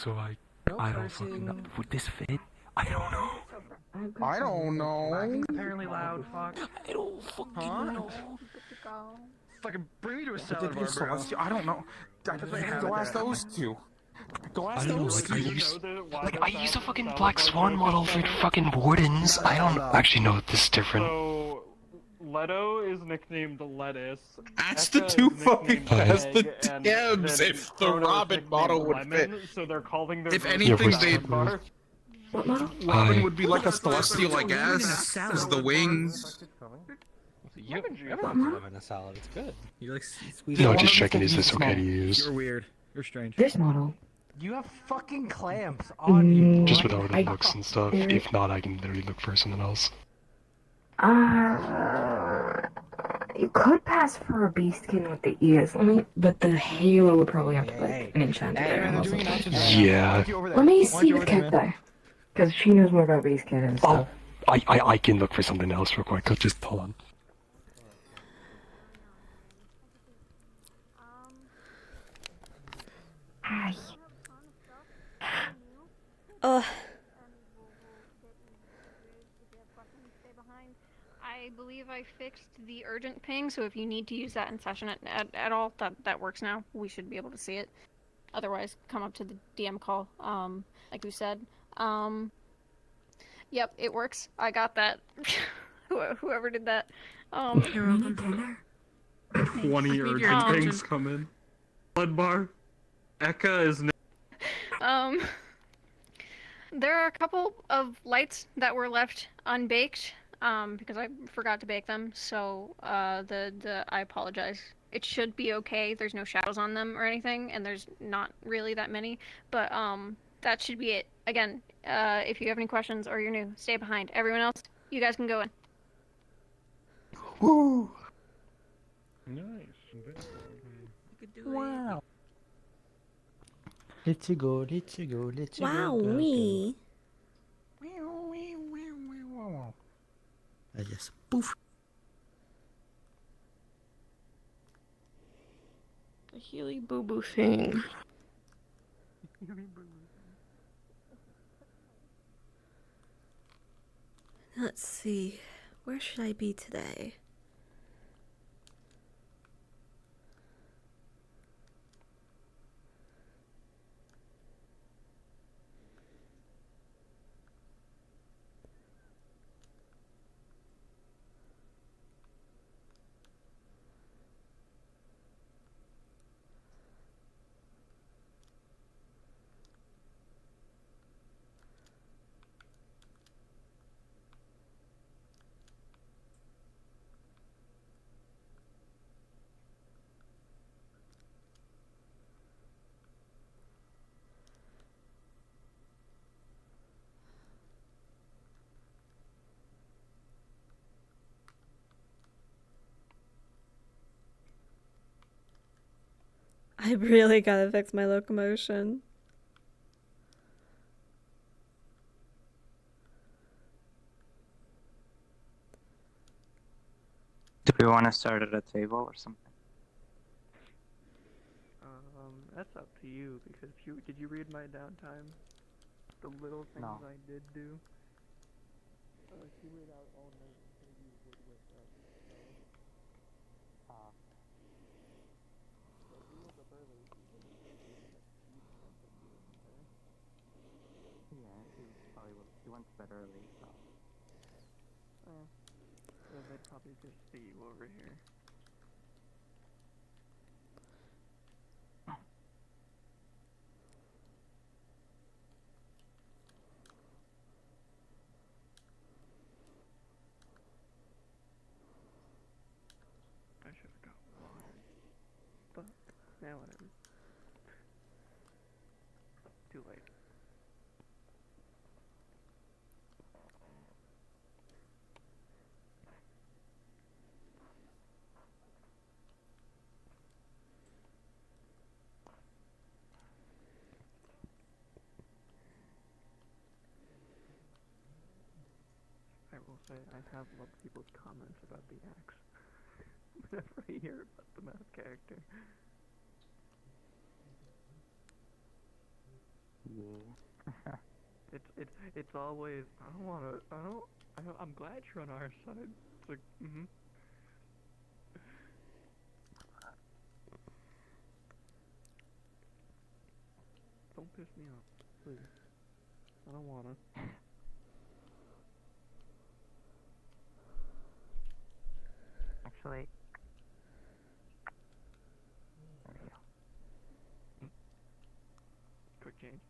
so like, No I don't fucking know. cursing. Would this fit? I don't know. I don't know. Lagging's apparently loud, fuck. I don't fucking know. Fucking bring me to a salad bar, bro. Celestial, I don't know. Go ask those two. Go I ask don't know, those like, two. I use a fucking Black Swan model for fucking Wardens. I don't actually know if this is different. So, Leto is nicknamed Lettuce. Ask Eka the two is fucking nicknamed ask the Egg, and TMs then if the Frodo is Robin nicknamed model would Lemon, fit. So they're calling their If version anything, of they- salad bar. Robin would be like a celestial, I guess. Because the wings. You have lemon in a salad. It's good. You like sweet. No, just checking, is this okay to use? You're weird. You're strange. This model. You have fucking clamps on you. Just with all the looks and stuff. If not, I can literally look for something else. You could pass for a beastkin with the ears. But the halo would probably have to like an enchanted there. Yeah. Let me see with Kek though, because she knows more about beastkin and stuff. I can look for something else real quick. Just hold on. Hi. I believe I fixed the urgent ping, so if you need to use that in session at all, that works now. We should be able to see it. Otherwise, come up to the DM call, like we said. Yep, it works. I got that. Whoever did that. You're welcome, Taylor. 20 urgent pings come in. Blood bar. Eka is There are a couple of lights that were left unbaked, because I forgot to bake them, so, I apologize. It should be okay, there's no shadows on them or anything, and there's not really that many, but, that should be it. Again, if you have any questions or you're new, stay behind. Everyone else, you guys can go in. Woo! nice. Wow. Let's go. Let's go. Let's go. Wow, me. Yes. Poof. The Healy Boo Boo thing. Let's see. Where should I be today? I really gotta fix my locomotion. Do we want to start at a table or something? That's up to you, because did you read my downtime? The little things I did do? She laid out all night until you would with us, But we woke up early, Yeah, she went to bed early, so. So they'd probably just see you over here. I should have got water. But, yeah, whatever. Too late. I will say, I have loved people's comments about the axe. Whenever I hear about the math character. Yeah. It's always, I don't wanna, I'm glad you're on our side. It's like, Don't piss me off, please. I don't wanna. Actually, Quick change.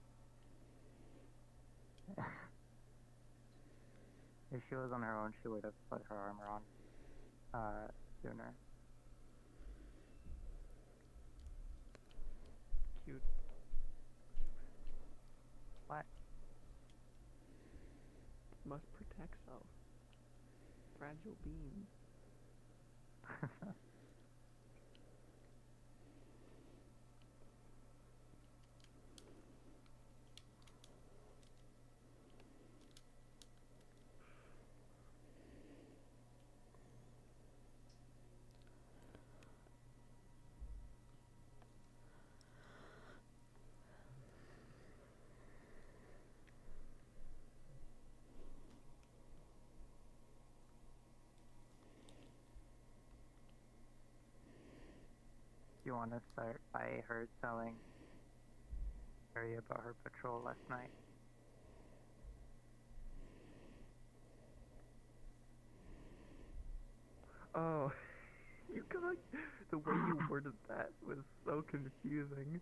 if she was on her own, she would have put her armor on sooner. Cute. What? Must protect self. Fragile being. You want to start by her telling Harry about her patrol last night? Oh, you got the way you worded that was so confusing.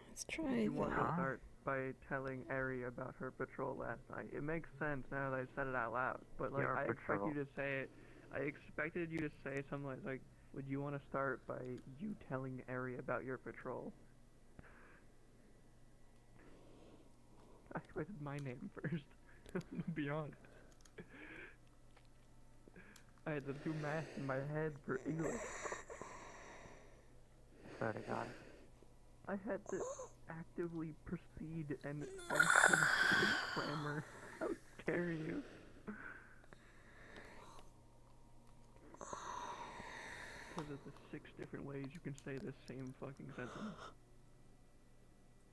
Let's try You want to that. start by telling Ari about her patrol last night. It makes sense now that I said it out loud, but like Your I expect patrol. you to say it. I expected you to say something like, "Would you want to start by you telling Ari about your patrol?" I expected my name first. To be honest. I had to do math in my head for English. Swear to God. I had to actively proceed and grammar. How dare you? Because of the 6 different ways you can say the same fucking sentence.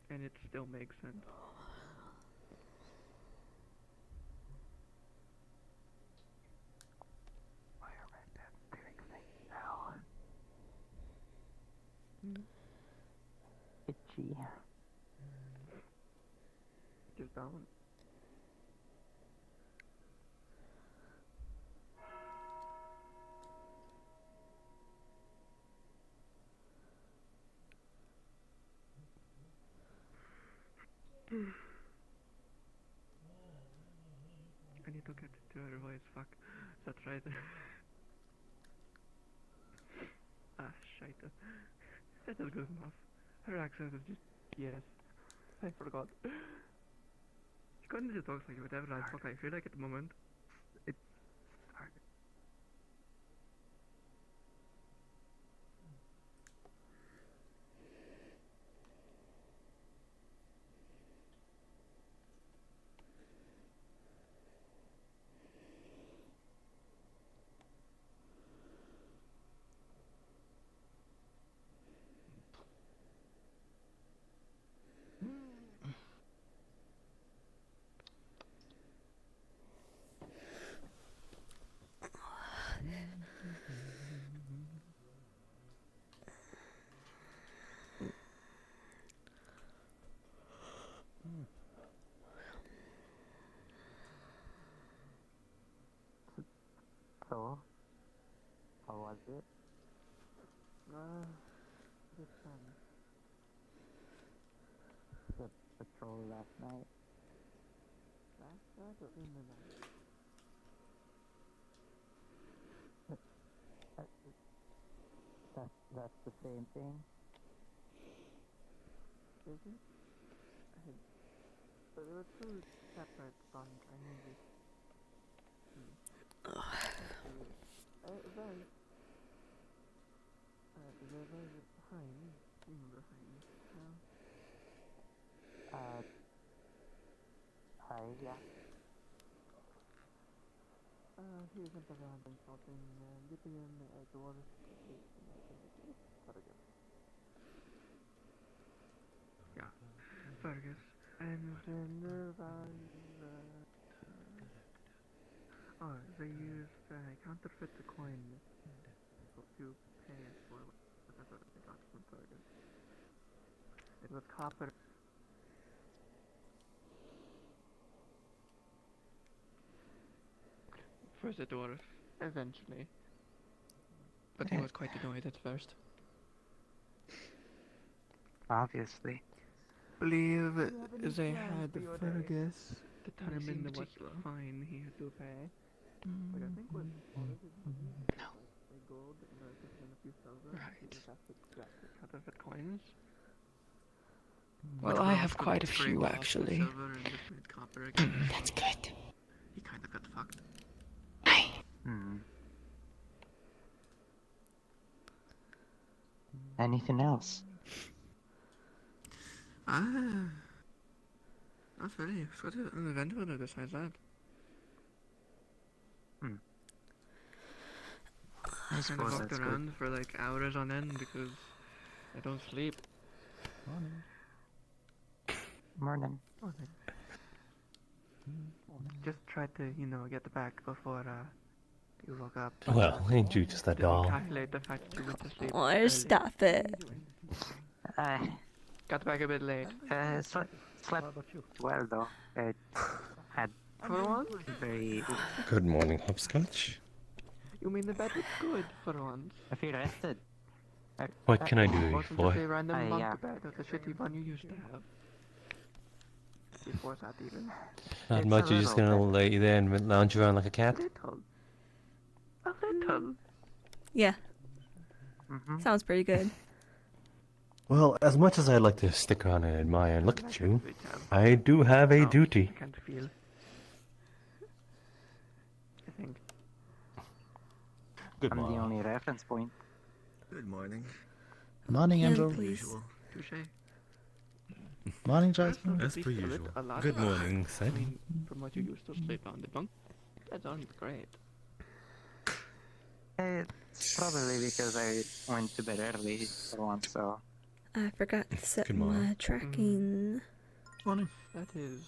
And it still makes sense. Why are my beds doing things now? Itchy. Just don't. I need to get to her voice, fuck. That's right. Ah, shite. That is good enough. Her accent is just, yes. I forgot. She kind of just talks like whatever I fuck I feel like at the moment. It's hard. So, how was it? It's fun. The patrol last night? Last night or in the night? That's the same thing? Is it? But there were 2 separate songs. I need this. Very. They're very behind. Remember behind. Hi, yeah. Here's a random something. Lite grann dåligt. Ja, Fergus. Oh, they used counterfeit the coin to pay for whatever they got from Purge. It was copper. First a dwarf, eventually. But he was quite annoyed at first. Obviously. Believe they had Fergus determine what fine he had to pay. Like I think with gold and a few silver, you just have to grab the counterfeit coins. Well, I have quite a few actually. That's good. He kind of got fucked. Anything else? Not really. It's got an event with it besides that. I I kind of suppose walked that's around for like hours on end because I don't sleep. Morning. Just tried to, get back before you woke up. Well, ain't you just a Didn't doll? calculate the fact that you went to sleep. Oh, early. stop it. Got back a bit late. Slept well though. Had For once? very. Good morning, hopscotch. You mean the bed was good for once? I feel rested. What can I do you Wasn't for? just a random yeah. bunk bed or the shitty one you used to have. Before that even. Not It's much, a you're just little gonna lay there and lounge around like a cat? Little. A little. Yeah, Mm-hmm. sounds pretty good. Well, as much as I'd like to stick around and admire and look at you, We can. I do have a duty. I can't feel. I think. Good I'm the morning. only reference point. Good morning. Morning, Yeah, Angel. please. Touché. Morning, Jasmine. As per usual. A lot. Good morning, I Sid. mean, from what you used to sleep on the bunk, that sounds great. It's probably because I went to bed early for once, so. I forgot to set Good morning. my tracking. Morning. That is.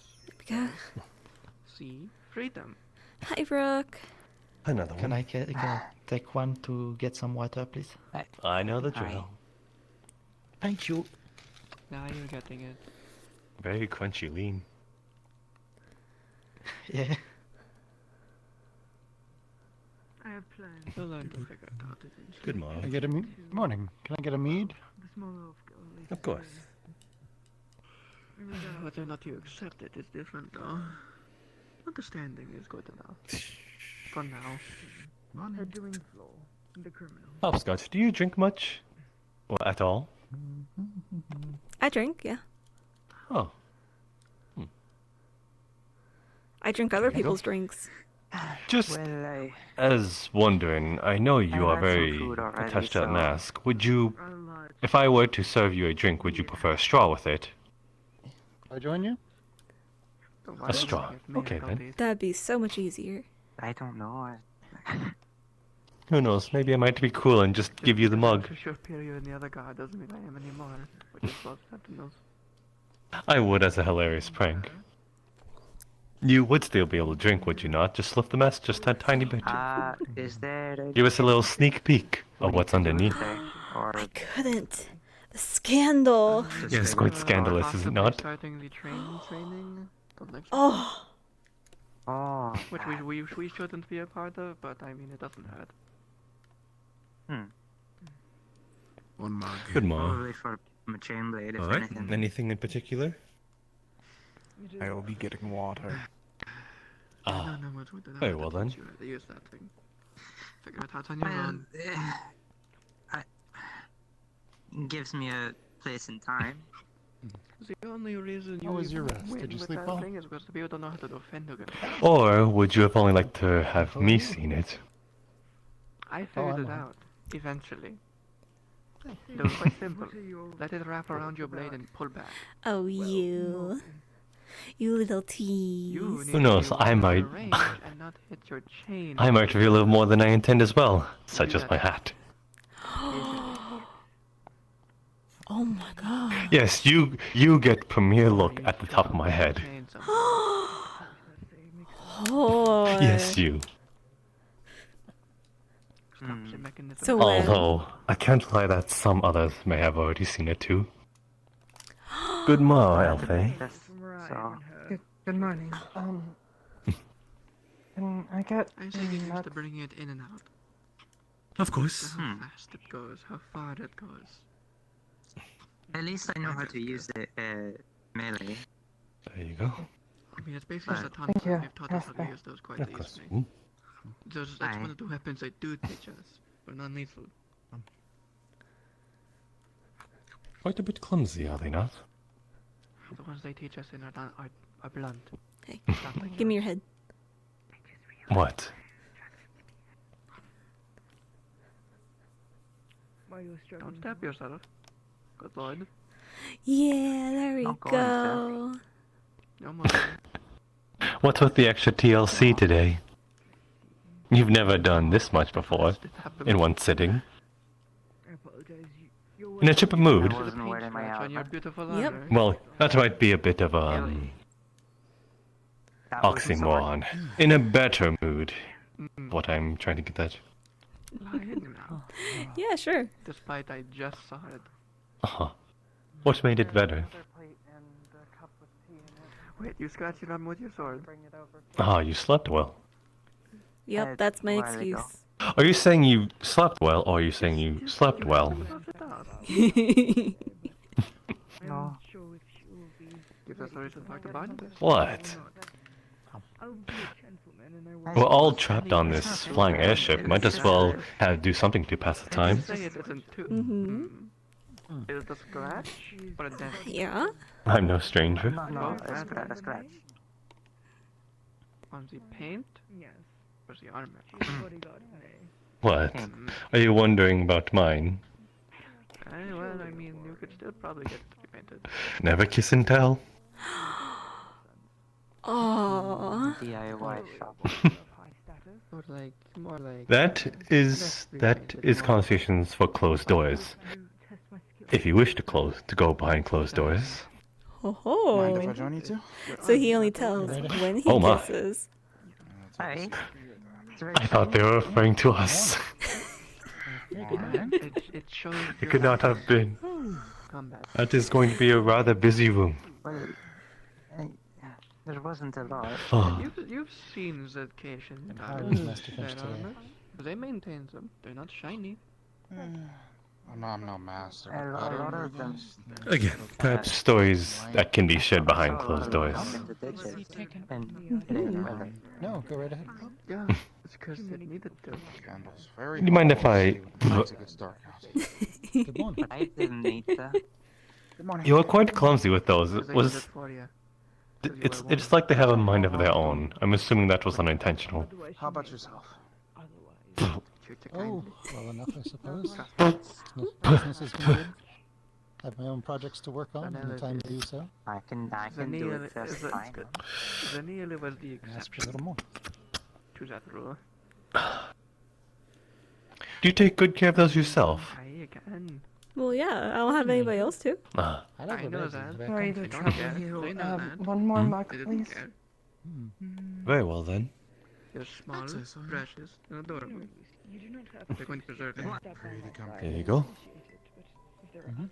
Yeah. See? Freedom. Hi, Brooke. Another Can one. I take one to get some water, please? I know the drill. Thank you. Now you're getting it. Very crunchy lean. Yeah. I have plans. You'll learn to figure it out eventually. Good Can I morning. get a morning? Can I get a mead? The small of only Of course. Whether or not you accept it is different, though. Understanding is good enough. For now. Heading flow. The criminal. Hopscotch, do you drink much? Or at all? I drink, yeah. Oh. I drink other people's drinks. Just Well, as wondering, I know you I are had some very food already, attached to that so- mask. Would you, A lot. if I were to serve you a drink, would you prefer a straw with it? I join you? A straw. Okay, then. That'd be so much easier. I don't know. Who knows, maybe I might be cool and just give you the mug. For sure, period in the other guard doesn't mean I am anymore. Which is both sentinels. I would as a hilarious prank. You would still be able to drink, would you not? Just lift the mask just a tiny bit. Is there a Give us a little sneak peek of what's underneath. there? Or I couldn't. The scandal. Yes, quite scandalous, is it not? Starting the training. Don't think so. Oh, oh, Which we shouldn't be a part of, but I mean it doesn't hurt. One mug. Good morning. probably for my chain blade, if Alright, anything. anything in particular? I will be getting water. Ah, No, much with that. very well then. You use that thing. Figure it out on your Well, own. gives me a place and time. The only reason you How was your even rest? win Did you with sleep that well? thing is because the people don't know how to defend against it. Or would you have only liked to have me seen it? I figured it know. out. Eventually. It was quite simple. Let it wrap around your blade and pull back. oh, you. You little tease. You need Who knows, to be I within might- the range and not hit your chain. I might reveal a little more than I intend as well, such as my hat. Oh my god. Yes, you get premier look at the top of my head. Oh. Yes, you. So when? Although, I can't lie that some others may have already seen it too. Good morning, Alfie. Good morning. Can I get I say get used to bringing it in and out. Of course. How fast it goes, how far it goes. At least I know how to use the melee. There you go. I mean, it's basically just a ton Thank of you. they've taught us how to use those quite Of course. easily. That's one of the weapons they do teach us, but non-lethal. Quite a bit clumsy, are they not? The ones they teach us in are blunt. Hey, give me your head. What? Don't stab yourself. Good lord. Yeah, there we Not going go. No more. What's with the extra TLC today? You've never done this much before, in one sitting. I apologize. In a chipper mood. I wasn't wearing my On your outfit. beautiful Yep. armor. Well, that might be a bit of That wasn't so much. oxymoron. In a better mood. What I'm trying to get at. Lying now. Yeah, sure. Despite I just saw it. What made it better? Wait, you scratched your arm with your sword? You slept well. Yep, that's my There you go. excuse. Are you saying you slept well, or are you saying you slept well? No. Gives us a reason to talk about this. What? We're all trapped on this flying airship. Might as well do something to pass the time. Say it isn't too. Is it a scratch or a dent? Yeah. I'm no stranger. No, a scratch. On the paint? Yes. Or the armor? What? Are you wondering about mine? Well, I mean, you could still probably get it repainted. Never kiss and tell? Aww. DIY shop. More like. That is conversations for closed doors. If you wish to go behind closed doors. Oh. Mind if I join you too? So he only tells when he Oh my. kisses. Hey. I thought they were referring to us. It shows. It could not have been. Combat. That is going to be a rather busy room. Well, there wasn't a lot. Oh, You've seen Zedcation. How did Mr. finish today? They maintain them. They're not shiny. I'm no master. A lot of them. again, perhaps stories that can be shared behind closed doors. No, go right ahead. Yeah, it's because it needed to. Candles. Very Do you mind if I... It's dark out. Good morning. I didn't need to. Good morning. You were quite clumsy with those. Because It I did it was... for you. It's like they have a mind of their own. I'm assuming that was unintentional. How about yourself? Oh, well enough, I suppose. Business is good. I have my own projects to work on, and the time to do so. I can do it just fine. Vanilla was the Ask for a exception little more. to that rule. Do you take good care of those yourself? I can. Well, yeah, I don't have anybody else to. Ah, I like I the know reds that. back Sorry on. to They don't trouble care. you. They know that. One more mug, They didn't please. care. very well then. They're small, precious, and adorable. They're going to preserve it. There you go.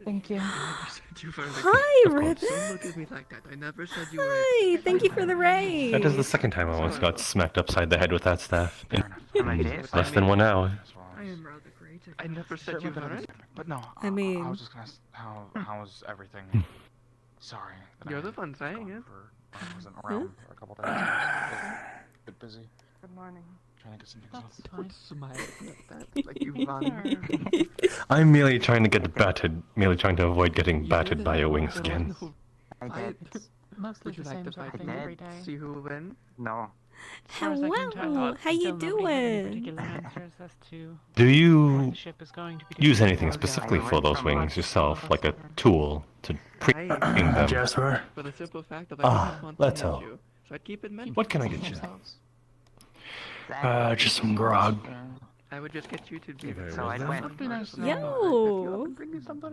Thank you. Hi, Don't Ribbon. look at me like that. I never said you were. Hi, thank you for the raid. That is the second time I almost got smacked upside the head with that staff. In Am I dead? less than 1 hour. I am rather great. I never said you weren't. But no, I mean- I was just gonna how was everything? Sorry. that You're I the one saying gone it. I wasn't around for a couple days. A bit busy. Good morning. Trying to get some things done. Don't smile at that like you won. I'm merely trying to get battered, merely trying to avoid getting battered by a wing skin. I did. Would you like to fight I me? did. See who will win? No. Hello, how you doing? Do you use anything specifically for those wings yourself, like a tool to pre-ing them? Jasper. For the simple fact that I didn't want to let's hurt hope. you, so I'd keep it mental. What can I get you? Just some grog. I would just get you to be Very So well I then. went. Yo!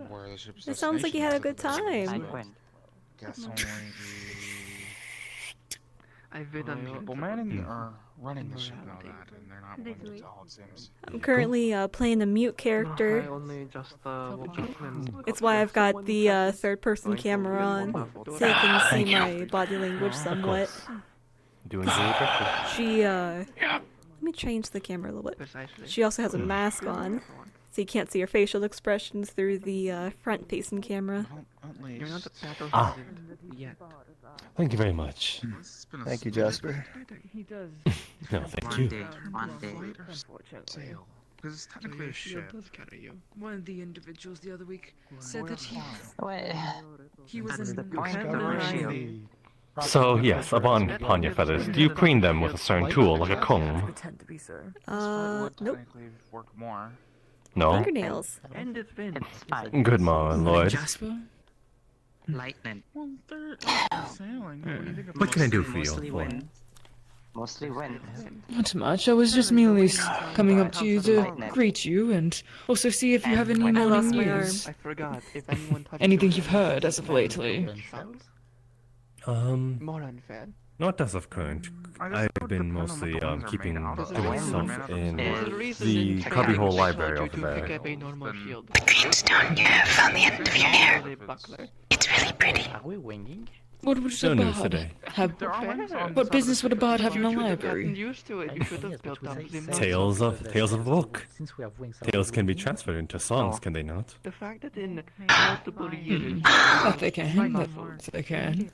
Where are the ships It sounds like you had a good I time. went. Guess only I've been on the people manning or running the ship know that, and they're not willing to tell, it seems. I'm currently playing a mute I character. only just woke up and It's why I've got the third-person camera on, so you can see my body language somewhat. Do you enjoy your breakfast? She, let me change the camera a little bit. precisely. She also has a mask on, so you can't see her facial expressions through the front-facing camera. You're not the battle Ah. yet. Thank you very much. Thank you, Jasper. He does. No, thank One you. day. One day. Sail. Because it's technically a ship. does carry you. One of the individuals the other week said that Wait. he was That's in the point of our shield. So, yes, upon your feathers, do you preen them with a certain tool, like a comb? pretend to be, sir. Nope. Technically work more. No? Fingernails. And it's been. It's fine. Good, my lord. Jasper? Lightning. Well, they're sailing. What do you think of What can I do for Mostly you? wind. Mostly wind. Not much. I was just merely coming up to you to greet you and also see if you have any I morning lost my news. I forgot. If anyone touches Anything you, you've heard as of lately. more unfair. Not as of current. I've been mostly keeping to myself in the cubbyhole library over there. A normal shield. Greenstone, you have found the end of your hair. Buckler. It's really pretty. Are we winging? What would No a news bard today. have? What business would a bard have in a library? Used to it. You should have built up the Tales of the book. Since we have wings. Tales can be transferred into songs, can they not? The fact that in multiple years, That they can. That they can.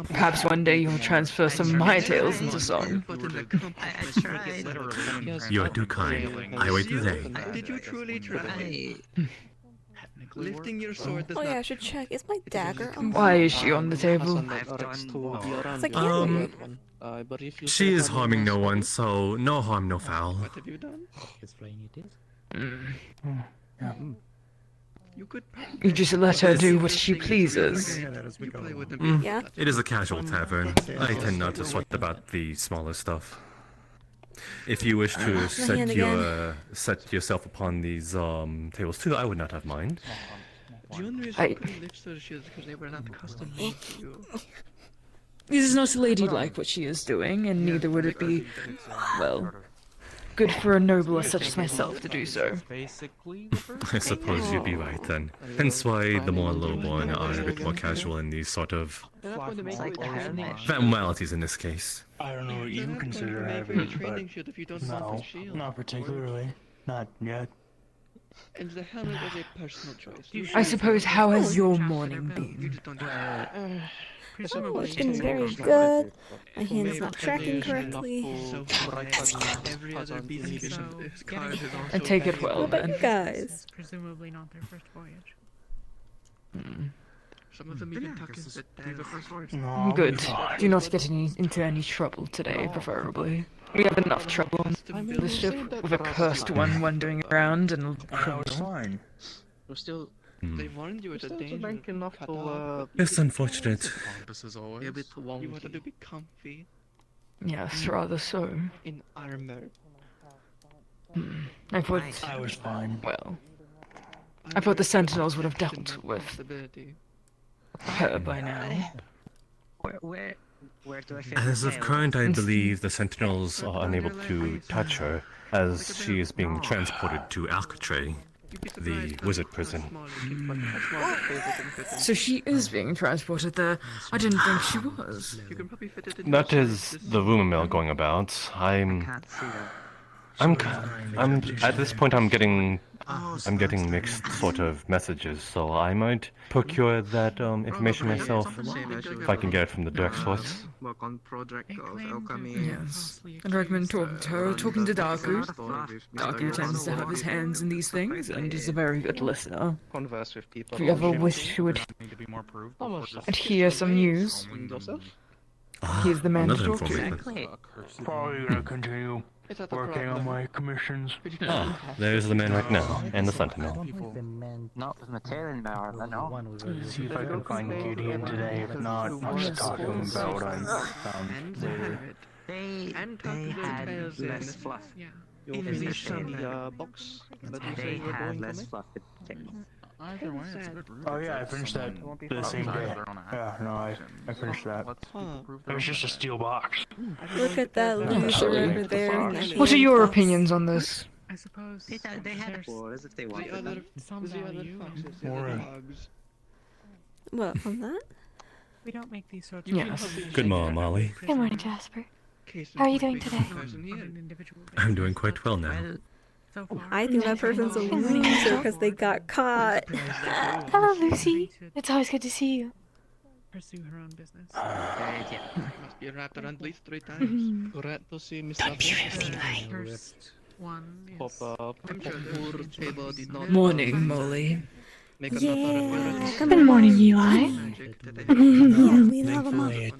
Perhaps one day you'll transfer some of my tales into song. I tried. You are too kind. I wait the day. Did you truly try? Lifting your sword does Oh yeah, I not should check. Is my dagger on? Why is she on the table? I've done. It's like candy. She is harming no one, so no harm, no foul. What have you done? You could You just let her do what she pleases. you play with them. Yeah. It is a casual tavern. I tend not to sweat about the smaller stuff. If you wish to hand again. set yourself upon these tables too, I would not have mind. The only reason I couldn't lift those shields because they were not custom made for you. This is not ladylike what she is doing, and neither would it be, well, good for a nobler such as myself to do so. I suppose you'd be right then. Hence why the more lowborn are a bit more casual in these sort of They're not going to make Like you a formalities in this case. I don't know what They're you not going to consider make you a having, but training shield if you don't want no, the shield. not particularly. Not yet. And the helmet was a personal choice. I suppose, how has your morning You been? just don't try. Oh, it's been very good. My hand's not tracking correctly. So every other beast is card is also I take it well, What about then. you guys? Presumably not their first voyage. Some of them even tuck in the first voice. No, I'll be Good. fine. Do not get into any trouble today, preferably. We have enough trouble on the ship, with a cursed one wandering around and I was criminal. fine. We're still. They warned you it's a danger. Enough to, It's unfortunate. Compass as always. a bit wonky. You wanted to be comfy Yes, rather so. in armor. I thought, I was fine. well, I thought the Sentinels would have dealt with Possibility. her by now. Where do I fit? As of current, I believe the Sentinels are unable to touch her, as she is being transported to Alcatraz, the wizard prison. So she is being transported there. I didn't think she was. You can probably fit it in. That is the rumor mill going about. I'm at this point I'm getting mixed sort of messages, so I might procure that information myself if I can get it from the direct source. Work on project of alchemy. Yes. I'd recommend talking to her, talking to Daku. Daku tends to have his hands in these things and is a very good listener. Converse with people. If you ever wish to Need to be more proof before just hear some news, he's the man to Another talk to. information. Probably gonna continue working on my commissions. Ah, there's the man right now, and the Sentinel. Not with material in my armor, no. See if I can find Gideon today. If not, I'll just talk to him about what I found later. They And talk to they those had players less in. fluff. Yeah. box that you say you were going to make? Either way, it's a good route. Oh yeah, I finished that the same day. Yeah, no, I finished that. It was just a steel box. Look at that loser over there. in that What are your handcuffs. opinions on this? I suppose They had four as if they wanted them. some value in What, on that? we don't make these sorts Yes. of Good morning, Molly. Good morning, Jasper. How are you doing today? I'm doing quite well now. So far, I think that person's a loser because they got caught. Hello, Lucy. It's always good to see you. pursue her own business. Must be wrapped around at least 3 times. Correct to see Miss First one is... Pop up. I'm sure the poor table did not... Morning, Molly. Make a Yeah, Good morning, Eli. Yeah, we love a Molly.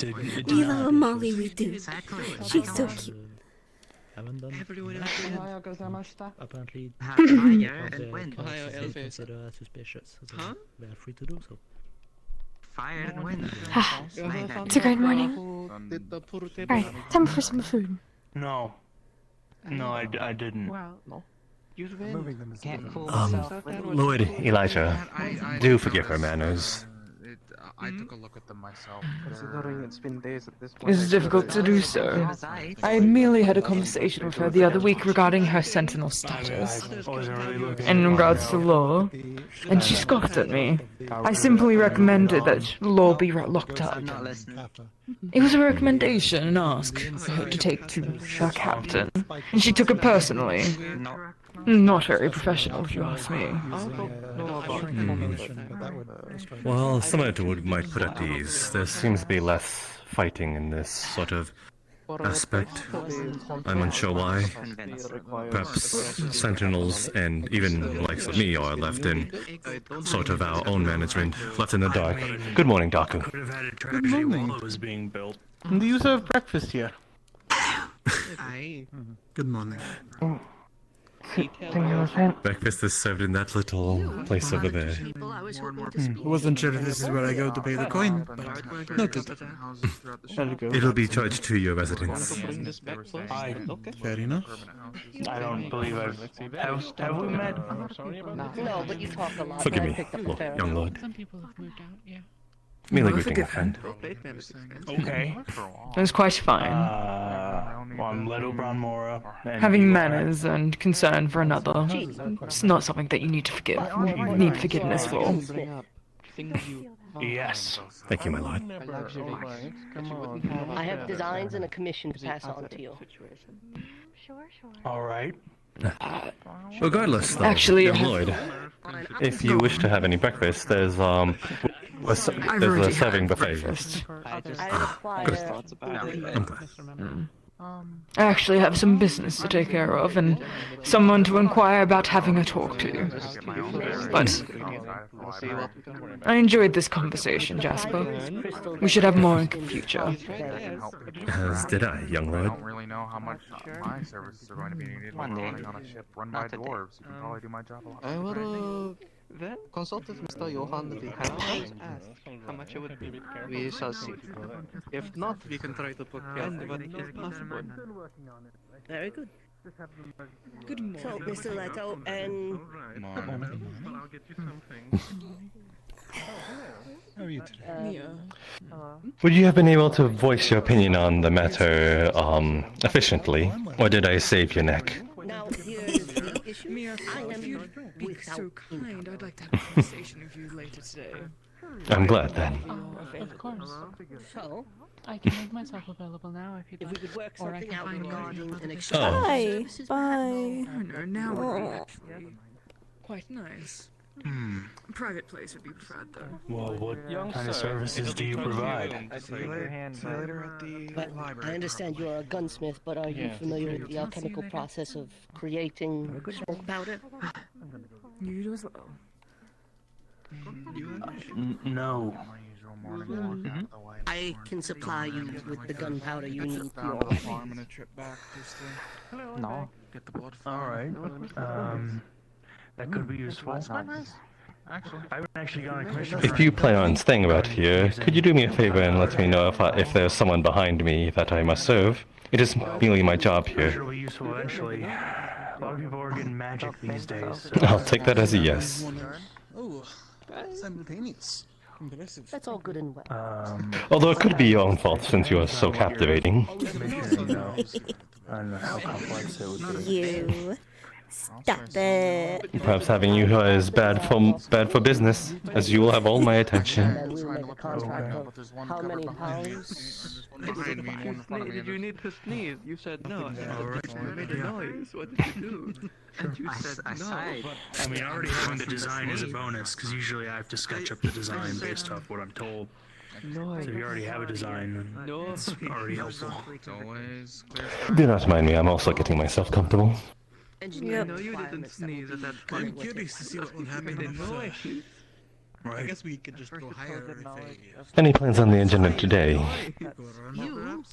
We love a Molly, we do. She's so cute. Haven't done Everyone else did. apparently Fire and wind. Fire Elvis. consider suspicious. So Huh? they are free to do so. Fire and wind. It's a great morning. Alright, time for some food. No. No, I didn't. Well, No. use wind. Lord Elijah, do forgive her manners. I took a look at them myself. Considering it's been days at this point. It's difficult to do so. I merely had a conversation with her the other week regarding her sentinel status, in regards to law, and she scoffed at me. I simply recommended that law be locked up. It was a recommendation and ask for her to take to her captain, and she took it personally. Not very professional, if you ask me. Well, similar to what we might put at ease, there seems to be less fighting in this sort of aspect. I'm unsure why. Perhaps sentinels and even likes of me are left in sort of our own management, left in the dark. Good morning, Daku. Could have had a tragedy while it was being built. Do you serve breakfast here? Good morning. Breakfast is served in that little place over there. I wasn't sure if this is where I go to pay the coin, but noted. It'll be charged to your residence. Fair enough. I don't believe have we met? No, but you talk a lot. Forgive me, young lord. Some people have moved out, yeah. Merely greeting a friend. Okay. It was quite fine. Well, I'm Leto Brown-Mora. Having manners and concern for another, it's not something that you need to forgive. Need forgiveness for. Yes. Thank you, my lord. I have designs and a commission to pass on to you. All right. Regardless, though, Actually, young lord, if you wish to have any breakfast, there's a serving buffet. I'm glad. I actually have some business to take care of and someone to inquire about having a talk to. But I enjoyed this conversation, Jasper. We should have more in the future. As did I, young lord. I don't really know how much my services are going to be needed when running on a ship run by dwarves. You can probably do my job a lot. I will consult with Mr. Johan the House ask how much it would be. We shall see. If not, we can try to put end what is possible. Very good. Good morning. So, Mr. Leto, and... How are you today? Would you have been able to voice your opinion on the matter, efficiently? Or did I save your neck? Now, here's the issue. Mia, if you'd be so kind, I'd like to have a conversation with you later today. I'm glad then. Of course. So, I can make myself available now if you'd if like. we could work Or I something can out find regarding an Oh. exchange of Bye. services, Bye. Oh no, now we're actually quite nice. Private place would be preferred though. Well, what kind of services do you provide? I see you later at the But library. I understand you're a gunsmith, but are you familiar with the alchemical process of creating smoke powder? You do as well. No. I can supply you with the gunpowder you need for your Farm and a trip back just to No. get the blood All right. That could be useful. Actually, I haven't actually gone on a commission. If you plan on staying about here, could you do me a favor and let me know if there's someone behind me that I must serve? It is merely my job Sure, here. will be useful eventually. A lot of people are getting magic these days. I'll take that as a yes. Oh, simultaneous. Impressive. That's all good and well. Although it could be your own fault since you are so captivating. I don't know how complex it would be. You. Stop it. Perhaps having you here is bad for business, as you will have all my attention. And we'll make a contract of how many pounds? Did you need to sneeze? You said no. You made a noise. What did you do? And you said no. I mean, already having the design is a bonus, because usually I have to sketch up the design based off what I'm told. No, So if you already have a design, then it's already helpful. It's always Do not mind me, I'm also getting myself comfortable. I know you didn't sneeze at that point. I'm curious to see what will happen if, I guess we could just go higher if Any plans on the agenda today? You?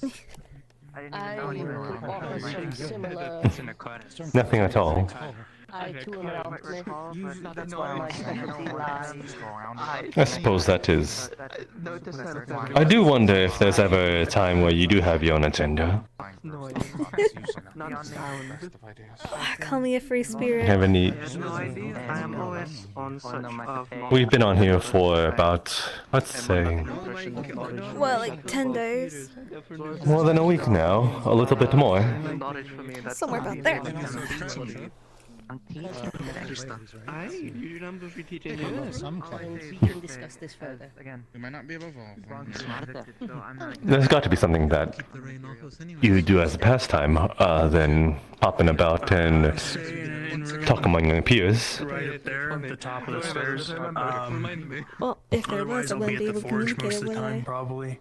I offer some similar... Nothing at all. I too am an alchemist. That's why my specialty lies. I suppose that is. I do wonder if there's ever a time where you do have your own agenda. Call me a free spirit. Have any? I am always on such of... We've been on here for about, let's say, What, like 10 days? more than a week now. A little bit more. Somewhere about there. You remember we teaching And we can discuss this further. We might not be able to evolve. There's got to be something that you do as a pastime, than hopping about and talk among your peers. Right up there at the top of the stairs. Well, if there Otherwise, was, I I'll be wouldn't at be the able to forge communicate most it, of the would time, I? probably.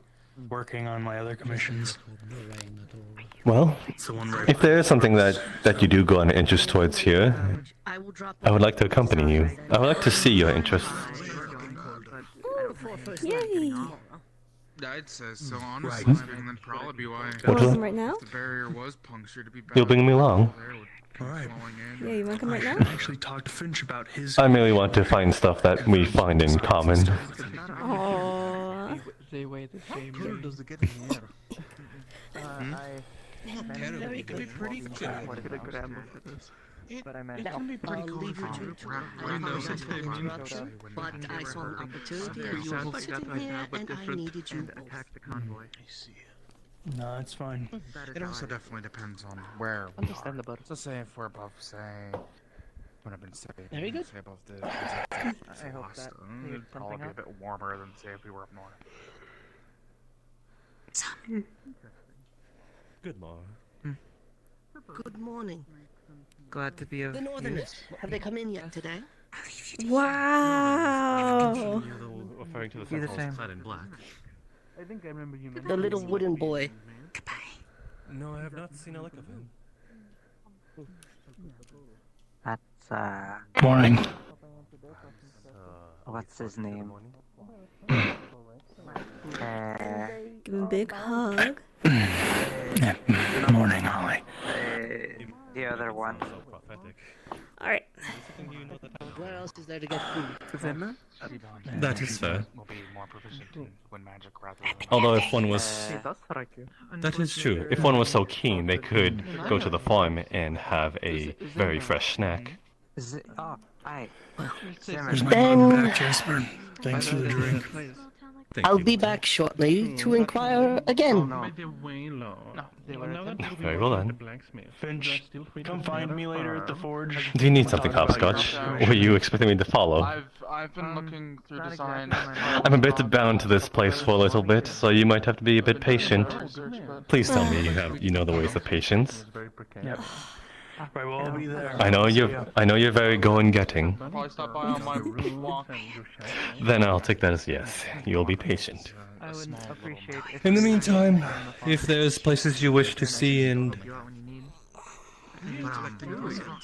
Working on my other commissions. Well, if there is something that you do go on interest towards here, I would like to accompany you. I would like to see your interests. Yay! I'd say so, honestly. I mean, that'd probably be why What will- Right now? the barrier was punctured to be You'll bring me along. Alright. Yeah, you wanna come right now? I actually talked to Finch about his... I merely want to find stuff that we find in common. Aww. They weigh the same. does it get in the air? It could be pretty good. But I meant Now, I'll leave you to it. I apologize for the interruption, but I saw an opportunity and you were both sitting here and I needed you both. I see. No, it's fine. It also definitely depends on where we Understandable. are. So say if we're above, say, would have been say, Very good. say above the I hope that it'd probably be a bit warmer than say if we were up north. Good morning. Good morning. Glad to be of The Northerners, have they come in yet today? Wow. Referring to the Be the same. clad in black. I think I remember you The little wooden boy. No, I have not seen a lick of him. That's Morning. what's his name? Give him a big hug. Yeah. Morning, Holly. The other one. Alright. Where else is there to get food? That is fair. Will be more proficient in wind magic rather than... Although if one was... That is true. If one was so keen, they could go to the farm and have a very fresh snack. Oh, hi. Here's my bug back, Jasper. Thanks for the drink. I'll be back shortly to inquire again. Very well then. Finch, come find me later at the forge. Do you need something, Hopscotch? Were you expecting me to follow? I've been looking through design. I'm a bit bound to this place for a little bit, so you might have to be a bit patient. Please tell me you know the ways of patience. Yep. Right, well, I'll be there. I know you're very going-getting. Probably stop by on my walk. Then I'll take that as yes. You'll be patient. I would appreciate if In the meantime, if there's places you wish to see and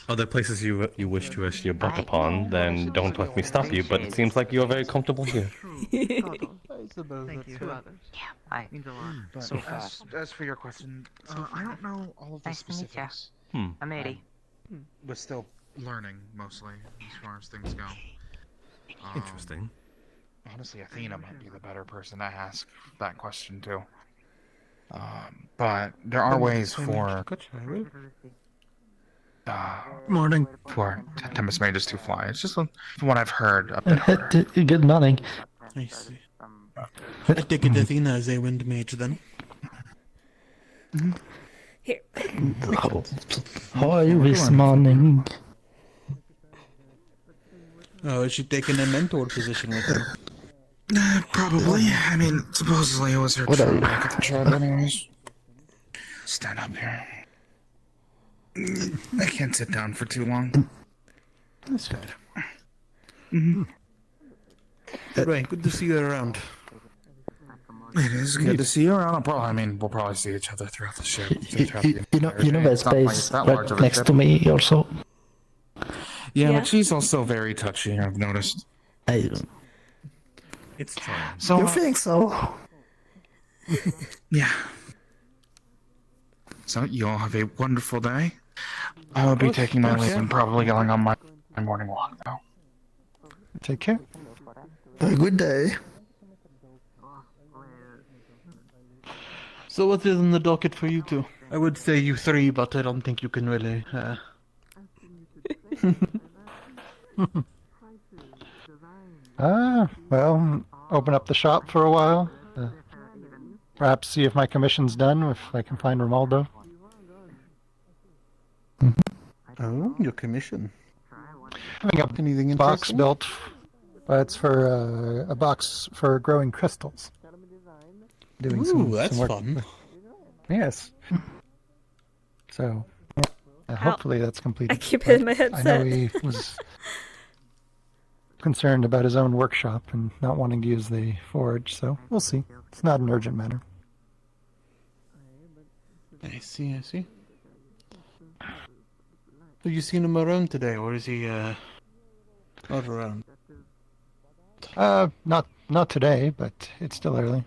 other places you wish to rest your butt upon, then don't let me stop you, but it seems like you're very comfortable here. Thank you. Hi. Means a lot. So as for your question, I don't know all of the Nice to meet ya. specifics. I'm 80. We're still learning mostly as far as things go. Interesting. Honestly, Athena might be the better person to ask that question to. But there are ways for Morning. For Tempest Mages to fly. It's just from what I've heard a bit harder. Good morning. I see. I take it Athena is a wind mage then. Here. How are you this morning? Oh, is she taking a mentor position with him? Probably. I mean, supposedly it was her turn back at the tribe anyways. Stand up here. I can't sit down for too long. That's fair. Mm-hmm. Right, good to see you around. It is good to see you around. We'll probably see each other throughout the ship. You know that space right next to me also? Yeah, but she's also very touchy, I've noticed. It's time. So, you think so? Yeah. So, you all have a wonderful day. I will be taking my leave and probably going on my morning walk now. Take care. A good day. So what is in the docket for you two? I would say you three, but I don't think you can really, Well, open up the shop for a while. Perhaps see if my commission's done, if I can find Romaldo. Oh, your commission. Having a Anything box interesting? built, but it's for a box for growing crystals. Doing Ooh, that's work. fun. Yes. So, hopefully that's completed. I keep hitting my I know headset. he was concerned about his own workshop and not wanting to use the forge, so we'll see. It's not an urgent matter. I see. Have you seen him around today, or is he, not around? Not today, but it's still early.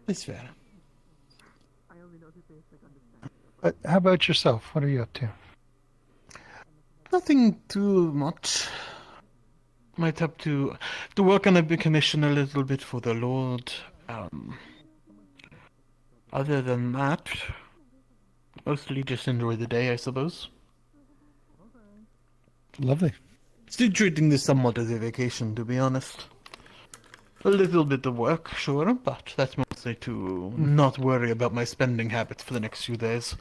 It's fair. But how about yourself? What are you up to? Nothing too much. Might have to work on a big commission a little bit for the Lord. Other than that, mostly just enjoy the day, I suppose. Lovely. Still treating this somewhat as a vacation, to be honest. A little bit of work, sure, but that's mostly to not worry about my spending habits for the next few days.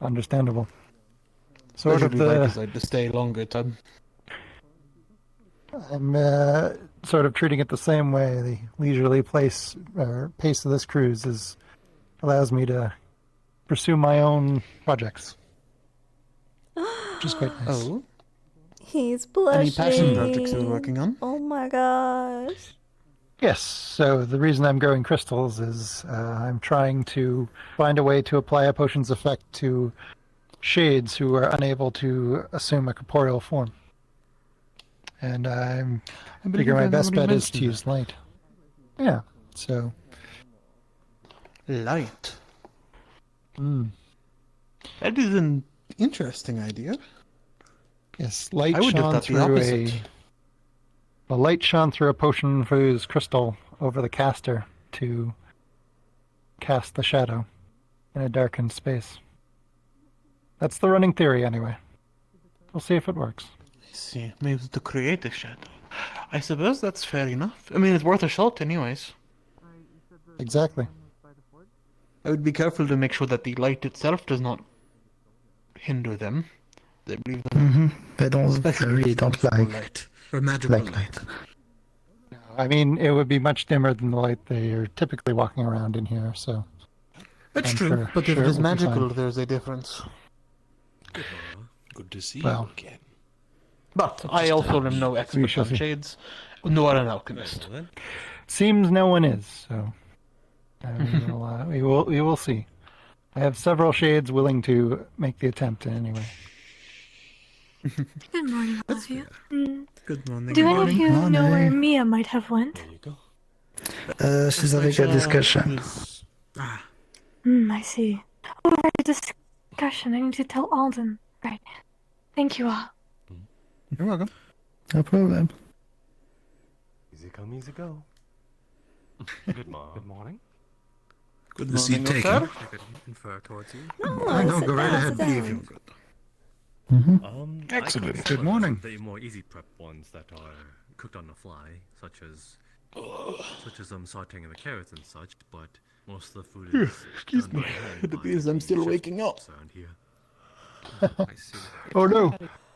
Understandable. Sort of Usually like to stay longer time. I'm sort of treating it the same way. The leisurely pace of this cruise allows me to pursue my own projects, which is quite nice. Oh. He's blushing. Any passion projects you're working on? Oh my gosh. Yes, so the reason I'm growing crystals is I'm trying to find a way to apply a potion's effect to shades who are unable to assume a corporeal form. And I figure my best bet is to use light. Yeah, so... Light? That is an interesting idea. Yes, light I would have shone thought the through opposite. a light shone through a potion fused crystal over the caster to cast the shadow in a darkened space. That's the running theory, anyway. We'll see if it works. I see. Maybe to create a shadow. I suppose that's fair enough. I mean, it's worth a shot, anyways. Exactly. I would be careful to make sure that the light itself does not hinder them. They believe them. I really don't like light. Or magical light. I mean, it would be much dimmer than the light they are typically walking around in here, so... That's I'm true, sure- but if sure it is will be fine. magical, there's a difference. Good to see Well, you again. But I also am no we expert shall on see. shades, nor an alchemist. Seems no one is, so... we will see. I have several shades willing to make the attempt anyway. Good morning, all of you. Good morning. Do any of you Morning. know where Mia might have went? She's having a discussion. I see. Oh, right, a discussion. I need to tell Alden. Right. Thank you all. You're welcome. No problem. Easy come, easy go. Good morning. Good The seat morning, taken. sir. I could infer towards you. No, I know, sit go right down, ahead, sit Dave. down. Excellent. I Good morning. The more easy prep ones that are cooked on the fly, such as sauteing the carrots and such, but most of the food is Excuse done me. by hand It by appears I'm the still chefs waking up. around here. I see. Oh no.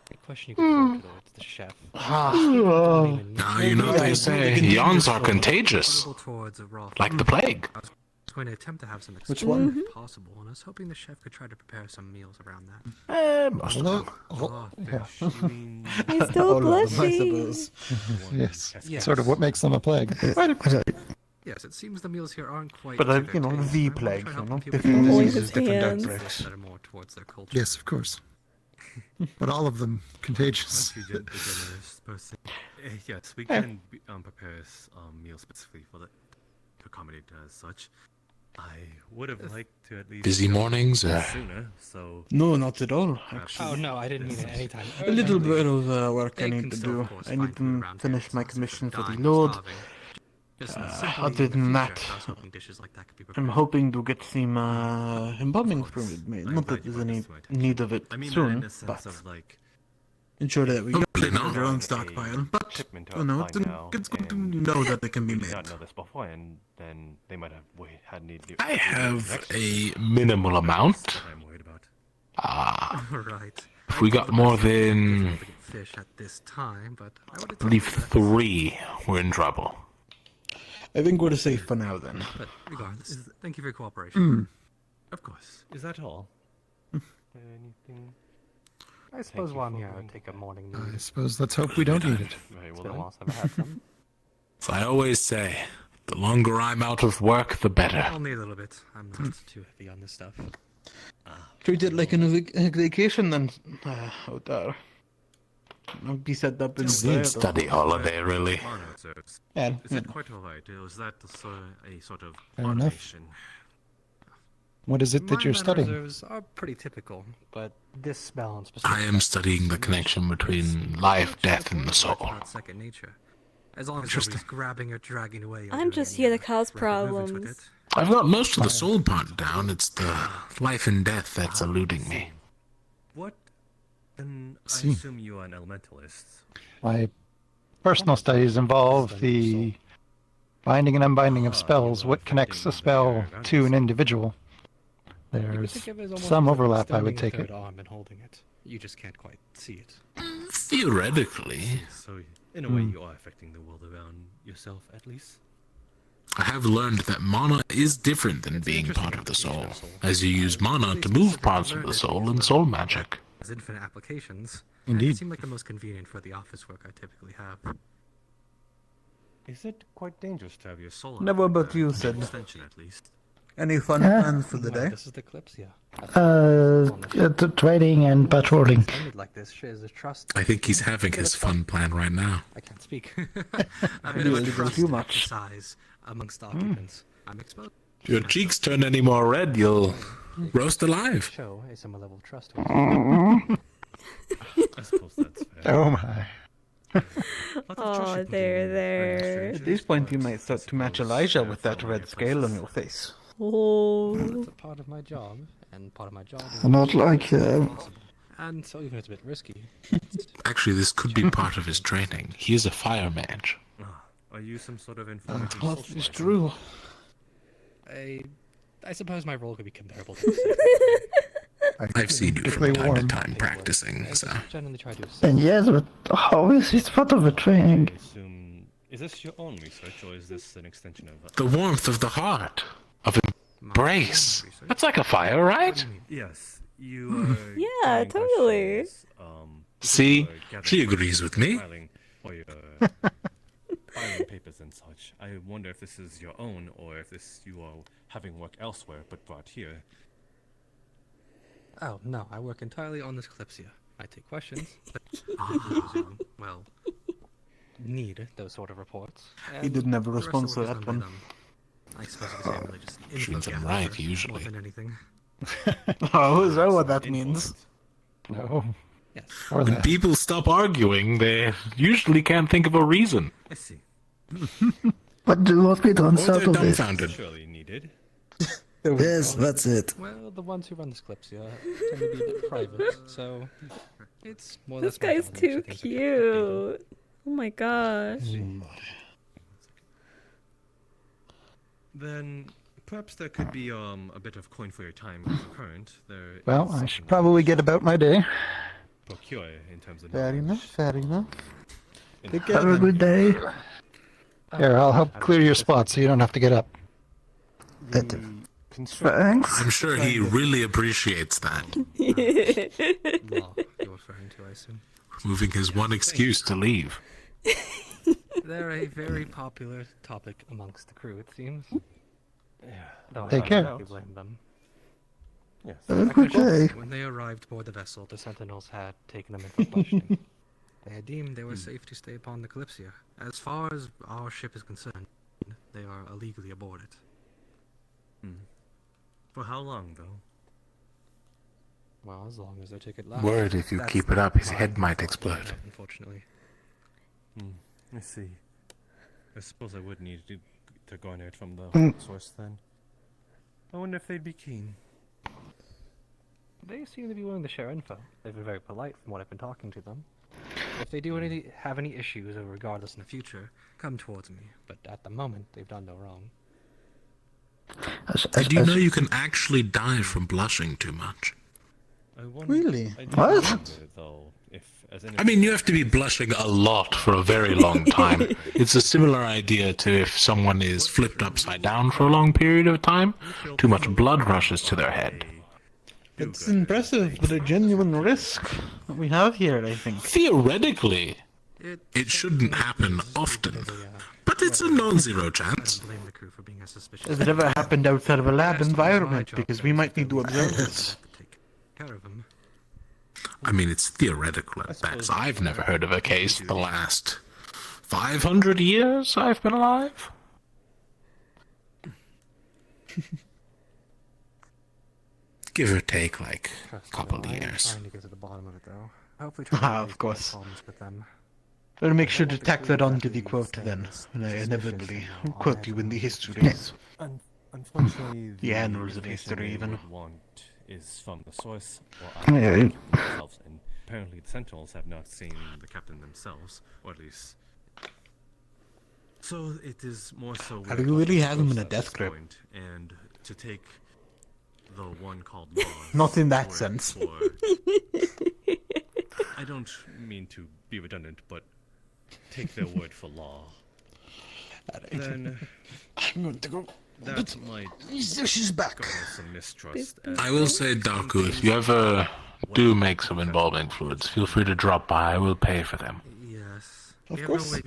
A question you could throw towards the chef. Now you know they say yawns are contagious, Towards a raw like the plague. I was going to attempt to have some Which exposure one? if possible, and I was hoping the chef could try to prepare some meals around that. Most of them. Raw fish. You mean He's still All of them, I blushing. suppose. Yes. Yes. Sort of what makes them a plague. Yes, it seems the meals here aren't quite. But to their you know, taste. the I wanna plague, try you helping know, people different get Only diseases, his different hands. outbreaks. that are more towards their culture. Yes, of course. But all of them contagious. Once you get the generous person. Yes, we can prepare meals specifically for that to accommodate as such. I would have liked to at least Busy mornings, sooner, so No, not at all, actually. Oh no, I didn't mean it anytime. A little bit of work I They need can to still, do. of course, I need find food to around finish here. my It's not commission for the dying or Lord. starving. Just simply Other in the than that, future, I was hoping dishes like that could be I'm prepared. hoping to get some embalming fluid made. Not that there's any need of it I mean that soon, in the sense but of like ensure that we Hopefully get not. their own stockpile. But shipment you know, out by now, it's good to and know that they can be we made. did not know this before, and then they might have had need. I have a minimal amount. I'm worried about. Right. If we got more than, Fish at this time, but I would I believe 3, we're in trouble. I think we're safe for now then. But regardless, thank you for your cooperation. Of course. Is that all? Anything? I suppose while I'm here, I'll take a morning I news. suppose let's hope we don't need it. Very It's well been a then. while since I've had some. As I always say, the longer I'm out of work, the better. Only a little bit. I'm not too heavy on this stuff. Treat it like a vacation then, out there. Don't be set up in It's a study holiday, really. Yeah, Is it quite alright? Was that a sort of Fair enough. automation? What is it that you're My studying? reserves are pretty typical, but this balance. I am studying the connection between life, death, and the soul. Not second nature. As long as nobody's grabbing or dragging away. I'm just here to cause problems. I've got most of the soul part down. It's the life and death that's eluding me. What? Then I See. assume you are an elementalist. My personal studies involve the binding and unbinding of spells, what connects a spell to an individual. There's some overlap, I would take it. Arm and holding it. You just can't quite see it. Theoretically, So, in a way, you are affecting the world around yourself, at least. I have learned that mana is different than being part of the soul, as you use mana to move parts of the soul in soul magic. Has infinite applications. Indeed. It seemed like the most convenient for the office work I typically have. Is it quite dangerous to have your soul? Never out but there? you An said. extension, at least. Any fun plans for the day? This is the Kalypsia. Trading and patrolling. Ended like this shows the trust. I think he's having his fun plan right now. I can't speak. I A bit of a really trust too much. exercise amongst occupants. I'm exposed. If your cheeks turn any more red, you'll roast alive. Show a similar level of trust. I suppose that's fair. Oh my. Oh, there. At this point, you might start to match Elijah with that red scale on your face. Oh. It's a part of my job, and part of my job is Not like and so even if it's a bit risky. Actually, this could be part of his training. He is a fire mage. Are you some sort of informant? That is true. I suppose my role could be comparable to the I've seen you from time to time practicing, so. generally try to And yes, but how is it part of a training? Is this your own research, or is this an extension of The warmth of the heart, of embrace. That's like a fire, right? Yes, you are. Yeah, totally. See, she agrees with me. Filing for your filing papers and such. I wonder if this is your own, or if this you are having work elsewhere but brought here. Oh, no, I work entirely on this Kalypsia. I take questions, but well, need those sort of reports. He didn't have a the rest response of to the work that is done one. by them. I suppose you could say I'm really just Treats him info right, gatherer usually. more than anything. Oh, is that what that means? No. Yes. Or When that. people stop arguing, they usually can't think of a reason. I see. What we don't Or settle they're this. dumbfounded. Surely needed. Yes, that's it. Well, the ones who run this Kalypsia tend to be a bit private, so it's more or This less my guy's job to too make sure things are cute. Oh my gosh. Then perhaps there could be a bit of coin for your time current. There Well, is I should something probably get about my day. procure in terms of Fair knowledge. enough, fair enough. Take care Have a then. good day. Here, I'll help clear your spot so you don't have to get up. Thanks. I'm sure he really appreciates that. Law you're referring to, I assume. Removing his one excuse to leave. They're a very popular topic amongst the crew, it seems. Though I Take don't care. exactly blame them. Yes. Have a good day. When they arrived aboard the vessel, the Sentinels had taken them in for questioning. They had deemed they were safe to stay upon the Kalypsia. As far as our ship is concerned, they are illegally aboard it. For how long, though? Well, as long as their ticket lasts. Word, if you That's keep the it up, his line head might for explode. Unfortunately. I see. I suppose I would need to garner it from the Mm. source then. I wonder if they'd be keen. They seem to be willing to share info. They've been very polite from what I've been talking to them. If they do have any issues, or regardless in the future, come towards me. But at the moment, they've done no wrong. Did you know you can actually die from blushing too much? Really? What? Though, if, I mean, you have to be blushing a lot for a very long time. It's a similar idea to if someone is flipped upside down for a long period of time, too much blood rushes to their head. It's impressive, but a genuine risk that we have here, I think. Theoretically, it shouldn't happen often, but it's a non-zero chance. Has it ever happened outside of a lab environment? Because we might need to observe this. I mean, it's theoretical at best. I've never heard of a case the last 500 years I've been alive. Give or take, like, a couple of years. Trying to get to the bottom of it, though. Hopefully, Of course. problems with them. I'll make sure to tack that onto the quote then, when I inevitably quote you in the histories. Unfortunately, The annals of information history, they even. would want is from the source, or Yeah. themselves, and apparently the Sentinels have not seen the captain themselves, or at least. So it is more so. I really have him in a death grip. And to take the one called law. Not in that sense. I don't mean to be redundant, but take their word for law. Then I'm going to go. that might She's back. garner some mistrust. I will say, Daku, if you ever do make some embalming fluids, feel free to drop by. I will pay for them. Yes. Of course.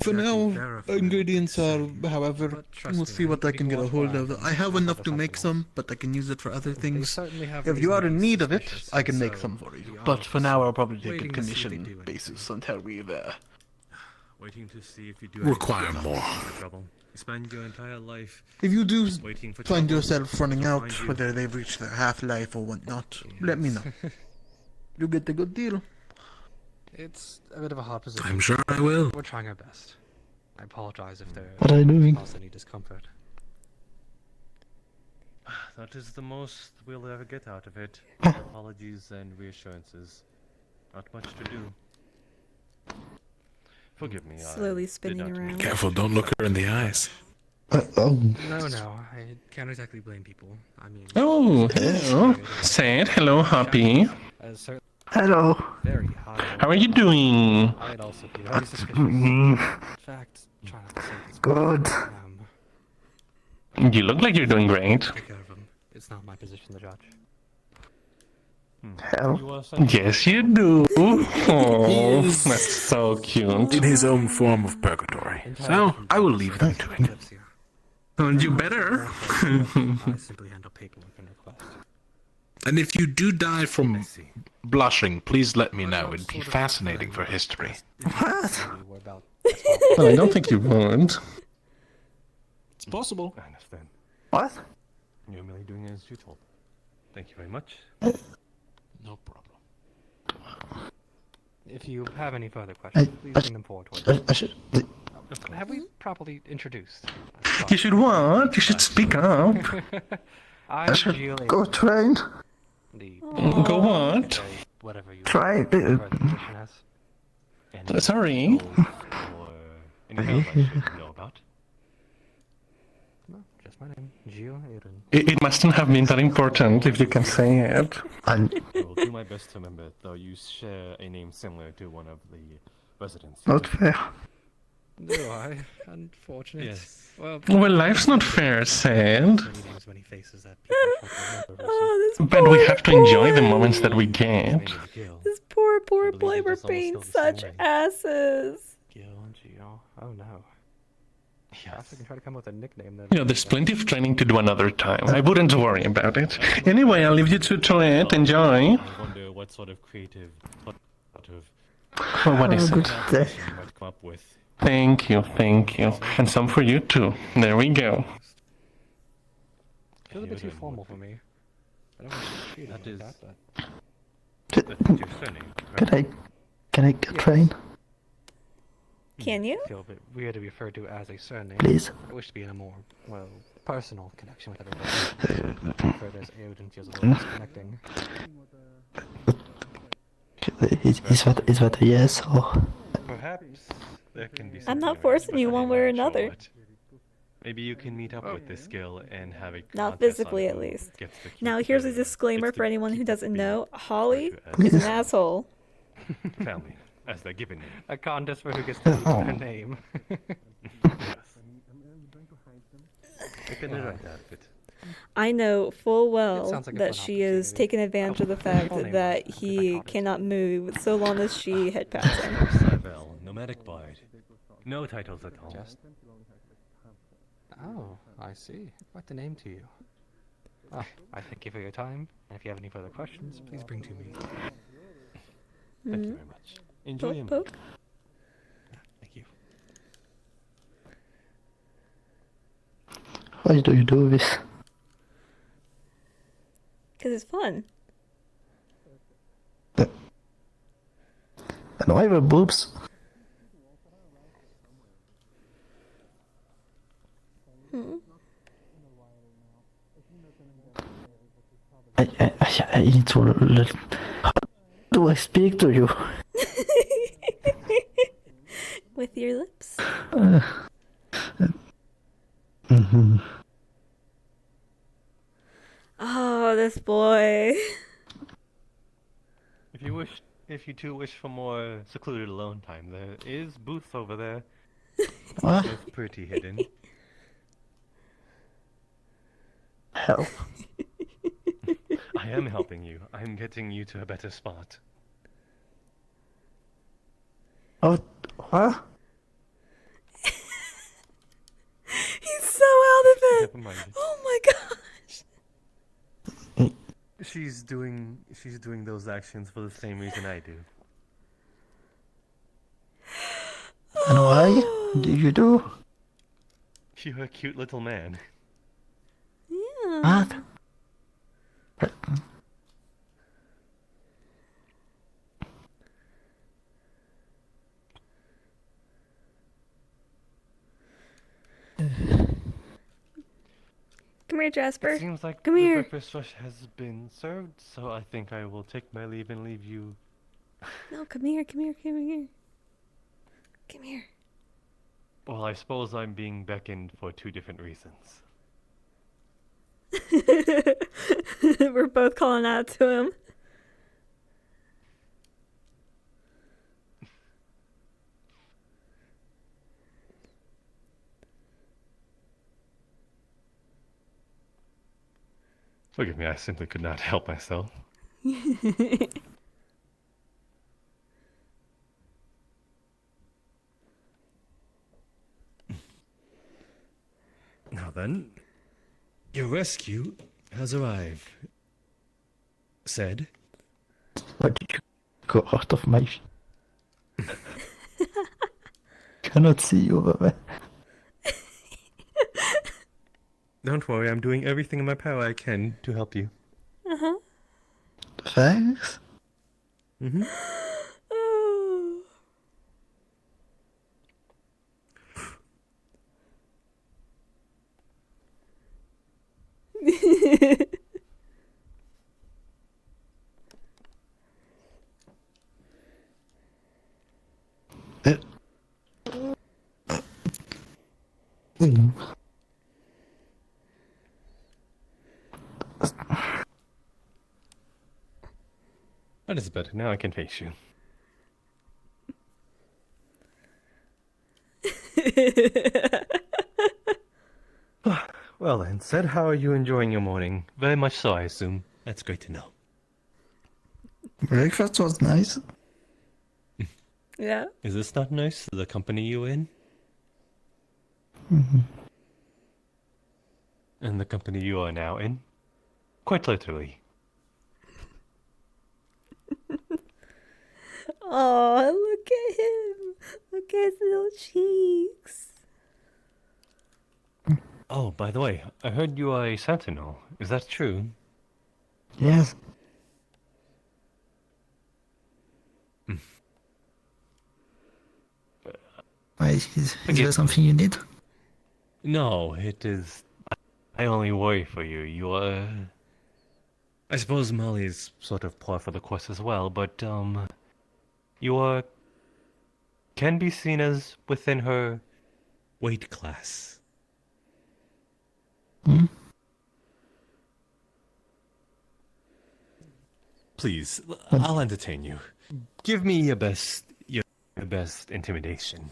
For now, ingredients are, however, we'll see what I can get a hold of. I have enough to make some, but I can use it for other things. If you are in need of it, I can make some for you. But for now, I'll probably take a commission basis until we've Waiting to see if you do Require anything more. for trouble. You spend your entire life. If you do waiting for find trouble, yourself running they'll out, find you. whether they've reached their half-life or whatnot, let me know. You get a good deal. It's a bit of a hard position. I'm sure I will. We're trying our best. I apologize if there What are you doing? caused any discomfort. That is the most we'll ever get out of it. Apologies and reassurances. Not much to do. Forgive me. Slowly spinning around. Careful, don't look her in the eyes. No, I can't exactly blame people. I mean... Oh, hello. Say it. Hello, Hoppy. Hello. Very high. How are you doing? I'd also be very suspicious. In fact, try not to say this. Good. You look like you're doing great. Take care of him. It's not my position to judge. Hell. Yes, you do. Oh, that's so cute. In his own form of purgatory. So, I will leave them to it. And you better. I simply handle paperwork and request. And if you do die from blushing, please let me know. It'd be fascinating for history. What? Well, I don't think you would. It's possible. I understand. What? You're merely doing as you told. Thank you very much. No problem. If you have any further questions, please bring them forward towards me. I should. Have we properly introduced? You should what? You should speak up. I'm should Julie. go train. Go what? Whatever you Try. prefer the position as. Sorry. Anything else I should know about? No, just my name, Gio Aaron. It mustn't have been that important if you can say it. I will do my best to remember, though you share a name similar to one of the residents. Not fair. Do I? Unfortunate. Yes. Well, life's not fair, sad. Many names, many faces that people won't remember. Oh, this But poor we have to enjoy the boy. moments that we get. This poor boy, we're being such asses. Gio. Oh no. Perhaps I can try to come up with a nickname that. You know, there's plenty of training to do another time. I wouldn't worry about it. Anyway, I'll leave you to it. Enjoy. I wonder what sort of creative, what What is Good it? day. you might come up with. Thank you. And some for you too. There we go. Feels a bit too formal for me. I don't want to treat it That like is- that, but. That's your surname, right? Can I get train? Can you? I feel a bit weird to be referred to as a surname. Please. I wish to be in a more, well, personal connection with everybody. Referred as Aoden feels a little disconnecting. Is that a yes or? Perhaps there can be. I'm not something forcing arranged, you but one I'm way or not sure another. what. Maybe you can meet up with this skill and have a Not contest physically, on at who least. gets to keep Now, here's a the- disclaimer gets for to anyone who keep doesn't the know. Holly referred is to an asshole. family, as they're given name. A contest for who gets to keep their name. Look at the right outfit. I know full well sounds like a that fun she is taking advantage of the fact that he cannot move so long as she head past him. Cybele, nomadic bard. No titles at all. Oh, I see. Quite the name to you. Ah, I thank you for your time, and if you have any further questions, please bring to me. Thank you very much. Enjoy your Poke, meal. poke. Thank you. Why do you do this? Because it's fun. And why the boobs? I need to. How do I speak to you? With your lips. Oh, this boy. If you two wish for more secluded alone time, there is booths over there. What? It's pretty hidden. Help. I am helping you. I'm getting you to a better spot. Oh, what? He's so out of it. Never mind. Oh my gosh. She's doing those actions for the same reason I do. And why do you do? You're a cute little man. Yeah. What? Come here, Jasper. It seems like Come the here. breakfast rush has been served, so I think I will take my leave and leave you. No, come here, come here, come here. Come here. Well, I suppose I'm being beckoned for two different reasons. We're both calling out to him. Forgive me, I simply could not help myself. Now then, your rescue has arrived. Said. Why did you go out of my... Cannot see you over there. Don't worry, I'm doing everything in my power I can to help you. Uh-huh. Thanks. Mm-hmm. Oh. That is better. Now I can face you. Well then, Sid, how are you enjoying your morning? Very much so, I assume. That's great to know. Breakfast was nice. Yeah. Is this not nice, the company you in? Mhm. And the company you are now in? Quite literally. Oh, look at him. Look at his little cheeks. Oh, by the way, I heard you are a sentinel. Is that true? Yes. Why, is there something you need? No, it is... I only worry for you. You are... I suppose Molly is sort of par for the course as well, but, you are... can be seen as within her weight class. Hmm? Please, I'll entertain you. Give me your best intimidation.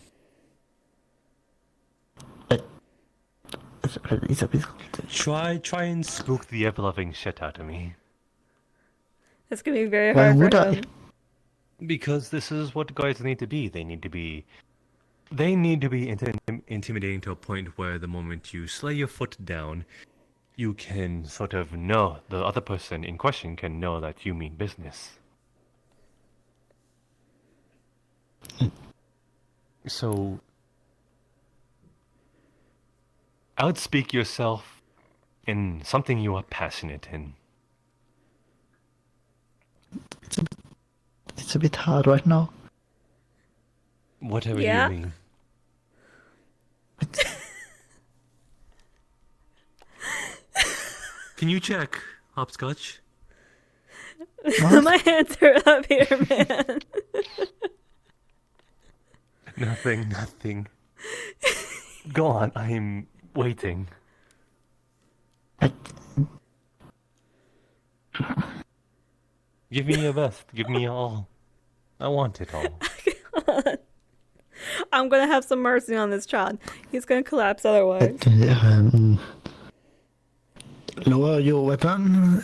It's a bit... Try and spook the ever-loving shit out of me. It's gonna be very Why hard would for I? him. Because this is what guards need to be. They need to be intimidating to a point where the moment you slay your foot down, you can sort of know, the other person in question can know that you mean business. So, outspeak yourself in something you are passionate in. It's a bit hard right now. Whatever Yeah? you mean. Can you check, Hopscotch? My hands are up here, man. Nothing. Go on, I'm waiting. Give me your best. Give me all. I want it all. I'm gonna have some mercy on this child. He's gonna collapse otherwise. Lower your weapon.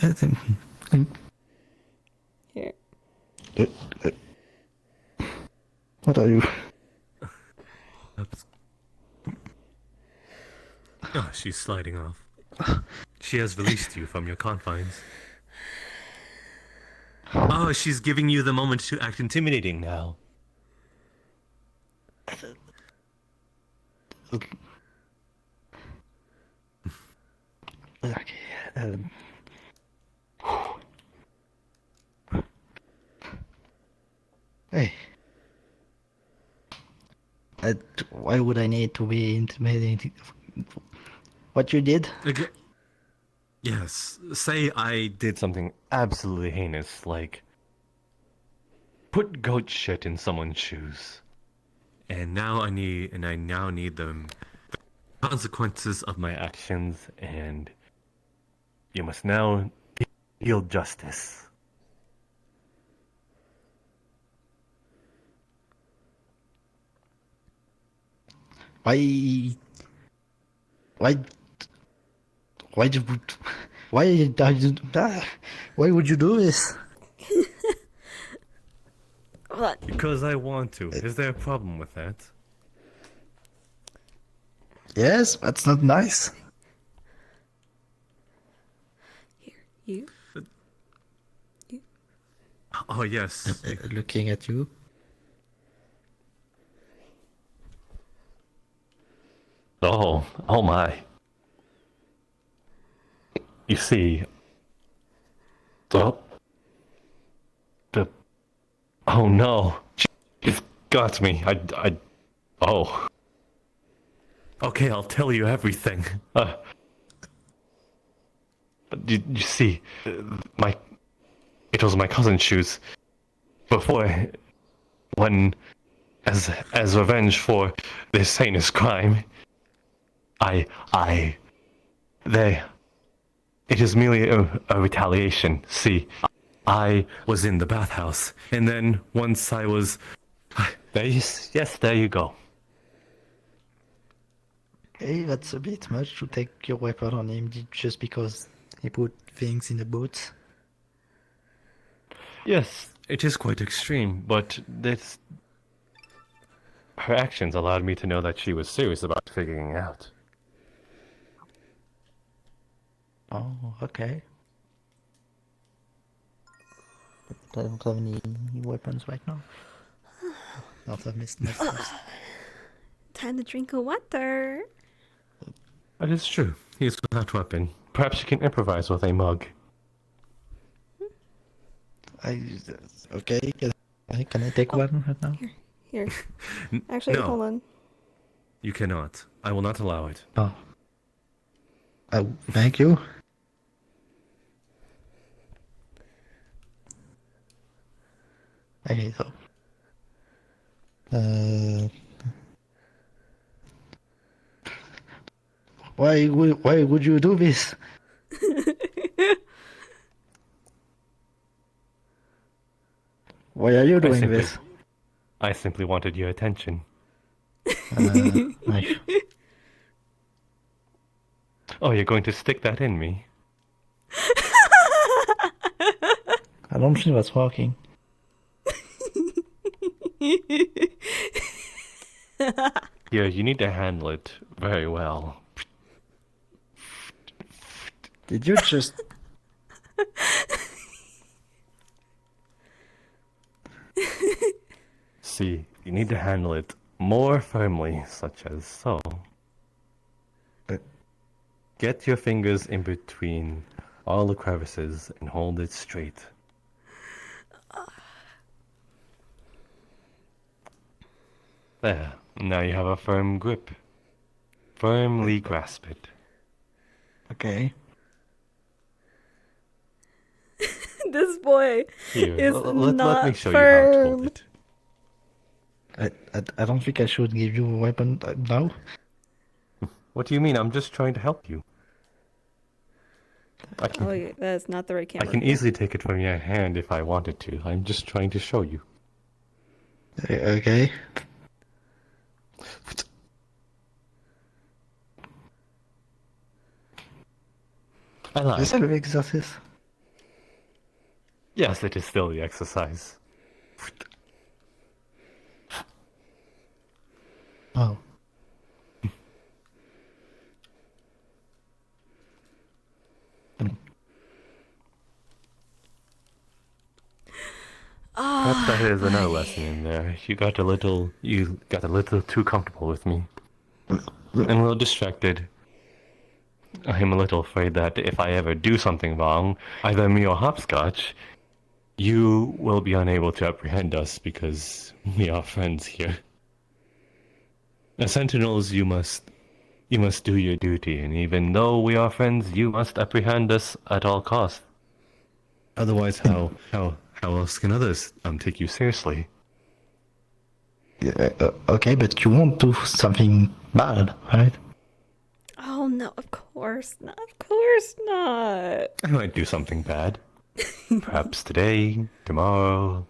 Here. What are you? Oh, she's sliding off. She has released you from your confines. Oh, she's giving you the moment to act intimidating now. Okay. Hey. Why would I need to be intimidating? What you did? Okay. Yes. Say I did something absolutely heinous, like put goat shit in someone's shoes. And now I now need the consequences of my actions, and you must now yield justice. Why did why would you do this? What? Because I want to. Is there a problem with that? Yes, that's not nice. You? Oh, yes. Looking at you. Oh my. You see, oh no, she's got me. Oh. Okay, I'll tell you everything. You see, it was my cousin's shoes. Before, when, as revenge for this heinous crime, it is merely a retaliation. See, I was in the bathhouse, and then once I was, there you go. Hey, that's a bit much to take your weapon on him just because he put things in the boots. Yes, it is quite extreme, but her actions allowed me to know that she was serious about figuring it out. Oh, okay. I don't have any weapons right now. Not have missed my stuff. Time to drink a water. That is true. He is without weapon. Perhaps you can improvise with a mug. Okay, can I take one right now? Here. Actually, No. hold on. You cannot. I will not allow it. Oh. Thank you. Okay, so. Why would you do this? Why are you doing this? I simply wanted your attention. Nice. Oh, you're going to stick that in me? I don't think that's working. Here, you need to handle it very well. Did you just... See, you need to handle it more firmly, such as so. Get your fingers in between all the crevices and hold it straight. There, now you have a firm grip. Firmly grasp it. Okay. This boy Here, is let not me show you how to firm. hold it. I don't think I should give you a weapon now. What do you mean? I'm just trying to help you. Oh, yeah, that's not the right I camera. can easily take it from your hand if I wanted to. I'm just trying to show you. Okay. I lied. Is that an exercise? Yes, it is still the exercise. Oh. Perhaps that is another lesson in there. You got a little too comfortable with me. And a little distracted. I'm a little afraid that if I ever do something wrong, either me or Hopscotch, you will be unable to apprehend us because we are friends here. As Sentinels, you must do your duty, and even though we are friends, you must apprehend us at all costs. Otherwise, how else can others take you seriously? Yeah, okay, but you won't do something bad, right? Oh no, of course not. Of course not. I might do something bad. Perhaps today, tomorrow.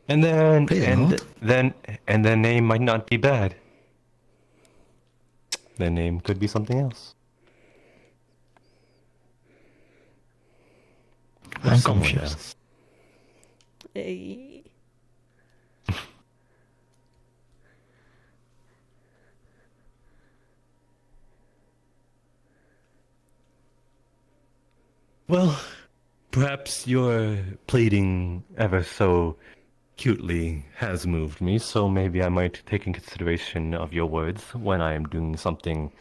And then their name might not be bad. Their name could be something else. Or I'm someone confused. else. Hey. Well, perhaps your pleading ever so cutely has moved me, so maybe I might take in consideration of your words when I am doing something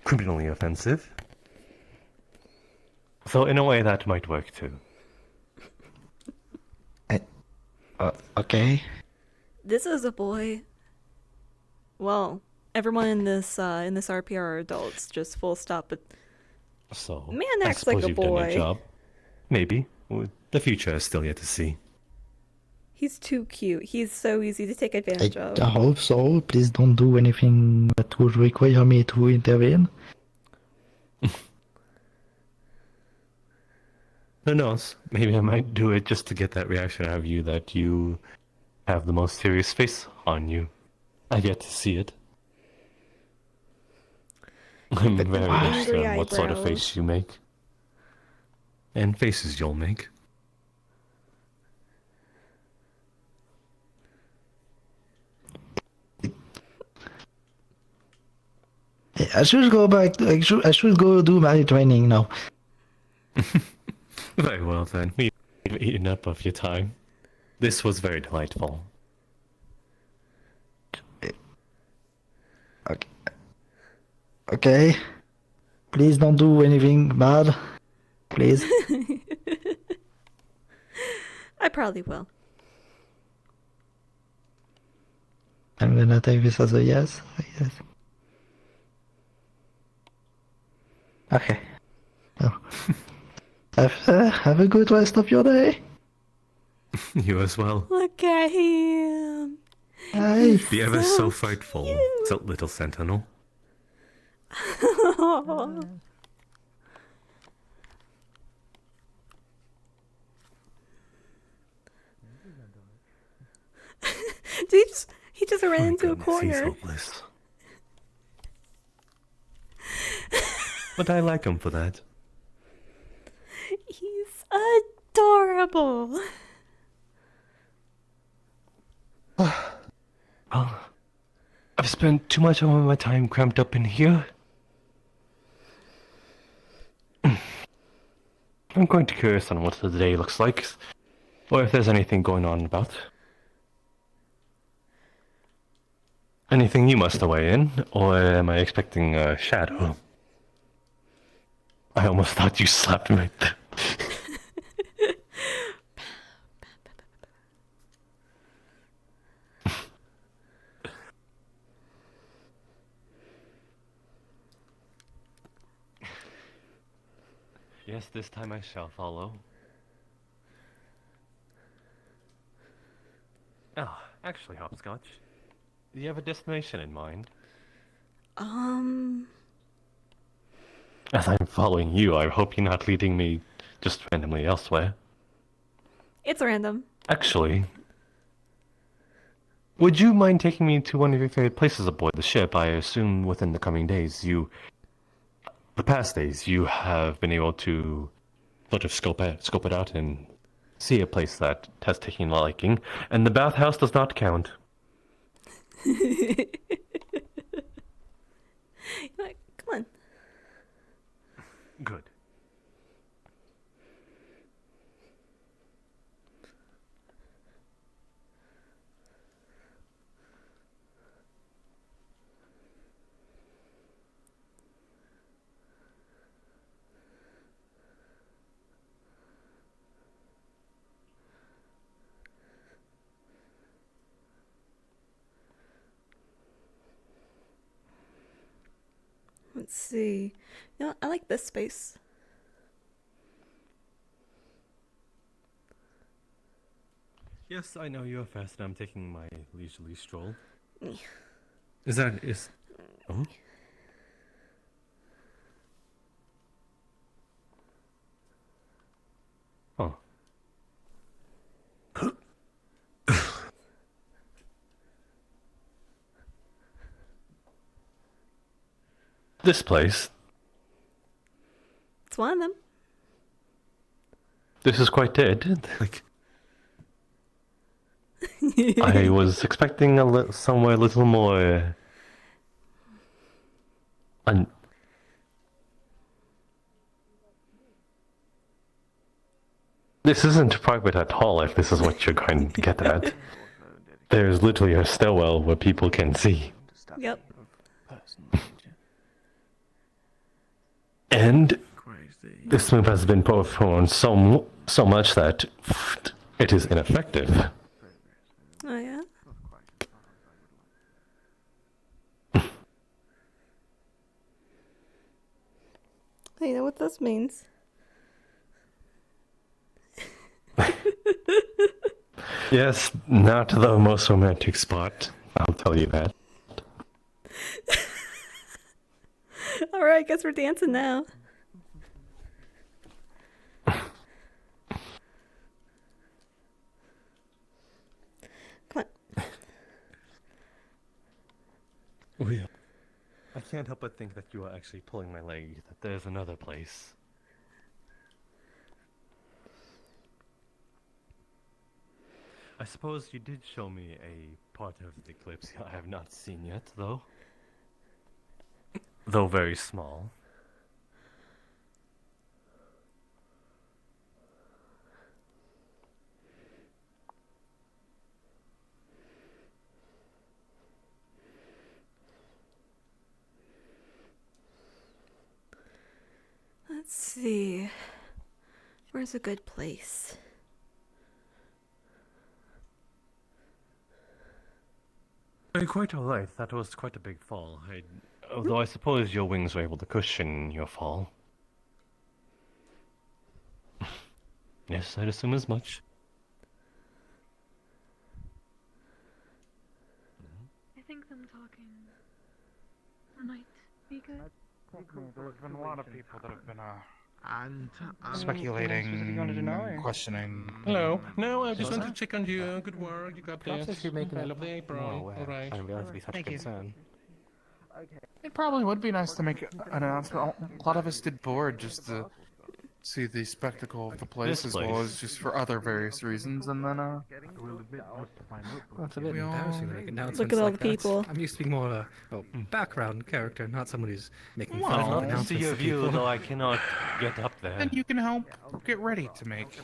criminally offensive. So in a way that might work too. Okay. This is a boy. Well, everyone in this RPR are adults, just full stop. But So, Man I acts like suppose a you've done your boy. job. Maybe. Well, the future is still yet to see. He's too cute. He's so easy to take advantage of. I hope so. Please don't do anything that would require me to intervene. Who knows? Maybe I might do it just to get that reaction out of you that you have the most serious face on you. I've yet to see it. I'm very interested in what sort of face you make. And faces you'll make. I should go back. I should go do my training now. Very well then. We've eaten up of your time. This was very delightful. Okay. Please don't do anything bad. Please. I probably will. I'm gonna take this as a yes. Yes. Okay. Well, have a good rest of your day. You as well. Look at him. Hi. Be ever so frightful, little sentinel. He just ran into a He's corner. hopeless. But I like him for that. He's adorable. Well, I've spent too much of my time cramped up in here. I'm quite curious on what the day looks like, or if there's anything going on about. Anything you must weigh in, or am I expecting a shadow? I almost thought you slapped me right there. Yes, this time I shall follow. Oh, actually, Hopscotch, do you have a destination in mind? As I'm following you, I hope you're not leading me just randomly elsewhere. It's random. Actually, would you mind taking me to one of your favorite places aboard the ship? I assume within the coming days the past days, you have been able to sort of scope it out and see a place that has taken a liking, and the bathhouse does not count. Come on. Good. Let's see. You know, I like this space. Yes, I know you're fast and I'm taking my leisurely stroll. Is... Oh? Oh. This place. It's one of them. This is quite dead. Like, I was expecting somewhere a little more. This isn't private at all. If this is what you're going to get at, there's literally a stairwell where people can see. Yep. And this move has been performed so much that it is ineffective. Oh yeah. I know what this means. Yes, not the most romantic spot. I'll tell you that. Alright, I guess we're dancing now. Come on. Will, I can't help but think that you are actually pulling my leg, that there's another place. I suppose you did show me a part of the Kalypsia I have not seen yet, though. Though very small. Let's see. Where's a good place? Quite alright, that was quite a big fall. Although I suppose your wings were able to cushion your fall. Yes, I'd assume as much. I think them talking might be good. There's been a lot of people that have been And speculating, questioning. Hello. No, I just wanted to check on you. Good work. You got Perhaps this. if you're making I it love the apron. more aware, Alright. I realize it'd be such a concern. It probably would be nice to make an announcement. A lot of us did board just to see the spectacle of the place, This as well place. as just for other various reasons, and then Well, it's a bit We all- embarrassing to make announcements Look at all like the that. people. I'm used to being more of a background character, not someone who's making I'd fun of love to see announcements your to view, people. though I cannot get up there. and you can help get ready to make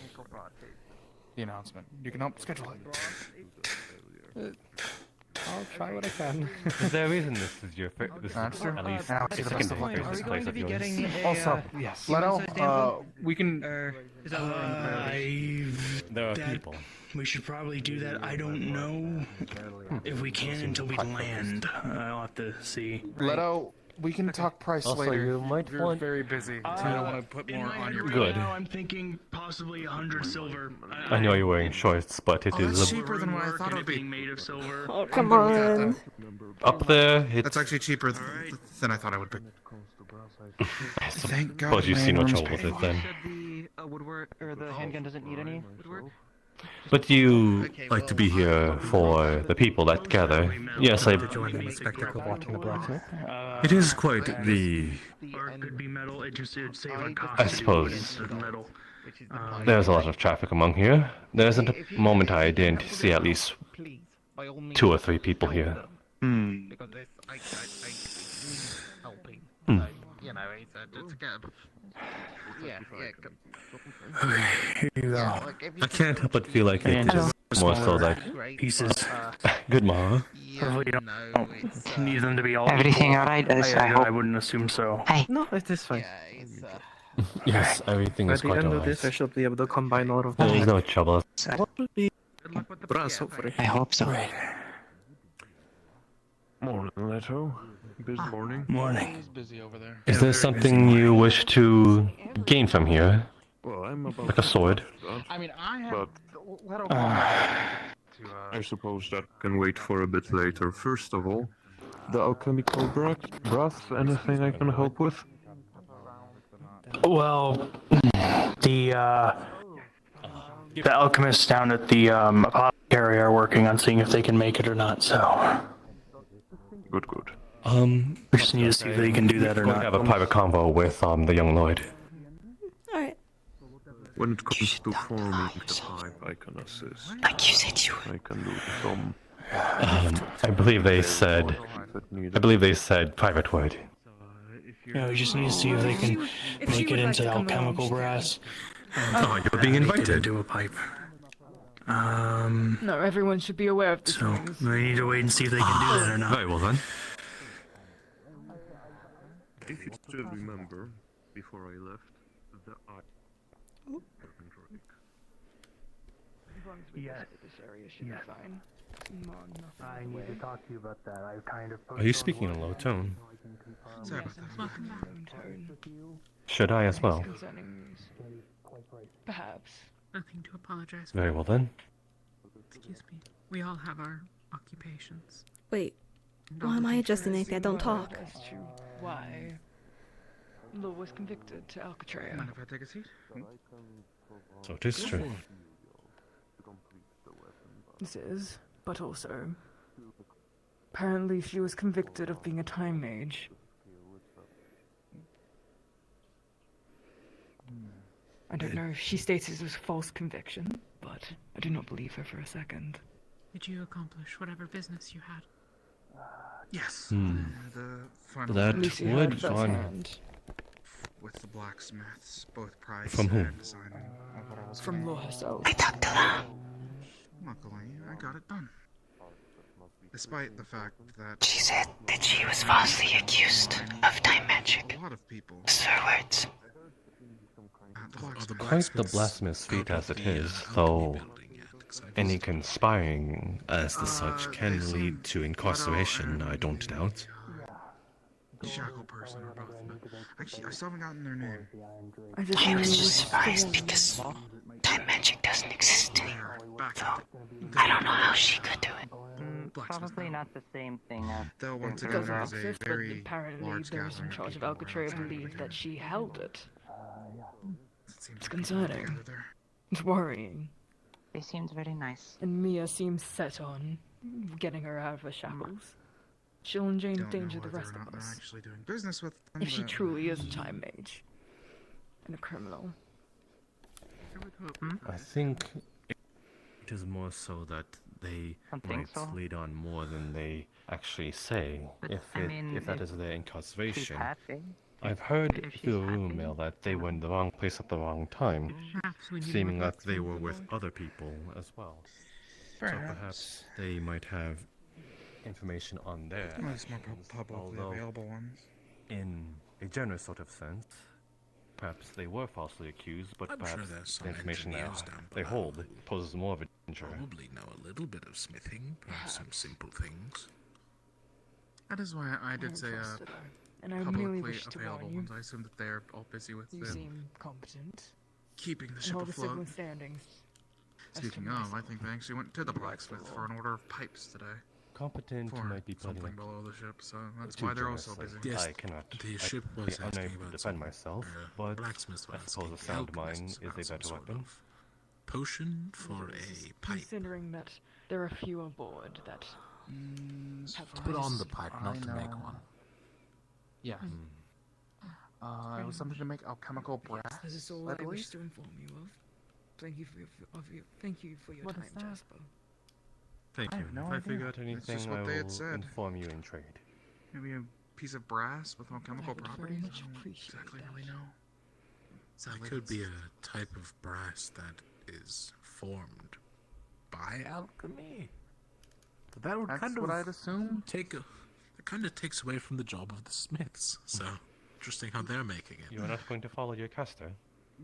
the announcement. You can help schedule it. I'll try what I can. Is there a reason this is your this That's is true. at least Now, the to the second best of luck. favorite Are we place of yours? Also, yes, Leto, we can. There are people. We should probably do that. I don't know if we can until we land. I'll have to see. Leto, we can talk price Also, later. you might You're want- very busy, so I don't want to put more on your. Good. Now I'm thinking possibly 100 silver. I know you're wearing shorts, but it Oh, is that's a cheaper than what I thought it would be. Being made of silver. Oh, come on. up there. It's That's actually cheaper than I thought I would be. I Thank God. suppose you see no my trouble room's with it then. The woodwork or the handgun doesn't need any woodwork. But you like to be here for the people that gather. Yes, I. To join in the spectacle of watching the blacksmith. It is quite the. Or it could be metal. It just would save on cost. I to do suppose. instead of metal. There's a lot of traffic among here. There isn't a moment I didn't see at least 2 or 3 people here. Because I helping. Hmm. You know, it's a get. Yeah. Here you go. I can't help but feel like it is more so that. Pieces. Good ma. Hopefully you don't need them to be all Everything equal. alright, as I hope. I wouldn't assume so. Hey. No, it is fine. Yes, everything By is the quite end of this, I alright. should be able to combine all of There is them. no trouble. What would be brass, hopefully. I hope so. Morning, Leto. Busy morning. Morning. He's busy over there. Is there something you wish to gain from here? Well, I'm about Like a sword? I mean, I have. But Leto. I suppose that can wait for a bit later. First of all, the alchemical brass, anything I can help with? Well, the alchemists down at the apothecary are working on seeing if they can make it or not. So Good, good. we just need to see if they can do that or We're going not. to have a private convo with the young lord. Alright. When it comes to forming the pipe, I can assist. Like you said you. I can do some. I believe they said. I believe they said private word. Yeah, we just need to see if they can make it into alchemical brass. Oh, you're being Make it invited. into a pipe. No, everyone should be aware of this. So we need to wait and see if they can do that or not. Very well then. If you still remember, before I left, the Yes. I need to talk to you about that. I kind of. Are you speaking in a low tone? Sorry Yes, about I'm that. speaking in my own tone. Should I as well? Concerning news. Perhaps. Nothing to apologize for. Very well then. Excuse me. We all have our occupations. Wait, why am I adjusting anything? I don't talk. As to why Law was convicted to Alcatraz. Mind if I take a seat? So it is true. This is, but also, apparently she was convicted of being a time mage. I don't know if she states it was a false conviction, but I do not believe her for a second. Did you accomplish whatever business you had? Yes. The final That Lucy would had that fun. hand. with the blacksmiths, both price From whom? and design of what I was From doing. Law herself. I talked to her. Luckily, I got it done. Despite the fact that She said that she was falsely accused of time magic. a lot of people Those are her words. Quite the blacksmith's feat as it is, though any conspiring as the such can lead to incarceration, I don't doubt. shackle person or both. But actually, I still haven't gotten their name. I was just surprised because time magic doesn't exist anymore. So I don't know how she could do it. Probably not the same thing as... Though once It again, doesn't there is a exist, but very apparently large those in gathering charge of people Alcatraz around believe that she held it. It's like concerning. together there. It's worrying. They seemed very nice. And Mia seems set on getting her out of her shackles. She'll Don't know endanger the whether rest or not of they're us. actually doing business with them, If she but- truly is a time mage. And a criminal. I think it is more so that they Don't think might so. lead on more than they actually say. But, If I mean, if that if is their incarceration. happy. I've heard If she's through a happy. rumor mill that they were in the wrong place at the wrong time, Perhaps we need seeming more that they were blacksmiths with on other people as well. So Perhaps. perhaps they might have information on their Well, it's more actions, publicly although available ones. in a general sort of sense, perhaps they were falsely accused, but I'm sure perhaps there's some the information engineers that down they below hold who poses more of a danger. Probably know a little bit of smithing, perhaps some simple things. That is why I did say trusted her, and I merely publicly wish to available warn you. ones. I assume that they're all busy with You the seem competent. keeping the And ship all the afloat. signal standings. Speaking of, I think they actually went to the blacksmith for an order of pipes today. Competent For might be putting something it below the ship, so that's too why they're also generously. busy. Yes, I cannot. the I'd ship be was asking unable to about defend some, myself, but blacksmith I was suppose a asking sound alchemists mind is about a some better sort weapon. of potion for a pipe. Considering that there are few aboard that have To put on the ties. pipe, not to make one. Yeah. It was something to make alchemical brass. This is all I I believe. wish to inform you of. Thank you for thank you for your What time, is that? Jasper. Thank I you. have no If I idea. figure out It's anything, just I what they had will said. inform you in trade. Maybe a piece of brass with alchemical would very properties. much I don't appreciate exactly that. really know. It could be a type of brass that is formed by alchemy. But that would That's kind of what I'd assume. It kind of takes away from the job of the smiths. So interesting how they're making it. You are not going to follow your caster.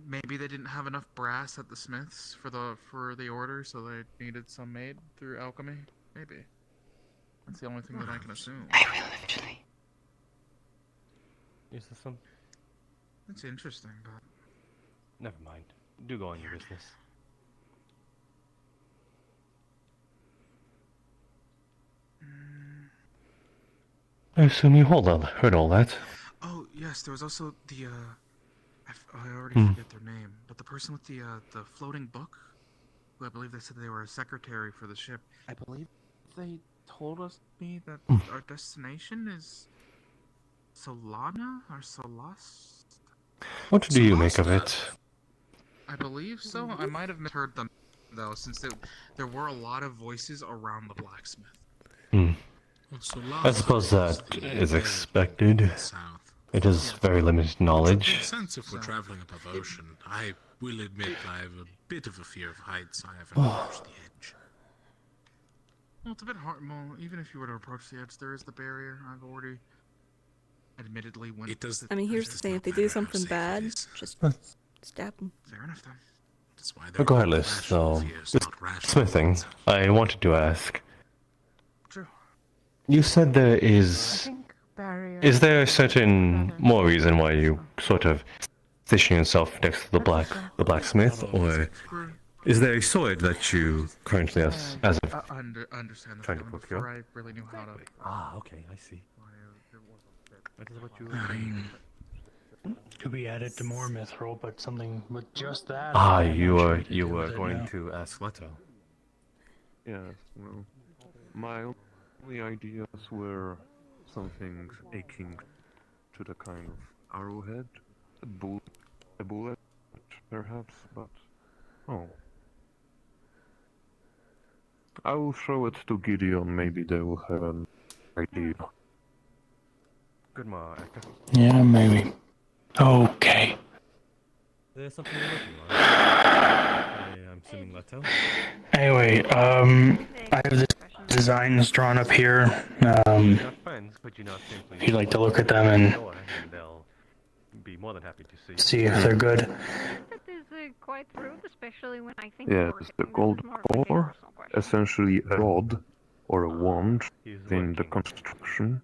Maybe they didn't have enough brass at the smiths for the order, so they needed some made through alchemy. Maybe. That's the only thing that I can assume. I will eventually. Is this some? That's interesting, but Never mind. Do go on your business. I assume you heard all that. oh yes, there was also the I already Hmm. forget their name, but the person with the floating book, who I believe they said they were a secretary for the ship. I believe they told me that our destination is Solana or Solas. What do you make of it? I believe so. I might have misheard them though, since there were a lot of voices around the blacksmith. Hmm. Well, so I suppose that is expected. South. It is very limited knowledge. Makes sense if we're traveling above ocean. I will admit I have a bit of a fear of heights. I haven't approached the edge. Well, it's a bit hard. Well, even if you were to approach the edge, there is the barrier. I've already, admittedly, went. It does. I mean, here's the thing: if they do something bad, just stab them. Fair enough then. That's why they're Regardless, though, this smithing, I wanted to ask. True. You said there is Barrier. is there a certain more reason why you sort of station yourself next to the blacksmith, or is there a sword that you currently as of Understand trying to the procure? before I really knew how to. Ah, okay, I see. That is what you. I mean, could be added to more mithril, but something with just that. Ah, I'm you not sure were what to you do were with it going now. to ask Leto. Yes, well, my only ideas were something akin to the kind of arrowhead, a bullet, perhaps, but oh. I will throw it to Gideon, maybe they will have an idea. Good morning, Eka. Yeah, maybe. Okay. There's something you're looking on. I'm assuming Leto. Anyway, I have the designs drawn up here. Not friends, but you not simply. If you'd like to look at them and they'll be more than happy to see if they're good. That is quite rude, especially when I think Yes, the gold ore, essentially a rod or a wand in the construction.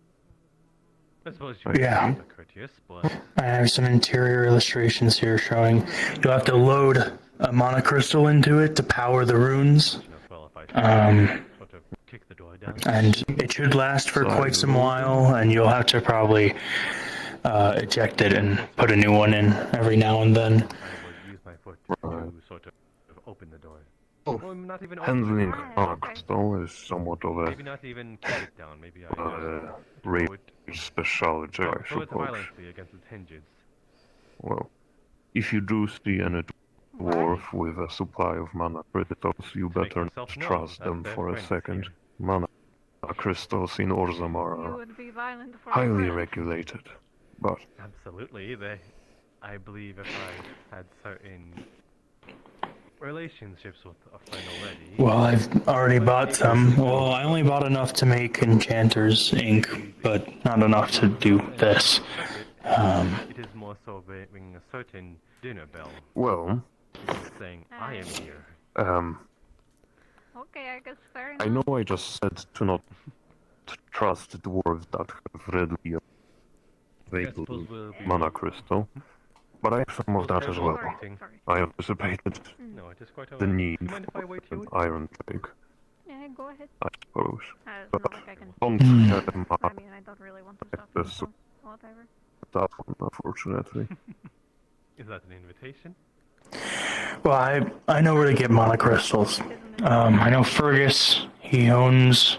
I suppose Yeah. courteous, but I have some interior illustrations here showing you'll have to load a monocrystal into it to power the runes. kick the door down. And it should last for quite some while, and you'll have to probably eject it and put a new one in every now and then. I would use my foot to sort of open the door. Oh, Or not even handling open it. monocrystal is somewhat of Maybe not even kick it down. Maybe I a rare specialty, I throw it suppose. violently against its hinges. Well, if you do see any dwarf with a supply of mana crystals, you better not trust them for a second. Mana crystals in Orzammar You are would be violent for highly a friend. regulated, but Absolutely, I believe if I had certain relationships with a friend already. Well, I've already bought some. Well, I only bought enough to make Enchanter's ink, but not enough to do this. It is more so ringing a certain dinner bell. well, It is saying, I am here. Okay, I guess fair enough. I know I just said to not trust dwarves that have readily available mana crystal, but I have some of that as well. I anticipated No, it is quite the alright. need Do you mind if I for wait you? an iron twig, Yeah, go ahead. I suppose. It's But not like I can. don't have I much mean, I don't really want to stop you, access so to whatever. that one, unfortunately. Is that an invitation? Well, I know where to get monocrystals. I know Fergus. He owns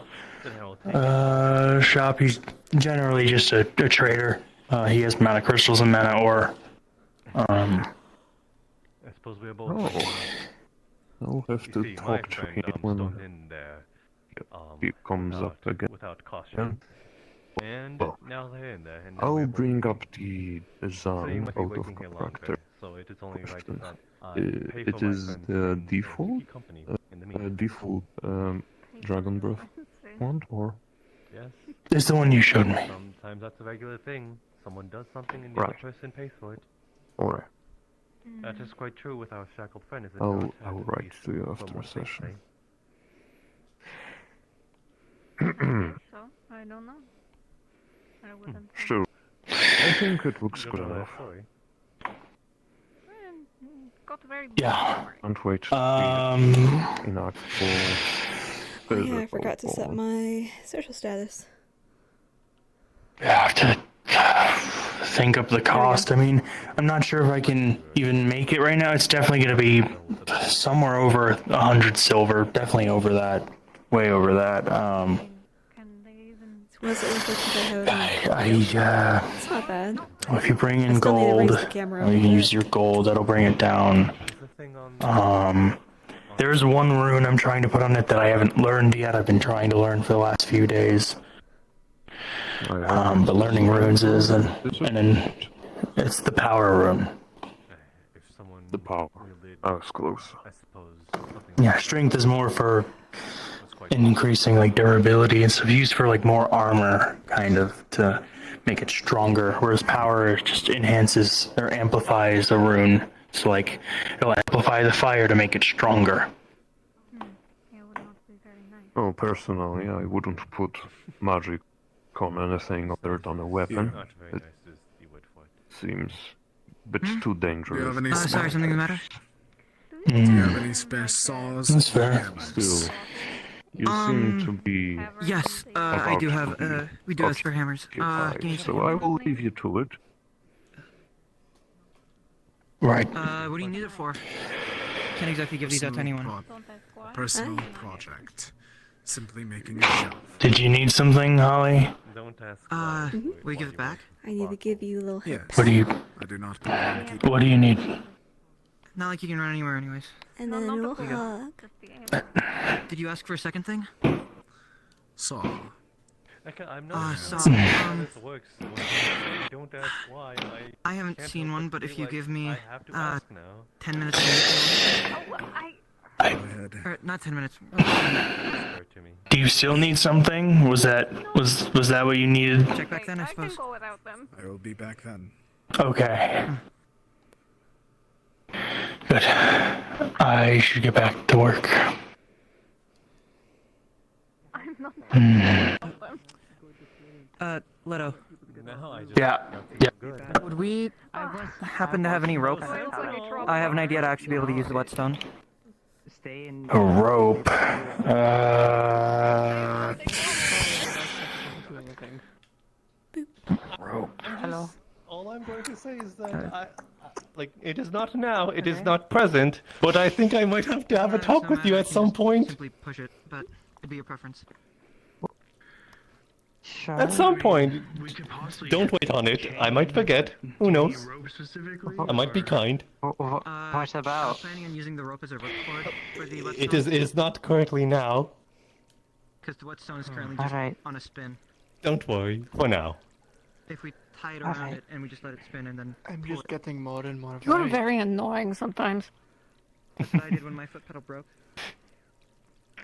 a shop. He's generally just a trader. He has monocrystals and mana ore. I suppose we are both. I'll have to see, my talk to friend, him when stoned in there, he comes up again. without caution. And Well, now they're in there. And now I'll we're bring up the So you design might be out of waiting here longer, character. so it is only right questions. that pay It for my is friend's the things default, and keep company in the meantime. default dragon breath wand, or Yes. It's the one you showed me. Sometimes that's a regular thing. Someone does something and the Right. other person pays for it. alright. That is quite true with our shackled friend, is it I'll not? I'll At write least to you from after what they session. So, I don't know. I wouldn't. Sure. I think it looks You good don't know that enough. story? Got very Yeah. Can't wait to Um, see it in actual Oh, yeah, I physical forgot to set form. my social status. I have to think up the cost. I mean, I'm not sure if I can even make it right now. It's definitely going to be somewhere over 100 silver. Definitely over that. Way over that. What does it look like if I have it It's not bad. if you bring I in still need to gold, raise the camera you up can a use your gold. That'll bring it down. There's one rune I'm trying to put on it that I haven't learned yet. I've been trying to learn for the last few days. But learning runes is, and then it's the power rune. The power. I was close. Yeah, strength is more for increasing like durability and stuff, used for like more armor, kind of, to make it stronger. Whereas power just enhances or amplifies the rune. So like, it'll amplify the fire to make it stronger. Oh, personally, I wouldn't put magic become anything other than a weapon. Not very It nice as you would for it. seems a bit too dangerous. Do you have any Sorry, something the matter? Do you have any spare saws? That's fair. Hammers? Still, you seem to be Yes, I do have, we do have spare hammers. Give me a occupied, so second. I will leave you to it. Right. What do you need it for? Can't exactly give these out to anyone. Personal project. Simply making a shelf. Did you need something, Holly? Don't ask. Will you give it back? I need to give you a little Yes. What do you? I do not plan to keep What do you need? Not like you can run anywhere anyways. And then we'll Here you go. hug. Did you ask for a second thing? saw. I'm not saw. sure how this works. So when you don't ask why. I haven't can't seen help one, but but if feel you like give me I have to ask now. 10 minutes to or not 10 minutes. Do you still need something? Was that what you needed? Check back then, I suppose. I can go without them. I will be back then. Okay. Good. I should get back to work. I'm not Leto. No, I just Yeah. Yeah. Would we happen to have any rope? I have an idea to actually be able to use the whetstone. Stay in. A rope. Rope. Hello. All I'm going to say is that like, it is not now, it is not present, but I think I might have to have a talk with you at some point. Simply push it, but it'd be your preference. At some point. Don't wait on it. I might forget. Who knows? I might be kind. What I about? was planning on using the rope as a ripcord for the whetstone. It is not currently now. Because the whetstone is currently just on a spin. Don't worry. For now. If we tie it around it and we just let it spin and then I'm pull just getting more and more. You're very annoying sometimes. That's what I did when my foot pedal broke.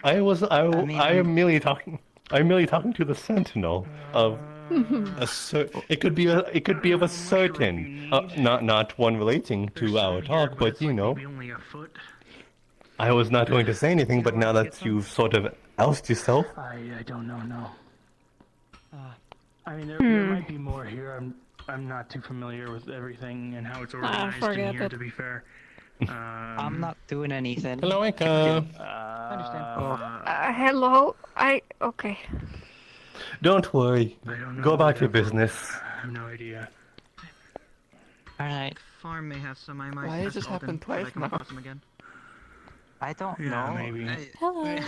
I am merely talking. I'm merely talking to the sentinel of it could be of a certain, not one relating to our talk, but you know. I was not going to say anything, but now that you've sort of ousted yourself. I don't know. No. I mean, there might be more here. I'm not too familiar with everything and how it's organized in here. To be fair. I'm not doing anything. Hello, Eka. Hello. Okay. Don't worry. Go about your business. I have no idea. Alright. Farm may have some. I might. Why has this happened twice now? Them again. I don't Yeah, know. maybe. Hello.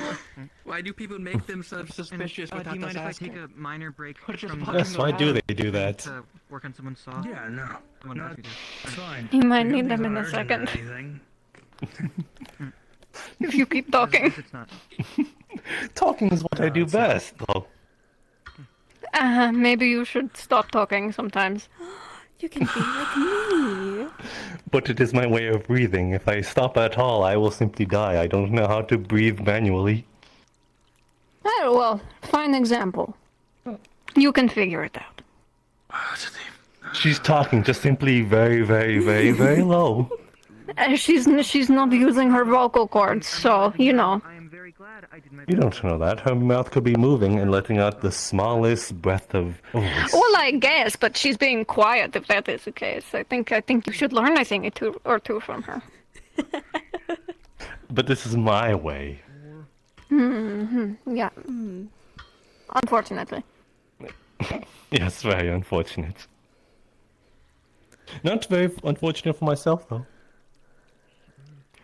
Why do people make themselves suspicious do you without mind us if I take a minor break from Yes, why do they do that? to work on someone's saw? Yeah, no. It's fine. You might need them in a second. If you keep talking. It's not. Talking is what I do best, though. Maybe you should stop talking sometimes. You can be like me. But it is my way of breathing. If I stop at all, I will simply die. I don't know how to breathe manually. Oh, well, fine example. You can figure it out. She's talking just simply very, very, very, very low. She's not using her vocal cords, so, you know. You don't know that. Her mouth could be moving and letting out the smallest breath of voice. Well, I guess, but she's being quiet if that is the case. I think you should learn a thing or two from her. But this is my way. Yeah. Unfortunately. Yes, very unfortunate. Not very unfortunate for myself, though.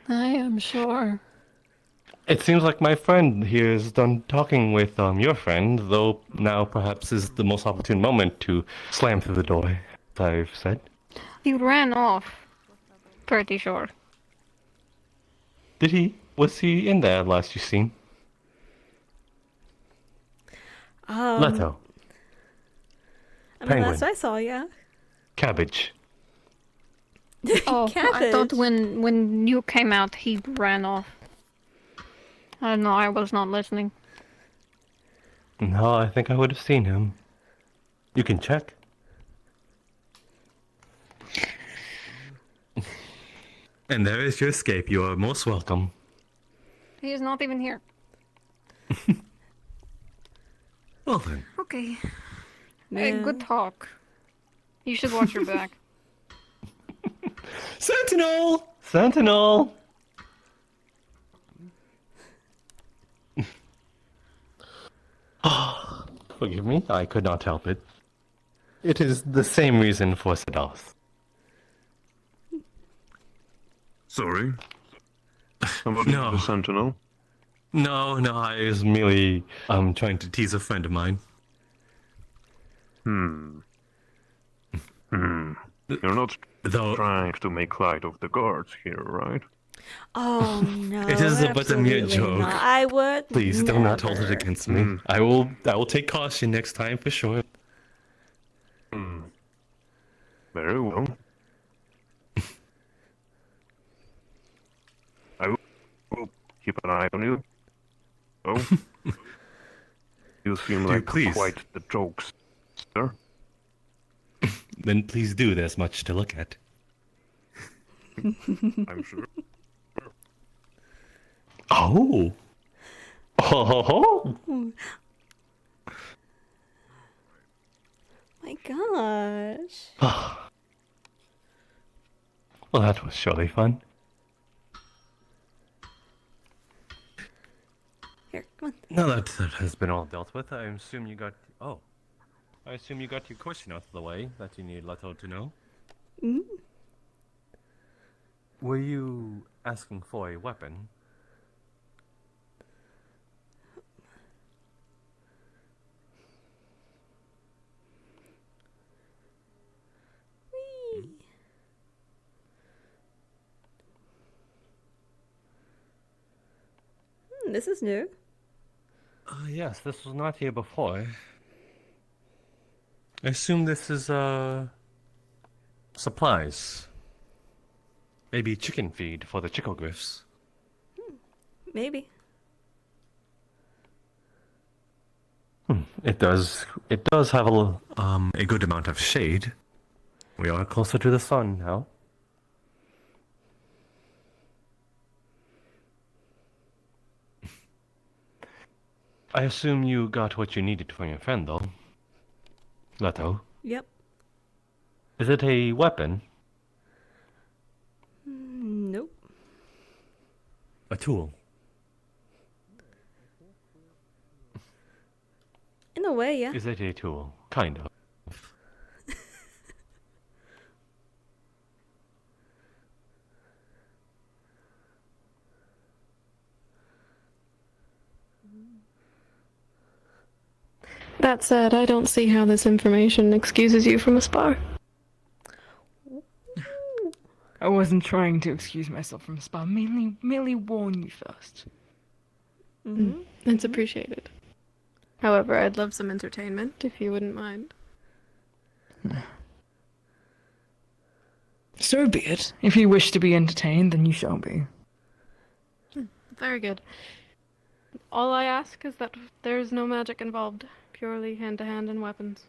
I am sure. It seems like my friend here is done talking with your friend, though now perhaps is the most opportune moment to slam through the door, as I've said. He ran off. Pretty sure. Did he? Was he in there last you seen? Leto. I mean, Penguin. last I saw, yeah. Cabbage. Oh, I thought when you came out, he ran off. I don't know, I was not listening. No, I think I would have seen him. You can check. And there is your escape. You are most welcome. He is not even here. Well then. Okay. Hey, good talk. You should watch your back. Sentinel! Sentinel! Forgive me, I could not help it. It is the same reason for Sedath. Sorry. Somebody No. the Sentinel? No, I was merely trying to tease a friend of mine. You're not trying to make light of the guards here, right? Oh no! It is but a mere absolutely joke. not. I would. Please do not hold it never. against me. I will take caution next time for sure. Very well. I will keep an eye on you. Oh, you seem like please. quite the jokester. Then please do. There's much to look at. I'm sure. Oh. Ho ho ho. My gosh. Well, that was surely fun. Here, come on. Now that has been all dealt with, I assume you got. Oh. I assume you got your question out of the way that you need Leto to know. Mm. Were you asking for a weapon? Whee. This is new. Yes, this was not here before. I assume this is, supplies. Maybe chicken feed for the chickogriffs. Maybe. It does have a good amount of shade. We are closer to the sun now. I assume you got what you needed from your friend, though. Leto. Yep. Is it a weapon? Nope. A tool? In a way, yeah. Is it a tool? Kind of. That said, I don't see how this information excuses you from a spar. I wasn't trying to excuse myself from a spar, merely warn you first. It's appreciated. However, I'd love some entertainment, if you wouldn't mind. So be it. If you wish to be entertained, then you shall be. Very good. All I ask is that there's no magic involved. Purely hand-to-hand and weapons.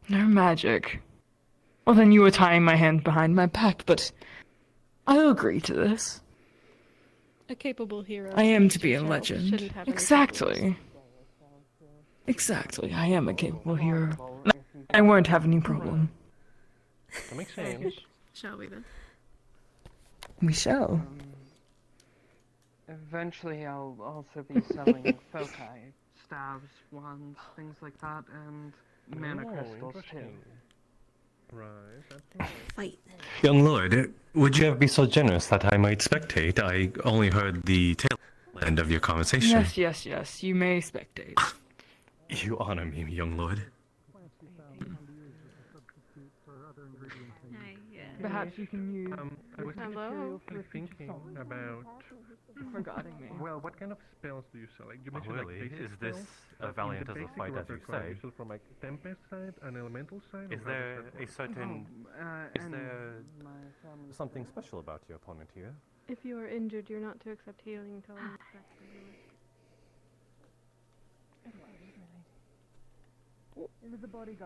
No magic. Well, then you were tying my hand behind my back, but I'll agree to this. A capable hero. I am to be a Shouldn't legend. have any problems. Exactly. Exactly, I am a capable hero. I won't have any problem. That makes sense. Shall we then? We shall. Eventually, I'll also be selling foci, stabs, wands, things like that, and mana crystals too. Right. Fight. Young lord, would you ever be so generous that I might spectate? I only heard the tail end of your conversation. Yes, you may spectate. You honor me, young lord. Perhaps you can use I was Hello? thinking about regarding me. Well, what kind of spells do you sell? Like you Oh, mentioned, really? like basic Is this spells, a but valiant in the as a basic fight, as you repertoire, say? you sell from like Tempest side and Elemental side. Is or how there does that a work? certain... is there something special about your opponent here? If you are injured, you're not to accept healing until I'm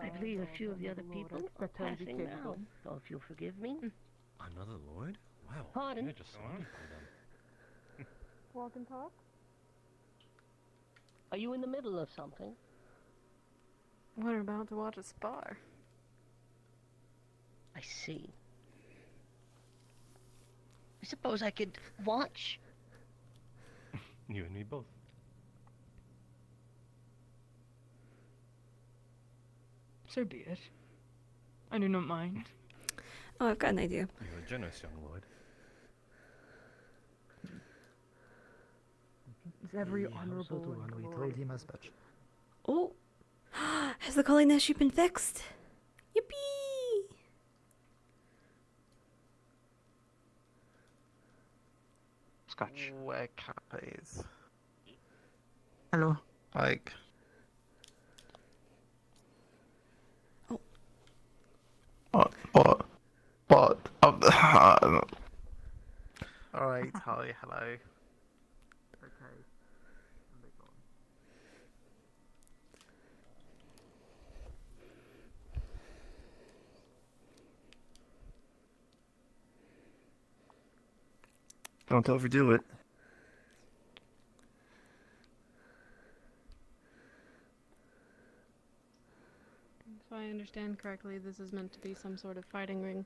I believe a few of the other people are passing now, so if you'll forgive me. Another lord? Wow. Pardon? You're just wonderful then. Walk and talk? Are you in the middle of something? We're about to watch a spar. I see. I suppose I could watch. You and me both. So be it. I do not mind. Oh, I've got an idea. You're a generous young lord. Is every honorable We told him as much. Oh, has the calling issue been fixed? Yippee! Scotch. Where can I please? Hello. Like. What? Alright, Holly, hello. Okay. Don't overdo it. If I understand correctly, this is meant to be some sort of fighting ring.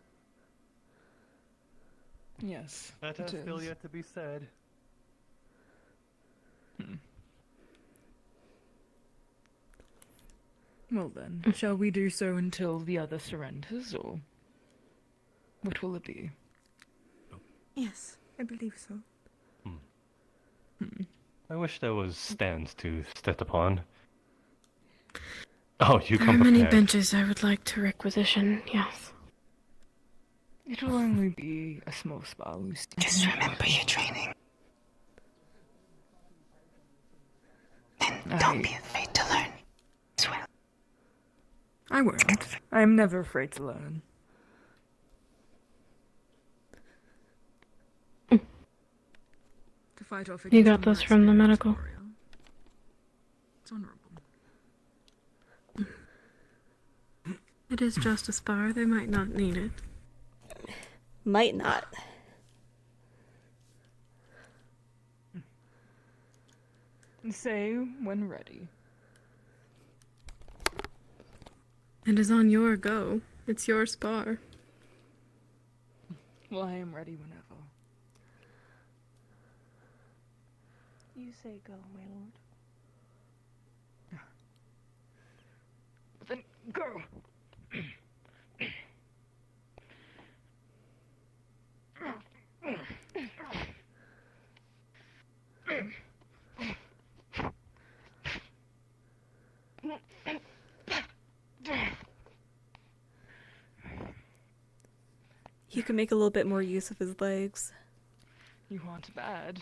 Yes. That has still yet to be said. Well then, shall we do so until the other surrenders, or what will it be? Yes, I believe so. I wish there was stands to sit upon. Oh, you There come are many prepared. benches I would like to requisition, yes. It will only be a small spa, Lucy. Just remember your training. And don't be afraid to learn as well. I won't. I am never afraid to learn. To fight off You against got this from the medical. It's honorable. It is just a spar, they might not need it. Might not. Say when ready. It is on your go. It's your spar. Well, I am ready whenever. You say go, my lord. Then go! He could make a little bit more use of his legs. You want bad.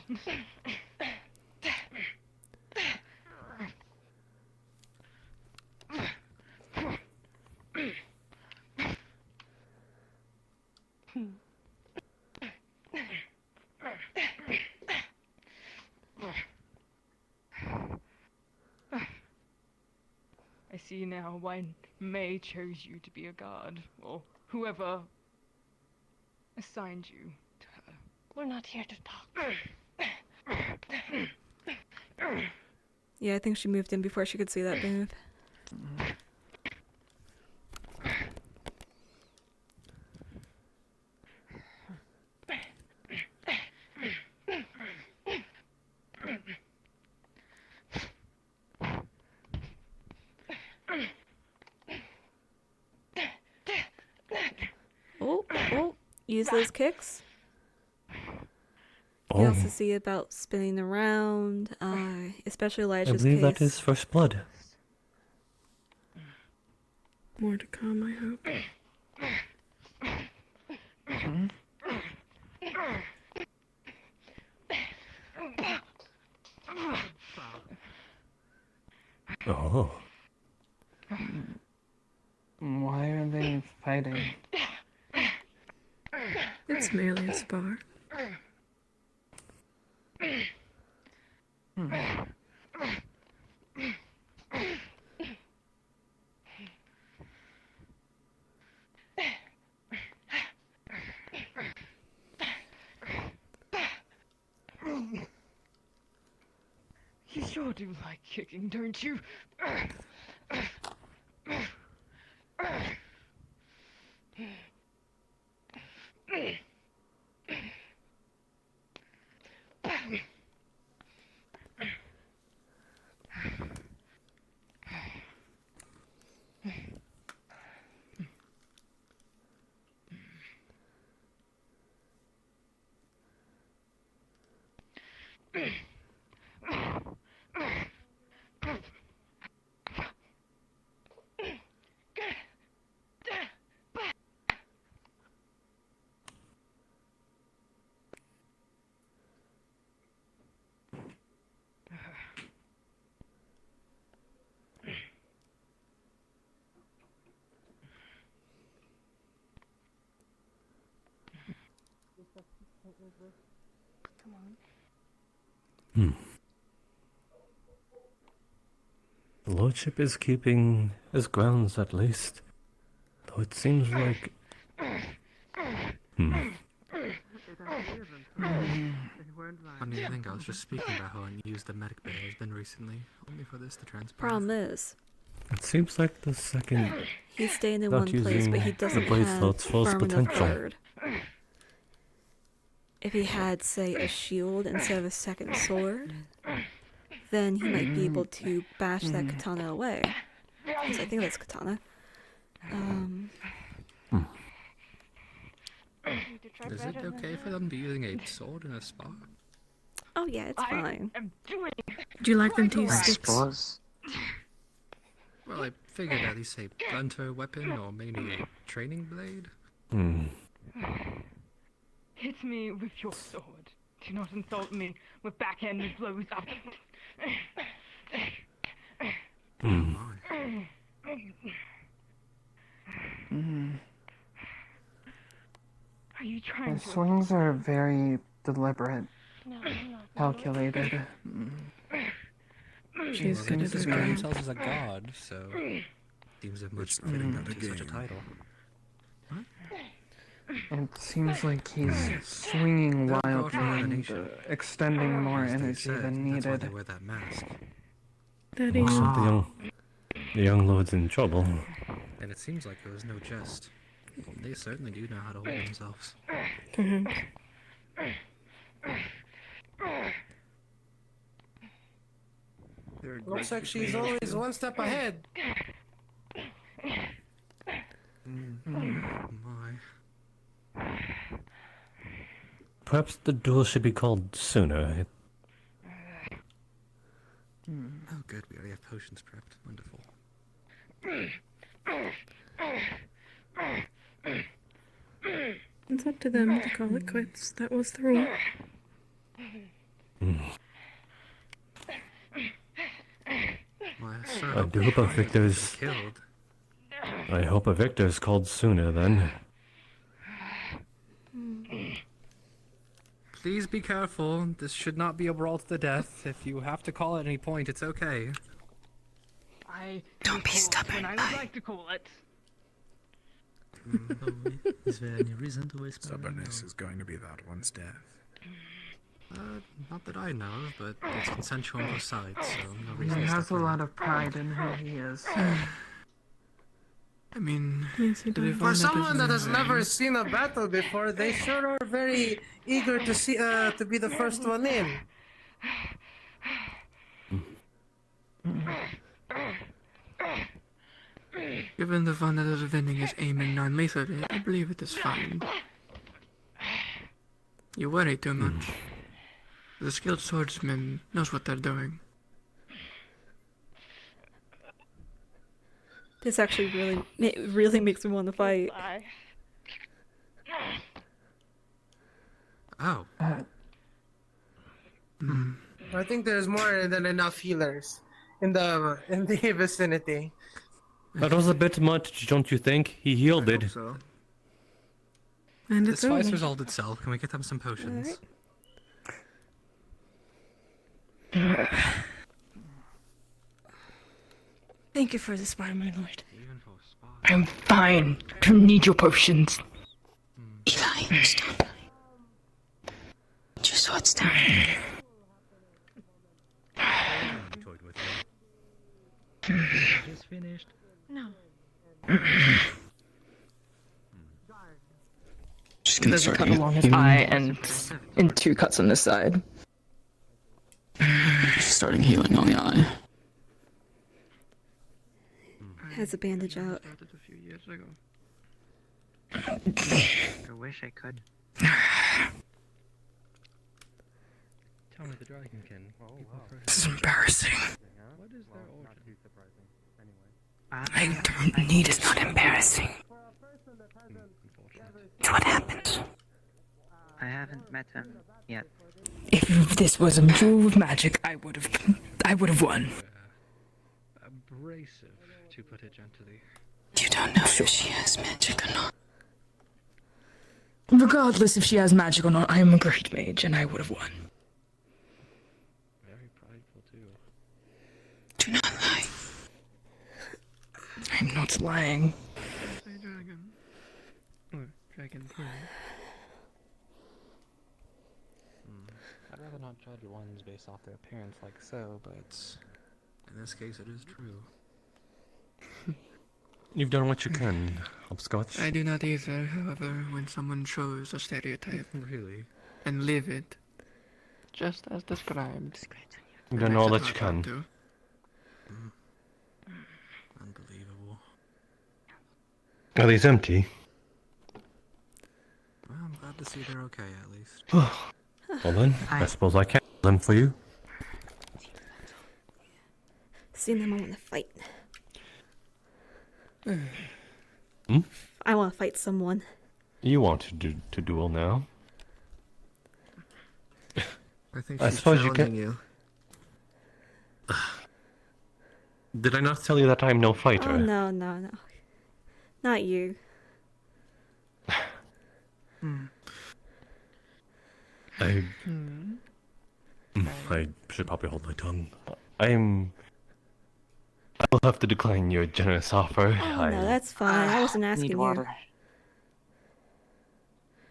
I see now why May chose you to be a guard, or whoever assigned you to her. We're not here to talk. Yeah, I think she moved in before she could see that move. Oh, use those kicks. You also see about spinning around, especially I Elijah's believe case. that is first blood. More to come, I hope. Oh. Why are they fighting? It's merely a spar. You sure do like kicking, don't you? Hmm. The Lordship is keeping his grounds at least. Though it seems like... Funny to think, I was just speaking about how unused the medic bay has been recently, only for this to transpire. Problem is, It seems like the second... he's staying in not one place, using but he the doesn't have bracelets full firm enough potential. guard. If he had, say, a shield instead of a second sword, then he might be able to bash that katana away. 'Cause I think that's katana. Is it okay for them to be using a sword in a spa? Oh yeah, it's fine. Would you like them to use sticks? Well, I figured at least a blunter weapon or maybe a training blade. Hit me with your sword. Do not insult me with backhanded blows up. Are you trying His to... swings are very deliberate, calculated. She's well, they describe themselves as a god, so seems it much fitting them to such a title. It seems like he's swinging wildly and extending more energy than needed. That's why they wear that mask. That Looks is... like the young lord's in trouble. And it seems like it was no jest. They certainly do know how to hold themselves. Looks like she's always one step ahead. Perhaps the duel should be called sooner. Oh good, we already have potions prepped. Wonderful. It's up to them to call it quits. That was the rule. I do hope a victor's... I hope a victor's called sooner then. Please be careful. This should not be a brawl to the death. If you have to call at any point, it's okay. Don't be stubborn. I would like to call it. Is there any reason to whisper? Stubbornness is going to be that one's death. Not that I know of, but it's consensual on both sides, so no reason He to has a step in. lot of pride in who he is. I mean, For someone that has never seen a battle before, they sure are very eager to see to be the first one in. Given the fun that the defending is aiming non-lethally, I believe it is fine. You worry too much. The skilled swordsman knows what they're doing. This actually really makes me want to fight. Oh. I think there's more than enough healers in the vicinity. That was a bit much, don't you think? He healed it. So. And This it's fight over. resolved itself. Can we get them some potions? Thank you for the spy, my lord. I'm fine. Don't need your potions. Eli, stop. Put your swords down. Just finished. No. Just gonna cut along his eye and in 2 cuts on this side. Starting healing on the eye. Has a bandage out. A few years ago. I wish I could. Tell me the dragonkin. This is embarrassing. What is their origin? I don't need it's not embarrassing. It's what happens. I haven't met him yet. If this was a duel of magic, I would have won. Abrasive, to put it gently. You don't know if she has magic or not. Regardless if she has magic or not, I am a great mage, and I would have won. Very prideful too. Do not lie. I'm not lying. Say dragon. Or dragon king. I'd rather not judge ones based off their appearance like so, but in this case it is true. You've done what you can, Hopscotch. I do not either, however, when someone shows a stereotype. Really? And live it. Just as described. You've done all that you can. Unbelievable. Are these empty? Well, I'm glad to see they're okay at least. Well then, I suppose I can them for you. Seeing them, I want to fight. Hmm? I want to fight someone. You want to duel now? I think I she's suppose you challenging can. you. Did I not tell you that I'm no fighter? Oh, no. Not you. I should probably hold my tongue. I will have to decline your generous offer. Oh, no, that's fine. I wasn't asking you.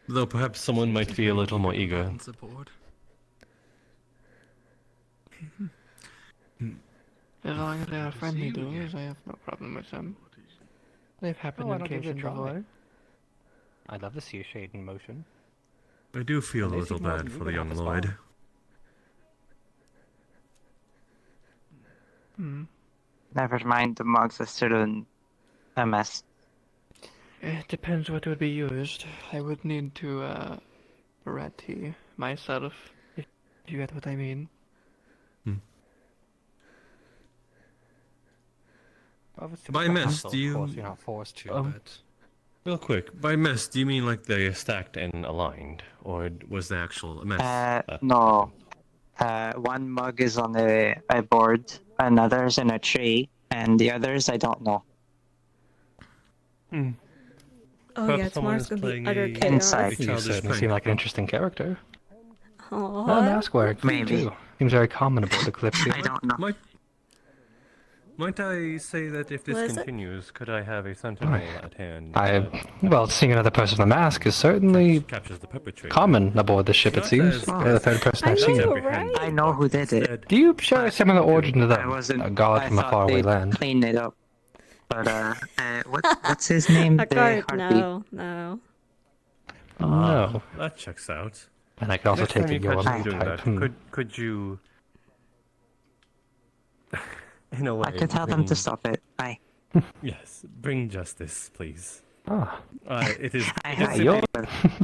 Though perhaps someone might be a little more eager. As long as they are friendly duels, I have no problem with them. They've happened on occasion before. I'd love to see a shade in motion. I do feel a At least little you can bad move for the it young off the lord. spot. Never mind, the mugs are still a mess. It depends what would be used. I would need to, ready myself, if you get what I mean. Obviously, By with the mess, castle, do you... Of course, you're not forced to, but... Real quick, by mess, do you mean like they're stacked and aligned? Or was the actual mess? No. One mug is on a board, another's in a tree, and the others I don't know. Oh Perhaps yeah, someone tomorrow's is gonna be playing utter a chaos. You certainly seem like an interesting character. Aww. Mask wearing too. Seems very common aboard the Kalypsia. I don't know. Might I say that if this What is it? continues, could I have a sentinel at hand? Well, seeing another person with a mask is certainly Captures the perpetrator. common aboard the ship, it Not seems. as- You're the third person I've seen. I know who did it. Do you share a similar origin to them? wasn't. A god I from a thought faraway they'd land. clean it up. But what's his name? A The guard, heartbeat. no. No. That checks out. And I could also Next take time it you you're catch one me doing type. that, could you... In a way, I could tell them to stop it. Bye. Yes, bring justice, please. Ah. It is. You're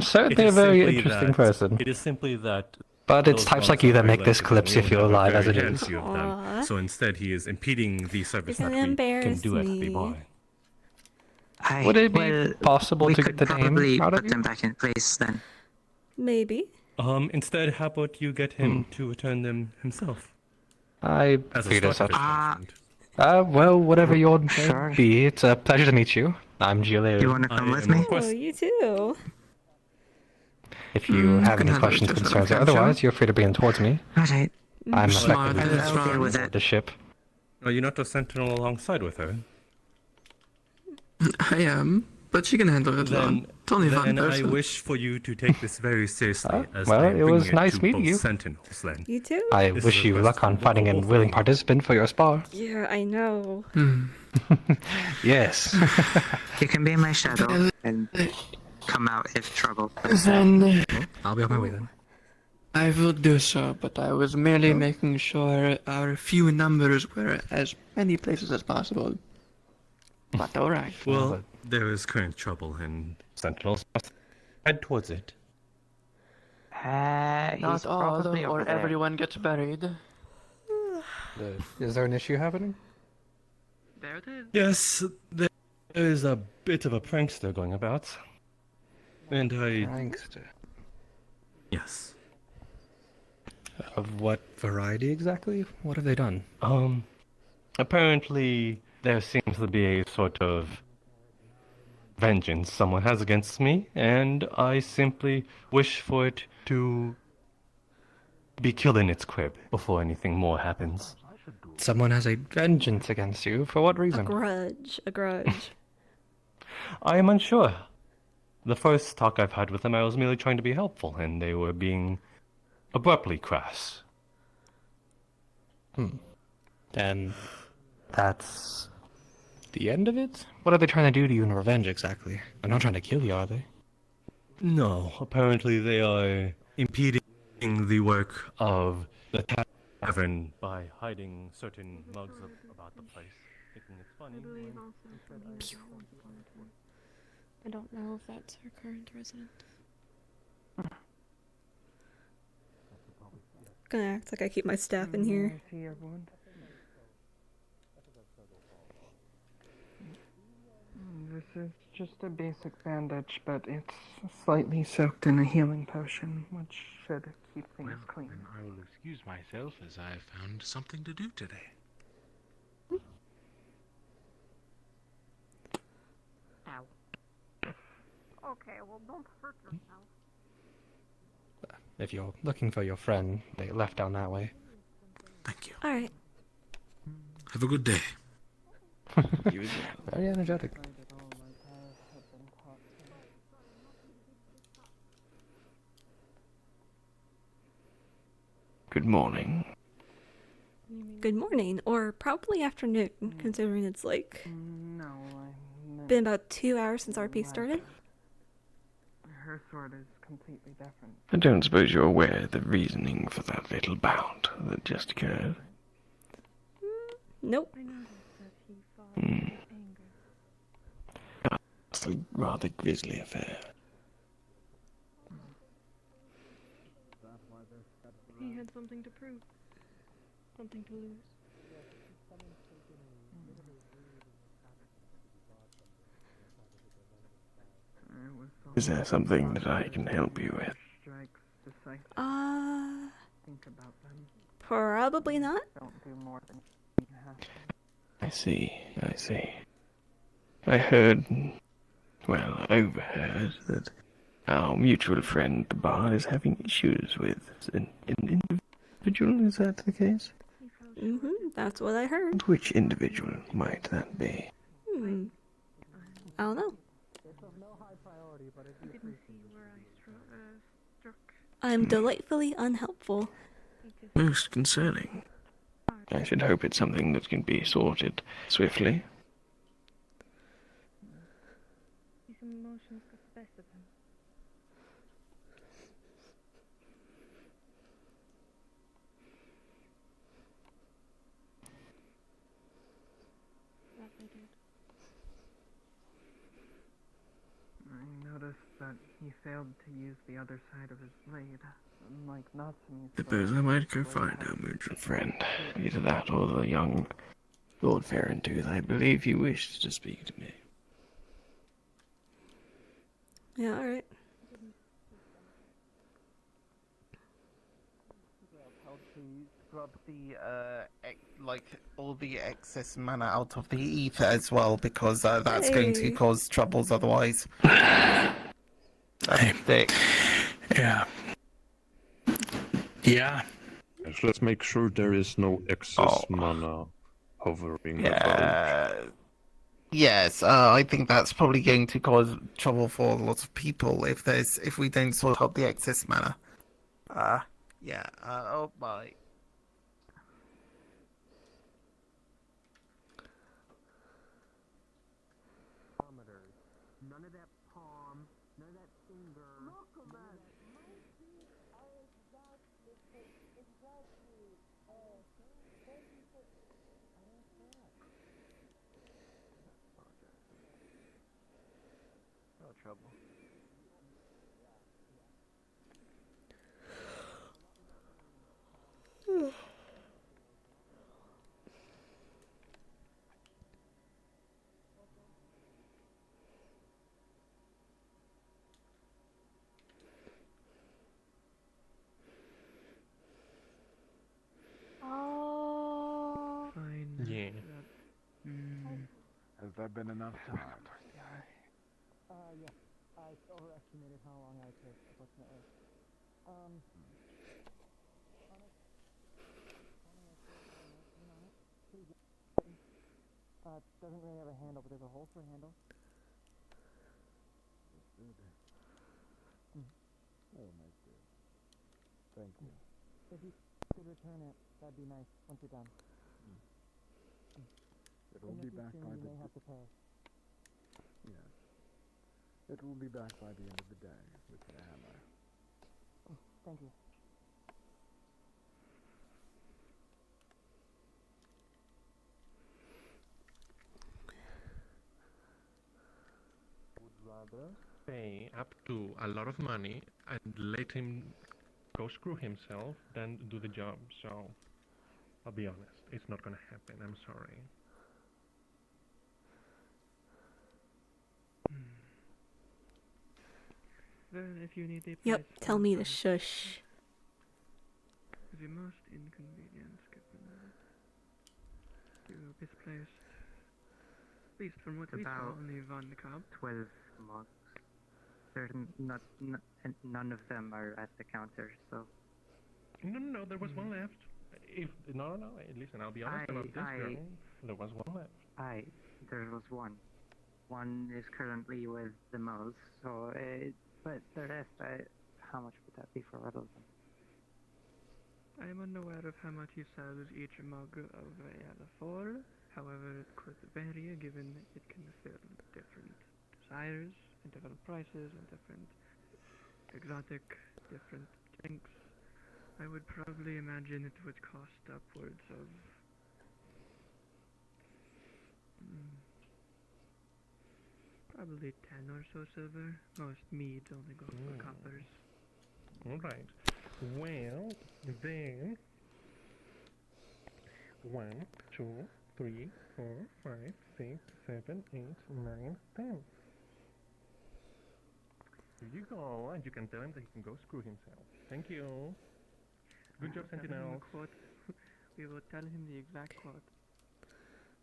certainly a very interesting person. It is simply that. But it's those types ones like you are that very make this limited, and Kalypsia we feel only have a alive as very it is. handful of them. Aw. So instead, he is impeding the service You're that gonna we can embarrass do at the me. bar. Would it be Well, possible we to could get the name probably out of put you? them back in place then. Maybe. Instead, how about you get him to return them himself? I As a figured as sort such. of punishment. Well, whatever your name Sure. be, it's a pleasure to meet you. I'm Giuliano. You want to come with me? Oh, you too. If you have any handle questions, it yourself, concerns, or can't you? otherwise, you're free to bring them towards me. Alright. I'm Smart, effectively that's I'll deal with aboard it. the ship. Are you not a sentinel alongside with her? I am, but she can handle it alone. It's only one Then I person. wish for you to take this very seriously. As well, I it bring was nice to meeting both you. Sentinels, then. You too? I This wish is a you request luck on from finding a both of willing you. participant for your spar. Yeah, I know. Yes. You can be my shadow and come out if trouble. Then I'll be on my way then. I will do so, but I was merely making sure our few numbers were as many places as possible. But alright. Well, there is current trouble, and Sentinels must head towards it. He's Not all, probably or over there. everyone gets buried. Is there an issue happening? There it is. Yes, there is a bit of a prankster going about. And I... Prankster. Yes. Of what variety exactly? What have they done? Apparently there seems to be a sort of vengeance someone has against me, and I simply wish for it to be killed in its crib before anything more happens. Someone has a vengeance against you. For what A reason? grudge. A grudge. I am unsure. The first talk I've had with them, I was merely trying to be helpful, and they were being abruptly crass. Then that's the end of it? What are they trying to do to you in revenge exactly? They're not trying to kill you, are they? No, apparently they are impeding the work of the tavern by hiding certain mugs about the place, thinking it's funny. I believe also from here once upon a time. I don't know if that's her current resident. Gonna act like I keep my staff in here. See everyone. This is just a basic bandage, but it's slightly soaked in a healing potion, which should keep things clean. Then I will excuse myself as I found something to do today. Ow. Okay, well, don't hurt yourself. If you're looking for your friend, they left down that way. Thank you. Alright. Have a good day. He was very energetic. Good morning. Good morning, or probably afternoon, considering it's like No, been about 2 hours since RP started. her sword is completely different. I don't suppose you're aware of the reasoning for that little bout that just occurred. Nope. It's a rather grisly affair. He had something to prove. Something to lose. Is there something that I can help you with? Think about them. Probably not. Don't do more than you have to. I see. I heard, well, overheard that our mutual friend the bar is having issues with an individual. Is that the case? That's what I heard. Which individual might that be? I don't know. I'm delightfully unhelpful. Most concerning. I should hope it's something that can be sorted swiftly. His emotions got the best of him. That they did. I noticed that he failed to use the other side of his blade. Unlike Natsumi's Suppose I might go find our mutual friend. Either that or the young Lord Farentooth. I believe he wished to speak to me. Yeah, alright. Scrub the all the excess mana out of the ether as well, because that's going to cause troubles otherwise. That's thick. Yeah. Yeah. Yes, let's make sure there is no excess mana hovering about. Yes, I think that's probably going to cause trouble for a lot of people if we don't sort out the excess mana. Yeah. Oh my. None of that palm, none of that finger. No trouble. Oh. Fine. Yeah. Has that been enough time? overestimated how long I take, unfortunately. Doesn't really have a handle, but there's a hole for a handle. Oh, my dear. Thank you. If you could return it, that'd be nice once you're done. It will be back by you the... may have to pay. Yes. It will be back by the end of the day with the hammer. Thank you. Would rather pay up to a lot of money and let him go screw himself than do the job. So I'll be honest, it's not gonna happen. I'm sorry. Then, if you need a Yep, place tell me to shush. the most inconvenient to this place. At least from what we saw About on the Von Cobb. 12 mugs. None of them are at the counter, so... No, there was one left. No, listen, I'll be honest about this girl. There was one left. There was one. One is currently with the mouse, so but the rest, how much would that be for all of them? I am unaware of how much he sells each mug of ale for. However, it could vary given it can fill different desires and different prices and different exotic different drinks. I would probably imagine it would cost upwards of probably 10 or so silver. Most meads only go for coppers. Alright. Well, then 1, 2, 3, 4, 5, 6, 7, 8, 9, 10. Here you go, and you can tell him that he can go screw himself. Thank you. Good job, Sentinel. We will tell him the exact quote.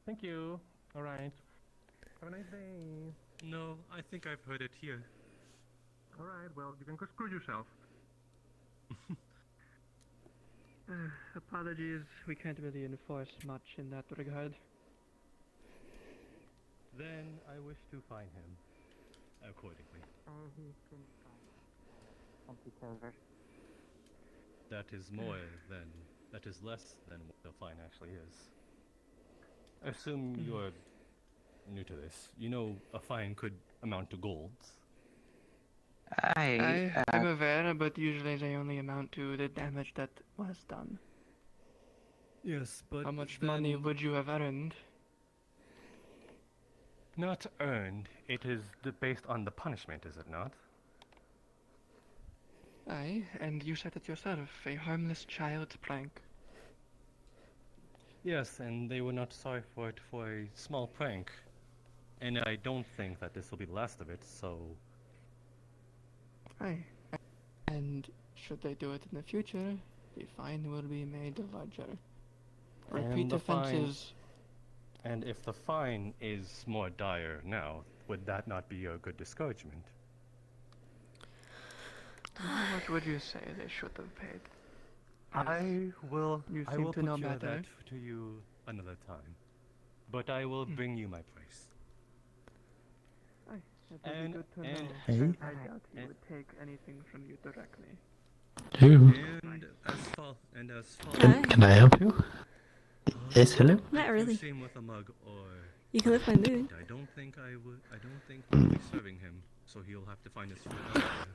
Thank you. Alright. Have a nice day. No, I think I've heard it here. Alright, well, you can go screw yourself. Apologies, we can't really enforce much in that regard. Then I wish to fine him accordingly. He can find silver. That is more than... that is less than what the fine actually is. I assume you're new to this. You know a fine could amount to golds. I'm aware, but usually they only amount to the damage that was done. Yes, but how much money would you have earned? Not earned. It is based on the punishment, is it not? Aye, and you said it yourself, a harmless child's prank. Yes, and they were not sorry for it for a small prank. And I don't think that this will be the last of it, so... Aye. And should they do it in the future, the fine will be made larger. Repeat offenses... And if the fine is more dire now, would that not be a good discouragement? How much would you say they should have paid? I will to know procure better. that to you another time. But I will bring you my price. Aye, it would be good to know. Hey. I doubt he would take anything from you directly. Who? And as far Can I help you? Yes, hello? Not really. Same with a mug or You can lift my mood. I don't think we'll be serving him, so he'll have to find his food elsewhere.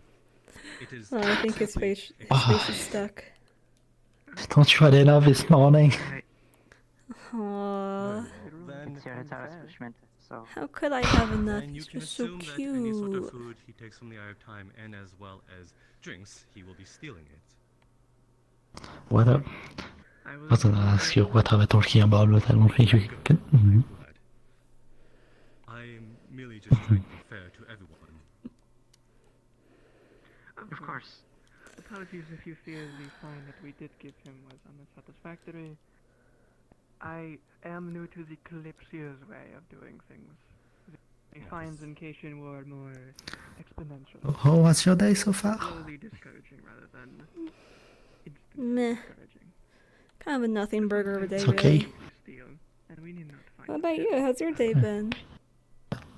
It is Oh, I think his face is stuck. Don't try that out this morning. Aww. It's your establishment, so... How could I have enough? And you He's can just so assume that any sort of cute. food he takes from the Eye of Time, and as well as drinks, he will be stealing it. What up? I was gonna ask you what are we talking about, but I don't think you can. I am merely just trying to be fair to everyone. Of course. Apologies if you feel the fine that we did give him was unsatisfactory. I am new to the Kalypsia's way of doing things. The fines, in case you were more exponential. How was your day so far? Slowly discouraging rather than Meh. Kind of a nothing burger of a day, It's okay. really. steal, and we need not find What about you? How's your day been?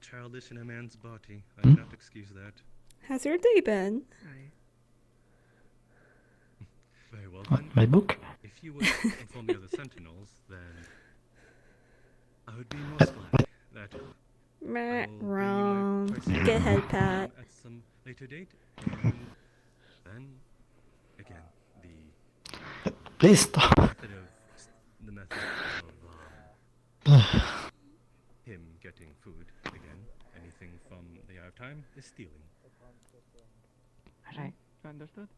Childish in a man's body. I Hmm? cannot excuse that. How's your day been? Very well Oh, then. my book? If you would inform me of the Sentinels, then I would be most glad that Meh, wrong. Get head pat. at some later date. And then again, Please stop. the method of him getting food again. Anything from the hour time is stealing. Alright, understood.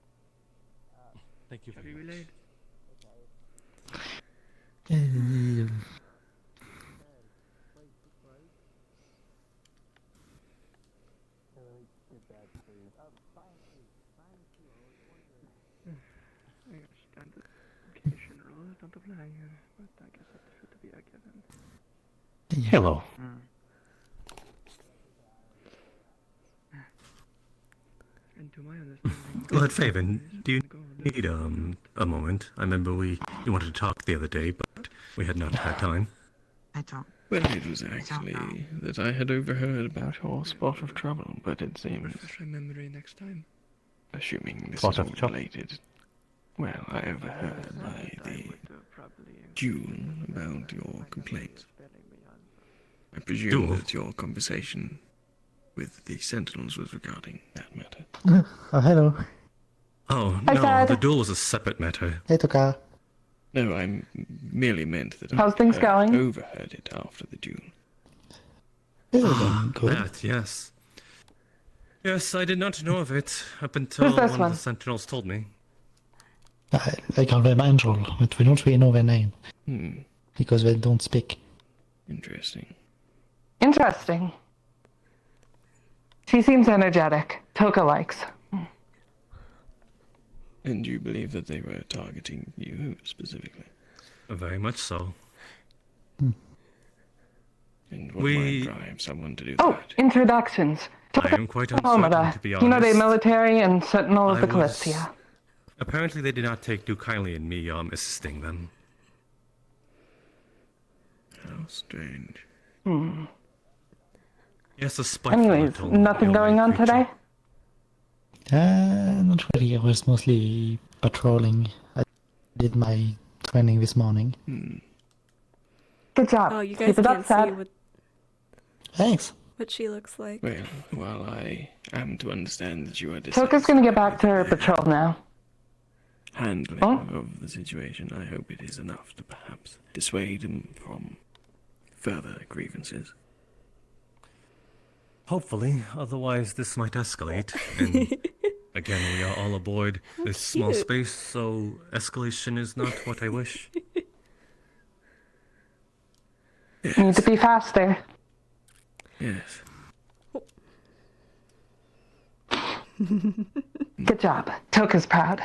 Thank you very much. Relayed. I understand that occasion rules don't apply here, but I guess that should be a given. Hello. And to my understanding, Lord Faven, do you need a moment? I remember we wanted to talk the other day, but we had not had time. I don't. Well, it was actually that I had overheard about your spot of trouble, but it seems, refresh my memory next time. assuming this Spot is of all trouble? related, well, I overheard by the June about your complaint. I presume Duel? that your conversation with the Sentinels was regarding that matter. Oh, hello. Oh, Hi, no, Dad. the duel was a separate matter. Hey, Toka. No, I merely meant that How's things going? overheard it after the June. Good. That, yes. Yes, I did not know of it up until Who's this one one? of the Sentinels told me. I call them Angel, but we don't really know their name. Because they don't speak. Interesting. Interesting. She seems energetic. Toka likes. And you believe that they were targeting you specifically? Very much so. And what might drive someone to do Oh, that? introductions. I am quite uncertain, Automata. to be You know, the honest. military and Sentinel of I the was- Kalypsia. Apparently they did not take too kindly in me assisting them. How strange. Yes, a spiteful Anyways, little nothing going on creature. today? Not really. I was mostly patrolling. I did my training this morning. Good job. Oh, you guys Keep it up, can't see Sad. Thanks. what she looks like. Well, while I am to understand that you are Toka's gonna get back to her patrol now. handling Huh? of the situation, I hope it is enough to perhaps dissuade him from further grievances. Hopefully, otherwise this might escalate. And again, we are all aboard this small cute. space, so escalation is not what I wish. Need to be faster. Yes. Good job. Toka's proud.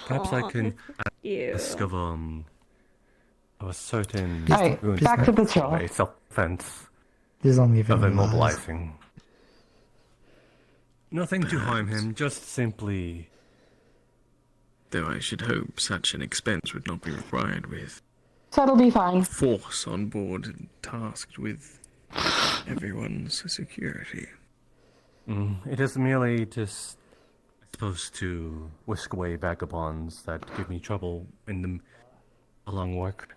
Perhaps I can Ew. ask of a certain Alright, ruined back to sense patrol. of a self-defense Please don't give of him lies. immobilizing. Nothing to harm him, just simply. Though I should hope such an expense would not be required with So it'll be fine. force on board and tasked with everyone's security. It is merely just, I suppose, to whisk away vagabonds that give me trouble in the along work.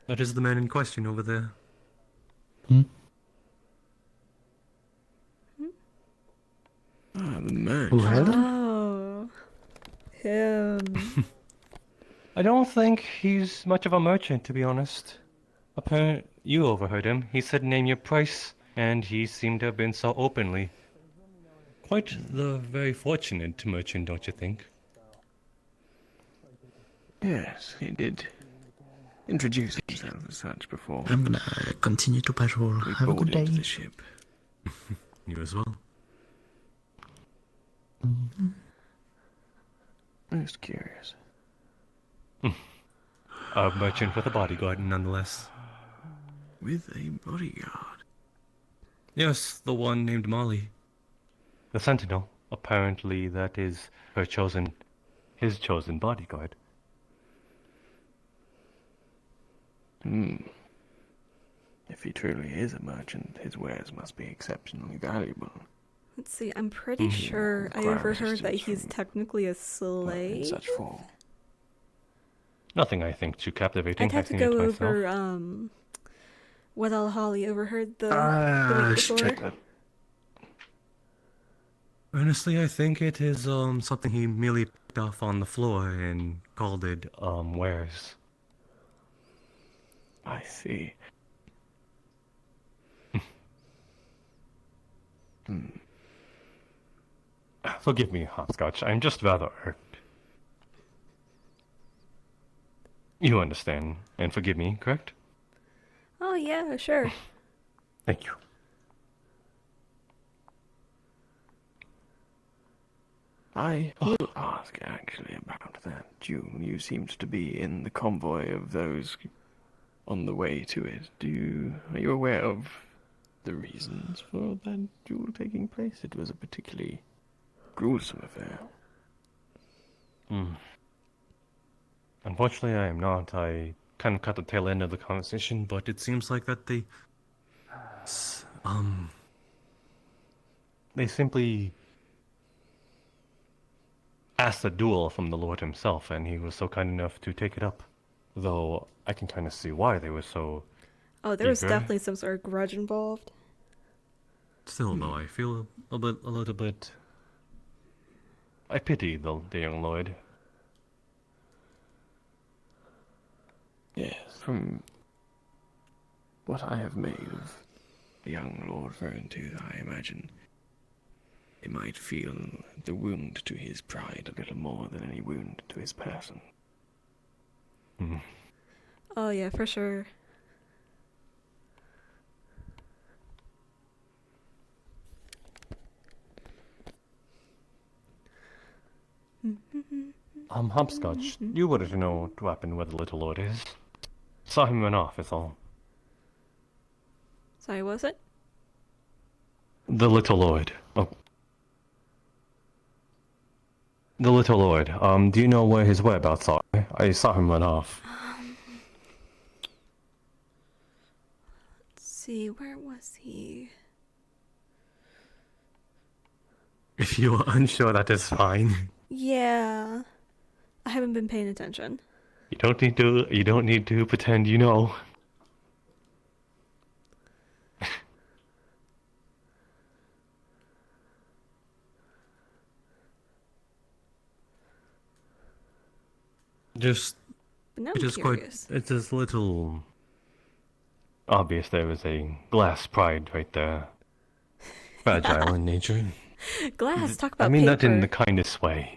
That is the man in question over there. Ah, the merch. Oh. Him. I don't think he's much of a merchant, to be honest. Apparently, you overheard him. He said name your price, and he seemed to have been so openly. Quite the very fortunate merchant, don't you think? Yes, he did introduce himself as such before. I'm gonna continue to patrol. We Have a good boarded day. the ship. You as well. Most curious. A merchant with a bodyguard, nonetheless. With a bodyguard. Yes, the one named Molly. The Sentinel. Apparently that is his chosen bodyguard. If he truly is a merchant, his wares must be exceptionally valuable. Let's see, I'm pretty sure I overheard that he's technically a slave. In such form. Nothing, I think, too captivating. I'd have to go over, what all Holly overheard the week before. Check that. Honestly, I think it is something he merely picked off on the floor and called it wares. I see. Forgive me, Hopscotch. I'm just rather irked. You understand and forgive me, correct? Oh yeah, sure. Thank you. I will ask actually about that. You seemed to be in the convoy of those on the way to it. Are you aware of the reasons for that duel taking place? It was a particularly gruesome affair. Unfortunately, I am not. I kind of caught the tail end of the conversation, but it seems like that they simply asked a duel from the Lord himself, and he was so kind enough to take it up. Though I can kind of see why they were so. Oh, there was eager. definitely some sort of grudge involved. Still, though, I feel a little bit. I pity the young lord. Yes, from what I have made of the young Lord Verentooth, I imagine he might feel the wound to his pride a little more than any wound to his person. Oh yeah, for sure. Hopscotch, you wouldn't know what happened where the little lord is. Saw him run off, is all. Sorry, was it? The little lord. Oh. The little lord. Do you know where his whereabouts are? I saw him run off. Let's see, where was he? If you are unsure, that is fine. Yeah. I haven't been paying attention. You don't need to pretend you know. It is a little obvious there is a glass pride right there. Fragile in nature. Glass, talk about I mean paper. that in the kindest way.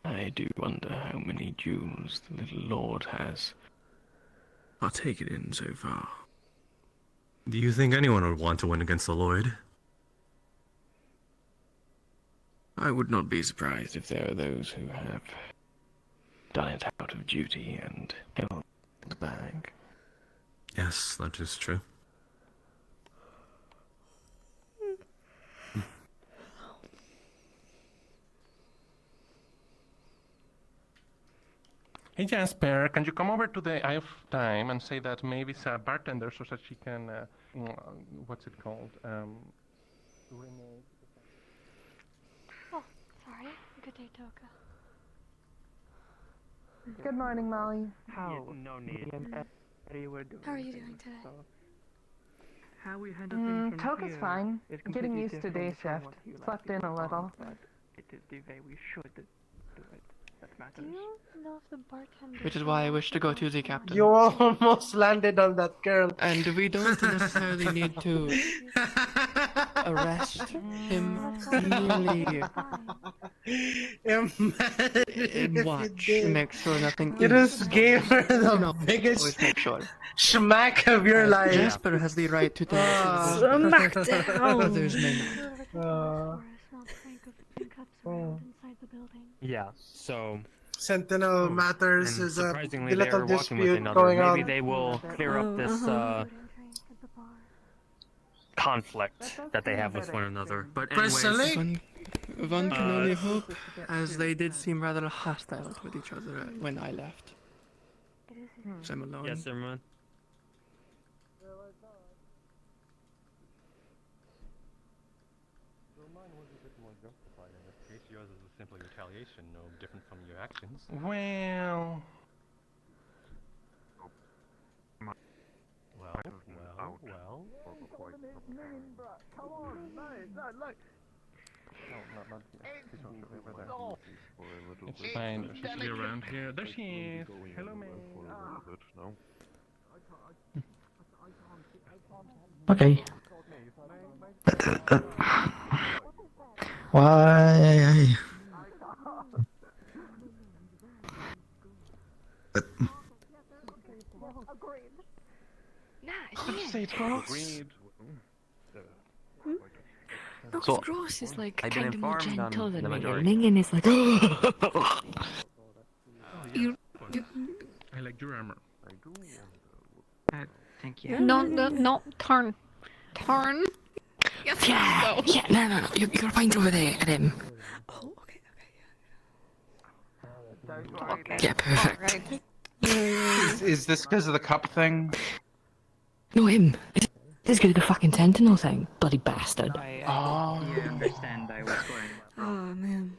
I do wonder how many jewels the little lord has partaken in so far. Do you think anyone would want to win against the Lord? I would not be surprised if there are those who have done it out of duty and held the bag. Yes, that is true. Hey Jasper, can you come over to the Eye of Time and say that maybe it's a bartender so that she can, what's it called? Renee. Oh, sorry. Good day, Toka. Good morning, Molly. How? No need. How are you doing today? How we handle things from Toka's here fine. is Getting completely used to different day from shift. what you like Slept to in do a little. but it is the way we should do it. That matters. Do you know if the bartender... Which is why I wish to go to the captain. You almost landed on that girl. And we don't necessarily need to arrest him merely and watch, make sure nothing. You just gave her the biggest schmack of your life. Jasper has the right to tell us. Smackdown. Others may not. inside the building. Yeah, so Sentinel matters. And Is a surprisingly, they little are walking with dispute another. going Maybe on. they will clear up this conflict that they have with one another. But anyways, One can only hope, as they did seem rather hostile with each other when I left. So I'm alone. yes, everyone. Mine was a bit more justified in this case. Yours is simply retaliation, no different from your actions. Well. Well. Come on, look. It's fine. She should be around here. There she is. Hello, man. Okay. Why? No, So, Gross is like I've been kind of more informed on gentle than the me. majority. Minion is like. You. I like your armor. Thank you. No, turn. Turn. Yes, Yeah, go. yeah, no. You're fine over there at him. Oh, Okay. Yeah, perfect. Alright. Is this because of the cup thing? No, him. This is the fucking Sentinel thing. Bloody bastard. You understand I was going. Oh man.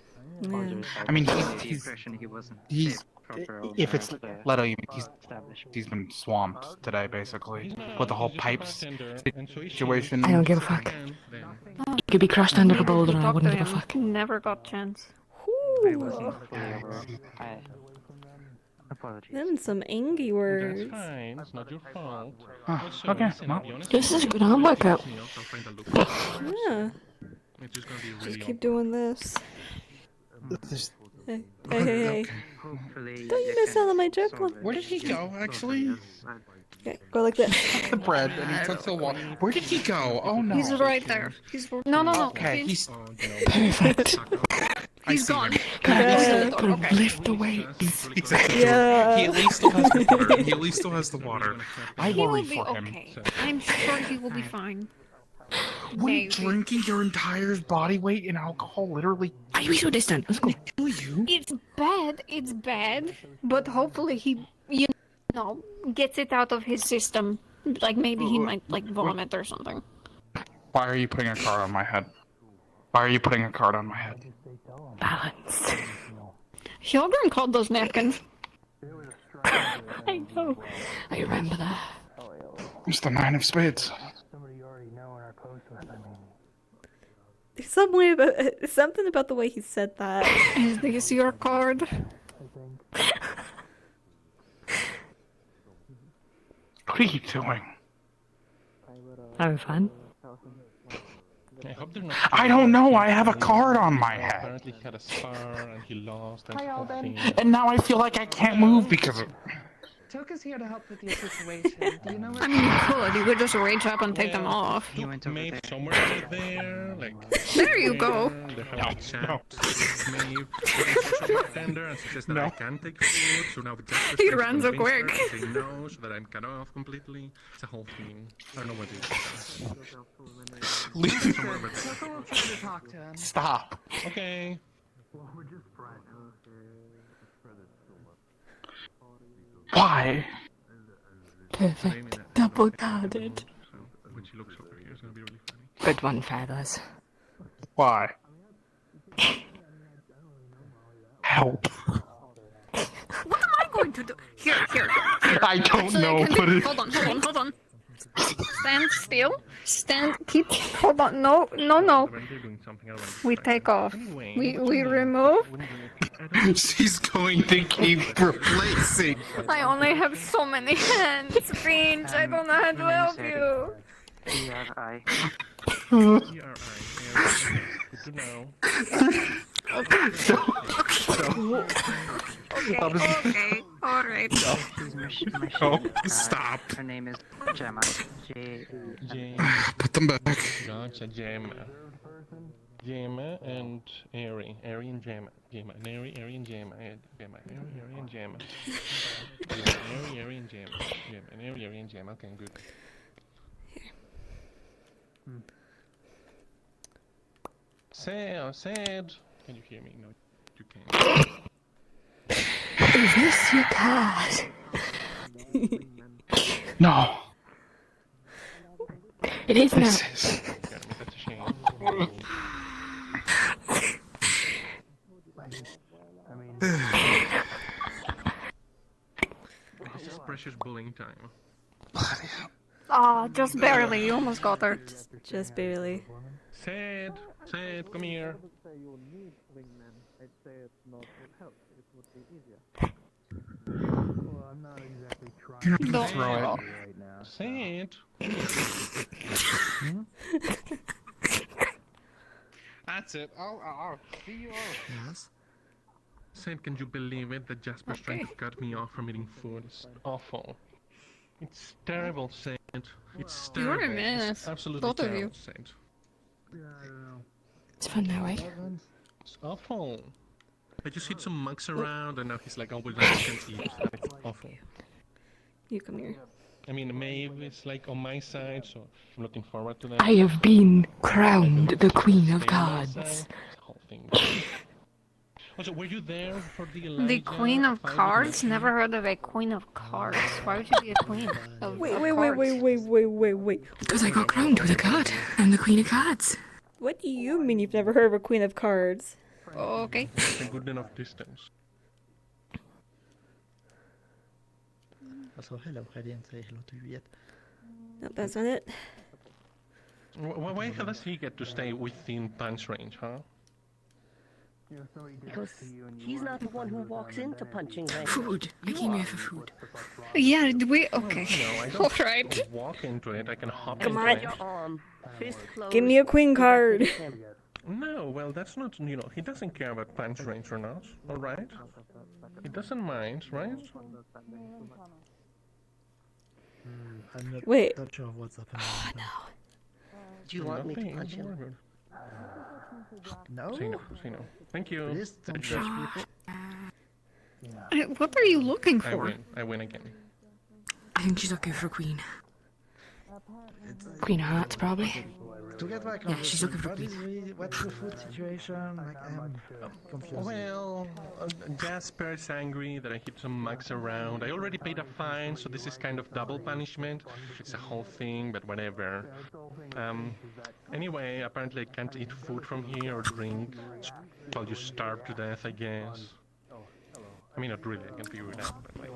I mean, He wasn't he's safe proper if it's over the Leto, establishment. he's been swamped today basically with the whole pipes situation. I don't give a fuck. You could be crushed under a boulder and I wouldn't give a fuck. Never got chance. I wasn't fully aware. Apologies. Them some angry words. That's fine. It's not your fault. Okay, well. This is a good arm workout. Yeah. Just keep doing this. Hey. Don't you miss out on my joke one? Where did he go, actually? Okay, go like this. The bread, and he took the water. Where did he go? Oh no. He's right there. No. Okay, he's perfect. He's gone. Could lift the weight. Yeah. He at least still has the water. He at least still has the water. I He will worry be for him. okay. I'm sure he will be fine. Wait, drinking your entire body weight in alcohol literally. Are you so distant? Let's go. It's bad, but hopefully he, gets it out of his system. Like maybe he might like vomit or something. Why are you putting a card on my head? Why are you putting a card on my head? Balance. Hildren called those napkins. I know. I remember that. It's the 9 of spades. There's something about the way he said that. Is this your card? What are you doing? Having fun? I hope they're not. I don't know. I have a card on my head. Apparently, he had a spar and he lost. And now I feel like I can't move because of. Toka's here to help with your situation. Do you know what? I mean, you could just rage up and take them off. Maybe somewhere over there, like. There you go. They're having a chat. Maybe bartender, and she says that I can take food. So now we just He ran so quick. Say no, so that I'm cut off completely. It's a whole thing. I don't know what it is. Leave. Toka will try to talk to him. Stop. Okay. Why? Perfect. Double carded. When she looks over here, it's gonna be really funny. Good one, Feathers. Why? Help. What am I going to do? Here. I don't Actually, know, I can but do- it- Hold on. Stand still. Hold on. No. We take off. We remove. She's going to keep replacing. I only have so many hands, Finch. I don't know how to help you. E-R-I. Good to know. Okay. All right. No, stop. Her name is Gemma. Put them back. Gotcha, Gemma. Gemma and Airy. Airy and Gemma. Gemma and Airy, Airy and Gemma. Gemma, Airy and Gemma. Gemma, Airy and Gemma. Gemma and Airy and Gemma. Okay, good. Sad. Can you hear me? No, you can't. Is this your cat? No. It is now. That's a shame. This is precious bullying time. Ah, just barely. You almost got there. Just barely. Sad, come here. I'd say it's not it helps. It would be easier. Well, I'm not exactly trying Don't to throw it. right now. Sad. That's it. I'll see you all. Yes. Sad, can you believe it that Jasper's trying to cut me off from eating food? It's awful. It's terrible, Sad. It's You're terrible. a mess. It's absolutely Both of terrible, you. Sad. Yeah, I don't know. It's fun now, right? It's awful. I just hit some mugs around and now he's like, oh, well, now I can't eat. It's awful. You come here. I mean, Maeve is like on my side, so I'm looking forward to that. I have been crowned the Queen of Stay on my Cards. side. This whole thing. Also, were you there for the The Elijah Queen of fight with Cards? Matthew? Never heard of a Queen of Cards. Why would you be a queen of Wait. cards? Because I got crowned with a card. I'm the Queen of Cards. What do you mean you've never heard of a Queen of Cards? Okay. It's a good enough distance. Also, hello, I didn't say hello to you yet. No, that's not it. Why does he get to stay within punch range, huh? Because he's not the one who walks into punching range. Food. I came here for food. Yeah, okay. No, I don't Alright. walk into it, I can hop Come into on. it. Fist closed, Give me a queen card. No, well, that's not, he doesn't care about punch range or not, alright? He doesn't mind, right? I'm not, Wait. not sure what's happening. Oh, no. Do you want me to Nothing, punch don't worry him? about it. No? Say no, say no. Thank you. Please don't judge people. What are you looking for? I win again. I think she's looking for a queen. Queen of Hearts, probably. To get back on Yeah, she's looking for a queen. What's the food situation? Like, I'm confused. Well, Jasper's angry that I hit some mugs around. I already paid a fine, so this is kind of double punishment. It's a whole thing, but whatever. Anyway, apparently I can't eat food from here or drink. So I'll just starve to death, I guess. I mean, not really, I can figure it out, but like...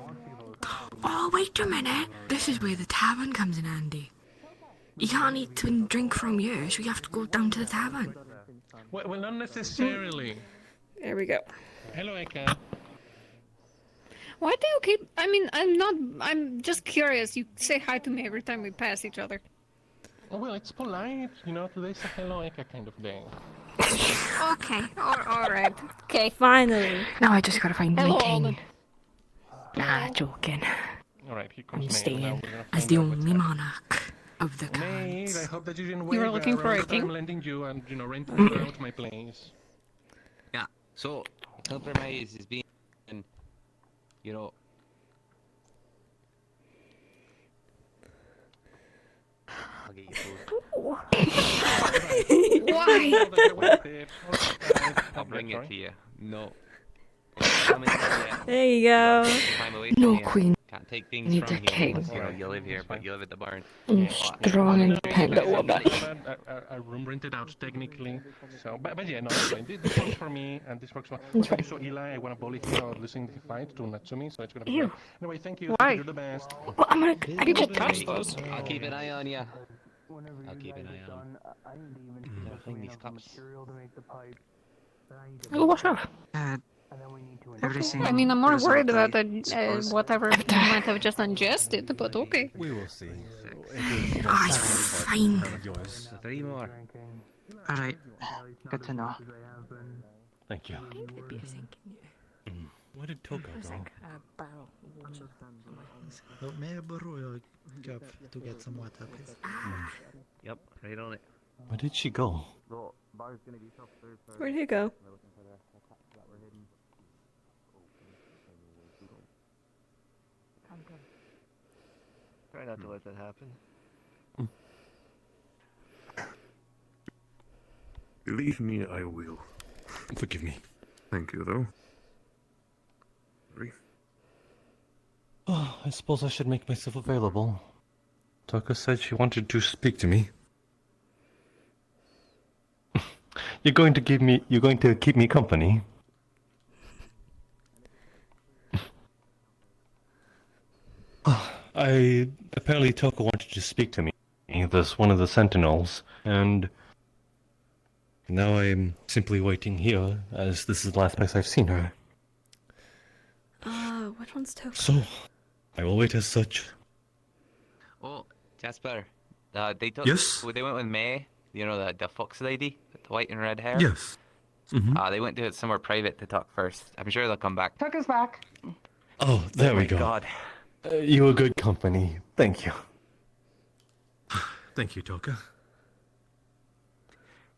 Oh, wait a minute. This is where the tavern comes in handy. You can't eat and drink from here, so you have to go down to the tavern. Well, not necessarily. There we go. Hello, Eka. Why do you keep... I'm just curious. You say hi to me every time we pass each other. Oh, well, it's polite, today's a hello, Eka kind of day. Okay, alright. Okay. Finally. Now I just gotta find Hello, my king. Alden. Nah, joking. Alright, here comes I'm Maeve. Now staying we're gonna as find the out what's only happening. monarch of the Maeve, cards. I hope that you didn't You were wait looking for a around king? I'm lending you and, renting you out my place. Yeah, so, compromise is being, I'll get you food. Why? I'll bring it to you. No. There you go. No, Queen. Can't take things Need from a here king. unless, you live here, but you live at the barn. I'm strong and dependable, but... A room rented out, technically. So, but yeah, no, it's fine. This works for me, and this works for... That's right. So, Eli, I want to bully him about losing the fight to Natsumi, so it's gonna be... Ew. Great. Anyway, thank you. Why? You're the best. Well, I can touch those. I'll keep an eye on you. I'll keep an eye on. Clean these cups. Oh, what's up? I'm more worried about the whatever you might have just ingested, but okay. We will see. Oh, it's fine. 3 more. Alright, good to know. Thank you. Where did Toka go? So, may I borrow your cup to get some water, please? Yep, right on it. Where did she go? Bar's gonna be tough third party. Where'd he go? We're looking for the caps that were hidden. Come. Try not to let that happen. Believe me, I will. Forgive me. Thank you, though. Oh, I suppose I should make myself available. Taka said she wanted to speak to me. You're going to keep me company. Apparently Toka wanted to speak to me. There's one of the sentinels, and now I'm simply waiting here, as this is the last place I've seen her. Which one's Toka? So, I will wait as such. Oh, Jasper, they took. Yes? They went with May. You know the fox lady with the white and red hair. Yes. They went to it somewhere private to talk first. I'm sure they'll come back. Tuck us back. Oh, there we go. God. You were good company. Thank you. Thank you, Toka.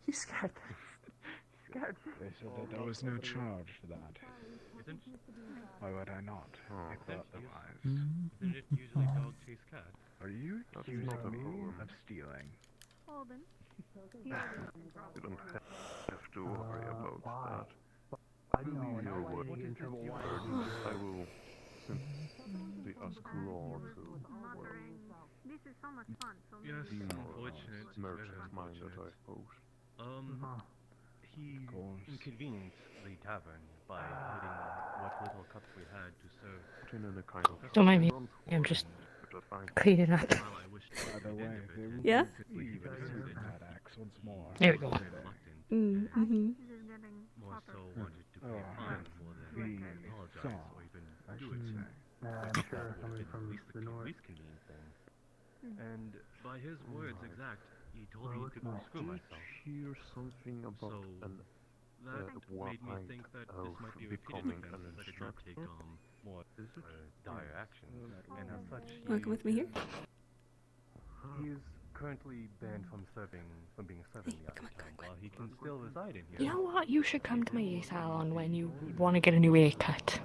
You scared them. Scared them. They said that there was no charge for that. Why would I not? If otherwise. Isn't it usually dog chase cat? Are you accusing me of stealing? Holden. You don't have to worry about that. I know. Your word. I will simply ask Raw to This is so much fun. So Yes, be unfortunate. more Very merchant-minded, I unfortunate. suppose. He inconvenienced the tavern by hitting what little cups we had to serve. Don't mind me. I'm just cleaning up. Yeah? There we go. More so wanted to pay a fine more than apologize or even do it. I'm sure coming from the north. Least convenient thing. And by his words exact, he told me he could screw myself. Hear something about So that made me think that this might be repeated offenses that did not take more dire action. And as such, Wanna come with me here? He is currently banned from being a servant in the Arctic, while he can still reside in here. You know what? You should come to my hair salon when you want to get a new haircut.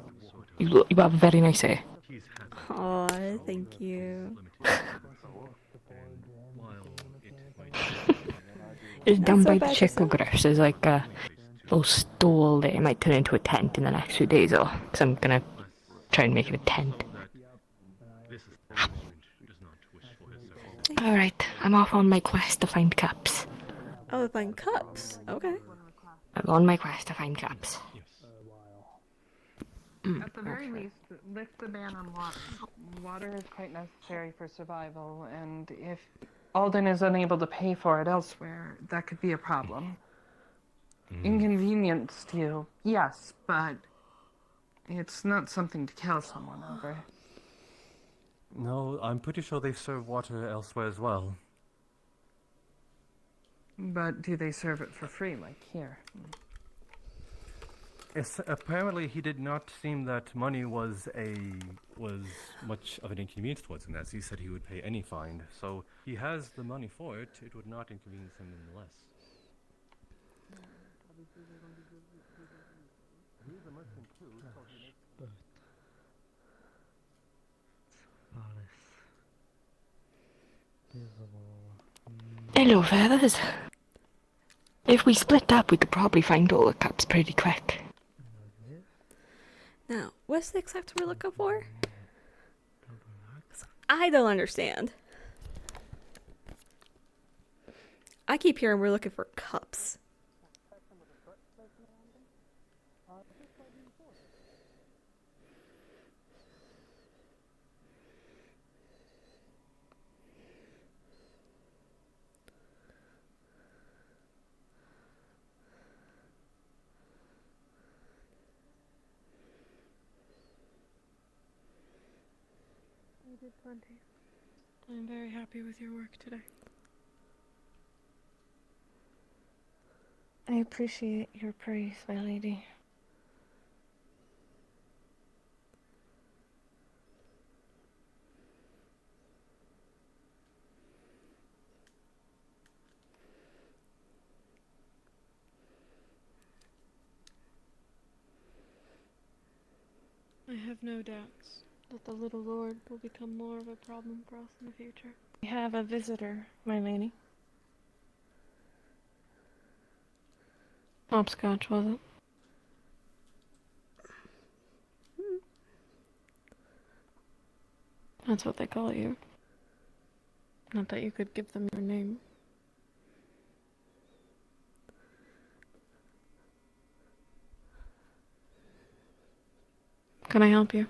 You have a very nice hair. Aw, thank you. It's down by the Chicogriffs. There's like a little stall there. It might turn into a tent in the next few days, though. Because I'm gonna try and make it a tent. Alright, I'm off on my quest to find cups. Oh, find cups. Okay. I'm on my quest to find cups. At the very least, lift the ban on water. Water is quite necessary for survival, and if Alden is unable to pay for it elsewhere, that could be a problem. Inconvenience to you, yes, but it's not something to kill someone over. No, I'm pretty sure they serve water elsewhere as well. But do they serve it for free, like here? Apparently, he did not seem that money was much of an inconvenience towards him, as he said he would pay any fine. So he has the money for it. It would not inconvenience him nonetheless. He's a merchant too, so he makes. Hello, feathers. If we split up, we could probably find all the cups pretty quick. Now, what's the exact we're looking for? 'Cause I don't understand. I keep hearing we're looking for cups. You did plenty. I'm very happy with your work today. I appreciate your praise, my lady. have no doubts that the little lord will become more of a problem for us in the future. We have a visitor, my lady. Hopscotch, was it? That's what they call you. Not that you could give them your name. Can I help you?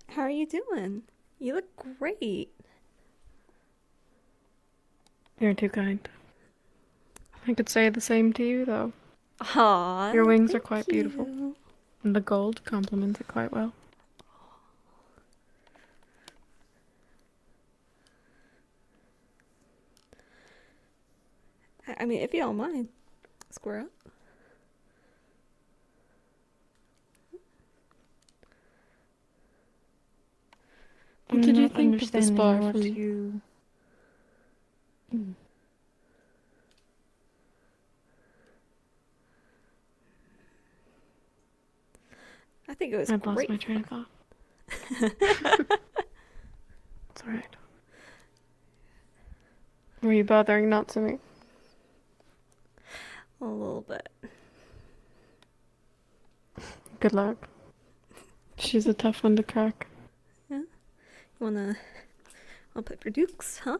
How are you doing? You look great. You're too kind. I could say the same to you, though. Aww, your wings are thank quite you. beautiful. And the gold complements it quite well. I mean, if you don't mind, square up. What did you think of this bar from you? I think it was I've great. lost my train of thought. It's alright. Were you bothering Natsumi? A little bit. Good luck. She's a tough one to crack. Yeah. You wanna play for Dukes, huh?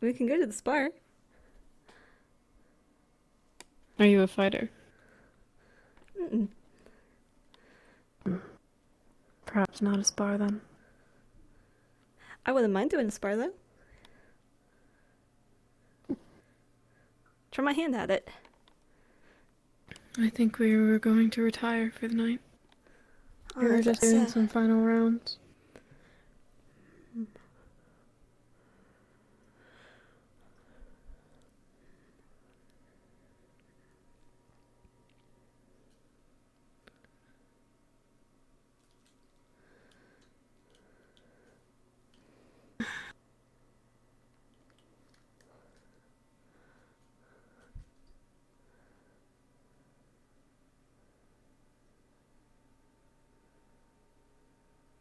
We can go to the spar. Are you a fighter? Mm-mm. Perhaps not a spar then. I wouldn't mind doing a spar though. Try my hand at it. I think we were going to retire for the night. Oh, We were just that's doing sad. some final rounds.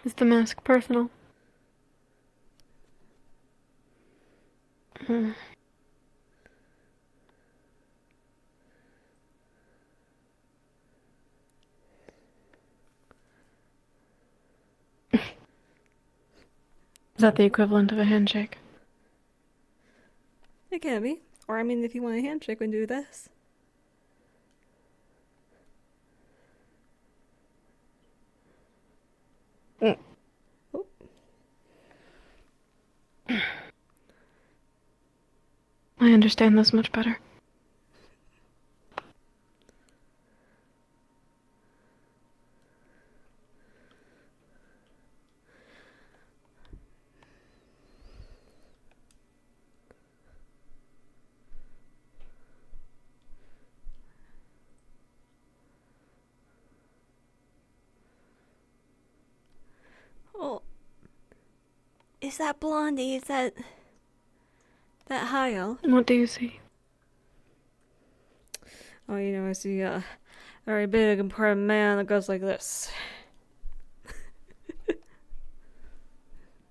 Is the mask personal? Hmm. Is that the equivalent of a handshake? It can be. Or I mean, if you want a handshake, we can do this. Mm. Oh. I understand this much better. Oh. Is that Blondie? Is that Hayo? What do you see? Oh, you know, I see a very big, important man that goes like this.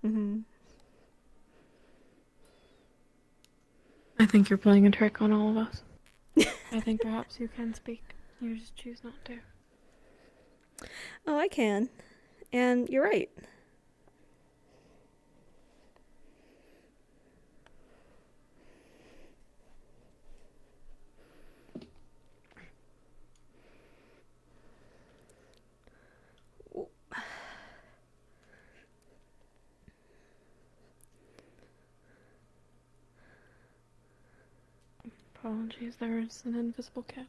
Mm-hmm. I think you're playing a trick on all of us. I think perhaps you can speak. You just choose not to. Oh, I can. And you're right. Apologies, there is an invisible cat.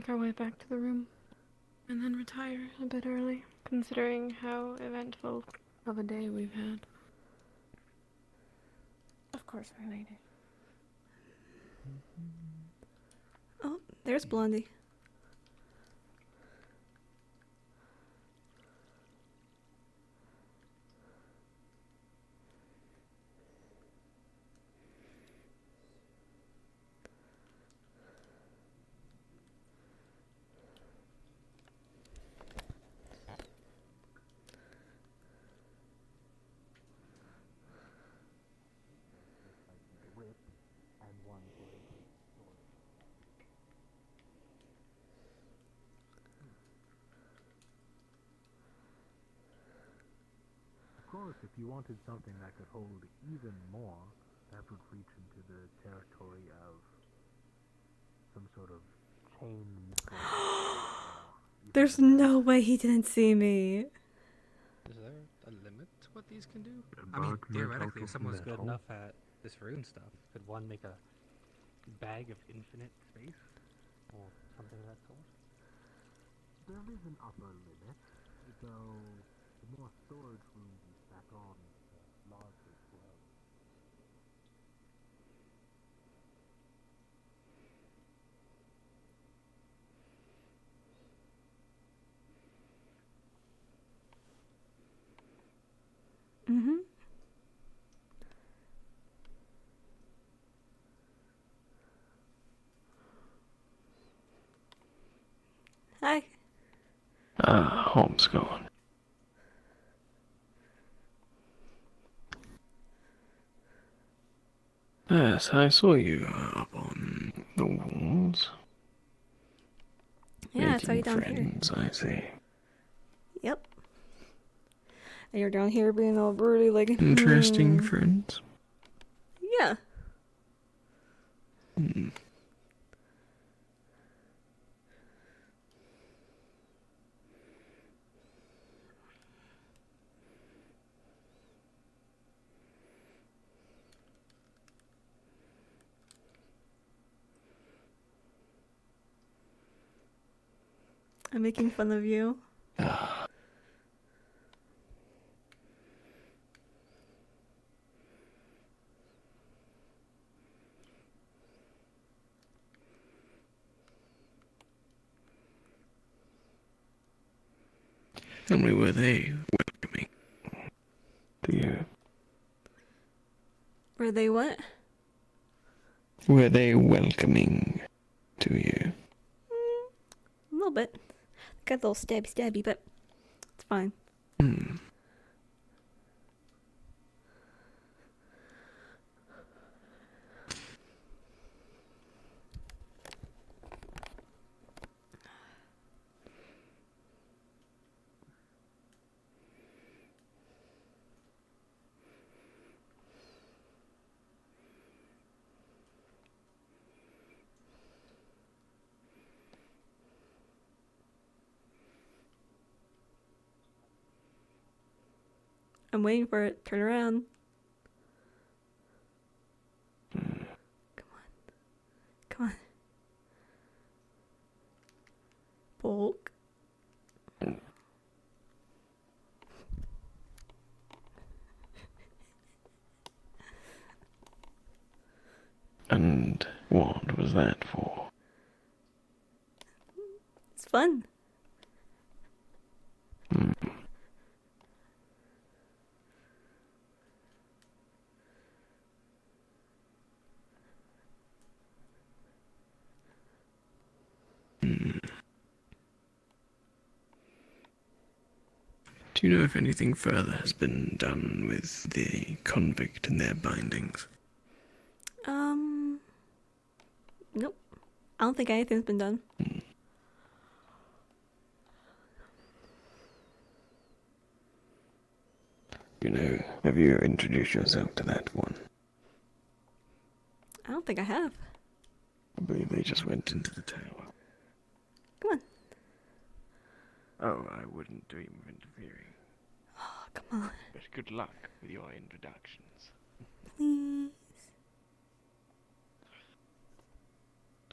make our way back to the room and then retire a bit early, considering how eventful of a day we've had. Of course, my lady. Oh, there's Blondie. Of course, if you wanted something that could hold even more, that would reach into the territory of some sort of chain. There's no way he didn't see me. Is there a limit to what these can do? I mean, theoretically, if someone's good enough at this rune stuff, could one make a bag of infinite space? Or something of that sort? There is an upper limit, though the more storage rooms you stack on, the larger it grows. Mm-hmm. Hi. Home's gone. Yes, I saw you up on the walls. Yeah, I saw you Making down here. friends, I see. Yep. And you're down here being all broody like... Interesting friends. Yeah. Hmm. I'm making fun of you. And were they welcoming to you? Were they what? Were they welcoming to you? A little bit. Got a little stabby, but it's fine. Hmm. I'm waiting for it. Turn around. Come on. Bulk. And what was that for? It's fun. Hmm. Do you know if anything further has been done with the convict and their bindings? Nope. I don't think anything's been done. You know, have you introduced yourself to that one? I don't think I have. I believe they just went into the tower. Come on. Oh, I wouldn't dream of interfering. Oh, come on. But good luck with your introductions. Please.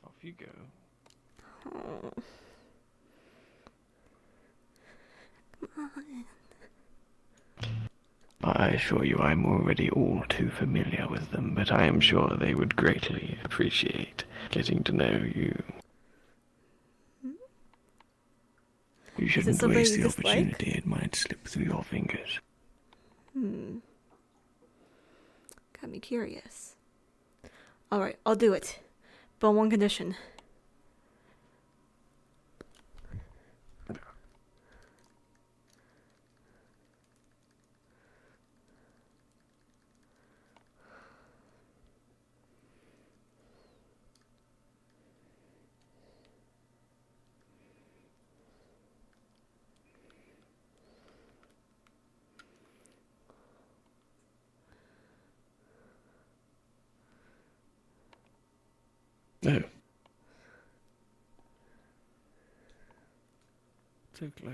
Off you go. Oh. Come on. I assure you I'm already all too familiar with them, but I am sure they would greatly appreciate getting to know you. You shouldn't somebody waste you the dislike? opportunity, it might slip through your fingers. Got me curious. Alright, I'll do it. But on one condition. No. Too close.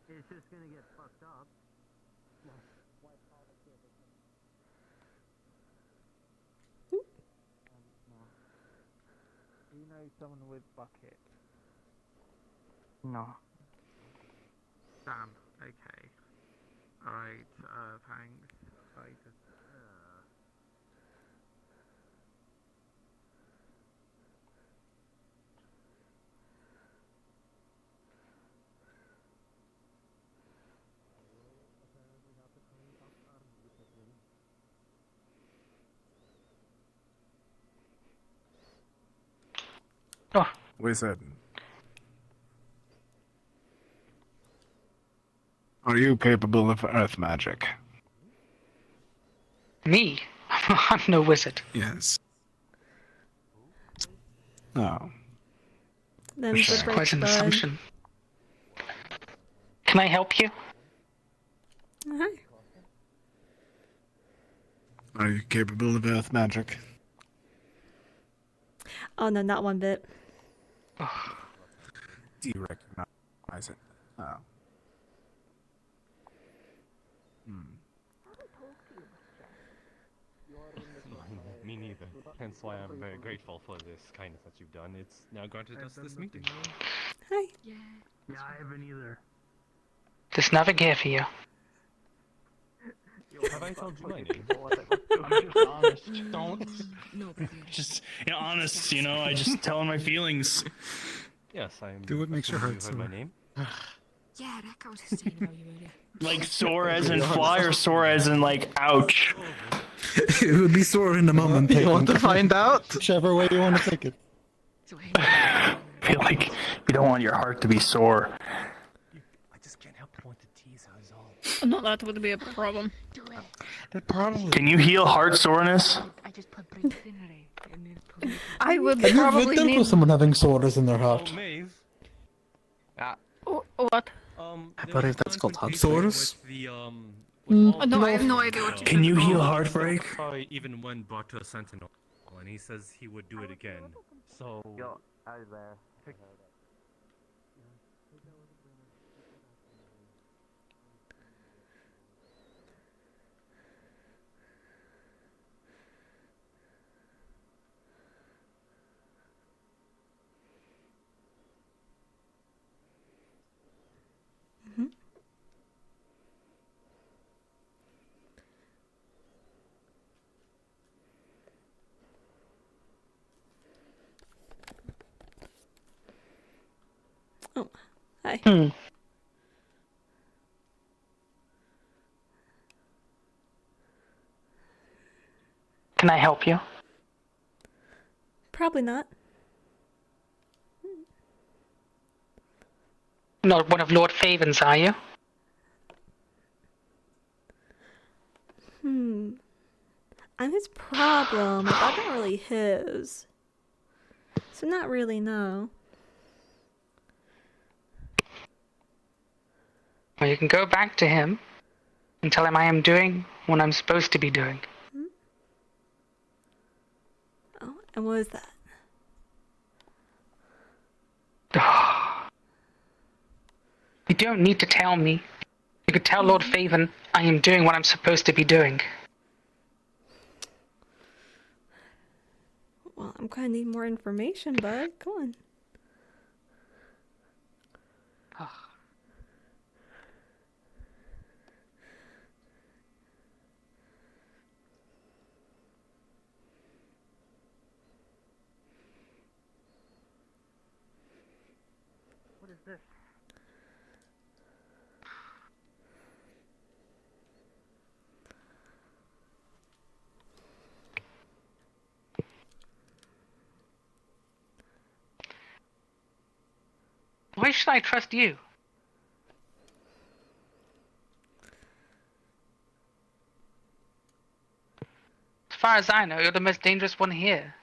It's just gonna get fucked up. Do you know someone with bucket? No. Damn. Okay. Alright, thanks. I just, Wizard. Are you capable of earth magic? Me? I'm no wizard. Yes. Oh. Them's the Sure. breaks, Quite an bud. assumption. Can I help you? Hi. Are you capable of earth magic? Oh no, not one bit. Do you recognize it? Oh. Me neither. Hence why I'm very grateful for this kindness that you've done. It's now granted us this meeting. Hi. Yeah, I haven't either. There's nothing here for you. Have I told you my name? Don't. Just, honest, I just tell my feelings. Yes, I'm. Do what makes your heart You heard my name? Yeah, that guy was just saying about you earlier. Like sore as in fly or sore as in ouch? It would be sore in the moment. You want to find out? Whichever way you want to take it. I feel like you don't want your heart to be sore. I just can't help but want to tease her is all. No, that would be a problem. Can you heal heart soreness? I would Have you ever probably dealt need. with someone having soreness in their heart? Maeve. What? I believe that's called heart soreness. No, I have no idea what you Can you said. heal heartbreak? Probably even when brought to a sentinel, and he says he would do it again. So. Yo, I was there. Oh, hi. Hmm. Can I help you? Probably not. Not one of Lord Faven's, are you? I'm his problem, but I'm not really his. So not really, no. Well, you can go back to him and tell him I am doing what I'm supposed to be doing. Oh, and what is that? You don't need to tell me. You could tell Lord Faven I am doing what I'm supposed to be doing. Well, I'm gonna need more information, bud. Come on. What is this? Why should I trust you? As far as I know, you're the most dangerous one here.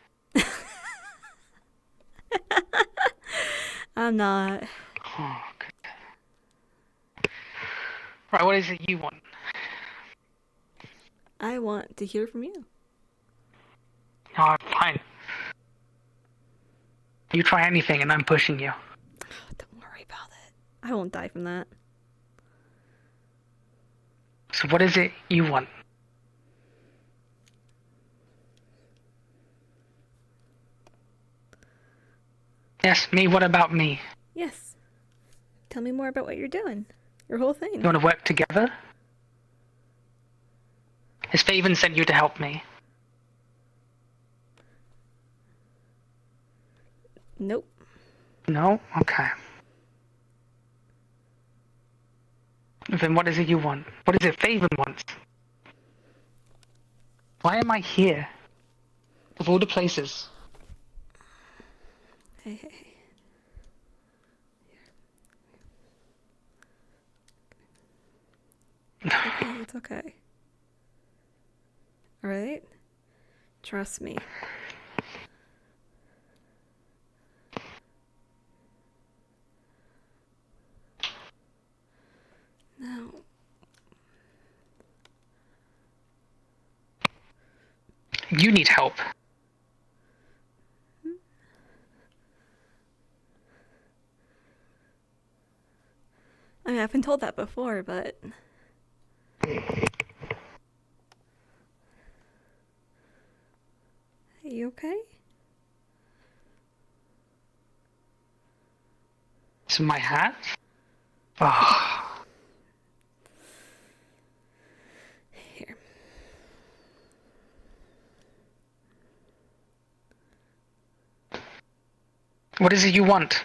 I'm not. Oh, good. Right, what is it you want? I want to hear from you. Alright, fine. You try anything and I'm pushing you. Don't worry about it. I won't die from that. So what is it you want? Yes, me, what about me? Yes. Tell me more about what you're doing. Your whole thing. You want to work together? Has Faven sent you to help me? Nope. No? Okay. Then what is it you want? What is it Faven wants? Why am I here? Of all the places. Hey. It's okay. Alright? Trust me. Now... You need help. I mean, I've been told that before, but... Are you okay? It's my hat? Oh. Here. What is it you want?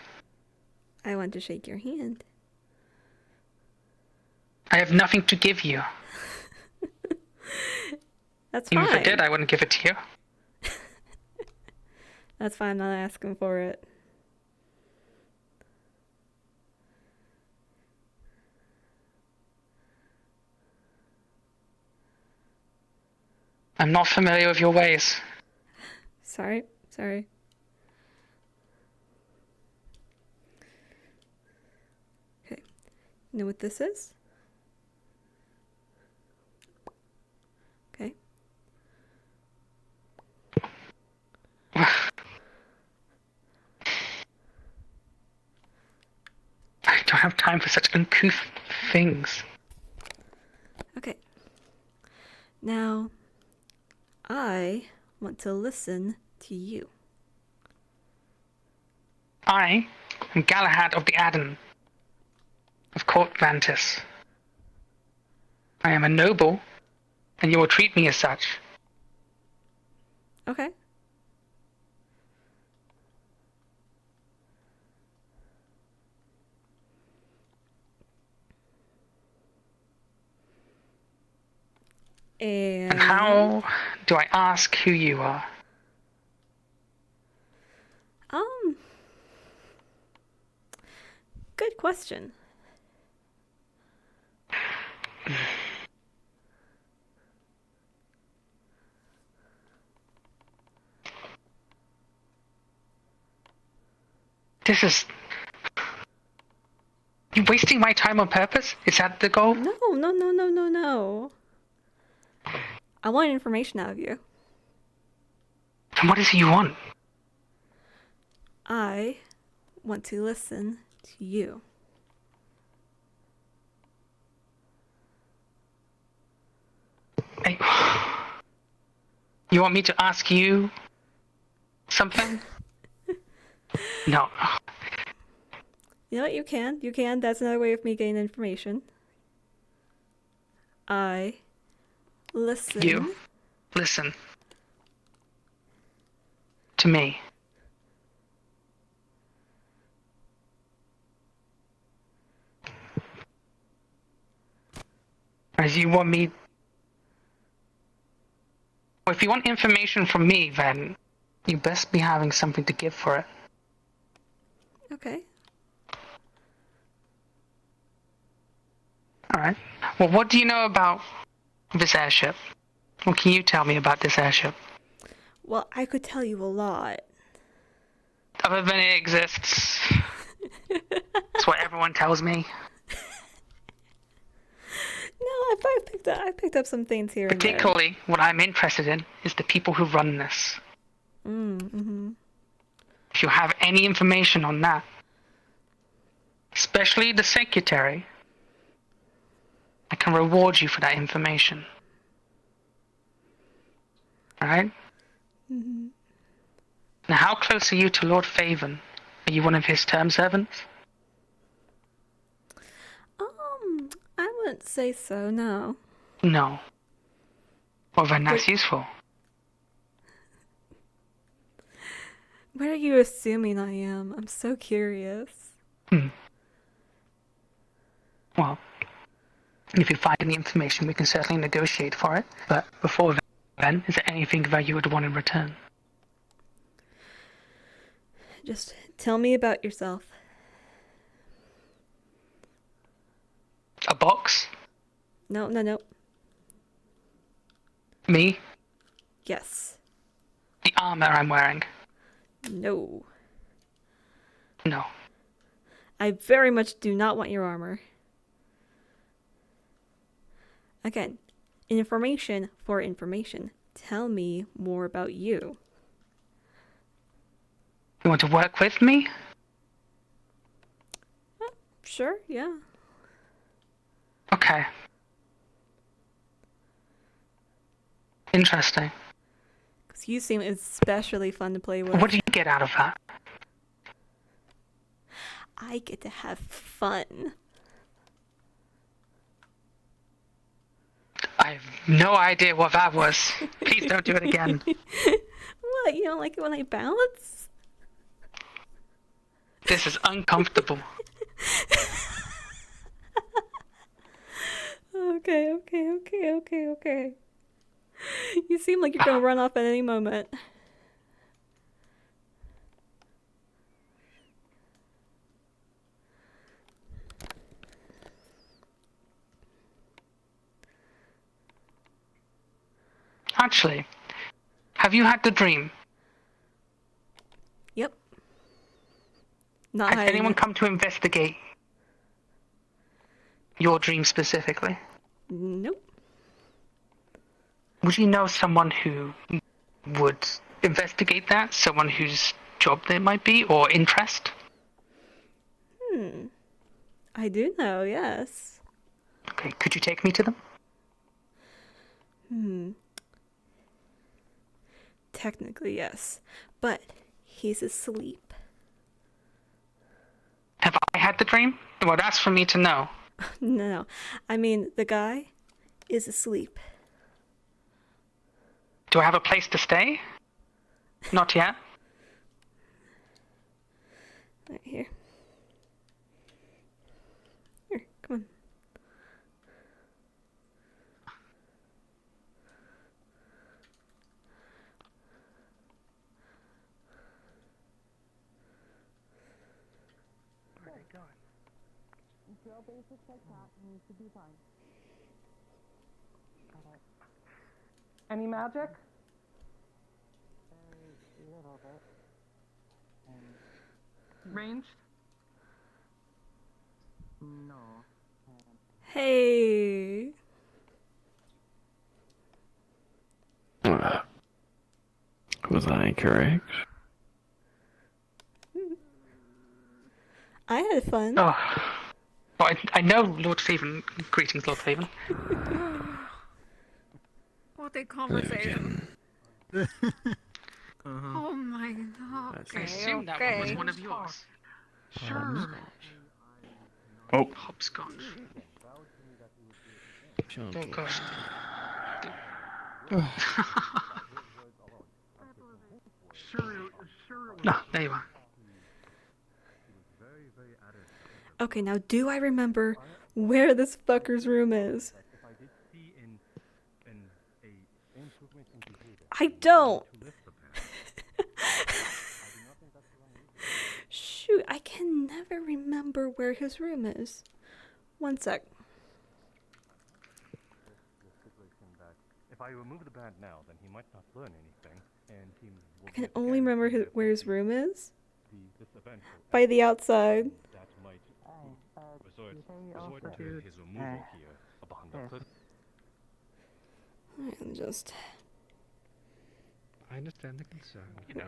I want to shake your hand. I have nothing to give you. That's Even fine. if I did, I wouldn't give it to you. That's fine, I'm not asking for it. I'm not familiar with your ways. Sorry. Okay. You know what this is? Okay. I don't have time for such uncouth things. Okay. Now, I want to listen to you. I am Galahad of the Adden, of Court Vantis. I am a noble, and you will treat me as such. Okay. And how do I ask who you are? Good question. This is... You wasting my time on purpose? Is that the goal? No. I want information out of you. Then what is it you want? I want to listen to you. You want me to ask you something? No. You know what? You can. You can. That's another way of me getting information. I listen. You listen to me. As you want me. Well, if you want information from me, then you best be having something to give for it. Okay. Alright. Well, what do you know about this airship? What can you tell me about this airship? Well, I could tell you a lot. Other than it exists. That's what everyone tells me. No, I picked up some things here and there. Particularly, what I'm interested in is the people who run this. Mm-hmm. If you have any information on that, especially the secretary, I can reward you for that information. Alright? Mm-hmm. Now, how close are you to Lord Faven? Are you one of his term servants? I wouldn't say so, no. No. Well, then that's useful. What are you assuming I am? I'm so curious. Well, if you find any information, we can certainly negotiate for it. But before then, is there anything that you would want in return? Just tell me about yourself. A box? No. Me? Yes. The armor I'm wearing? No. No. I very much do not want your armor. Again, information for information. Tell me more about you. You want to work with me? Sure, yeah. Okay. Interesting. Because you seem especially fun to play with. What do you get out of that? I get to have fun. I have no idea what that was. Please don't do it again. What? You don't like it when I bounce? This is uncomfortable. Okay. You seem like you're gonna run off at any moment. Actually, have you had the dream? Yep. Not Has hiding anyone it. come to investigate your dream specifically? Nope. Would you know someone who would investigate that? Someone whose job there might be, or interest? I do know, yes. Okay, could you take me to them? Technically, yes. But he's asleep. Have I had the dream? Well, that's for me to know. No. I mean, the guy is asleep. Do I have a place to stay? Not yet. Right here. Here, come on. Where are they going? Drill basics like that, and you should be fine. Any magic? A little bit. Ranged? No. Hey. Was I correct? I had fun. Oh. Well, I know Lord Stephen. Greetings, Lord Stephen. What a conversation. Oh my god. I assume that one was one of yours. Sure. Oh. Hopscotch. Sure. Oh gosh. No, there you are. Okay, now do I remember where this fucker's room is? I don't. Shoot, I can never remember where his room is. One sec. If I remove the band now, then he might not learn anything, and he will I can get only remember where his room is. this event will By the outside. that might resort to his removal here upon the cliff. I'm just... I understand the concern. You know,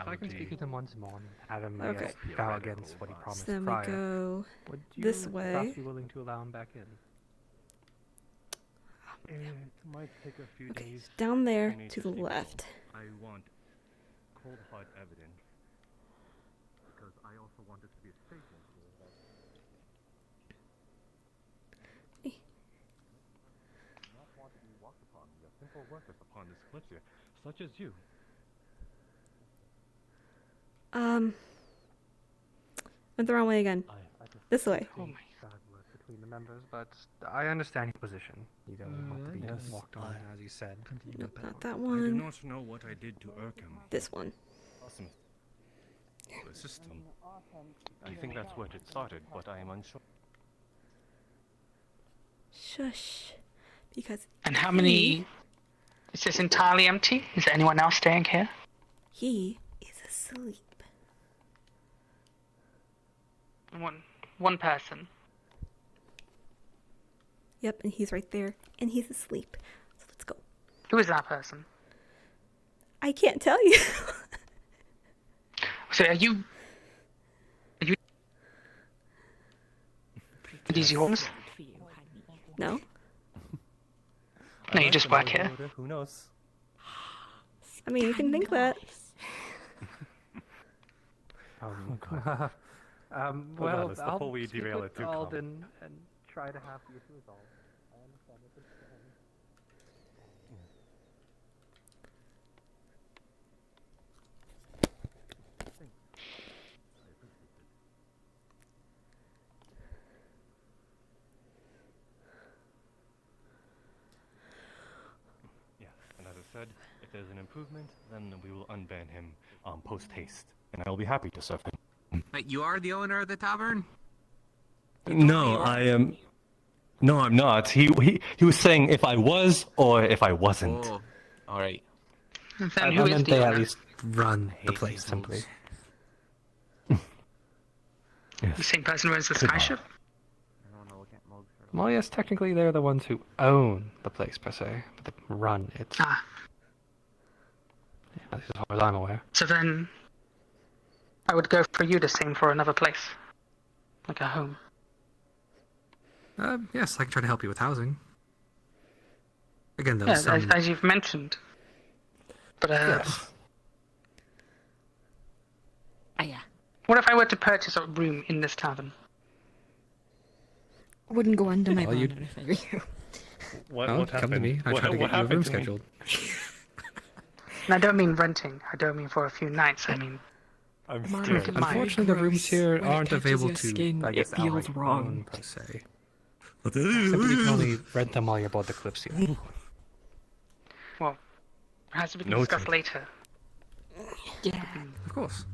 If I can speak with him once more and have him Okay. bow against what he promised So then we prior, go would you this way. perhaps be willing to allow him back in? It might take a few days. Down there for me to the think. left. I want cold hard evidence because I also want it to be a statement here that not want to be walked upon. We are simple workers upon this Kalypsia, such as you. Went the wrong way again. This way. Oh my God, between the members, but I understand your position. You don't want to be Yes, walked on, as you said. Nope, not that I do one. not know what I did to irk him. This one. Awesome. The system. I think that's where it started, but I am unsure. Shush. Because And how many? Is this entirely empty? Is there anyone else staying here? he is asleep. One person. Yep, and he's right there, and he's asleep. So let's go. Who is that person? I can't tell you. So are you these yours? No. No, you just work here. Who knows? I mean, you can think that. Well, Alice, I'll before we speak derail with it too, calm. Alden and try to have the issue resolved. I understand the concern. Yeah, and as I said, if there's an improvement, then we will unban him post haste, and I will be happy to serve him. Wait, you are the owner of the tavern? No, I am. No, I'm not. He was saying if I was or if I wasn't. Oh, all right. Then I who is meant the they at owner? least run the place simply. The same person who owns the skyship? Well, yes, technically they're the ones who own the place per se, but they run it. Ah, As far as I'm aware. so then I would go for you the same for another place. Like a home. Yes, I can try to help you with housing. Again, though, Yeah, some... as you've mentioned. But Yes. What if I were to purchase a room in this tavern? Wouldn't go under my Well, you- banner if I were you. What Come happened? to me. I try to get you a room scheduled. And I don't mean renting. I don't mean for a few nights. I mean... I'm scared. Unfortunately, the rooms here When it aren't touches available your to, skin, I guess, it feels outright wrong. own, per se. Simply, you can only rent them while you're aboard the Kalypsia. Well, perhaps we can Noted. discuss later. Yeah. Of course.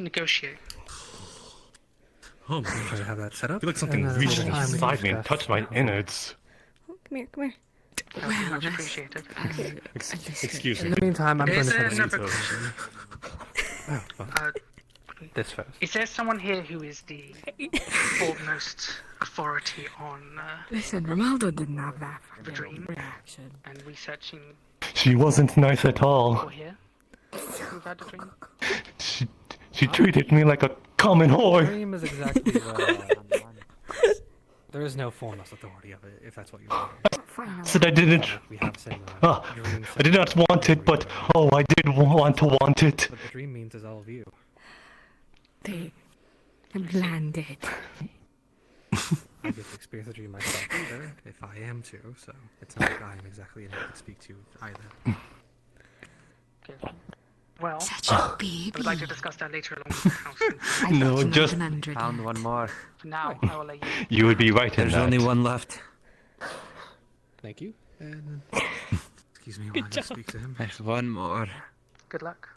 Negotiate. Oh Try my to god. have that set up. I feel like something and, reached next time we inside me and discuss touched my how- innards. Oh, come here, come here. That would be much appreciated. Excuse In me. the meantime, I'm going Is to there try to another see question? Oh, well, Uh, this first. is there someone here who is the foremost authority on Listen, Romaldo didn't have that the dream reaction. and researching She wasn't nice at people all. here who've had the dream? She treated me like a common whore. Dream is exactly the... There is no foremost authority of it, if that's what you want. said I didn't. We have some, I did not want it, but oh, I did want it. What the dream means is all of you. They landed. I get to experience the dream myself either, if I am to, so it's not like I'm exactly able to speak to either. Well, Such a baby. I would like to discuss that later along with the house. No, just Found one more. For now, I will let you. you would be right in There's that. only one left. Thank you. And excuse me while I speak to him. There's one more. Good luck.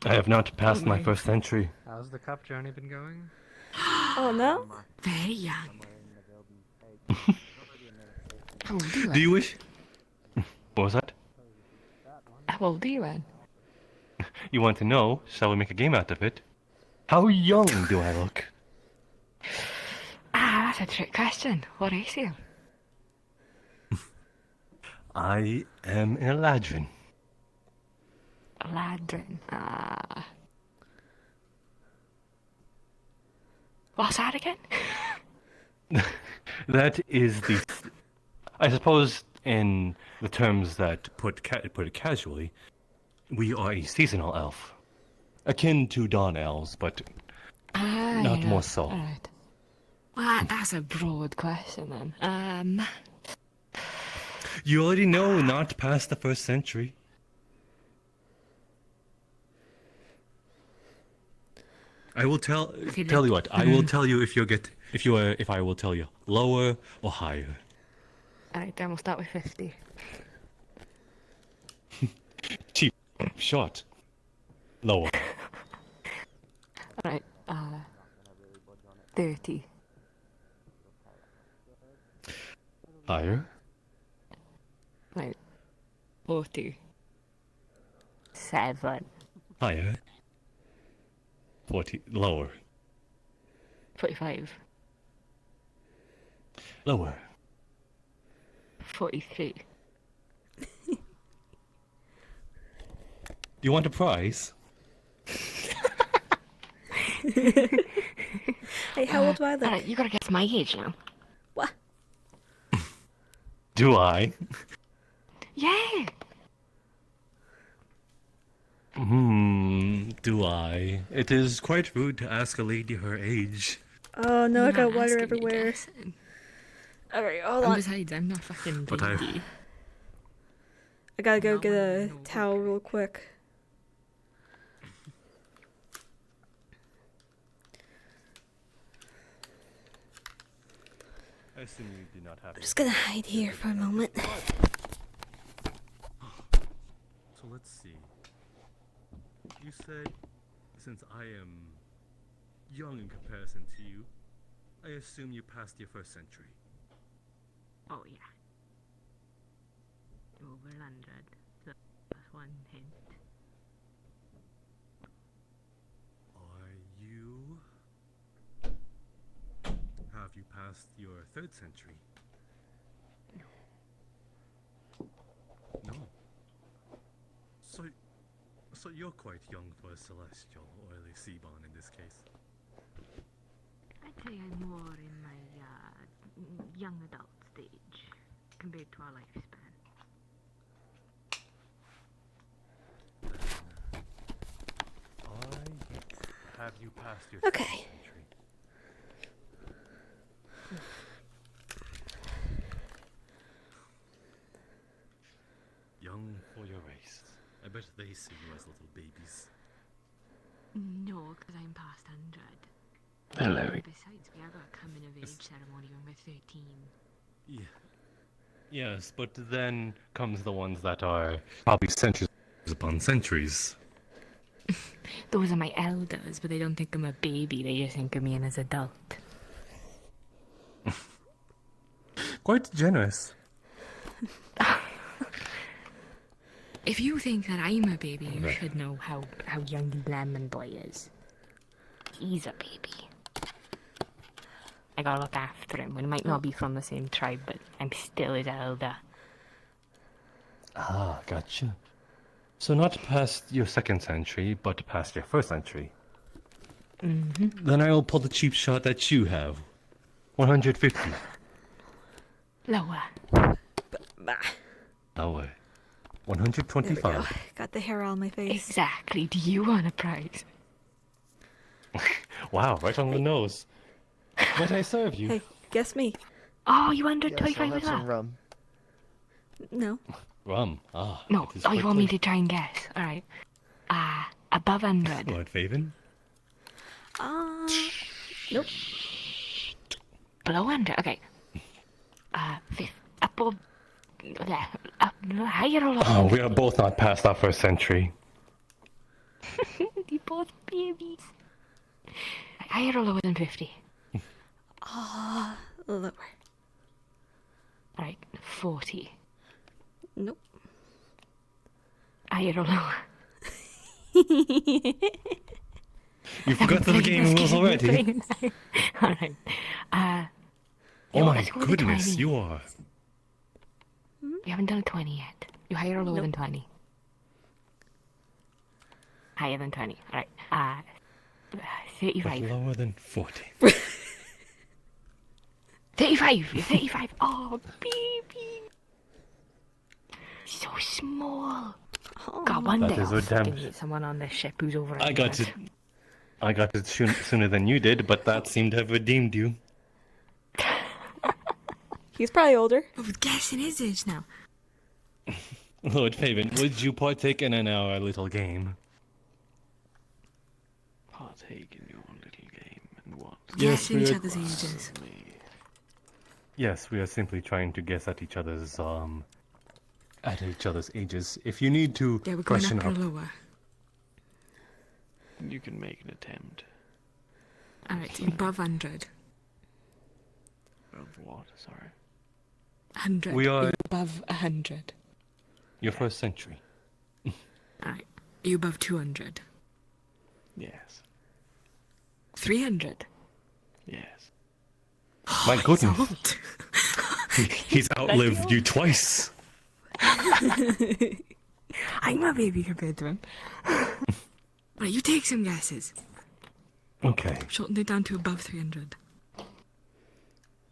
I have not passed my first century. How's the cup journey been going? Oh no? Very young. How old are you? Do you wish? What was that? How old are you, Anne? You want to know? Shall we make a game out of it? How young do I look? Ah, that's a trick question. What is you? I am an Eladrin. Ladrin. Ah. What's that again? That is the... I suppose in the terms that put it casually, we are a seasonal elf. Akin to dawn elves, but not more so. Alright. Well, that's a broad question then. You already know not past the first century. I will tell you what. I will tell you if I will tell you lower or higher. Alright, then we'll start with 50. Cheap shot. Lower. Alright, 30. Higher. Right. 40. 7. Higher. 40. Lower. 45. Lower. 43. Do you want a prize? Hey, how old do I look? Alright, you gotta guess my age now. What? Do I? Yeah! Do I? It is quite rude to ask a lady her age. Oh no, I got Not water asking you, everywhere. guessing. Alright, hold And on. besides, I'm not fucking But baby. I gotta go get a towel real quick. I assume you do not have. I'm just gonna hide here for a moment. So let's see. You said, since I am young in comparison to you, I assume you passed your first century. Oh, yeah. Over 100. So that's one hint. Are you... Have you passed your third century? No. So you're quite young for a celestial, or at least Seaborn in this case. I'd say I'm more in my young adult stage compared to our lifespan. Have you passed your Okay. third century? Young for your race. I bet they see you as little babies. No, because I'm past 100. Hello. Besides, we have a coming of age ceremony when we're 13. Yeah. Yes, but then comes the ones that are probably centuries upon centuries. Those are my elders, but they don't think I'm a baby, they just think of me as an adult. Quite generous. If you think that I'm a baby, you should know how young Lemon Boy is. He's a baby. I gotta look after him. We might not be from the same tribe, but I'm still his elder. Ah, gotcha. So not past your second century, but past your first century. Mm-hmm. Then I will pull the cheap shot that you have. 150. Lower. Lower. There we go. 125. Got the hair on my face. Exactly. Do you want a prize? Wow, right on the nose. Might I serve you? Hey, guess me. Oh, you wanted 25 as well? rum. No. Rum. Ah. No. it is Oh, you want me quickly- to try and guess? Alright. Above 100. Lord Faven? Nope. Below 100. Okay. Above. Higher or lower? Oh, we are both not past our first century. You both babies. Higher or lower than 50? Lower. Alright, 40. Nope. Higher or lower? You forgot the game rules already. Alright. Oh my let's go with the goodness, 20. you are. You haven't done a 20 yet. You higher or lower than 20? Higher than 20. Alright. 35. But lower than 40. 35! You're 35! Oh, baby! So small! God, one That day is I'll fucking redemption. meet someone on this ship who's over I got it sooner than you did, but that seemed to have redeemed you. He's probably older. I was guessing his age now. Lord Faven, would you partake in our little game? Partake in your little game and what? Yes, Guessing we each are- other's ages. Yes, we are simply trying to guess at each other's ages. If you need to Yeah, we're going question up or up, lower. You can make an attempt. Alright, above 100. Of what? Sorry. 100. We are- above 100. your first century. Alright. Are you above 200? Yes. 300? Yes. My he's goodness. old. He's outlived you twice. I'm a baby compared to him. Right, you take some guesses. Okay. Shorten it down to above 300.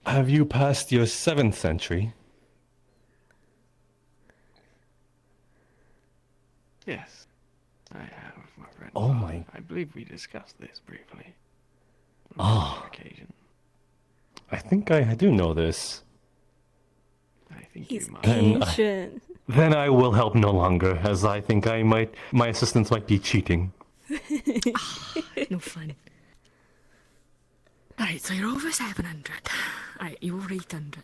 Have you passed your 7th century? Yes. I have, my friend. Oh my- I believe we discussed this briefly. Oh. On occasion. I think I do know this. I think He's you might. ancient. Then I will help no longer, as I think my assistance might be cheating. No fun. Alright, so you're over 700. Alright, you're over 800.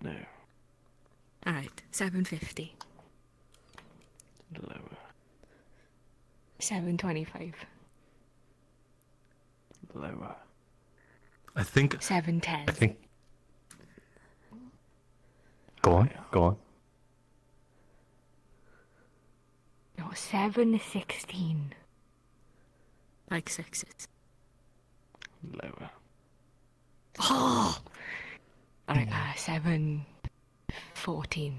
No. Alright, 750. Lower. 725. Lower. I think. 710. Go on. Go on. No, 716. Like sixes. Lower. Oh! Alright, 714.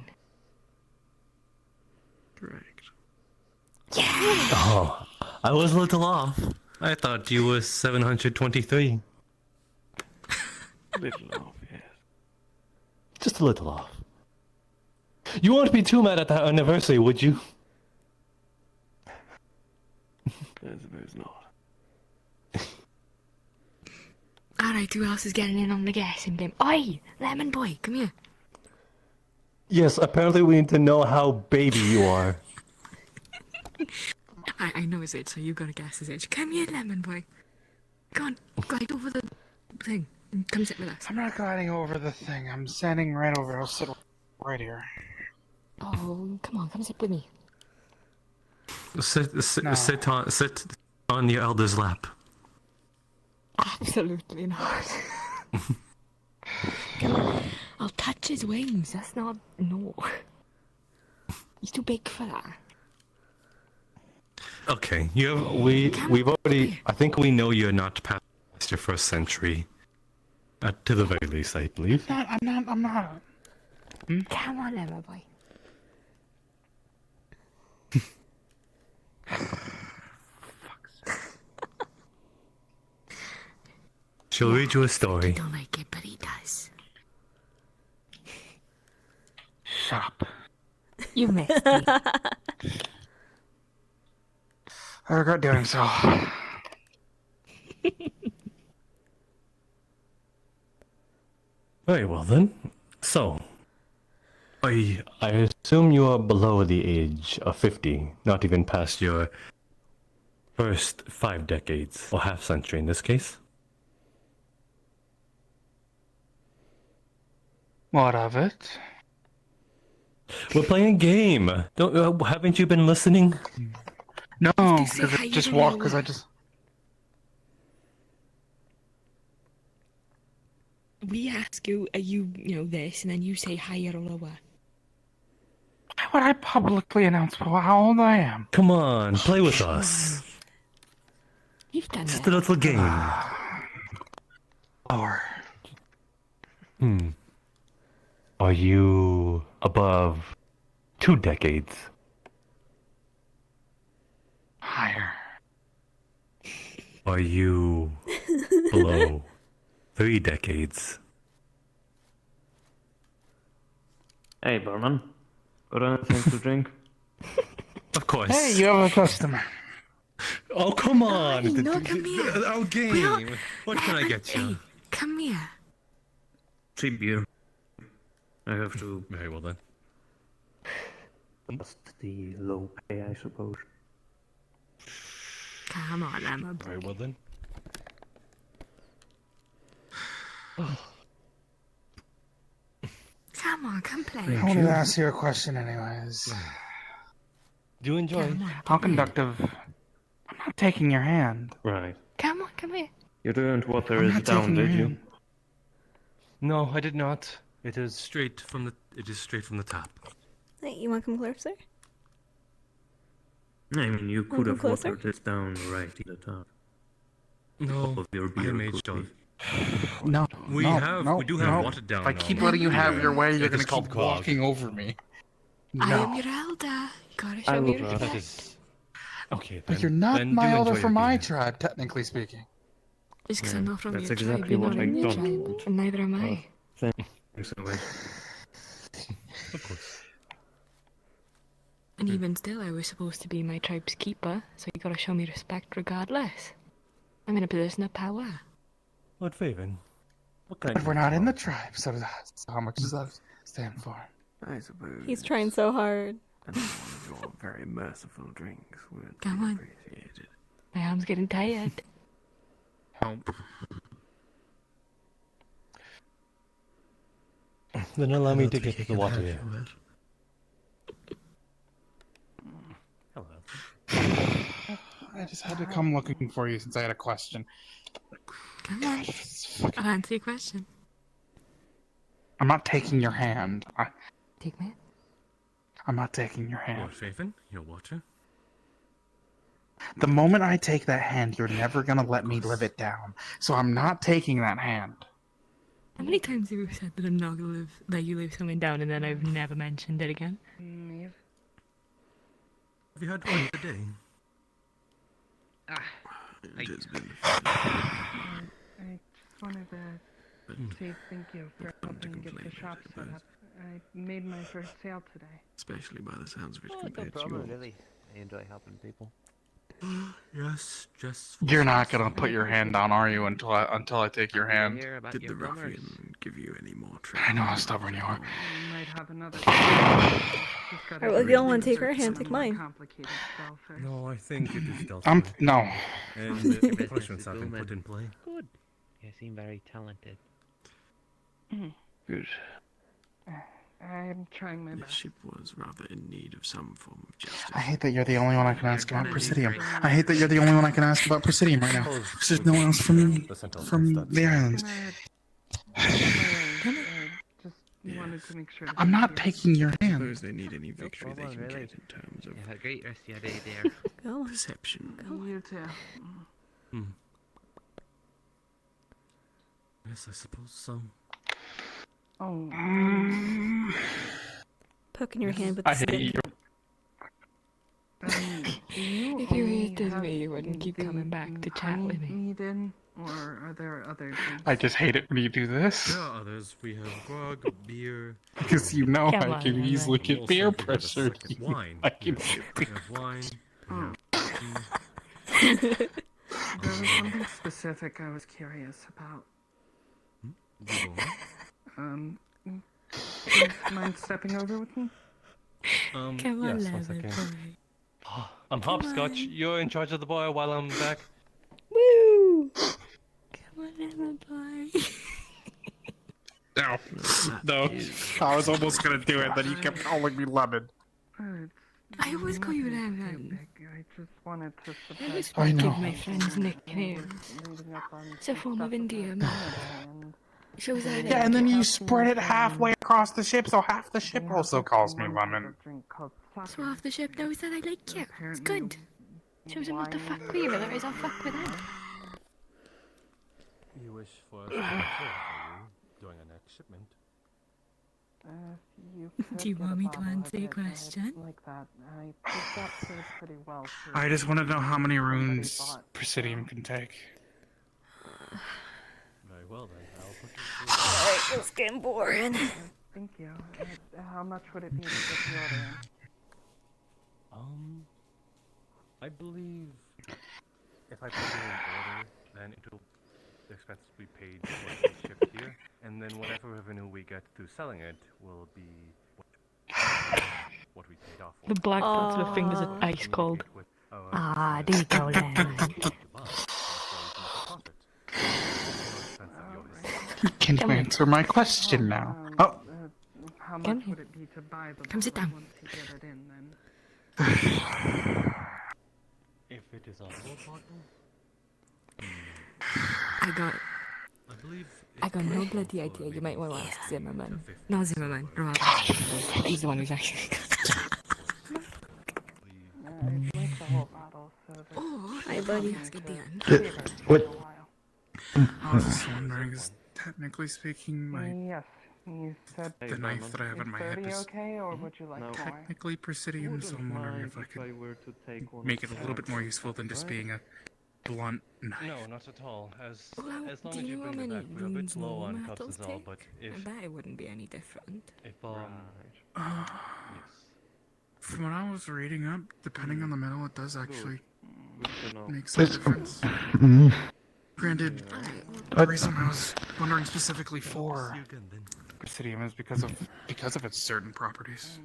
Correct. Oh, I was a little off. I thought you were 723. Little off, yes. Just a little off. You won't be too mad at that anniversary, would you? I suppose not. Alright, who else is getting in on the guessing game? Oi! Lemon boy, come here. Yes, apparently we need to know how baby you are. I know his age, so you gotta guess his age. Come here, lemon boy. Go on, glide over the thing and come sit with us. I'm not gliding over the thing. I'm standing right over. I'll sit right here. Oh, come on, come sit with me. Sit on your elder's lap. Absolutely not. I'll touch his wings. That's not no. He's too big for that. Okay, we've already. I think we know you're not past your first century. To the very least, I believe. I'm not. Come on, lemon boy. She'll read you a story. I don't like it, but he does. shop. You missed me. I regret doing so. Very well then. So, I assume you are below the age of 50, not even past your first 5 decades, or half century in this case. What of it? We're playing a game. Haven't you been listening? No, because I just walked. Because I just. We ask you, are you this, and then you say higher or lower. Why would I publicly announce how old I am? Come on, play with us. You've done Just a little game. Lower. Are you above 2 decades? Higher. Are you below 3 decades? Hey, barman. Got anything to drink? Of course. Hey, you have a customer. Oh, come on! No, come here. Our game. What can I get you? Hey, come here. 3 beer. I have to. Very well then. Just the low pay, I suppose. Come on, Emma. Very well then. Come on, come play. I wanted to ask you a question, anyways. Do you enjoy? How conductive? I'm not taking your hand. Right. Come on, come here. You didn't water I'm it not down, taking your did you? hand. No, I did not. It is straight from the tap. Hey, you want to come closer? I mean, you could Wanna have come closer? watered it down right in the top. No, Of your I beer am aged could on. be. No. We do have watered down. If I keep letting you have your way, you're It is gonna called keep grog. walking over me. I am No. your elder. Gotta I show me will respect. That is okay. But then- you're not then my do elder enjoy from your my beer. tribe, technically speaking. Just because Yeah, I'm not from that's your tribe, exactly you're what not I in your thought. tribe, and neither am I. Thanks anyway. Of course. And even still, I was supposed to be my tribe's keeper, so you gotta show me respect regardless. I'm in a position of power. Lord Faven, what can I But do we're for not in you? the tribe, so how much does that stand for? I suppose. He's trying so hard. And one of your very merciful drinks would Come be on. appreciated. My arm's getting tired. Then allow me to get to the water here. Hello. I just had to come looking for you since I had a question. Come on. I'll answer your question. I'm not taking your hand. Take me. I'm not taking your hand. Lord Faven, your water. The moment I take that hand, you're never gonna let me live it down. So I'm not taking that hand. How many times have you said that I'm not gonna let you live something down, and then I've never mentioned it again? Have you had one today? I just wanted to say thank you for helping get the shop set up. I made my first sale today. Especially by the sounds of it No compared to problem, yours. really. I enjoy helping people. Yes, just. You're not gonna put your hand down, are you? Until I take your hand. Did the ruffian give you any more I know how stubborn you are. You might have another. Alright, well, if you don't want to take her hand, take mine. No, I think it is dealt I'm with. no. And the punishments have been put in play. Good. You seem very talented. Good. I'm trying my The best. ship was rather in need of some form of justice. I hate that you're the only one I can ask about Presidium. I hate that you're the only one I can ask about Presidium right now. There's no one else from the islands. Just wanted to make sure. I'm not taking your hand. Suppose they need any victory they problem, can really. get in terms of Have a great rest of your day there. Go on. perception. You too. Yes, I suppose so. Oh. Poking your hand with the I stick. hate you. Do you If you only hate this have me you wouldn't keep coming back to chat with me. Needed, or are there other drinks? I just hate it when you do this. There are others. We have grog, beer. Because you know Come I on, can Emma. easily We get also peer do have a pressure. second wine. I can Yes, we have wine. We have There was something specific I was curious about. Do you mind stepping over with me? Come on, yes, one lover second. boy. I'm Hopscotch. You're in charge of the bar while I'm back. Woo! Come on, lover boy. No, no. I was almost gonna do it, then you kept calling me Lemon. I always call you Lemon. I just wanted to I surprise always I know. give my friends nicknames. It's a form of endearment. Shows I Yeah, and then you spread it halfway across the ship, so half the ship also calls me Lemon. So half the ship knows that I like you. It's good. Shows them not to fuck with you, otherwise I'll fuck with them. You wish for us to control you during our next shipment. Do you want me to answer your question? Like that. I think that serves pretty well. I just want to know how many runes Presidium can take. Very well then. I'll put you Alright, it's getting boring. Thank you. How much would it be to get the order in? I believe if I put it in order, then it'll the expenses will be paid once it's shipped here, and then whatever revenue we get through selling it will be what we paid off for. The black parts of the fingers are ice cold. Ah, there you go, Lemon. You can answer my question now. Oh. How much would it be to buy the Come sit down. once you get it in then? If it is a whole bottle, I got believe no bloody idea. You might want to ask Zimmerman. No, Zimmerman. Rob. He's the one who's actually. It's like the whole bottle, so there's Oh, hi, buddy. ask at the end. What? I was just wondering, is technically speaking, Yes, you said the knife that I have in my hip 30 is okay, or would you like more? technically Presidium, so I'm wondering if I could make it a little bit more useful than just being a blunt knife. no, not at all. As Well, long do as you you know how bring it many back, we're a bit runes low on cups metals as well. take? But I bet it wouldn't be any different. if From what I was reading up, depending on the metal, it does actually make some It's- difference. Granted, the reason I was wondering specifically for Presidium is because of its certain properties.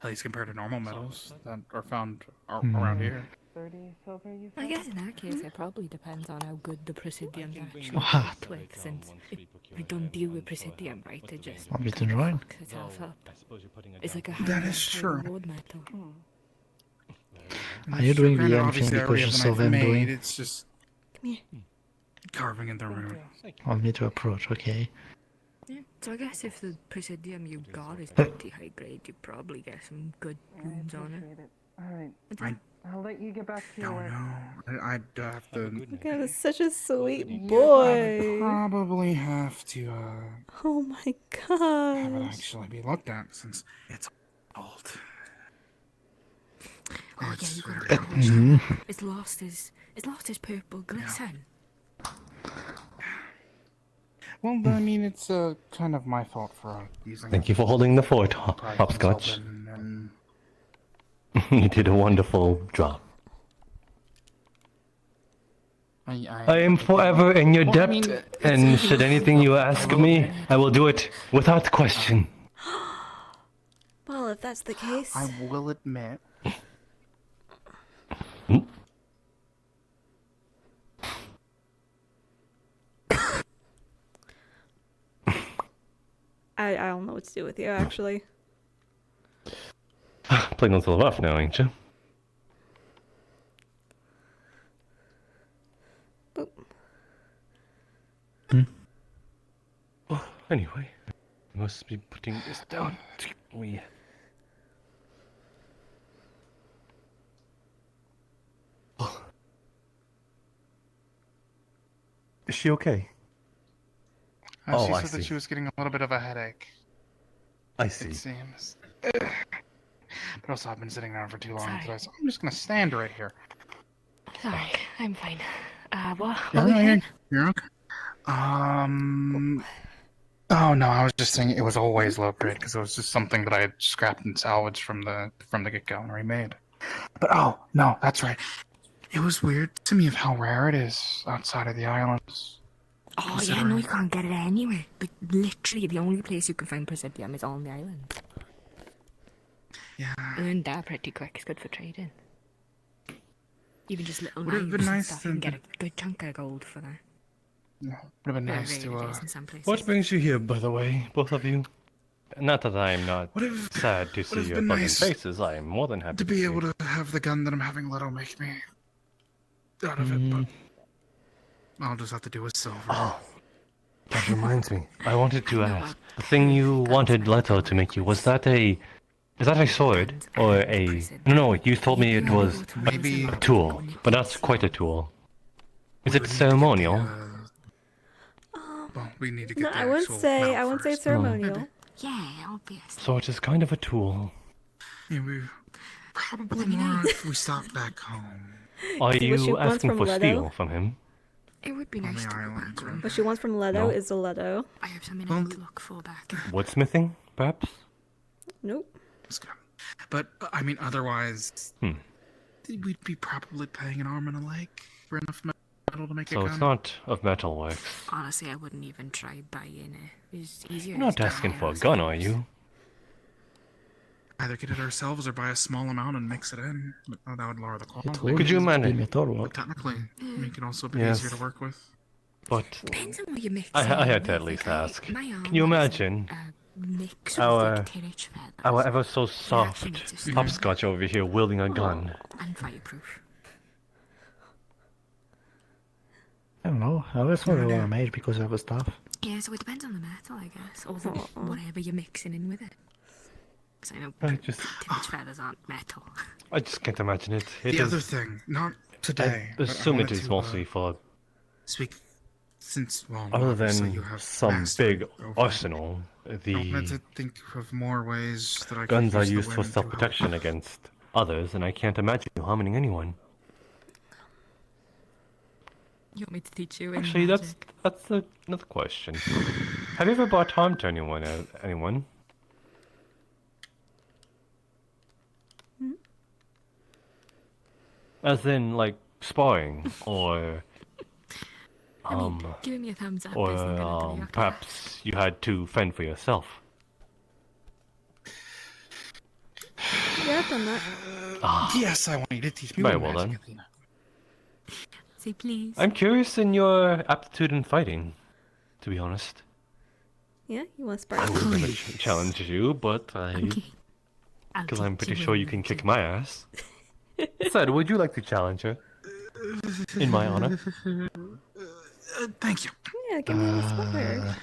At least compared to normal metals that are found around here. 30 silver, you I said? guess in that case, it probably depends on how good the Presidium actually What? work with, since if we don't deal with Presidium right, they just Want me to join? fuck itself up. It's like a That high is true. reward metal. Are you doing the Granted, thing obviously, I because already you have the saw knife them made, doing? it's just carving in the rune. Want me to approach, okay. Yeah. So I guess if the Presidium you got is pretty high grade, you probably get some good runes on it. Alright, I I'll let you get back to your don't work. know. I'd have to. God, is such a sweet I'd boy. probably have to Oh my have it gosh. actually be looked at since it's old. Oh yeah, It's you got very it. old. It's lost his purple glisten. Well, I mean, it's kind of my fault for using. Thank you for holding the fort, Hopscotch. You did a wonderful job. I am forever in your Well, I debt, mean, and should anything you ask me, I will do it without question. Well, if that's the case. I will admit. I don't know what to do with you, actually. Playing a little rough now, ain't you? Boop. Well, anyway, I must be putting this down. Is she okay? She I said that see. she was getting a little bit of a headache. I see. It seems. But also, I've been sitting down for too long today, so I'm just gonna stand right here. Sorry, I'm fine. What? Yeah, What were you saying? you're okay. Oh no, I was just saying it was always low grade because it was just something that I had scrapped and salvaged from the get go and remade. But oh no, that's right. It was weird to me of how rare it is outside of the islands. Oh yeah, no, you can't get it anywhere. But literally, the only place you can find Presidium is on the island. Yeah. And that pretty quick. It's good for trading. Even just little Would have knives been and nice stuff. to You can get a good chunk of gold for that. Yeah, would have been nice Very to. it is in some places. What brings you here, by the way, both of you? Not that I am not sad to see would've your been pleasant nice faces. I am more than happy to be see able it. to have the gun that I'm having Leto make me out of it, but I'll just have to do with silver. Oh, that reminds me. I wanted to ask. The thing you wanted Leto to make you, was that a... Is that a sword? Or a... No, you told me it was Maybe a tool, but that's quite a tool. Is it ceremonial? Well, we need to get No, the I wouldn't actual say metal I wouldn't say first. ceremonial. Yeah, obviously. So it is kind of a tool. Yeah, we probably more if we stop back home. Are See, what she you wants asking from for Leto? steel from him? It would be nice to go back home. What she wants from Leto No. is the Leto. I have something I need to look for back. Woodsmithing, perhaps? Nope. But I mean, otherwise, Hmm. we'd be probably paying an arm and a leg for enough metal to make a So gun. it's not of metal works. Honestly, I wouldn't even try buying it. It's easier. You're not to asking buy for a ours. gun, are you? Either get it ourselves or buy a small amount and mix it in. But that would lower the quality. Could you manage? But technically, make it also be Yes. easier to work with. But Depends on what you mix. I in had to with. at least Like, ask. my arm Can you has imagine a mix our of tinage feathers our ever so soft hopscotch over here wielding a gun? and fireproof. I don't know. I always thought they were made because of the stuff. Yeah, so it depends on the metal, I guess, or the, whatever you're mixing in with it. Because I know tinage feathers aren't metal. I just can't imagine it. It The is- other thing, not today. I but assume it wanted is to, mostly for speak since well, other obviously you than have some mastery big over it. arsenal. I wanted The to think of more ways that I guns could are use the used for wind to help. self-protection against others, and I can't imagine you harming anyone. You want me to teach you? Actually, that's another question. Have you ever brought harm to anyone? Anyone? As in, like sparring, or giving me a thumbs up or isn't gonna do you. perhaps you had to fend for yourself. Yeah, I've done that. Yes, I want you to teach me. Very what well magic then. is. Say please. I'm curious in your aptitude in fighting, to be honest. Yeah, you want to I spark? would never challenge you, but because I'm pretty sure you can kick my ass. Said, would you like to challenge her? In my honor. Thank you. Yeah, give me the spark.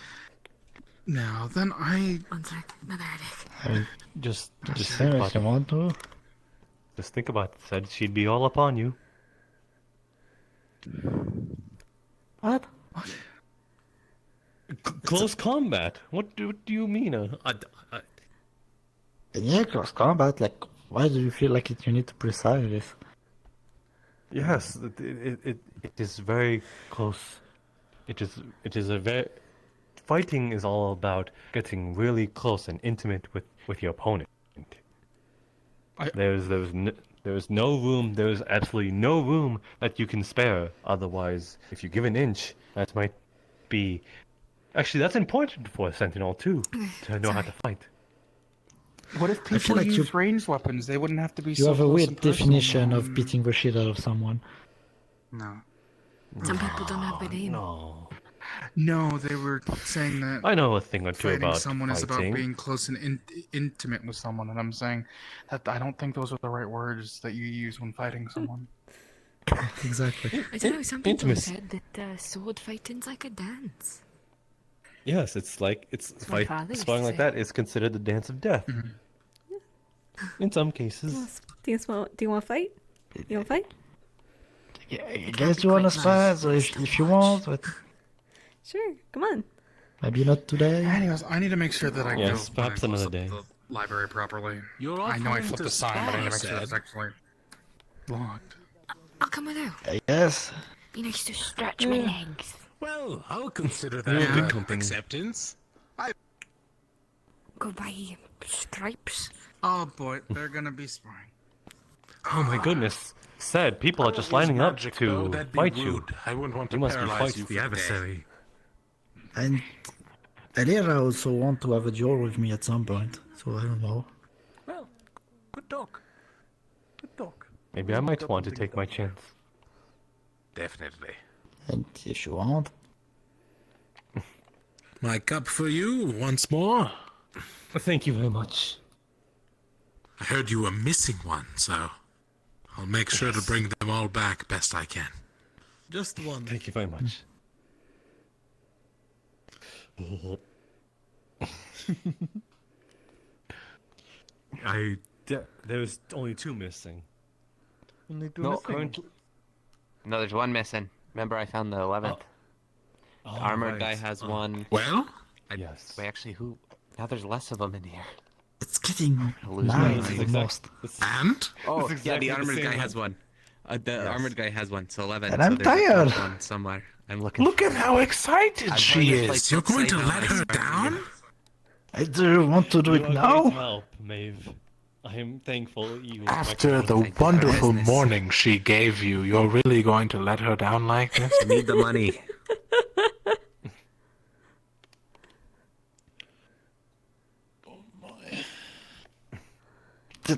Now then, I. One sec, my verdict. Just Just think say about if you it. want to. Just think about it. Said she'd be all upon you. What? Close combat. What do you mean? Yeah, close combat. Like, why do you feel like you need to precise this? Yes, it is very close. It is a very fighting is all about getting really close and intimate with your opponent. There's no room. There's absolutely no room that you can spare. Otherwise, if you give an inch, that might be. Actually, that's important for a sentinel too, to know how to fight. What if I feel people like use ranged weapons? They wouldn't have to be You so have a close weird and personal. definition of beating the shit out of someone. No. Some people don't have good aim. No, they were saying that. I know a thing or two fighting about someone is about fighting. being close and intimate with someone, and I'm saying that I don't think those are the right words that you use when fighting someone. Exactly. I don't know, some people Intimacy. said that sword fighting's like a dance. Yes, it's my fight father used sparring to like say. that is considered the dance of death. In some cases. Do you want to fight? You want to fight? Yeah, I guess you understand, so if you want, but Sure, come on. maybe not today. Anyways, I need to make sure that I Yes, go perhaps when I close another up day. the library properly. You're I know I offering flipped to the sign, but I need to make spar, sure it's said. actually locked. I'll come with you. I guess. Be nice to stretch my legs. Well, I'll consider You're that good company. acceptance. Go buy stripes. Oh boy, they're gonna be sparring. Oh my goodness. Said people are just lining up to fight you. I wouldn't want to You must be paralyze quite you the for adversary. And Alera also want to have a duel with me at some point, so I don't know. Well, good talk. Good talk. Maybe I might want to take my chance. Definitely. And if you want. My cup for you once more. Thank you very much. I heard you were missing one, so I'll make sure to bring them all back best I can. Just one. Thank you very much. There's only 2 missing. Only 2 No, missing. No, there's one missing. Remember, I found the 11th. Oh, The armored right. guy has one. Well? Yes. Wait, actually, who? Now there's less of them in here. It's getting Lose night my- almost. And? Oh, It's yeah, exactly the the armored same guy one. has one. The Yes. armored guy has one, so 11. And so I'm there's a tired. fourth one somewhere. I'm looking. Look at how excited I'm she going to play is. You're going to Say let how her expecting down? it. I do want to do You it are now. great help, Maeve. I am thankful you. After the Thank you for wonderful business. morning she gave you, you're really going to let her down like this? I need the money.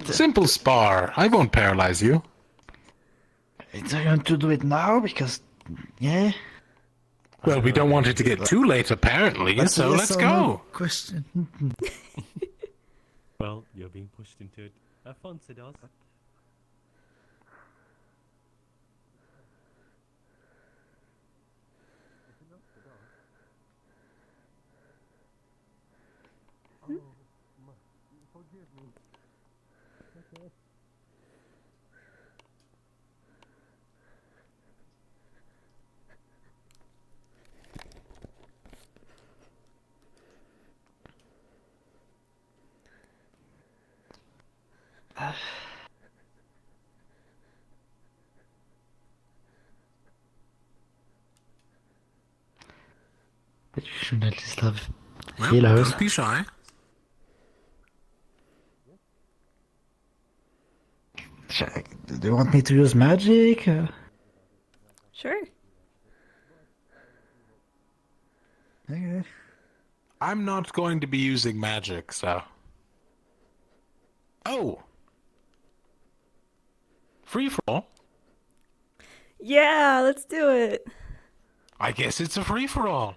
Simple spar. I won't paralyze you. I want to do it now because, yeah. Well, we don't want it to get too late, apparently, That's a so yes let's or no go. question. Well, you're being pushed into it. Have fun, Siddharth. But you should at least have Well, healers. don't be shy. Do you want me to use magic? Sure. Okay. I'm not going to be using magic, so... Oh! Free for all? Yeah, let's do it. I guess it's a free for all.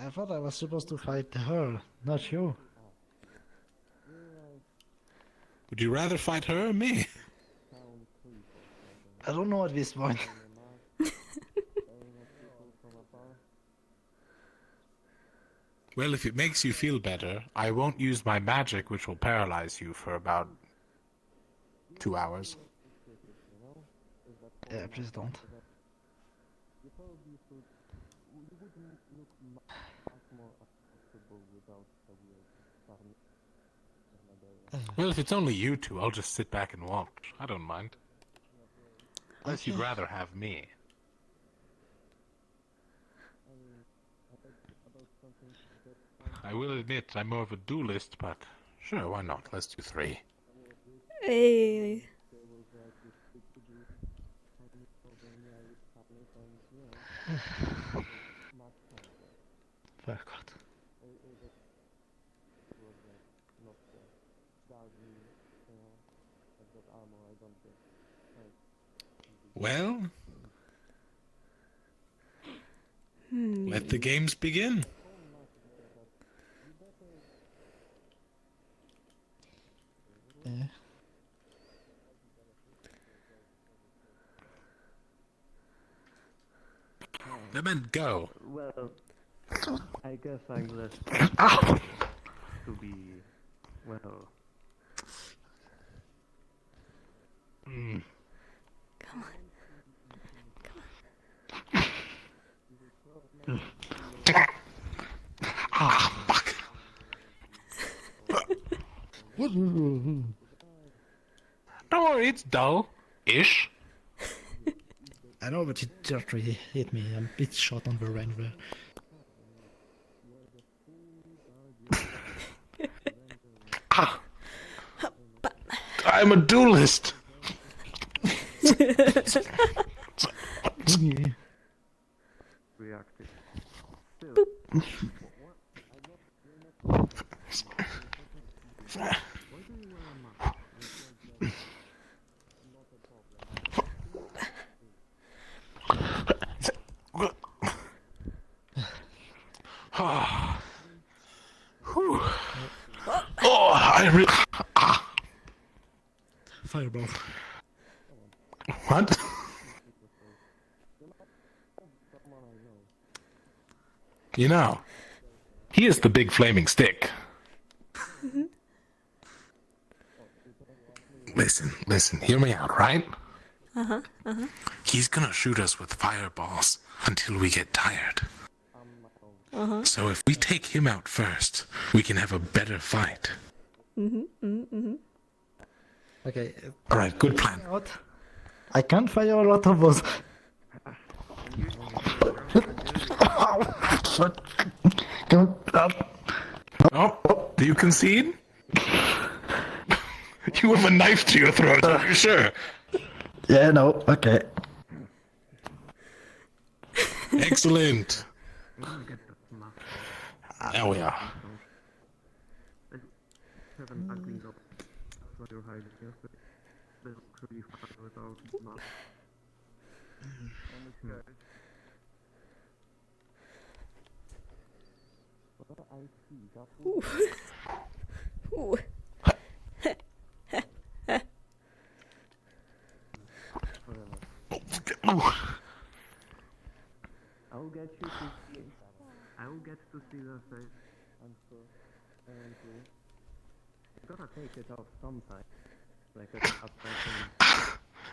I thought I was supposed to fight her, not you. Would you rather fight her or me? I don't know at this point. Well, if it makes you feel better, I won't use my magic, which will paralyze you for about 2 hours. Yeah, please don't. Well, if it's only you two, I'll just sit back and watch. I don't mind. Unless you'd rather have me. I will admit I'm more of a duelist, but sure, why not? Let's do 3. Hey. Forgot. Well, let the games begin. Yeah. I meant go. Well, I guess I left to be, well... Come on. Ah, fuck. Don't worry, it's dull. Ish. I know, but it just really hit me. I'm a bit short on the range there. Ah! I'm a duelist! Reactive. Oh, I really... Ah. Fireball. What? You know, he is the big flaming stick. Listen, hear me out, right? Uh-huh, uh-huh. He's gonna shoot us with fireballs until we get tired. Uh-huh. So if we take him out first, we can have a better fight. Okay. Alright, good plan. I can't fire a lot of those. Oh, do you concede? You have a knife to your throat, are you sure? Yeah, no, okay. Excellent. There we are. Ooh. Ooh. I'll get you to see. I will get to see the face. I'm sure. Eventually. You gotta take it off sometime. Like a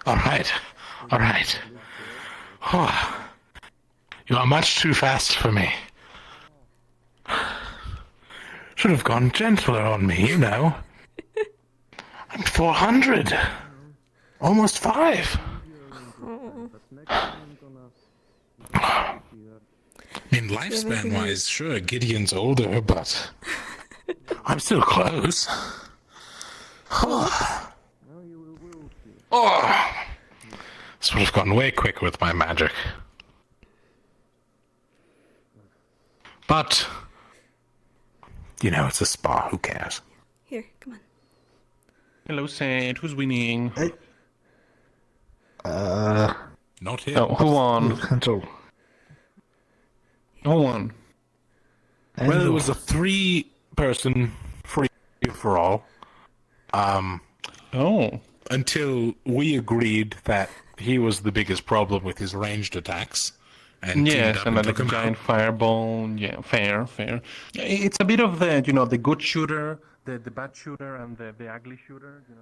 Alright. Oh, you are much too fast for me. Should have gone gentler on me, you know. I'm 400. Almost 5. I mean, lifespan-wise, sure, Gideon's older, but I'm still close. Oh. This would have gone way quicker with my magic. But, you know, it's a spa, who cares? Here, come on. Hello, Saint. Who's winning? Hey. Not him. Oh, who won? Control. Who won? Well, it was a 3-person free-for-all. Until we agreed that he was the biggest problem with his ranged attacks. And yes, and like a giant fireball. Yeah, fair. It's a bit of the, you know, the good shooter, the bad shooter, and the ugly shooter, you know.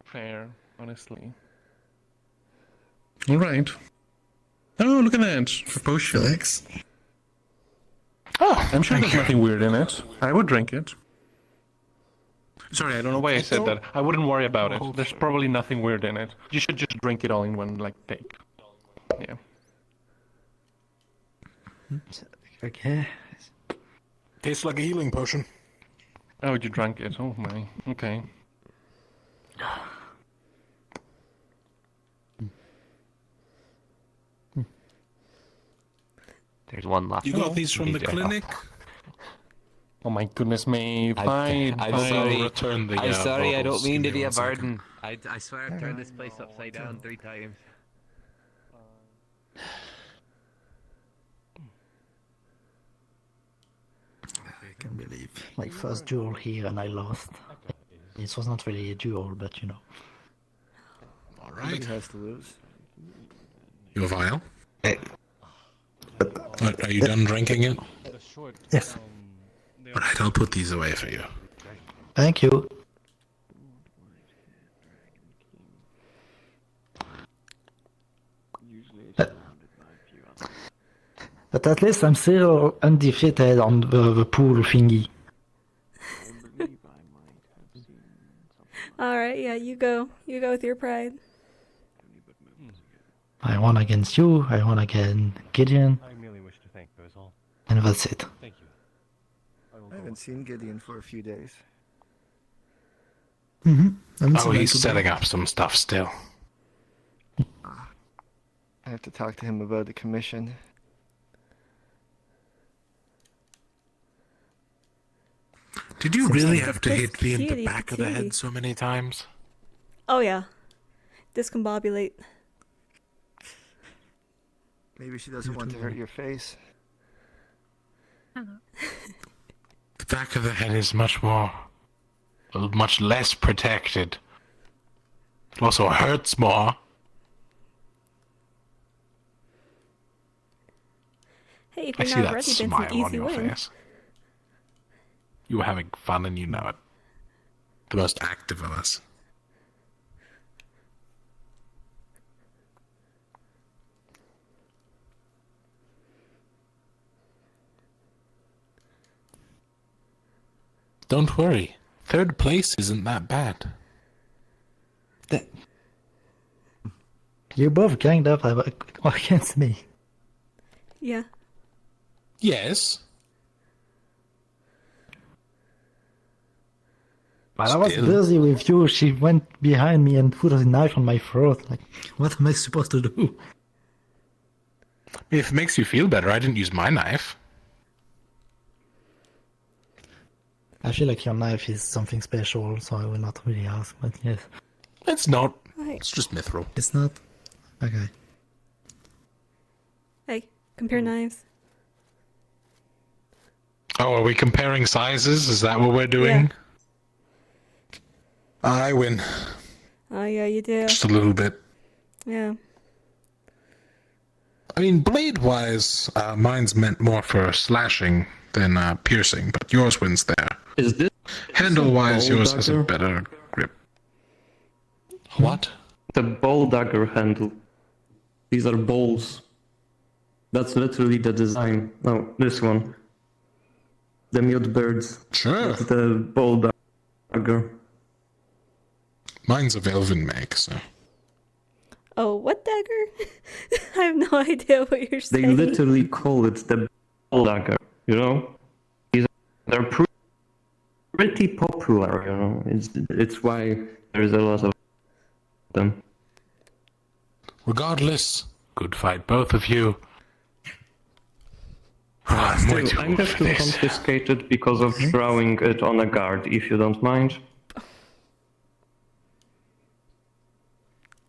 Fair, honestly. All right. Oh, look at that. For potion. Thanks. Oh, I'm sure there's nothing weird in it. I would drink it. Sorry, I don't know why I said that. I wouldn't worry about it. There's probably nothing weird in it. You should just drink it all in one, like, take. Yeah. Okay. Tastes like a healing potion. Oh, you drank it. Oh, my. Okay. There's one left. You got these from the clinic? Oh my goodness me. I'm sorry. Return the, I'm sorry, I don't bubbles. mean to Give me be a 1 second. burden. I swear I've turned this place upside down 3 times. I can't believe. Like, first duel here and I lost. This was not really a duel, but you know. Alright. has to lose. You a vial? Are you done drinking it? Yes. Alright, I'll put these away for you. Thank you. But at least I'm still undefeated on the pool thingy. Alright, yeah, you go. You go with your pride. I won against you, I won against Gideon, I merely wish to thank those all. and that's it. Thank you. I haven't seen Gideon for a few days. Oh, he's setting up some stuff still. I have to talk to him about the commission. Did you really have to hit me in the cutie back of the patootie. head so many times? Oh yeah. Discombobulate. Maybe she doesn't want to hurt your face. The back of the head is much less protected. It also hurts more. Hey, if I you're see not that ready, then it's smile an on easy your win. face. You were having fun and you know it. The most active of us. Don't worry. 3rd place isn't that bad. You both ganged up against me. Yeah. Yes. While I was Still. busy with you, she went behind me and put a knife on my throat. Like, what am I supposed to do? If it makes you feel better, I didn't use my knife. I feel like your knife is something special, so I will not really ask, but yes. It's not. Right. It's just mithril. It's not? Okay. Hey, compare knives. Oh, are we comparing sizes? Is that what we're doing? I win. Oh yeah, you do. Just a little bit. Yeah. I mean, blade-wise, mine's meant more for slashing than piercing, but yours wins there. Is this Handle-wise, bowl yours has a dagger? better grip. What? The bowl dagger handle. These are bowls. That's literally the design. No, this one. The mute birds. Sure. That's the bowl dagger. Mine's a Velven make, so. Oh, what dagger? I have no idea what you're They saying. literally call it the bowl dagger, you know? They're pretty popular, you know? It's why there's a lot of them. Regardless, good fight, both of you. I'm way Still, too I'm old going for to this. confiscate it because of throwing it on a guard, if you don't mind.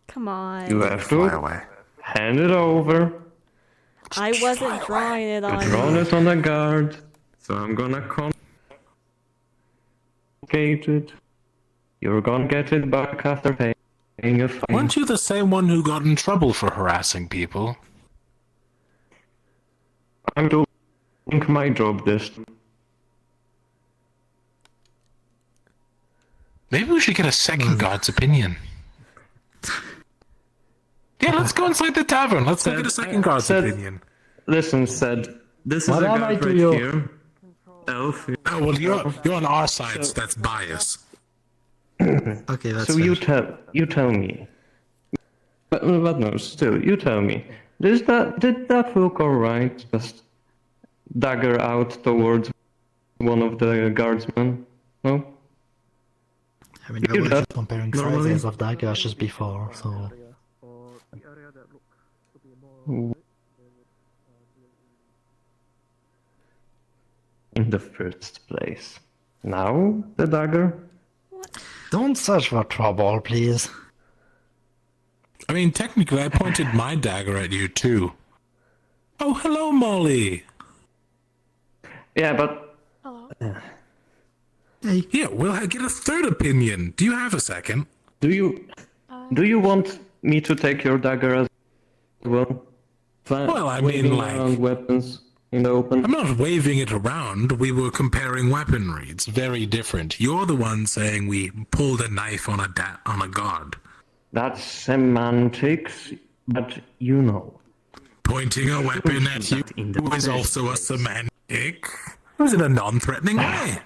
Come on. You have to hand it over. I wasn't drawing it on You've drawn you. it on a guard, so I'm gonna confiscate it. You're gonna get it back after paying a fine. Weren't you the same one who got in trouble for harassing people? I'm doing my job this time. Maybe we should get a second guard's opinion. Yeah, let's go inside the tavern. Let's go get a second guard's opinion. Listen, this is What a am I guard to right you? here. Elf. Oh, well, you're on our side, so that's bias. Okay, that's So fair. you tell me. But no, still, you tell me. Did that look alright? Just dagger out towards one of the guardsmen? No? I mean, You I was have just comparing normally- sizes of daggers just before, so... In the first place. Now, the dagger? Don't search for trouble, please. I mean, technically, I pointed my dagger at you, too. Oh, hello, Molly. Yeah, but... Yeah, we'll get a third opinion. Do you have a second? Do you want me to take your dagger as well? Well, I Waving mean, like... around weapons in the open? I'm not waving it around. We were comparing weaponry. It's very different. You're the one saying we pulled a knife on a guard. That's semantics, but you know. Pointing a weapon at you is also a semantic. Was in a non-threatening way.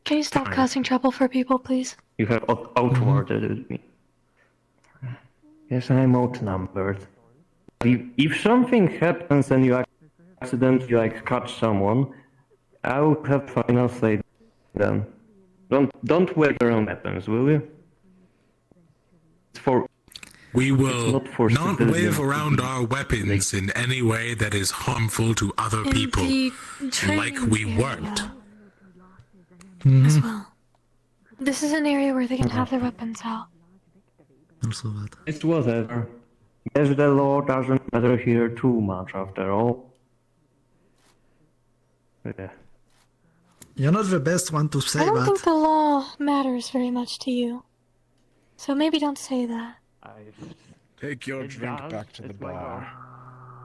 Can you stop causing trouble for people, please? You have outwarded me. Yes, I'm outnumbered. If something happens and you accidentally catch someone, I'll have final say then. Don't wait around weapons, will you? We will not for not citizens wave to around be- our weapons in any way that is harmful to other In people, the like training we area weren't. As well. This is an area where they can have their weapons out. Also that. It's whatever. Guess the law doesn't matter here too much after all. Yeah. You're not the best one to say I don't that. think the law matters very much to you. So maybe don't say that. Take your drink back to the bar.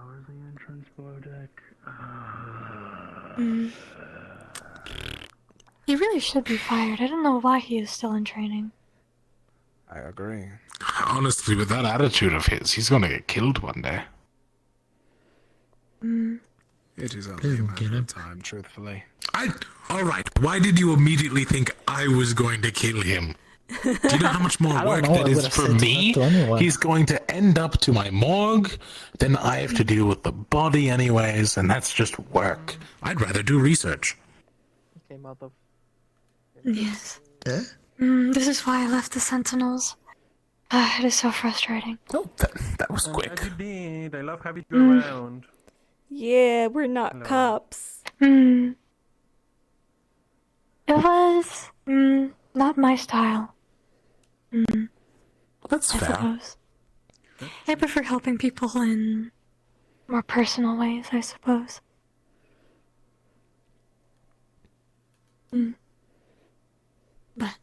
Where's the entrance below deck? He really should be fired. I don't know why he is still in training. I agree. Honestly, with that attitude of his, he's gonna get killed one day. It is only a matter of time, truthfully. Alright, why did you immediately think I was going to kill him? Do you know how much more I don't work know, that I is would've for said me? that to anyone. He's going to end up to my morgue, then I have to deal with the body anyways, and that's just work. I'd rather do research. Came out of. Yes. Yeah? This is why I left the Sentinels. It is so frustrating. Oh, that was quick. Glad you did. I love having you around. Yeah, we're not cops. It was not my style. That's I fair. suppose. I prefer helping people in more personal ways, I suppose. But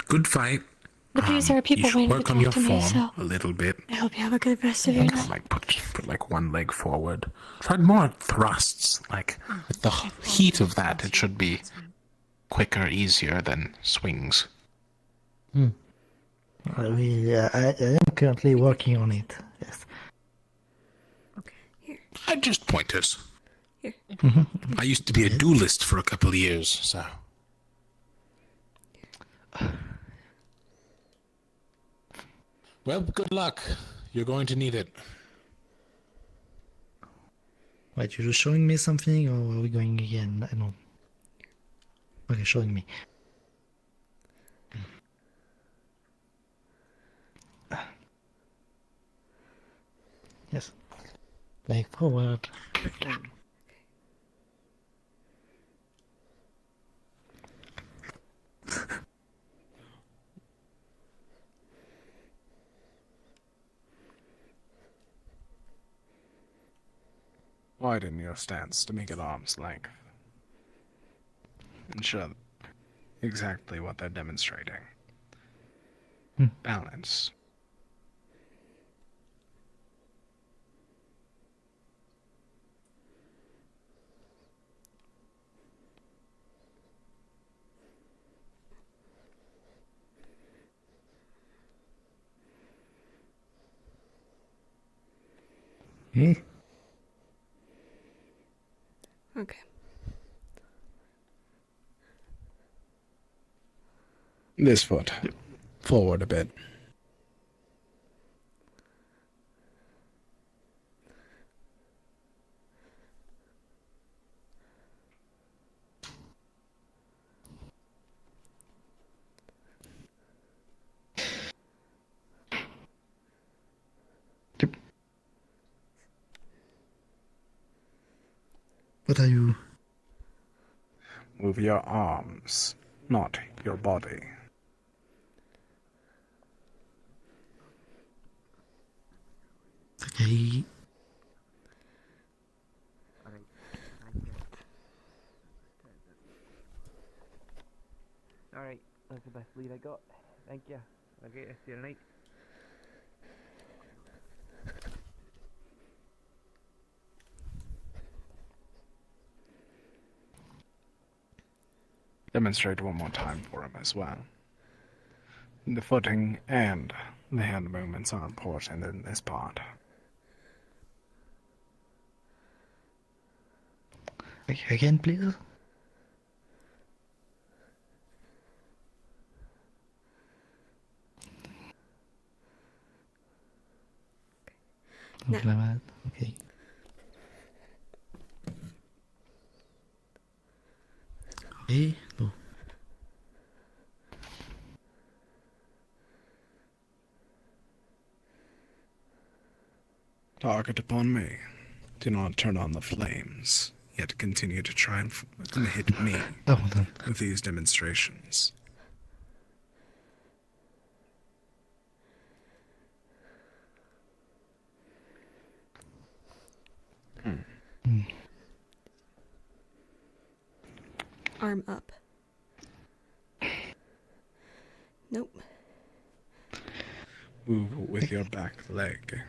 Good fight. But there are people you should waiting to work on talk your to me, form so a little bit. I hope you have a good rest of your night. Like put like one leg forward. Try more thrusts. Like with the heat of that, it should be quicker, easier than swings. I am currently working on it. Yes. I just pointers. Here. I used to be a duelist for a couple of years, so. Well, good luck. You're going to need it. Wait, you're just showing me something, or are we going again? I don't. Okay, showing me. Yes. Leg forward. Widen your stance to make it arm's length. And show exactly what they're demonstrating. Balance. Okay. This foot. Forward a bit. What are you? Move your arms, not your body. Okay. Alright, that's the best lead I got. Thank you. Okay, see you tonight. Demonstrate one more time for him as well. The footing and The hand movements are important in this part. Again, please. Now. Okay. Okay. No. Target upon me. Do not turn on the flames, yet continue to try and hit me with these demonstrations. Arm up. Nope. Move with your back leg.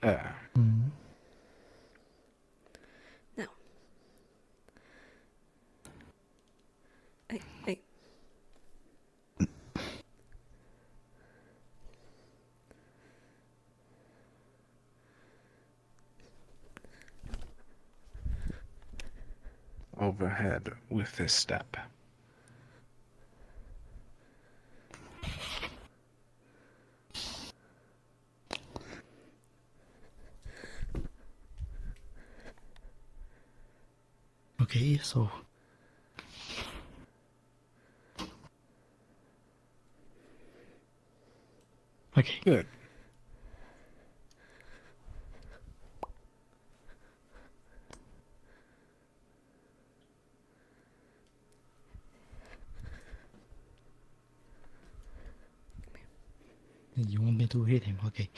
There. Now. Hey. Overhead with this step. Okay, so. Okay. Good. You want me to hit him? Okay.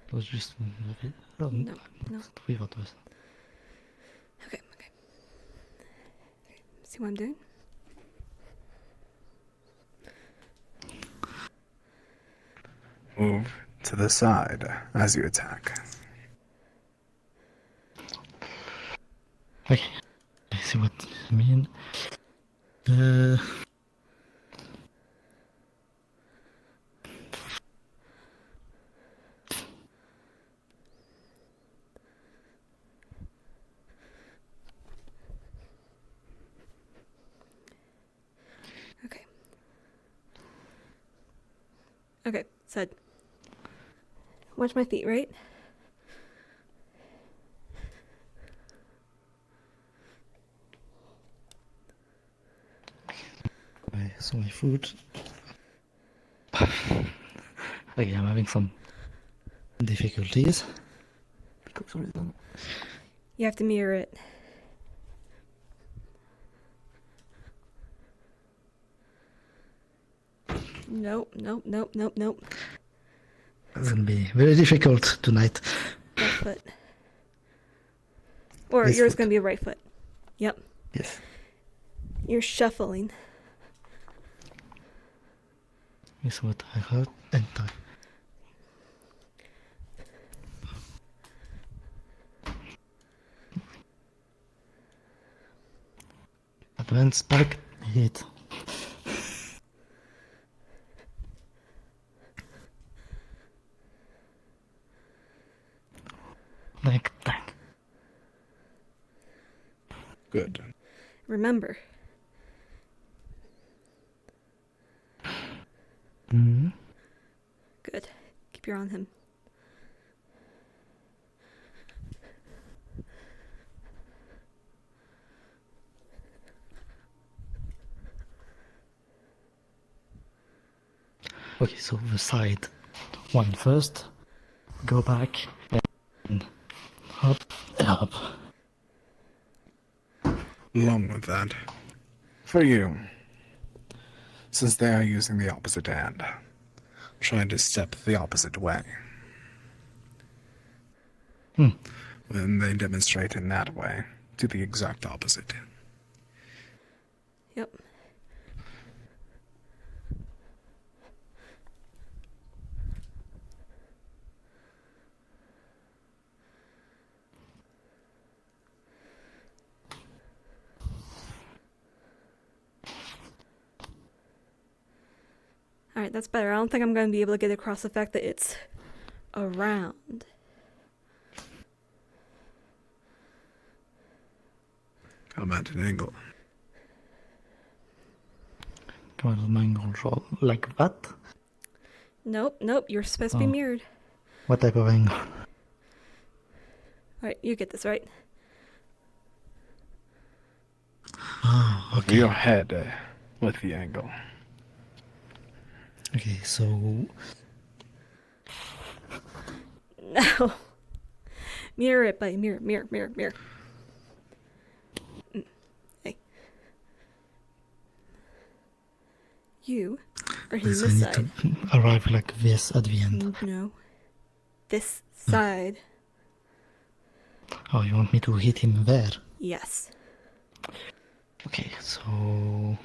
It was just No. We thought it was. Okay. See what I'm doing? Move to the side as you attack. Okay. I see what you mean. Okay, said. Watch my feet, right? Okay, so my foot. Okay, I'm having some difficulties. Because of reason. You have to mirror it. Nope. It's gonna be very difficult tonight. Left foot. Or This yours foot. gonna be a right foot. Yep. Yes. You're shuffling. Is what I heard and I. Advance back hit. Like that. Good. Remember. Mm-hmm. Good. Keep your eye on him. Okay, so the side one first. Go back and up. Along with that, for you, since they are using the opposite hand, try to step the opposite way. When they demonstrate in that way, do the exact opposite. Yep. Alright, that's better. I don't think I'm going to be able to get across the fact that it's around. Come at an angle. Come at an angle, so like that? Nope, nope, you're supposed to be Oh. mirrored. What type of angle? Alright, you get this, right? Oh, Over your head with the angle. Okay, so No. Mirror it, buddy. Mirror, mirror, mirror, mirror. Hey. You are hitting yes, I this need side. to arrive like this at the end. No. This side. Oh, you want me to hit him there? Yes. Okay, so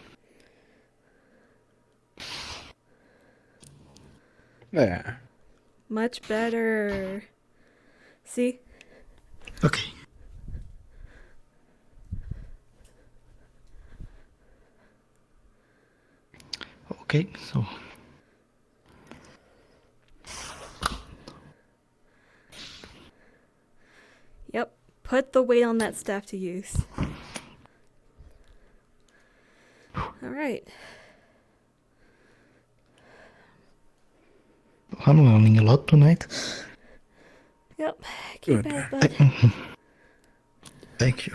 There. Much better. See? okay. Okay, so Yep. Put the weight on that staff to use. Alright. I'm learning a lot tonight. Yep. Keep Good. at it, bud. Thank you.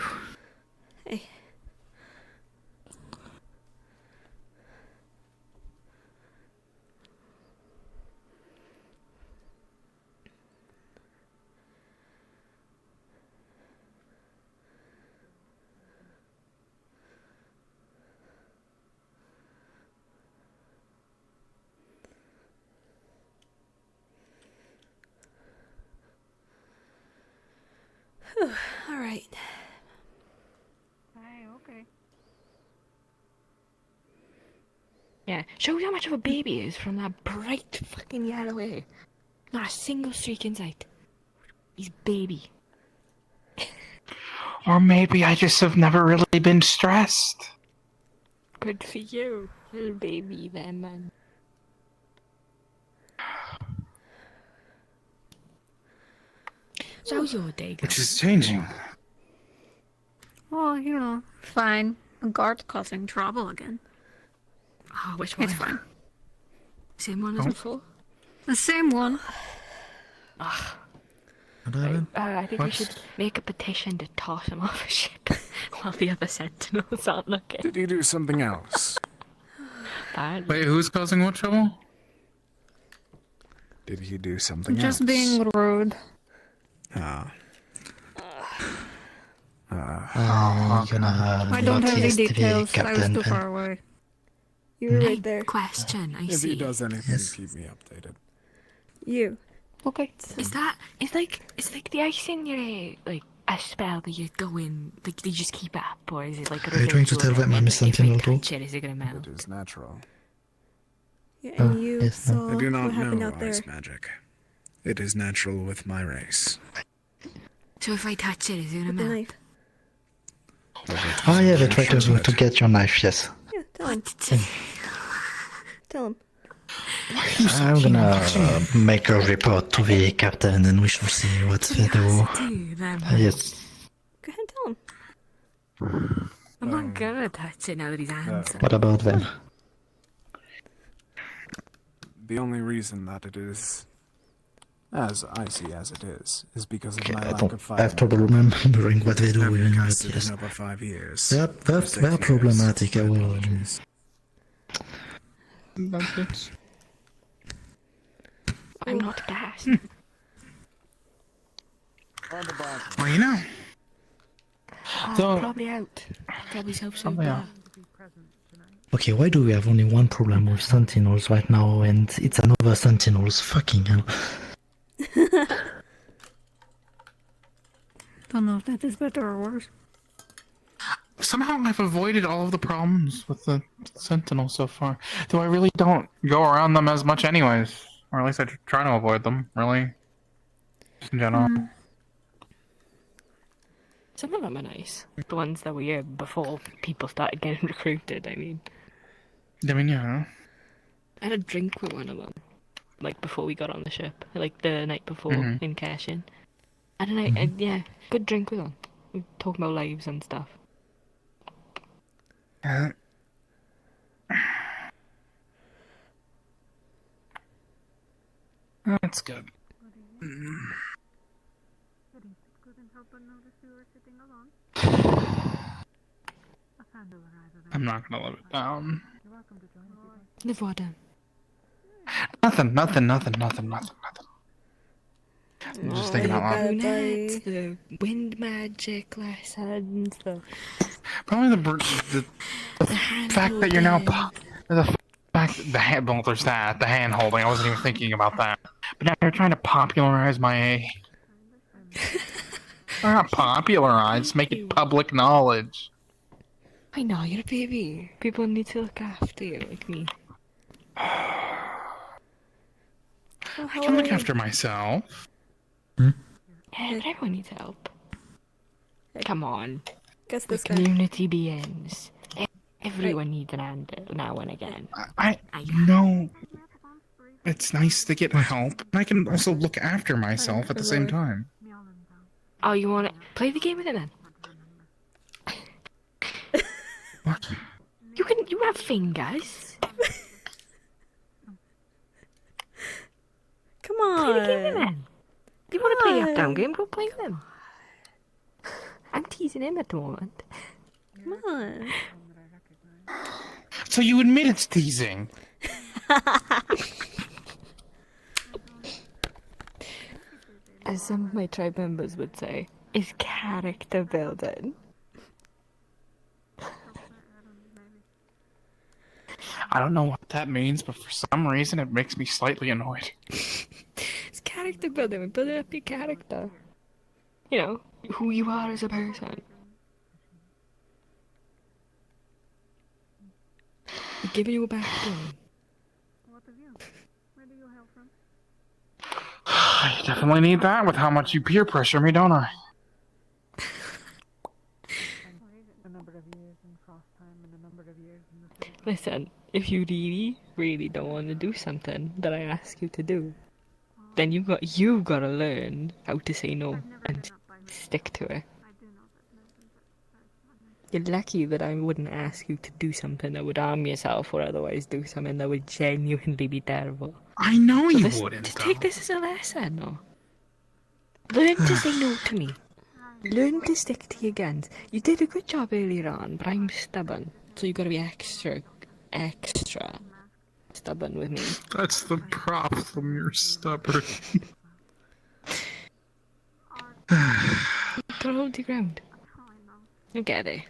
Hey. All right. Hey, okay. Yeah, show you how much of a baby he is from that bright fucking yellow hair. Not a single streak in sight. He's baby. Or maybe I just have never really been stressed. Good for you, little baby there, man. So how's your day going? Which is changing. Well, you know, fine. A guard's causing trouble again. Oh, which one? It's fine. Same one as before? The same one. Ah. Right, I think we should make a petition to toss him off a ship while the other sentinels aren't looking. Did he do something else? Wait, who's causing what trouble? Did he do something else? Just being rude. Ah. I'm gonna I don't have the notice the details. I was captain too and- far away. You were right there. Question, I If see. he does anything, keep me updated. You. Okay. Is that, it's like the ice in your like a spell that you go in, like you just keep up, or is it like a Are you trying to tell them I'm a sentinel too? Is it gonna melt? It is natural. Yeah, and you yes, no. saw I do not what happened know out there. ice magic. It is natural with my race. So if I touch it, is it gonna With the melt? knife. Oh yeah, they try to get your knife, yes. Yeah, tell him. Tell him. I'm gonna make a report to the captain and we shall see what they do. Yes. Go ahead and tell him. I'm not gonna touch it now that he's answered. What about them? The only reason that it is as icy as it is because of my I lack don't of I have fire. trouble remembering what they do I've in cast it, it yes. in over 5 years. Yep, Or that's 6 very years. problematic. I My will. apologies. That's it. I'm not gassed. Well, you know. So- Probably out. Probably so Probably out. Okay, why do we have only one problem with sentinels right now and it's another sentinels? Fucking hell. Don't know if that is better or worse. Somehow I've avoided all of the problems with the Sentinel so far. Though I really don't go around them as much anyways. Or at least I try to avoid them, really. Just in general. Some of them are nice. The ones that were here before people started getting recruited, I mean. I mean, yeah. I had a drink with one of them, like before we got on the ship, like the night before Mhm. in Cashin. I don't know, yeah, good drink with them. We were talking about lives and stuff. That's good. I'm not gonna live it down. Live what down? Nothing. I'm just thinking out loud. Brunettes, the wind magic lessons, Probably the fact that you're now the fact the hand well, there's that the hand holding. I wasn't even thinking about that. But now you're trying to popularize my or not popularize, make it public knowledge. I know, you're a baby. People need to look after you like me. I can look after myself. Yeah, but everyone needs help. Come on. Guess We're this guy. community beings. Everyone needs an hand now and again. I know it's nice to get help, and I can also look after myself at the same time. Oh, you want to play the game with it then? What? You have fingers. Come on. Play the game with him. If you want to play the up-down game, go play with him. I'm teasing him at the moment. Come on. So you admit it's teasing? As some of my tribe members would say, is character building. I don't know what that means, but for some reason it makes me slightly annoyed. It's character building. We're building up your character. You know, who you are as a person. We're giving you a backbone. I definitely need that with how much you peer pressure me, don't I? Listen, if you really, really don't want to do something that I ask you to do, then you gotta learn how to say no and stick to it. You're lucky that I wouldn't ask you to do something that would harm yourself or otherwise do something that would genuinely be terrible. I know So you this- wouldn't. Just take this as a lesson, no? Learn to say no to me. Learn to stick to your guns. You did a good job earlier on, but I'm stubborn. So you gotta be extra stubborn with me. That's the problem, you're stubborn. Gotta hold your ground. You get it.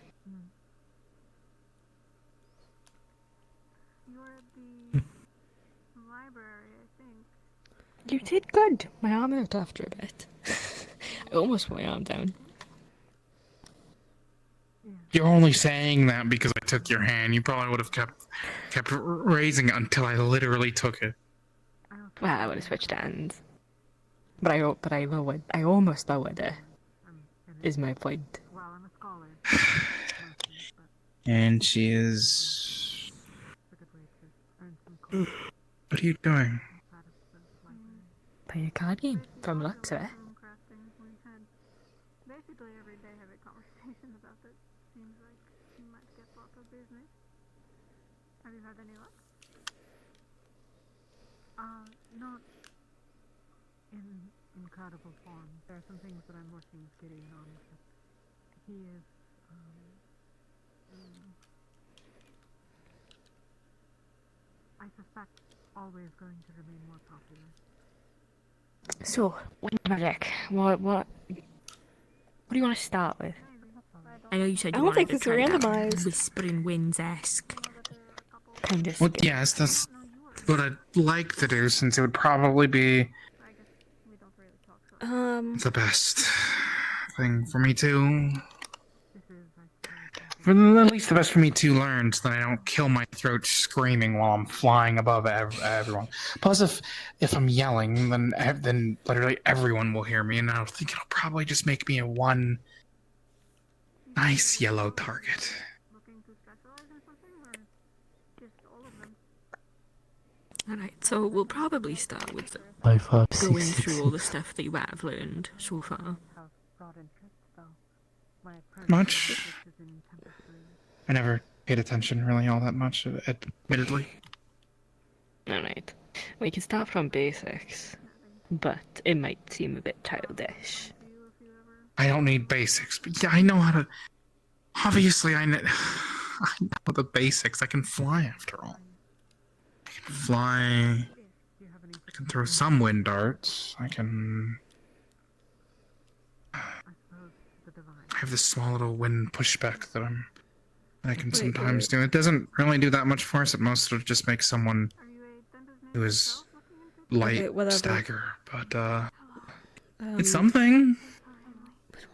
You did good. My arm hurt after a bit. I almost put my arm down. You're only saying that because I took your hand. You probably would have kept raising it until I literally took it. Well, I would have switched hands. But I almost lowered it. Is my point. And she is... What are you doing? Play a card game, from the looks of it. Basically every day have a conversation about it. Seems like you might get lots of business. Have you had any luck? Not in incredible form. There are some things that I'm working with Gideon on, but he is I suspect always going to remain more popular. So, wind magic. What do you want to start with? I know you said I you don't think wanted it's to try that randomized. Whispering Winds-esque kind of Well, skill. yes, that's what I'd like to do, since it would probably be the best thing for me to... at least the best for me to learn, so that I don't kill my throat screaming while I'm flying above everyone. Plus, if I'm yelling, then literally everyone will hear me, and I think it'll probably just make me a one nice yellow target. Alright, so we'll probably start with 5, 5, going 6, 6, through all the 6. stuff that you have learned so far. Much. I never paid attention really all that much, admittedly. Alright, we can start from basics, but it might seem a bit childish. I don't need basics, but yeah, I know how to. Obviously, I know the basics. I can fly after all. I can fly. I can throw some wind darts. I can. I have this small little wind pushback that I can sometimes do. It doesn't really do that much for us. At most, it'll just make someone who is light stagger. But it's something.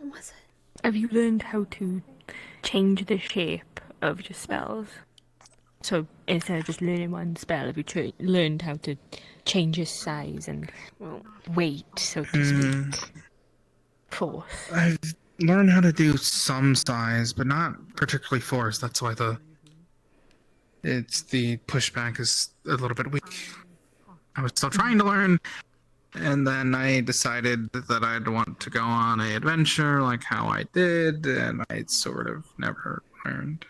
What was it? Have you learned how to change the shape of your spells? So instead of just learning one spell, have you learned how to change its size and weight, so to speak? Force. I've learned how to do some size, but not particularly force. That's why the pushback is a little bit weak. I was still trying to learn, and then I decided that I'd want to go on an adventure like how I did, and I sort of never learned.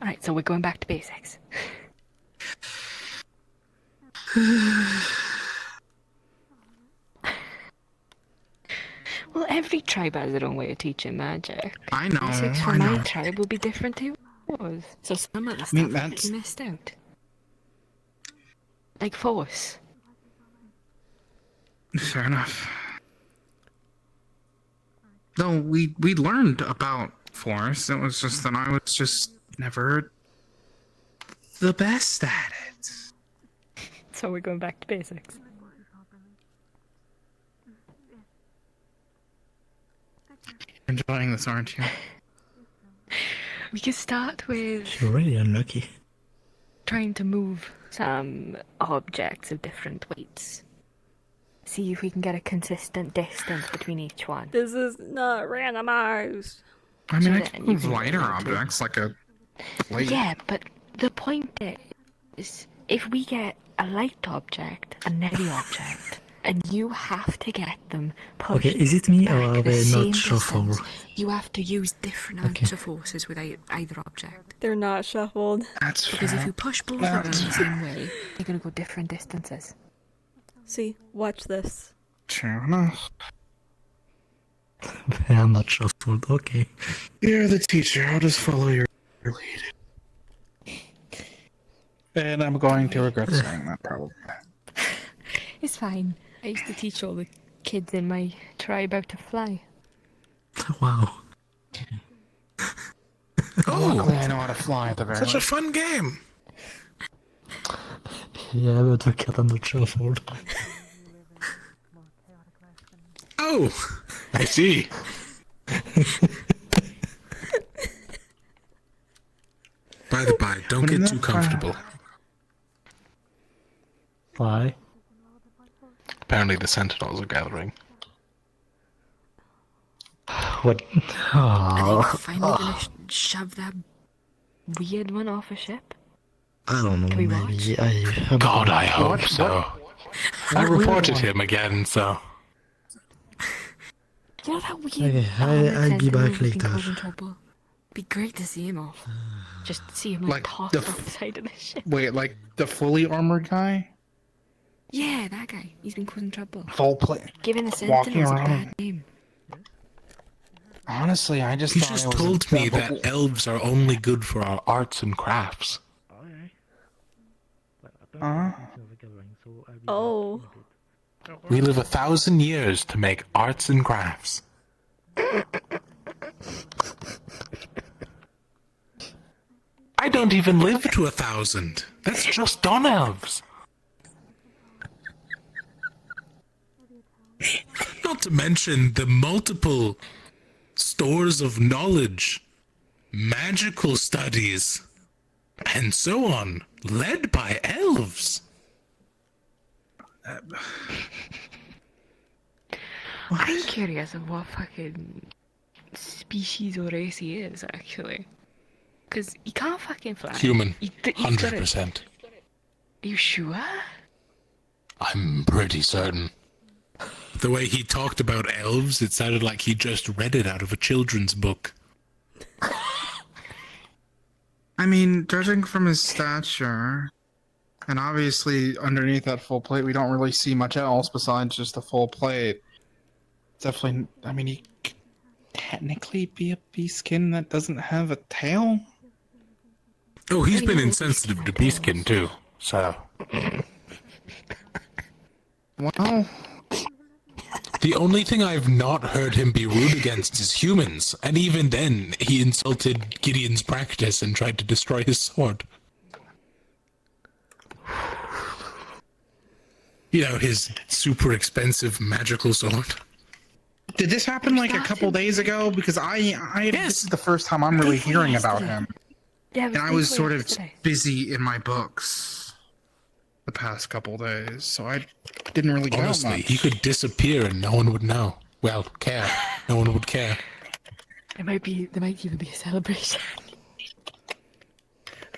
Alright, so we're going back to basics. Well, every tribe has their own way of teaching magic. I know, Basics for I know. my tribe will be different to yours. So some of the stuff you missed out. Like force. Fair enough. No, we learned about force. It was just that I was just never the best at it. So we're going back to basics. Enjoying this, aren't you? We can start with You're really unlucky. trying to move some objects of different weights. See if we can get a consistent distance between each one. This is not randomized. I mean, I So can then you move can lighter get into- objects like a plate. Yeah, but the point is, if we get a light object, a heavy object, and you have to get them pushed Okay, is it me or back are the they same not shuffle? distance, you have to use different amounts of forces with either object. They're not shuffled. That's Because if you push both of them the same way, they're going to go different distances. See, watch this. Fair enough. They are not shuffled, okay. You're the teacher. I'll just follow your lead. And I'm going to regret saying that, probably. It's fine. I used to teach all the kids in my tribe how to fly. Wow. Luckily I know how to fly at the very Such a least. fun game. Yeah, but we got not shuffled. Oh, I see. By the by, don't get too comfortable. Why? Apparently the sentinels are gathering. What? Are they finally going to shove that weird one off a ship? I don't know, Can we maybe God, I hope so. I reported him again, so... You know that weird Okay, I'll be back later. Be great to see him off. Just see him like tossed off the side of the ship. Wait, like the fully armored guy? Yeah, that guy. He's been causing trouble. Full play. Giving the Walking sentinels a around. bad name. Honestly, I just He thought just it was told a me double- that elves are only good for our arts and crafts. Oh. We live 1,000 years to make arts and crafts. I don't even live to 1,000. That's just Dawn Elves. Not to mention the multiple stores of knowledge, magical studies, and so on, led by elves. I'm curious of what fucking species or race he is, actually. Because he can't fucking fly. Human, He's got it. 100%. Are you sure? I'm pretty certain. The way he talked about elves, it sounded like he just read it out of a children's book. I mean, judging from his stature, and obviously underneath that full plate, we don't really see much else besides just the full plate. Definitely, I mean, he could technically be a beastkin that doesn't have a tail. Oh, he's been insensitive to beastkin too, so... Well... The only thing I've not heard him be rude against is humans, and even then, he insulted Gideon's practice and tried to destroy his sword. You know, his super expensive magical sword. Did this happen like a couple days ago? Because this is the first time I'm really hearing about him. Yeah, and I was sort of busy in my books the past couple days, so I didn't really get out Honestly, much. he could disappear and no one would know. Well, care. No one would care. There might even be a celebration.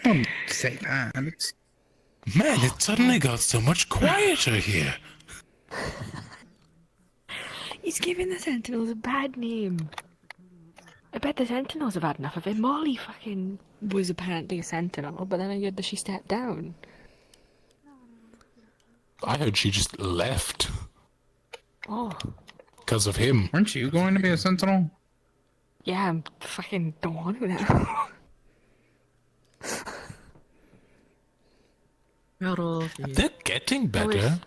Don't say that. Man, it suddenly got so much quieter here. He's giving the Sentinels a bad name. I bet the Sentinels have had enough of it. Molly fucking was apparently a Sentinel, but then I heard that she stepped down. I heard she just left. Oh. Because of him. Weren't you going to be a Sentinel? Yeah, I'm fucking don't want to now. They're getting better.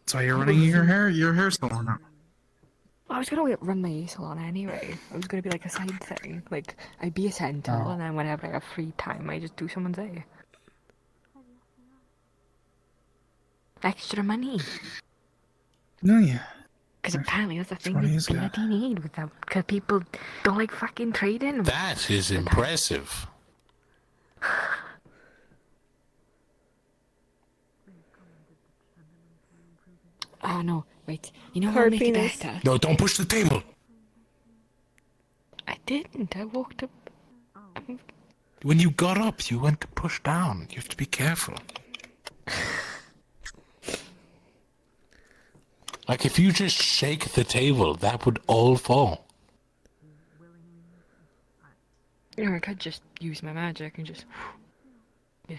So you're running your hair salon now. I was gonna run my hair salon anyway. It was gonna be like a side thing. Like, I'd be a Sentinel, and then whenever I have free time, I just do someone's hair. Extra money. No, yeah. Because apparently that's the thing money you is good. bloody need with them. Because people don't like fucking trading. That is impressive. Oh no, wait. You know what would make it penis. better? No, don't push the table. I didn't. I walked up. When you got up, you went to push down. You have to be careful. Like, if you just shake the table, that would all fall. You know, I could just use my magic and just... Yeah.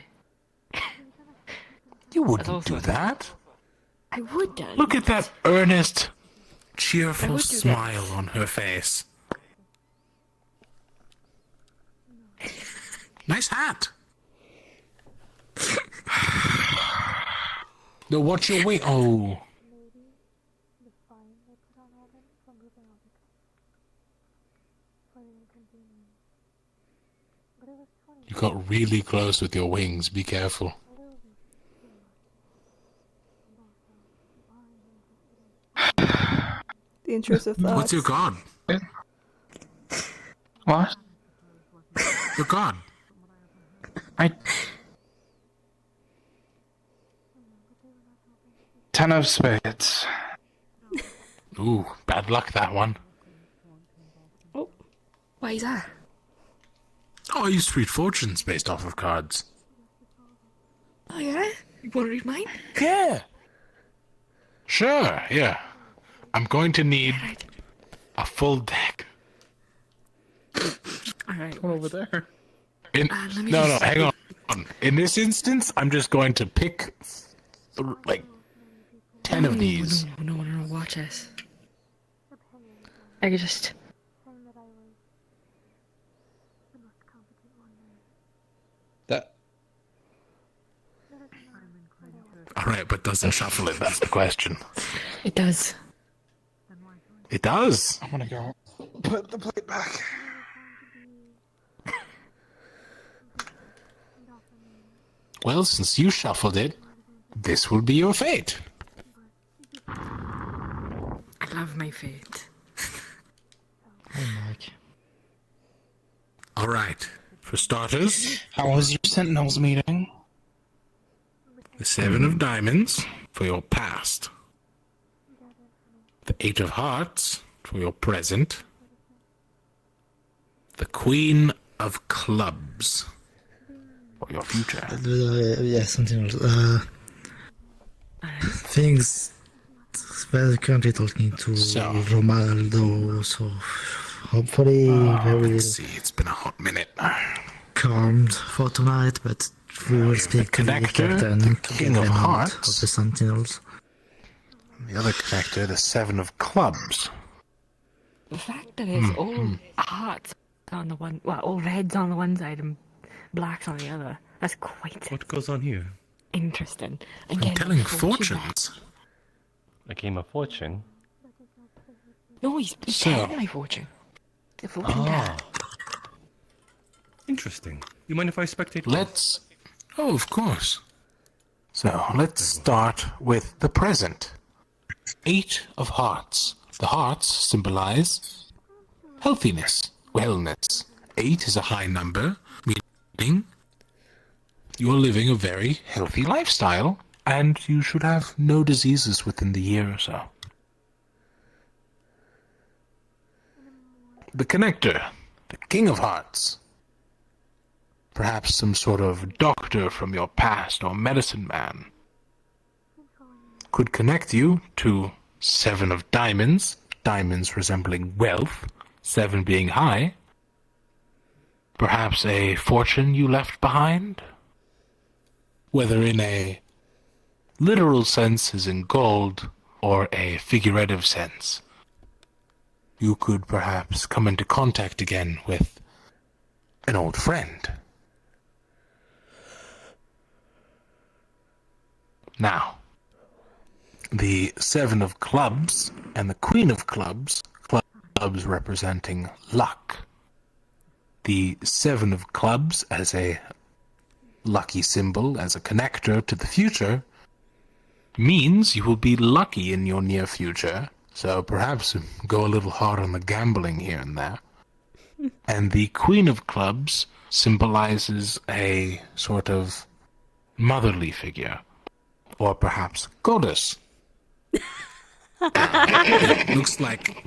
You wouldn't do that. I would do. Look at that earnest, I cheerful would do that. smile on her face. Nice hat. No, watch your wing. Oh. You got really close with your wings. Be careful. The intrusive thoughts. What's your god? What? Your god. Ten of spades. Ooh, bad luck that one. Why is that? Oh, I used to read fortunes based off of cards. Oh yeah? You want to read mine? Yeah. Sure, yeah. I'm going to need a full deck. Alright. Over there. No, hang on. In this instance, I'm just going to pick, like, 10 of these. No, watch this. I could just... That. Alright, but doesn't shuffle it, that's the question. It does. It does. I'm gonna go put the plate back. Well, since you shuffled it, this will be your fate. I love my fate. Oh, Mike. Alright, for starters... How was your Sentinels meeting? The 7 of diamonds for your past. The 8 of hearts for your present. The Queen of clubs or your future. Yeah, something else. Things. We're currently talking to Romaldo, so hopefully very Let's see, it's been a hot minute. calmed for tonight, but we will speak to the connector, captain the to King get of them out Hearts. of the Sentinels. The other connector, the 7 of Clubs. The fact that it's all hearts on the one, well, all reds on the one side and blacks on the other. That's quite What goes on here? interesting. I'm Again, telling fortune fortunes. A game of fortune? No, he's telling my fortune. The fortune teller. Interesting. You mind if I spectate? Let's... Oh, of course. So, let's start with the present. 8 of Hearts. The hearts symbolize healthiness, wellness. 8 is a high number, meaning you're living a very healthy lifestyle, and you should have no diseases within the year or so. The connector, the King of Hearts. Perhaps some sort of doctor from your past or medicine man could connect you to 7 of Diamonds, diamonds resembling wealth, 7 being high. Perhaps a fortune you left behind? Whether in a literal sense as in gold or a figurative sense. You could perhaps come into contact again with an old friend. Now, the 7 of Clubs and the Queen of Clubs, clubs representing luck. The 7 of Clubs as a lucky symbol, as a connector to the future, means you will be lucky in your near future, so perhaps go a little hard on the gambling here and there. And the Queen of Clubs symbolizes a sort of motherly figure, or perhaps goddess. Looks like...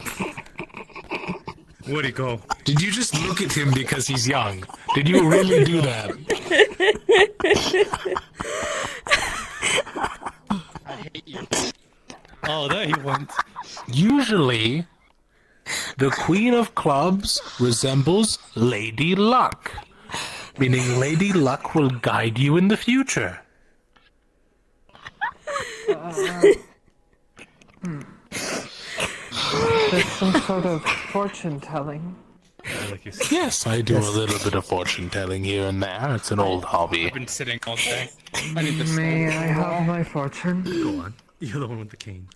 Where'd he go? Did you just look at him because he's young? Did you really do that? I hate you. Oh, there he went. Usually, the Queen of Clubs resembles Lady Luck, meaning Lady Luck will guide you in the future. There's some sort of fortune telling. Yes, I do a little bit of fortune telling here and there. It's an old hobby. I've been sitting all day. I need to May I have my fortune? Go on. You're the one with the cane.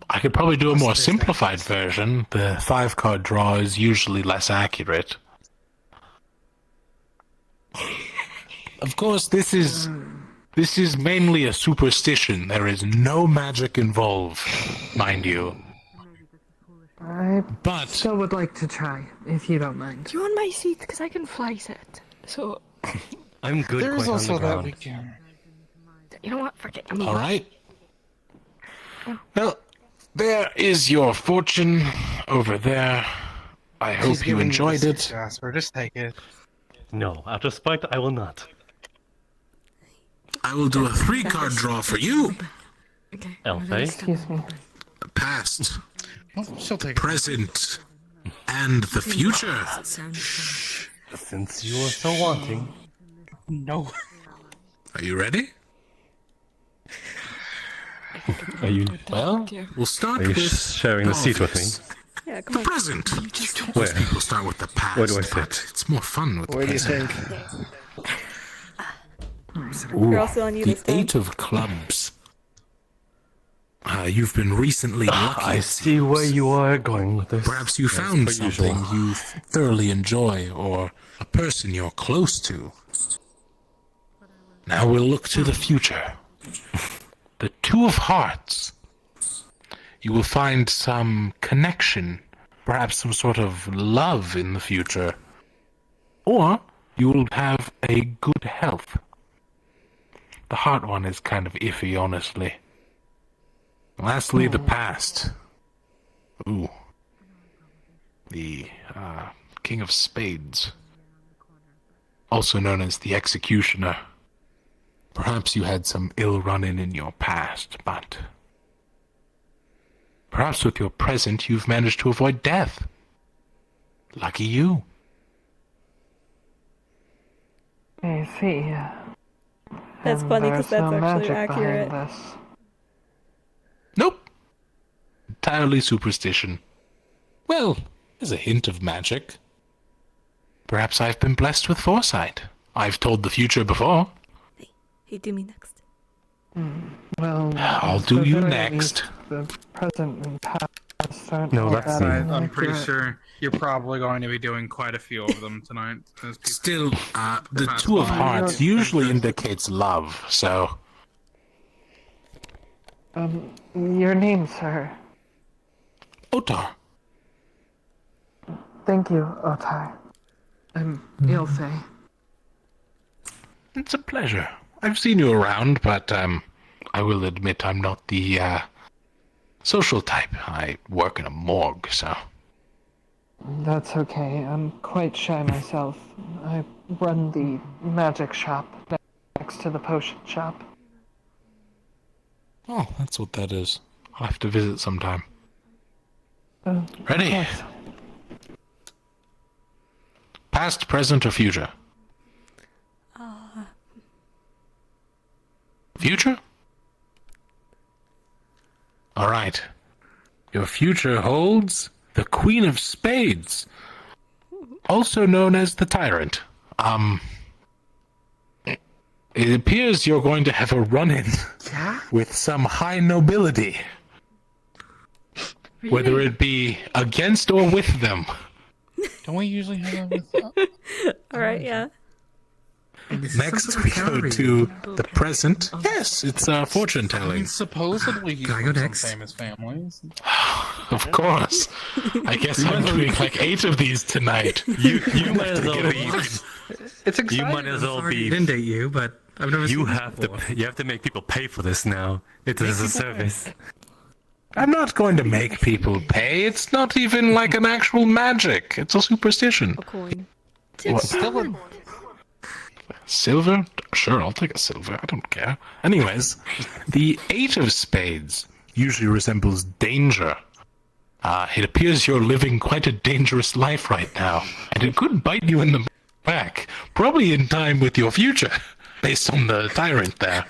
I could probably do a more simplified version. The 5-card draw is usually less accurate. Of course, this is mainly a superstition. There is no magic involved, mind you. I But still would like to try, if you don't mind. You want my seat? Because I can fly set. So, I'm good There is quite on also the that ground. we can. you know what? Forget me. all right. Well, there is your fortune over there. I hope you enjoyed it. Jasper, just take it. No, out of spite, I will not. I will do a 3-card draw for you. Okay. Elfie? Excuse me. Past, She'll take it. present, and the future. Since you are so wanting. No. Are you ready? Are you? Well, we'll start Are you with sharing the seat with me? Yeah, the present. Where? Most people start with the past. Where do I but sit? It's more fun with Where the do you present. think? You're also on you The this time. 8 of Clubs. You've been recently lucky. I it see where seems. you are going with this. Perhaps you As found per something usual. you thoroughly enjoy, or a person you're close to. Now we'll look to the future. The 2 of Hearts. You will find some connection, perhaps some sort of love in the future. Or you will have a good health. The heart one is kind of iffy, honestly. Lastly, the past. Ooh. The King of Spades. also known as the Executioner. Perhaps you had some ill run-in in your past, but perhaps with your present you've managed to avoid death. Lucky you. I see. That's And funny because there's that's no actually magic accurate. behind this. Nope. Entirely superstition. Well, there's a hint of magic. Perhaps I've been blessed with foresight. I've told the future before. Hey, do me next. Well, I'll at do the you very next. least, the present and past aren't No, all that's that I'm pretty accurate. sure you're probably going to be doing quite a few of them tonight. Still, the Two of Hearts usually indicates love, so... Your name, sir. Otar. Thank you, Otar. I'm Ilse. It's a pleasure. I've seen you around, but, I will admit I'm not the, social type. I work in a morgue, so... That's okay. I'm quite shy myself. I run the magic shop next to the potion shop. Oh, that's what that is. I'll have to visit sometime. Of Ready? course. Past, present, or future? Future? Alright. Your future holds the Queen of Spades, also known as the Tyrant. It appears you're going to have a run-in with some high nobility. Whether it be against or with them. Don't we usually have that with Alright, yeah. Next we go to the present. Yes, it's fortune I mean, telling. supposedly he's Can I go from next? some famous families. Of course. I guess I'm doing like 8 of these tonight. You might as well be. It's exciting. You might as well be. Inundate you, but I've never seen You this have before. to. You have to make people pay for this now. It is a service. I'm not going to make people pay. It's not even like an actual magic. It's a superstition. A coin. What? Still a... Silver? Sure, I'll take a silver. I don't care. Anyways, the 8 of spades usually resembles danger. It appears you're living quite a dangerous life right now, and it could bite you in the back, probably in time with your future, based on the tyrant there.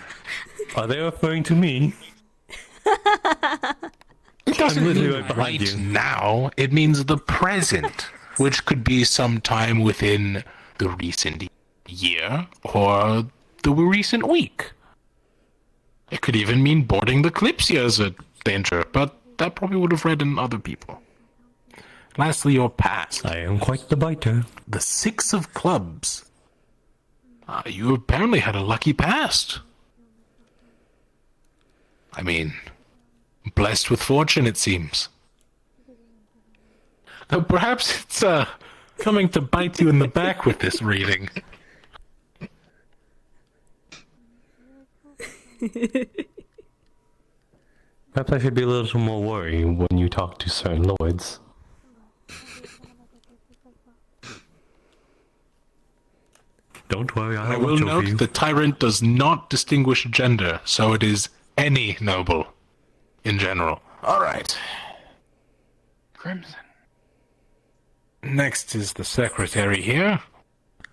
Are they referring to me? It doesn't literally mean right behind right you. now, it means the present, which could be sometime within the recent year or the recent week. It could even mean boarding the Kalypsia as a danger, but that probably would have read in other people. Lastly, your past. I am quite the biter. The 6 of clubs. You apparently had a lucky past. I mean, blessed with fortune, it seems. Though perhaps it's coming to bite you in the back with this reading. Perhaps I should be a little more worried when you talk to certain lords. Don't worry, I I'll will watch over note you. the tyrant does not distinguish gender, so it is any noble in general. Alright. Crimson. Next is the secretary here.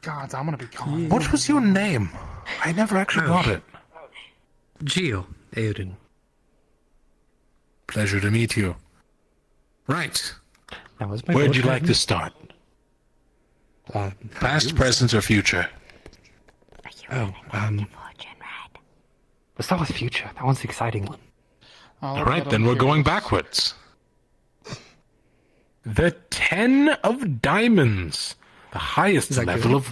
God, I'm gonna be calling. What was your name? I never actually got it. Gio, Aiden. Pleasure to meet you. Right. That was my Where'd you boyfriend. like to start? Past, present, or future? Oh, let's start with future. That one's the exciting one. Alright, then we're going backwards. The 10 of diamonds. The highest level of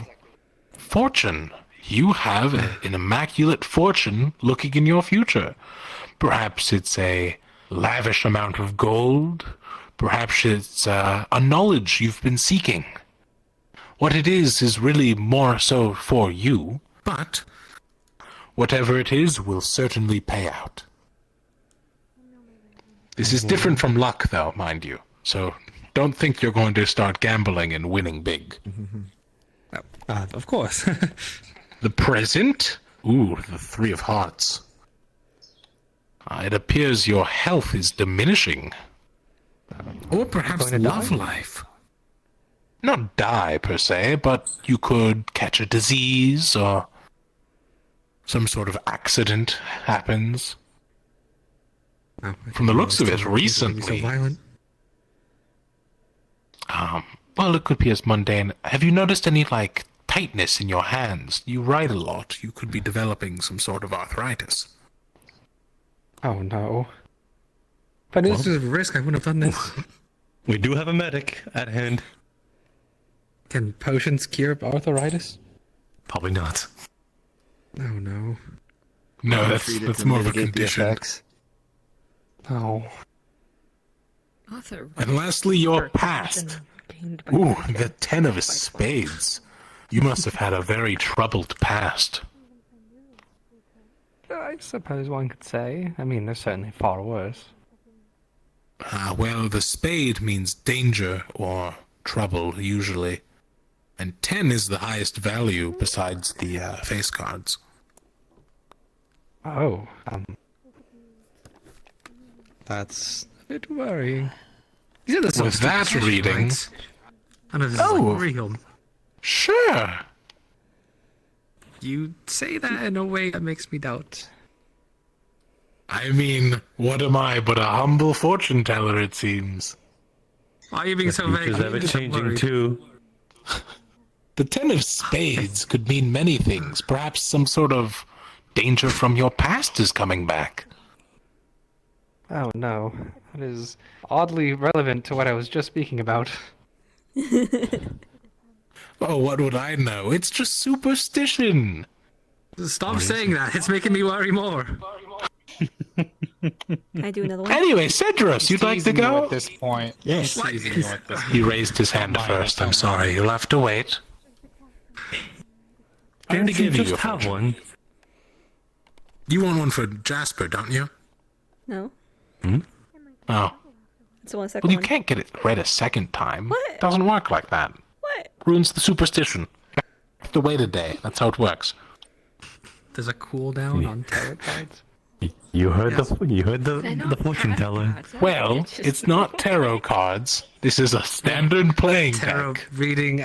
fortune. You have an immaculate fortune looking in your future. Perhaps it's a lavish amount of gold. Perhaps it's a knowledge you've been seeking. What it is really more so for you, but whatever it is will certainly pay out. This is different from luck, though, mind you. So don't think you're going to start gambling and winning big. Of course. The present? Ooh, the Three of Hearts. It appears your health is diminishing. Or perhaps love life. Not die, per se, but you could catch a disease, or some sort of accident happens. From the looks of it, recently... well, it could be as mundane. Have you noticed any, like, tightness in your hands? You write a lot. You could be developing some sort of arthritis. Oh no. But this is a risk, I wouldn't have done this. We do have a medic at hand. Can potions cure arthritis? Probably not. Oh no. No, that's more of a condition. Oh. And lastly, your past. Ooh, the Ten of Spades. You must have had a very troubled past. I suppose one could say. I mean, there's certainly far worse. Well, the spade means danger or trouble, usually. And 10 is the highest value besides the face cards. Oh, that's a bit worrying. These are the With that reading... Right? And this is like real. Sure. You say that in a way that makes me doubt. I mean, what am I but a humble fortune teller, it seems. Why are you being so vague? Future's ever changing too. The Ten of Spades could mean many things. Perhaps some sort of danger from your past is coming back. Oh no, that is oddly relevant to what I was just speaking about. Oh, what would I know? It's just superstition. Stop saying that. It's making me worry more. Can I do another one? Anyway, Cedrus, you'd like to go? At this point. Yes. He's teasing you at this He raised his hand first. I'm sorry. You'll have to wait. I already gave you just have one. You want one for Jasper, don't you? No. Oh. It's the 1 second Well, you one. can't get it read a second time. What? It doesn't work like that. What? Ruins the superstition. You have to wait a day. That's how it works. There's a cooldown on tarot cards. You heard the fortune teller. Well, it's not tarot cards. This is a standard playing Tarot deck. reading,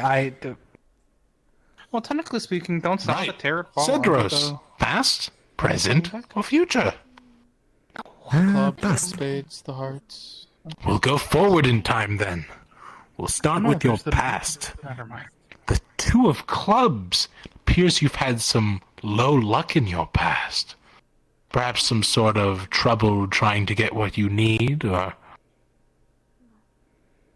Well, technically speaking, don't stop Right. the tarot fall. Cedros. Past, present, or future. Clubs, the spades, the hearts. We'll go forward in time then. We'll start No, with your there's the- past. Never mind. The Two of Clubs. Appears you've had some low luck in your past. Perhaps some sort of trouble trying to get what you need, or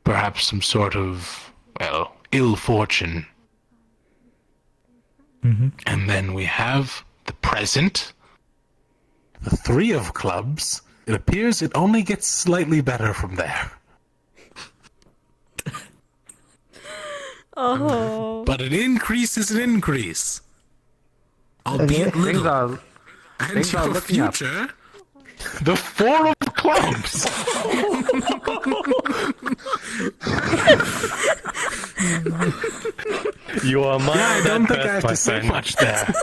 perhaps some sort of, well, ill fortune. And then we have the present. The Three of Clubs. It appears it only gets slightly better from there. Oh. But an increase is an increase. Albeit Things little. are And things are your looking up. future, the Four of Clubs. You are my I don't think I best, have my to say friend. much there.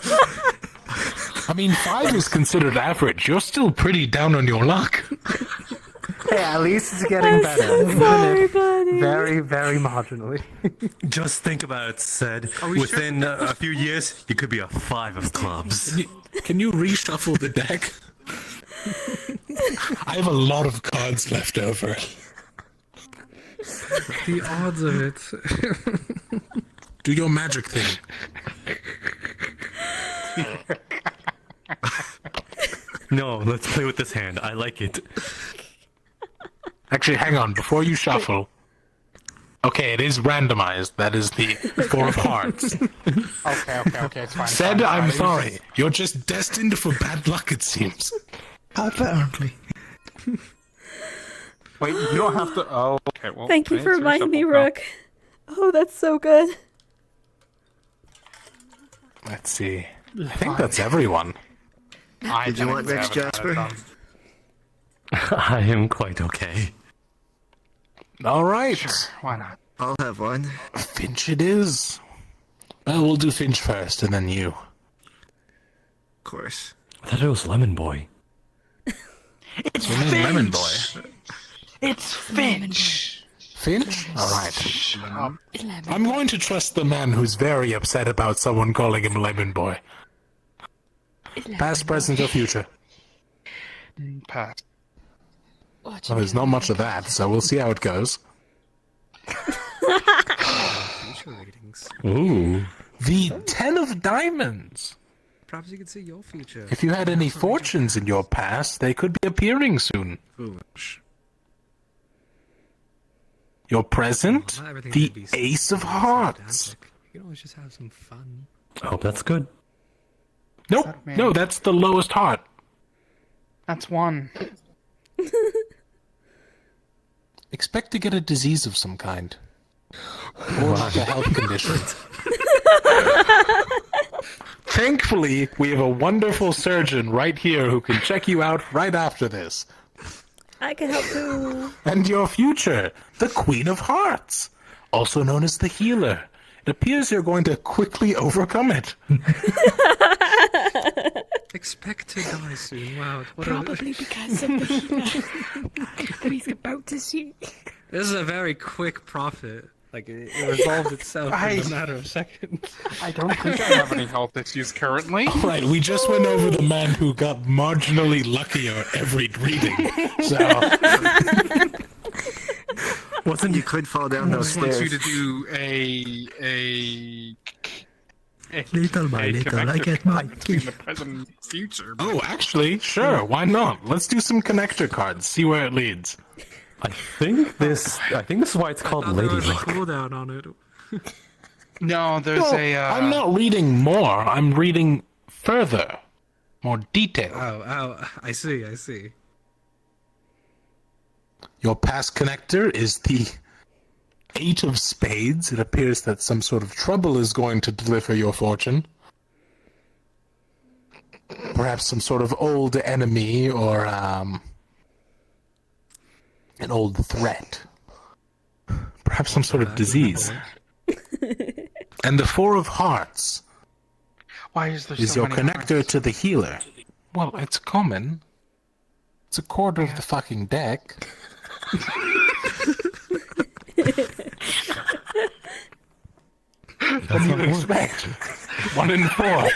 I mean, 5 is considered average. You're still pretty down on your luck. Hey, at least it's getting I'm better. so Even sorry, if buddy. very, very marginally. Just think about it, said. we Within a few years, you could be a 5 of clubs. Can you reshuffle the deck? I have a lot of cards left over. The odds of it. Do your magic thing. No, let's play with this hand. I like it. Actually, hang on. Before you shuffle. Okay, it is randomized. That is the Four of Hearts. Okay, it's fine. Said, fine, I'm fine. sorry. You're just destined for bad luck, it seems. Apparently. Wait, you don't have to. Oh, okay. Well, Thank you for answer reminding me, yourself now. Rook. Oh, that's so good. Let's see. I think that's everyone. Did you want next, Jasper? I am quite okay. All right. Sure, why not? I'll have one. Finch it is. Well, we'll do Finch first, and then you. Of course. I thought it was Lemon Boy. It's Lemon Boy. It's Finch. Finch? Alright. I'm going to trust the man who's very upset about someone calling him Lemon Boy. Past, present, or future? Past. Well, there's not much of that, so we'll see how it goes. Future ratings. Ooh. The 10 of Diamonds. Perhaps you could see your future. If you had any fortunes in your past, they could be appearing soon. Foolish. Your present, Not everything the should be Ace of Hearts. You can always just have some fun. I hope that's good. Nope, no, that's the lowest heart. That's one. Expect to get a disease of some kind. Or like a health condition. Thankfully, we have a wonderful surgeon right here who can check you out right after this. I can help too. And your future, the Queen of Hearts, also known as the Healer. It appears you're going to quickly overcome it. Expect to die soon. Wow. Probably because of the healer that he's about to see. This is a very quick profit. Like, it resolved itself in a matter of seconds. I don't think I have any health issues currently. Right, we just went over the man who got marginally luckier every reading. So... Wasn't you could fall down those I stairs? want you to do Little by little, I get my key. the present and future. Oh, actually, sure, why not? Let's do some connector cards, see where it leads. I think this is why it's called Lady There was a Luck. cooldown on it. No, there's I'm not reading more, I'm reading further. More detail. Oh, I see. Your past connector is the 8 of Spades. It appears that some sort of trouble is going to deliver your fortune. Perhaps some sort of old enemy or an old threat. Perhaps some sort of disease. And the 4 of Hearts Why is there is so your many connector to the healer. Well, it's common. It's a quarter of the fucking deck. What do you expect? 1 in 4.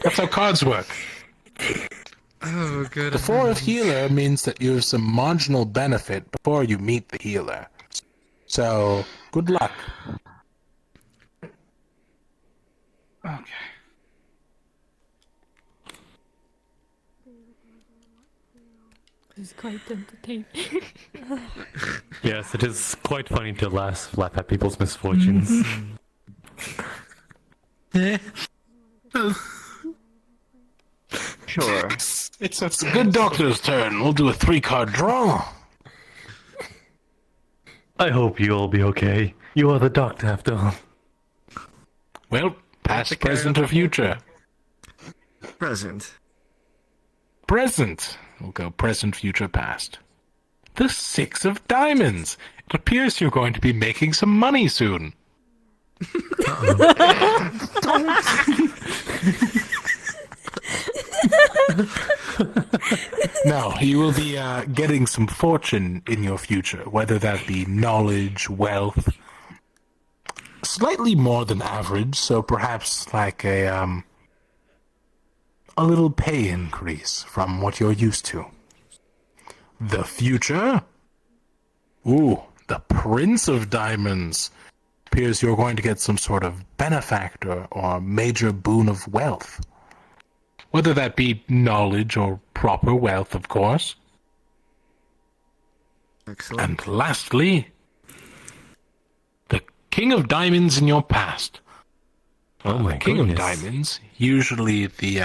That's how cards work. Oh, good. The 4 of healer means that you have some marginal benefit before you meet the healer. So, good luck. Okay. This is quite entertaining. Yes, it is quite funny to laugh at people's misfortunes. Sure. It's a good doctor's turn. We'll do a 3-card draw. I hope you'll be okay. You are the doctor after all. Well, past, present, or future? Present. Present. We'll go present, future, past. The 6 of Diamonds. It appears you're going to be making some money soon. No, you will be getting some fortune in your future, whether that be knowledge, wealth. Slightly more than average, so perhaps like a little pay increase from what you're used to. The future? Ooh, the Prince of Diamonds. Appears you're going to get some sort of benefactor or major boon of wealth. Whether that be knowledge or proper wealth, of course. Excellent. And lastly, the King of Diamonds in your past. Oh my the King goodness. of Diamonds, usually the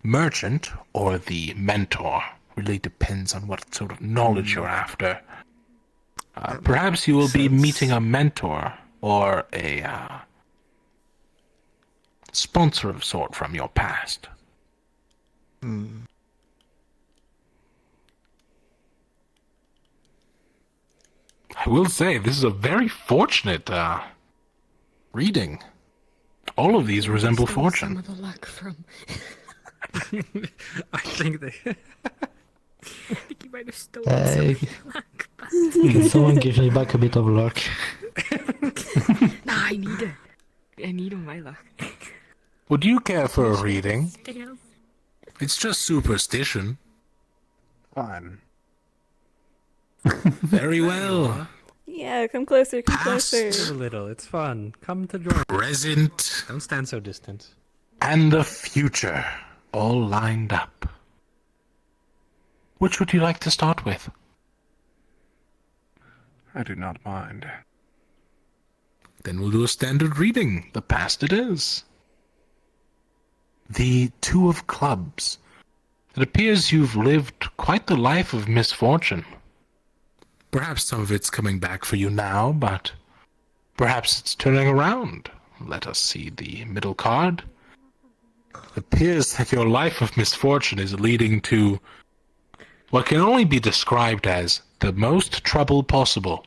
merchant or the mentor. Really depends on what sort of knowledge you're after. Perhaps you will be meeting a mentor or a sponsor of sort from your past. I will say, this is a very fortunate reading. All of these resemble Stole fortune. Some of the luck from. I think they. I think you might have stolen some of the luck. Can someone give me back a bit of luck? Nah, I need it. I need all my luck. Would you care for a reading? Stale. It's just superstition. Fine. Very well. Yeah, come closer, come closer. A little, it's fun. Come to join. Present. Don't stand so distant. And the future, all lined up. Which would you like to start with? I do not mind. Then we'll do a standard reading. The past it is. The Two of Clubs. It appears you've lived quite the life of misfortune. Perhaps some of it's coming back for you now, but perhaps it's turning around. Let us see the middle card. It appears that your life of misfortune is leading to what can only be described as the most trouble possible.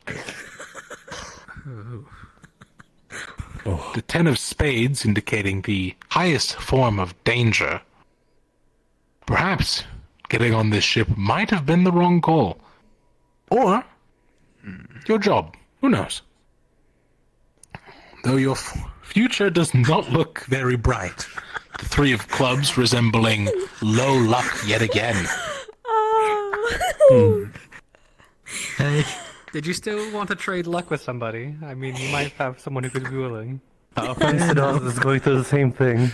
The Ten of Spades indicating the highest form of danger. Perhaps getting on this ship might have been the wrong call. Or your job. Who knows? Though your future does not look very bright. The Three of Clubs resembling low luck yet again. Hey. Did you still want to trade luck with somebody? I mean, you might have someone who could be willing. Our friend Sidon is going through the same thing.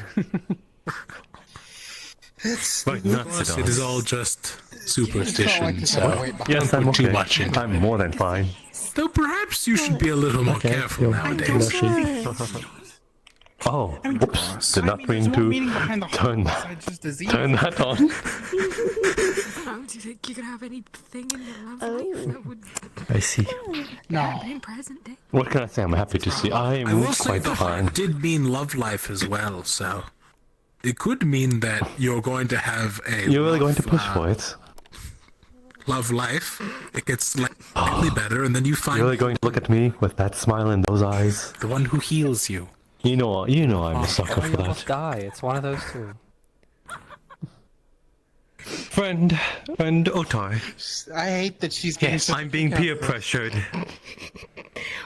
It's Right, not it Sidon. is all just superstition, so Yes, don't I'm put too okay. much into I'm more than fine. Though perhaps you should be a little more careful nowadays. Oh, whoops! Did not mean to turn that on. How do you think you could have anything in your love life that would I see. happen in present day? What can I say? I'm happy to see. I I'm will say quite the fine. heart did mean love life as well, so it could mean that you're going to have a You're really love, going to push for it? love life. It gets slightly better, and then you find You're really going to look at me with that smile in those eyes? the one who heals you. You know I'm a sucker for You'll that. both die. It's one of those two. Friend Otai. I hate that she's Yes, I'm being peer pressured.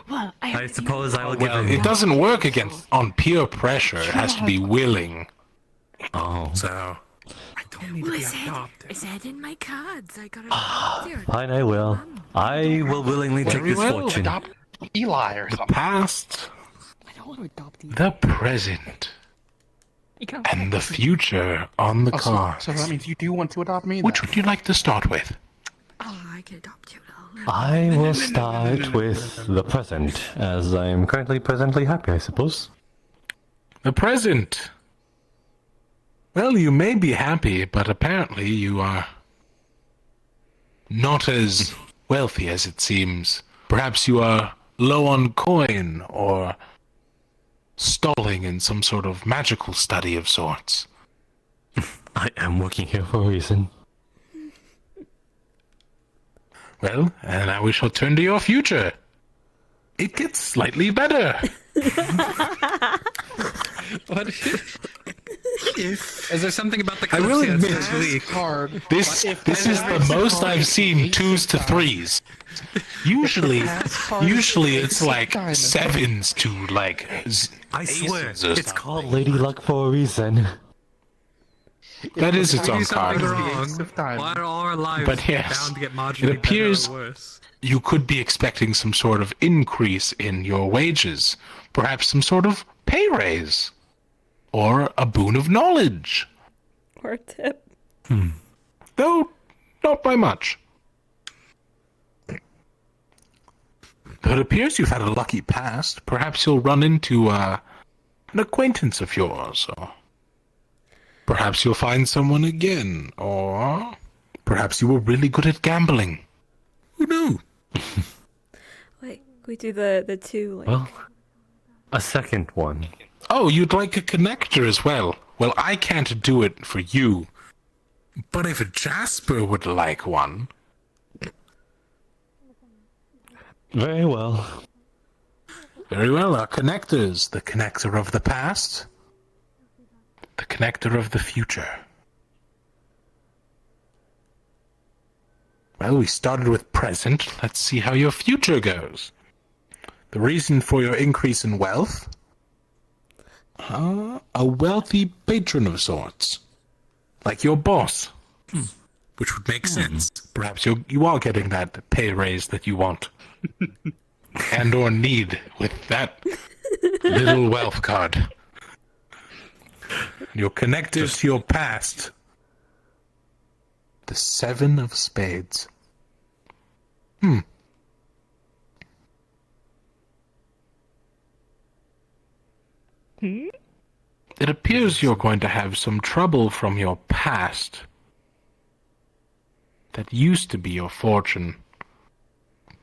Well, I suppose I will give Well, in. it doesn't work against on peer pressure. It has to be willing. Oh. So Well, I said in my cards. I got it. Fine, I will. I will willingly take Very this well. fortune. Adopt Eli or the something. past, I don't want to adopt you. the present, You can't and the future on the cards. So that means you do want to adopt me? Which would you like to start with? Oh, I can adopt you. I will start with the present, as I am currently presently happy, I suppose. The present. Well, you may be happy, but apparently you are not as wealthy as it seems. Perhaps you are low on coin, or stalling in some sort of magical study of sorts. I am working here for a reason. Well, and now we shall turn to your future. It gets slightly better. What is there something about the I will Kalypsia admit, that's really hard? This is the most I've seen 2s to 3s. Usually it's like 7s to like. I swear, aces or it's something. called Lady Luck for a reason. That is its If we own do something card. wrong, why are all our lives But yes, bound to get it marginally appears better or worse? you could be expecting some sort of increase in your wages, perhaps some sort of pay raise, or a boon of knowledge. Or a tip. Though not by much. Though it appears you've had a lucky past. Perhaps you'll run into an acquaintance of yours, or perhaps you'll find someone again, or perhaps you were really good at gambling. Who knew? Wait, we do the two, like... Well, a second one. Oh, you'd like a connector as well? Well, I can't do it for you. But if Jasper would like one... Very well. Very well, our connectors. The connector of the past. The connector of the future. Well, we started with present. Let's see how your future goes. The reason for your increase in wealth? A wealthy patron of sorts. Like your boss. Which would make sense. Perhaps you are getting that pay raise that you want. And or need with that little wealth card. You're connected to your past. The 7 of spades. It appears you're going to have some trouble from your past. That used to be your fortune.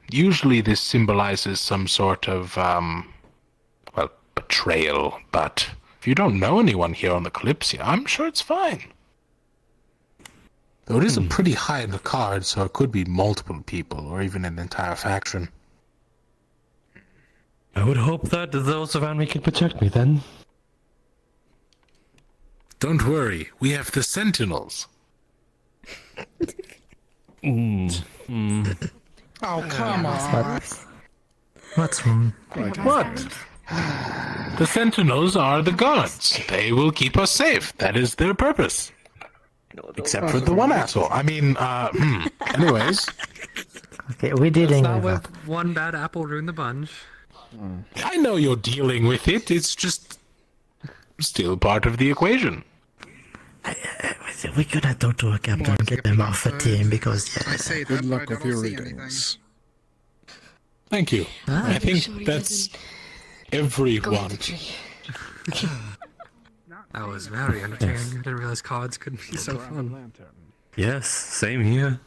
Usually this symbolizes some sort of, well, betrayal, but if you don't know anyone here on the Kalypsia, I'm sure it's fine. Though it is a pretty high in the card, so it could be multiple people, or even an entire faction. I would hope that those around me can protect me then. Don't worry, we have the Sentinels. Oh, come on. What's wrong? What? The Sentinels are the guards. They will keep us safe. That is their purpose. Except for the one asshole. I mean, anyways. Okay, we're dealing Let's not with let one bad apple ruin the bunch. I know you're dealing with it. It's just still part of the equation. We could have talked to our captain and get them off the team because, yeah. I say Good that, luck but I with don't your see readings. Thank you. I think that's everyone. That was very entertaining. I didn't realize cards could be so fun. Yes, same here.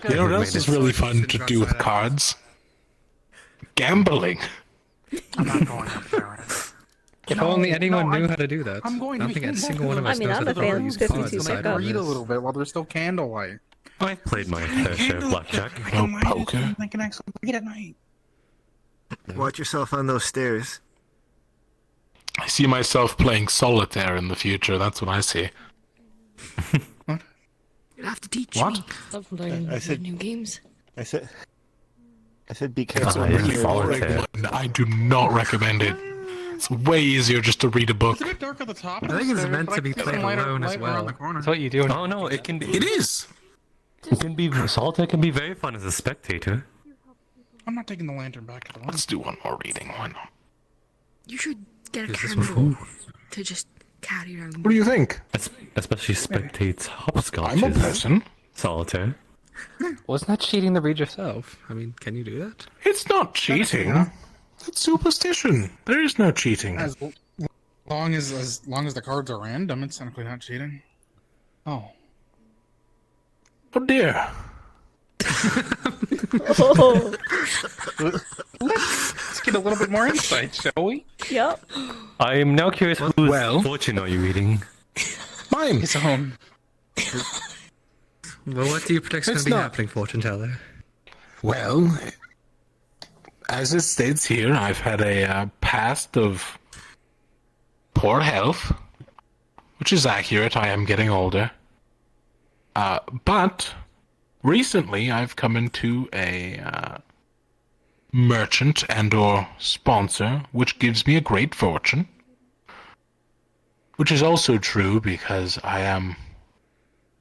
You know what else is really fun to do with cards? Gambling. I'm not going up there. If only anyone knew how to do that. I'm going I to don't be think a single one of us knows how to properly use cards aside from read a this. little bit while there's still candlelight. I've played my fair share of blackjack. No poker. I can actually read at night. Watch yourself on those stairs. I see myself playing solitaire in the future. That's what I see. You'll have to teach What? me. Love learning I said- new games. I said be It's careful. a really boring one. I do not recommend it. It's way easier just to read a book. It's a bit dark at the top. I think it's meant to be played alone as well. That's what you do. Oh no, it can be. It is. It can be. Solitaire can be very fun as a spectator. I'm not taking the lantern back to the Let's do one more reading. Why not? You should get a Is this one candle full? to just carry around. What do you think? Especially spectates hopscotch. I'm a person. Solitaire. Wasn't that cheating to read yourself? I mean, can you do that? It's not cheating. It's superstition. There is no cheating. As long as the cards are random, it's technically not cheating. Oh. Oh dear. Oh. Let's get a little bit more insight, shall we? Yep. I am now curious whose fortune are you reading? Mine. His own. Well, what do you predict is going It's to be not. happening, fortune teller? Well, as it states here, I've had a past of poor health, which is accurate. I am getting older. But recently I've come into a merchant and or sponsor, which gives me a great fortune. Which is also true because I am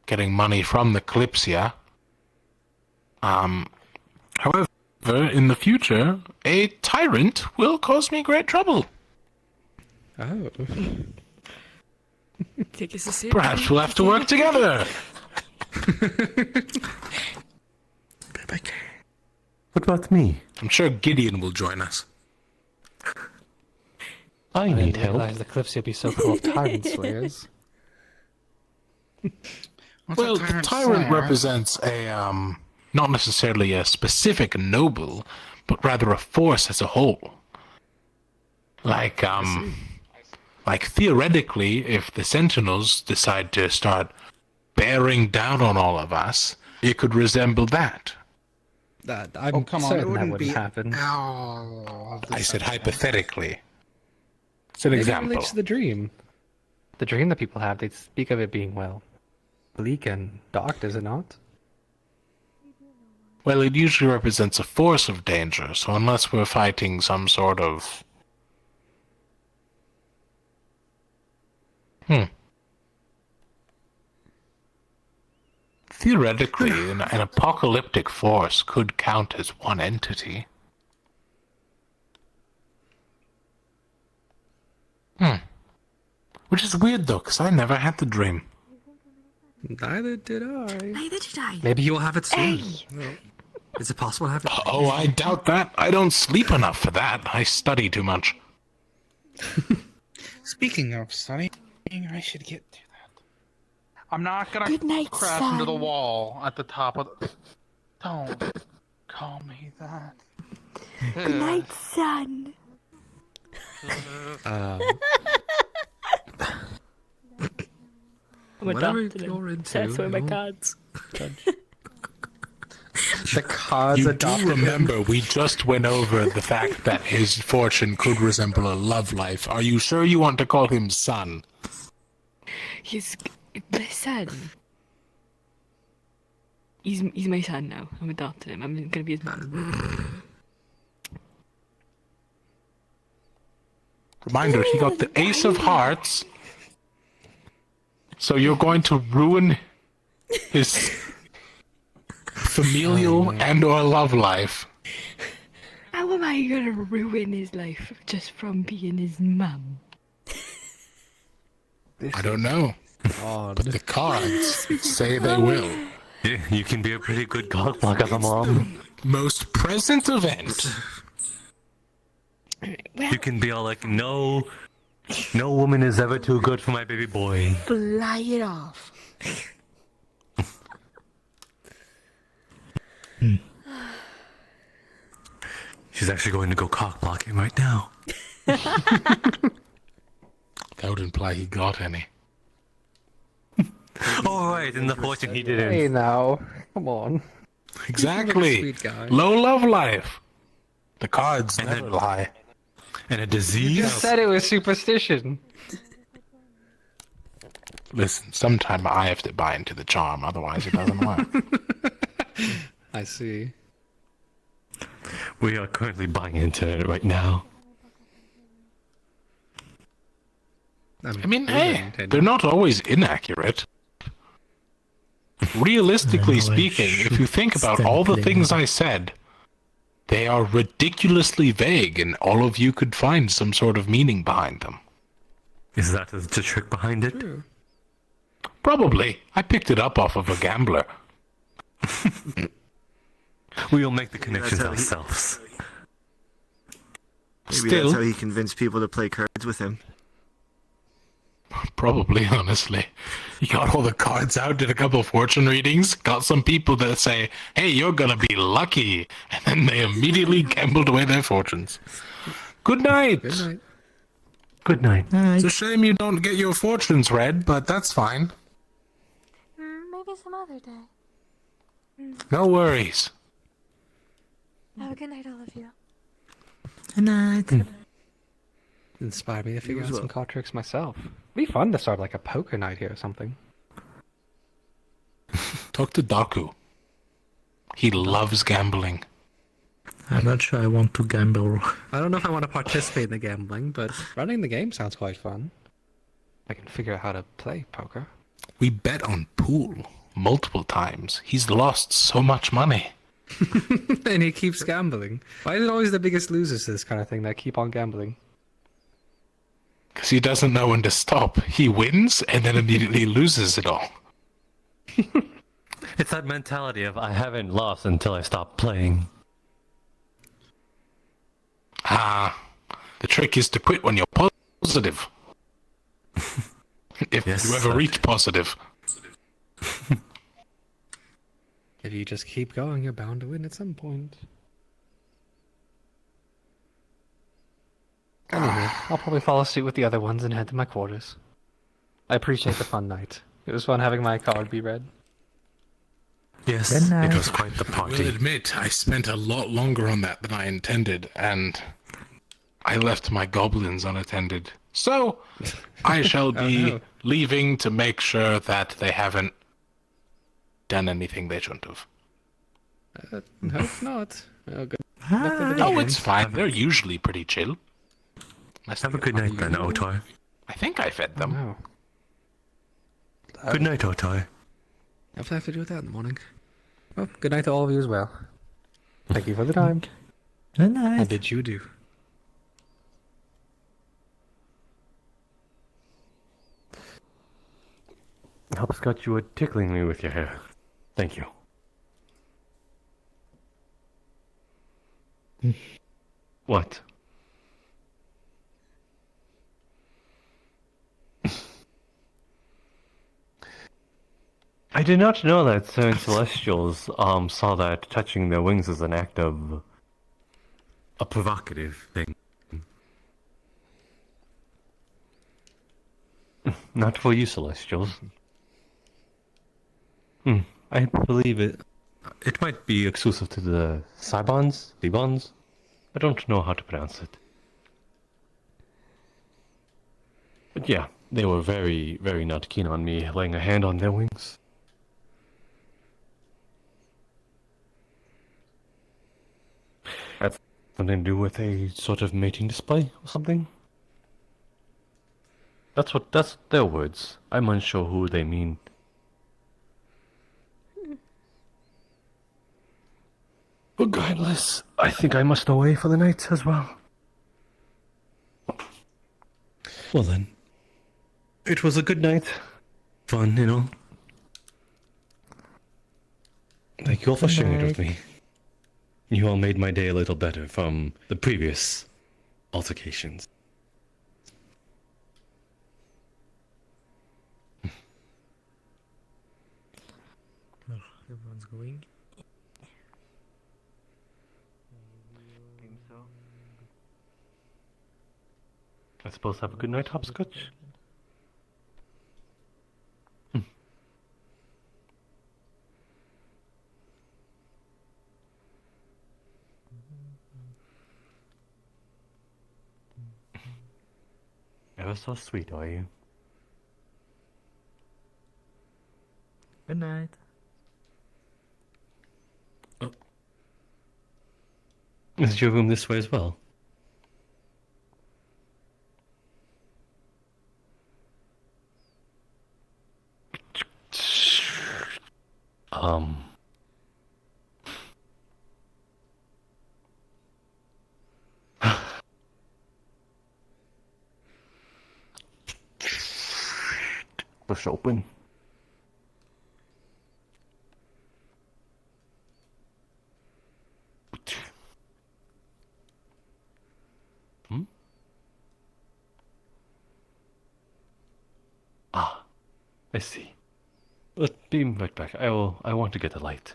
getting money from the Kalypsia. However, in the future, a tyrant will cause me great trouble. Oh. Take us a sip. Perhaps we'll have to work together. What about me? I'm sure Gideon will join us. I need help. The Kalypsia would be so full of tyrant slayers. Well, the tyrant represents a, not necessarily a specific noble, but rather a force as a whole. Like theoretically, if the Sentinels decide to start bearing down on all of us, it could resemble that. I'm come on, certain it that wouldn't wouldn't be happen. I said hypothetically. It's an Maybe it example. relates to the dream. The dream that people have, they speak of it being, well, bleak and dark, does it not? Well, it usually represents a force of danger, so unless we're fighting some sort of... Theoretically, an apocalyptic force could count as one entity. Which is weird, though, because I never had the dream. Neither did I. Neither did I. Maybe you'll have it soon. Hey! Well, is it possible to have it? Oh, I doubt that. I don't sleep enough for that. I study too much. Speaking of studying, I should get to that. I'm not gonna Good night, crash son. into the wall at the top of the... Don't call me that. Good night, son. I'm Whatever adopted him. you're into. That's where my you know. cards. The cards You adopted do him. remember we just went over the fact that his fortune could resemble a love life. Are you sure you want to call him son? He's my son. He's my son now. I'm adopted him. I'm gonna be his mom. Reminder, he got the Ace of Hearts. So you're going to ruin his familial and or love life. How am I gonna ruin his life just from being his mum? I don't know. But the cards say they will. Yeah, you can be a pretty good cock block as a mom. Most present event. You can be all like, no woman is ever too good for my baby boy. Fly it off. She's actually going to go cock blocking right now. That would imply he got any. Oh, right, in the fortune he didn't. Hey now, come on. Exactly. Sweet guy. Low love life. The cards never lie. And a You disease? just said it was superstition. Listen, sometime I have to buy into the charm, otherwise it doesn't work. I see. We are currently buying into it right now. I mean, hey, they're not always inaccurate. Realistically speaking, if you think about all the things I said, they are ridiculously vague, and all of you could find some sort of meaning behind them. Is that the trick behind it? True. Probably. I picked it up off of a gambler. We will make the connections how he- ourselves. Maybe Still, that's how he convinced people to play cards with him. probably, honestly. He got all the cards out, did a couple of fortune readings, got some people that say, hey, you're gonna be lucky, and then they immediately gambled away their fortunes. Good night! Good night. Good night. It's a shame you don't get your fortunes read, but that's fine. Maybe some other day. No worries. Have a good night, all of you. Good night. Inspired me to figure You out as some well. card tricks myself. It'd be fun to start like a poker night here or something. Talk to Daku. He loves gambling. I'm not sure I want to gamble. I don't know if I want to participate in the gambling, but running the game sounds quite fun. I can figure out how to play poker. We bet on pool multiple times. He's lost so much money. And he keeps gambling. Why is it always the biggest losers to this kind of thing that keep on gambling? Because he doesn't know when to stop. He wins and then immediately loses it all. It's that mentality of I haven't lost until I stop playing. The trick is to quit when you're positive. If Yes, you ever reach positive. If you just keep going, you're bound to win at some point. Anyway, I'll probably follow suit with the other ones and head to my quarters. I appreciate the fun night. It was fun having my card be read. Yes, Good night. it was quite the I party. will admit, I spent a lot longer on that than I intended, and I left my goblins unattended. So, I shall be no. leaving to make sure that they haven't done anything they shouldn't have. Hope not. Oh, good luck with the Oh, games. it's fine. They're usually pretty chill. Have a good night then, Otar. I think I fed them. No. Good night, Otar. I'll have to do that in the morning. Well, good night to all of you as well. Thank you for the time. Good night. How did you do? Hopscotch, you were tickling me with your hair. Thank you. What? I did not know that certain Celestials saw that touching their wings as an act of a provocative thing. Not for you, Celestials. I believe it. It might be exclusive to the Cybons? Cybons? I don't know how to pronounce it. But yeah, they were very, very not keen on me laying a hand on their wings. That's something to do with a sort of mating display or something? That's their words. I'm unsure who they mean. Regardless, I think I must away for the night as well. Well then, it was a good night. Fun, you know. Thank you all for sharing it with me. You all made my day a little better from the previous altercations. Everyone's going. I suppose have a good night, Hopscotch. Ever so sweet, are you? Good night. Oh. Is your room this way as well? Push open. Ah, I see. Let be right back. I want to get a light.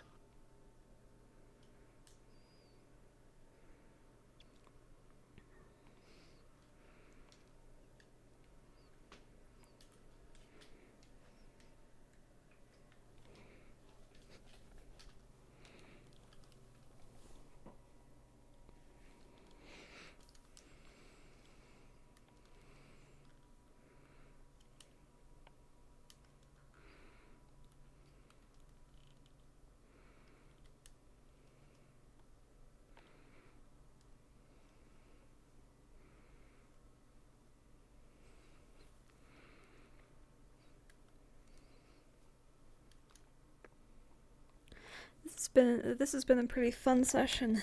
This has been a pretty fun session.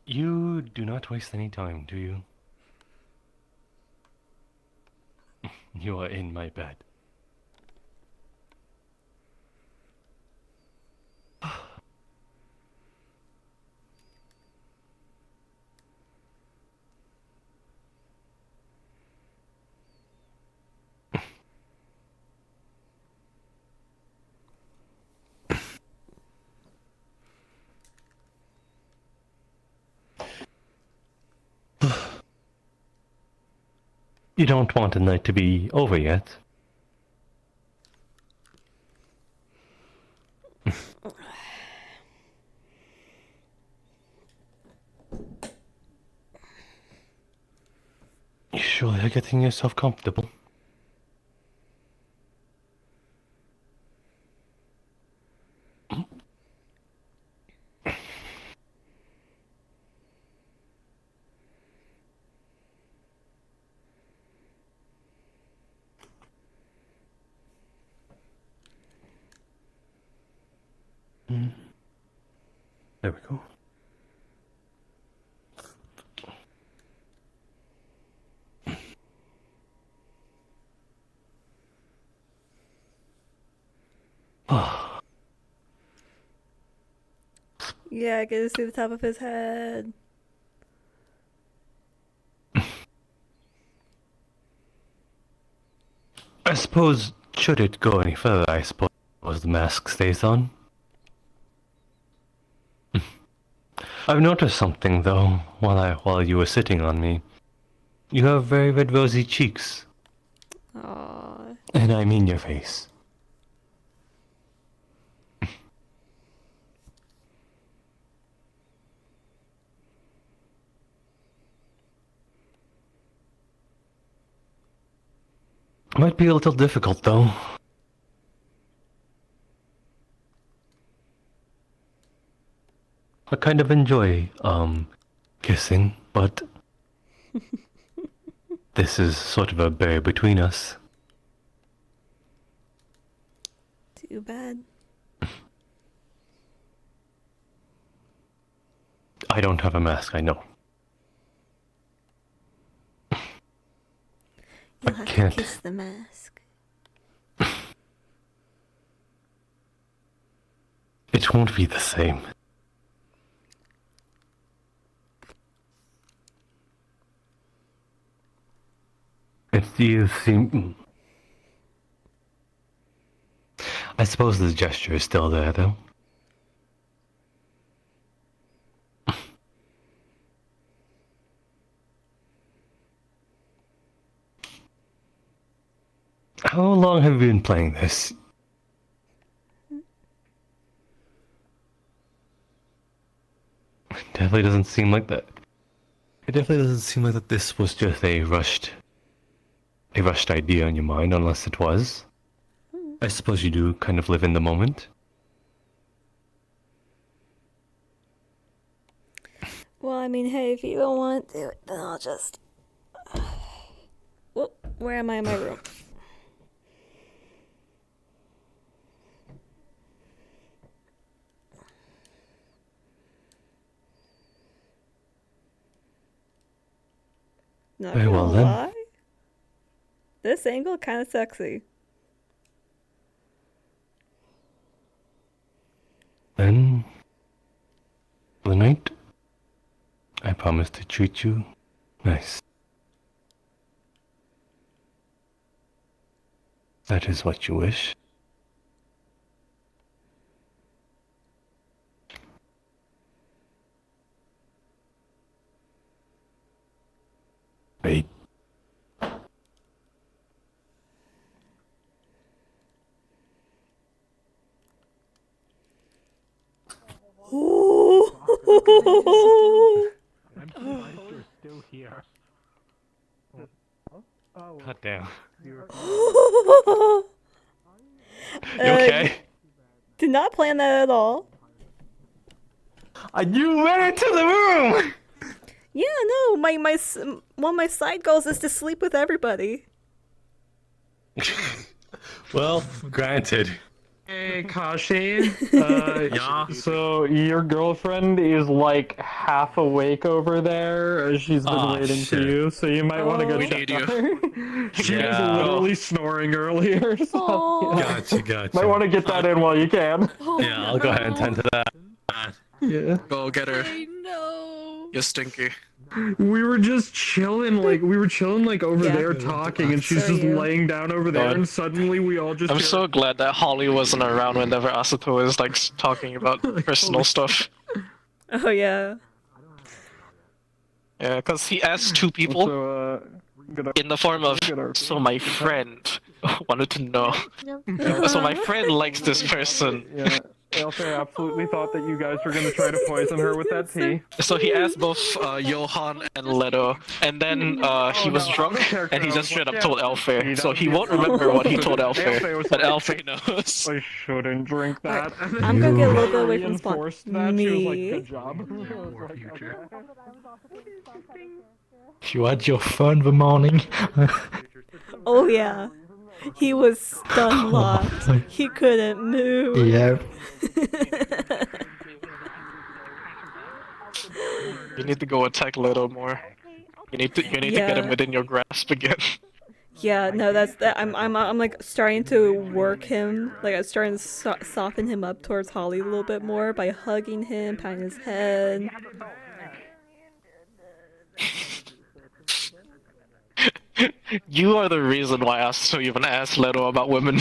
You do not waste any time, do you? You are in my bed. You don't want the night to be over yet. You surely are getting yourself comfortable. There we go. Yeah, I get to see the top of his head. I suppose, should it go any further, I suppose the mask stays on. I've noticed something, though, while you were sitting on me. You have very red rosy cheeks. Aww. And I mean your face. Might be a little difficult, though. I kind of enjoy, kissing, but this is sort of a barrier between us. Too bad. I don't have a mask, I know. You'll have can't. to kiss the mask. It won't be the same. You seem... I suppose the gesture is still there, though. How long have you been playing this? It definitely doesn't seem like that. It definitely doesn't seem like that this was just a rushed idea in your mind, unless it was. I suppose you do kind of live in the moment. Well, I mean, hey, if you don't want to do it, then I'll just... Whoop, where am I in my room? Not Very well, gonna then. lie. This angle kind of sexy. Then, for the night, I promise to treat you nice. That is what you wish. Wait. I'm surprised you're still here. God damn. You Uh, okay? Did not plan that at all. You went into the room! Yeah, no, one of my side goals is to sleep with everybody. Well, granted. Hey, Kashi. Yeah. So your girlfriend is like half awake over there. She's been waiting for you, so you might want to go check on her. She was literally snoring earlier. So, yeah. Gotcha. Might want to get that in while you can. Yeah, I'll go ahead and tend to that. Yeah. Go get her. No. You're stinky. We were just chilling, over Yeah. there talking, and she's just laying down over there, and suddenly we all just. I'm so glad that Holly wasn't around whenever Asato was like talking about personal stuff. Oh yeah. Yeah, because he asked two people. So, in the form of, so my friend wanted to know. So my friend likes this person. Yeah. Elfe absolutely thought that you guys were gonna try to poison her with that tea. So he asked both Johan and Leto, and then he was drunk, and he just straight up told Elfe. So he won't remember what he told Elfe, but Elfe knows. I shouldn't drink that. I'm gonna get a little bit away from spawn. Reinforced that. She was like, good job. You had your fun the morning. Oh yeah. He was stun locked. He couldn't move. Yeah. You need to go attack Leto more. You need to get him within your grasp again. Yeah, no, that's that. I'm like starting to work him. Like I'm starting to soften him up towards Holly a little bit more by hugging him, patting his head. You are the reason why I still even asked Leto about women.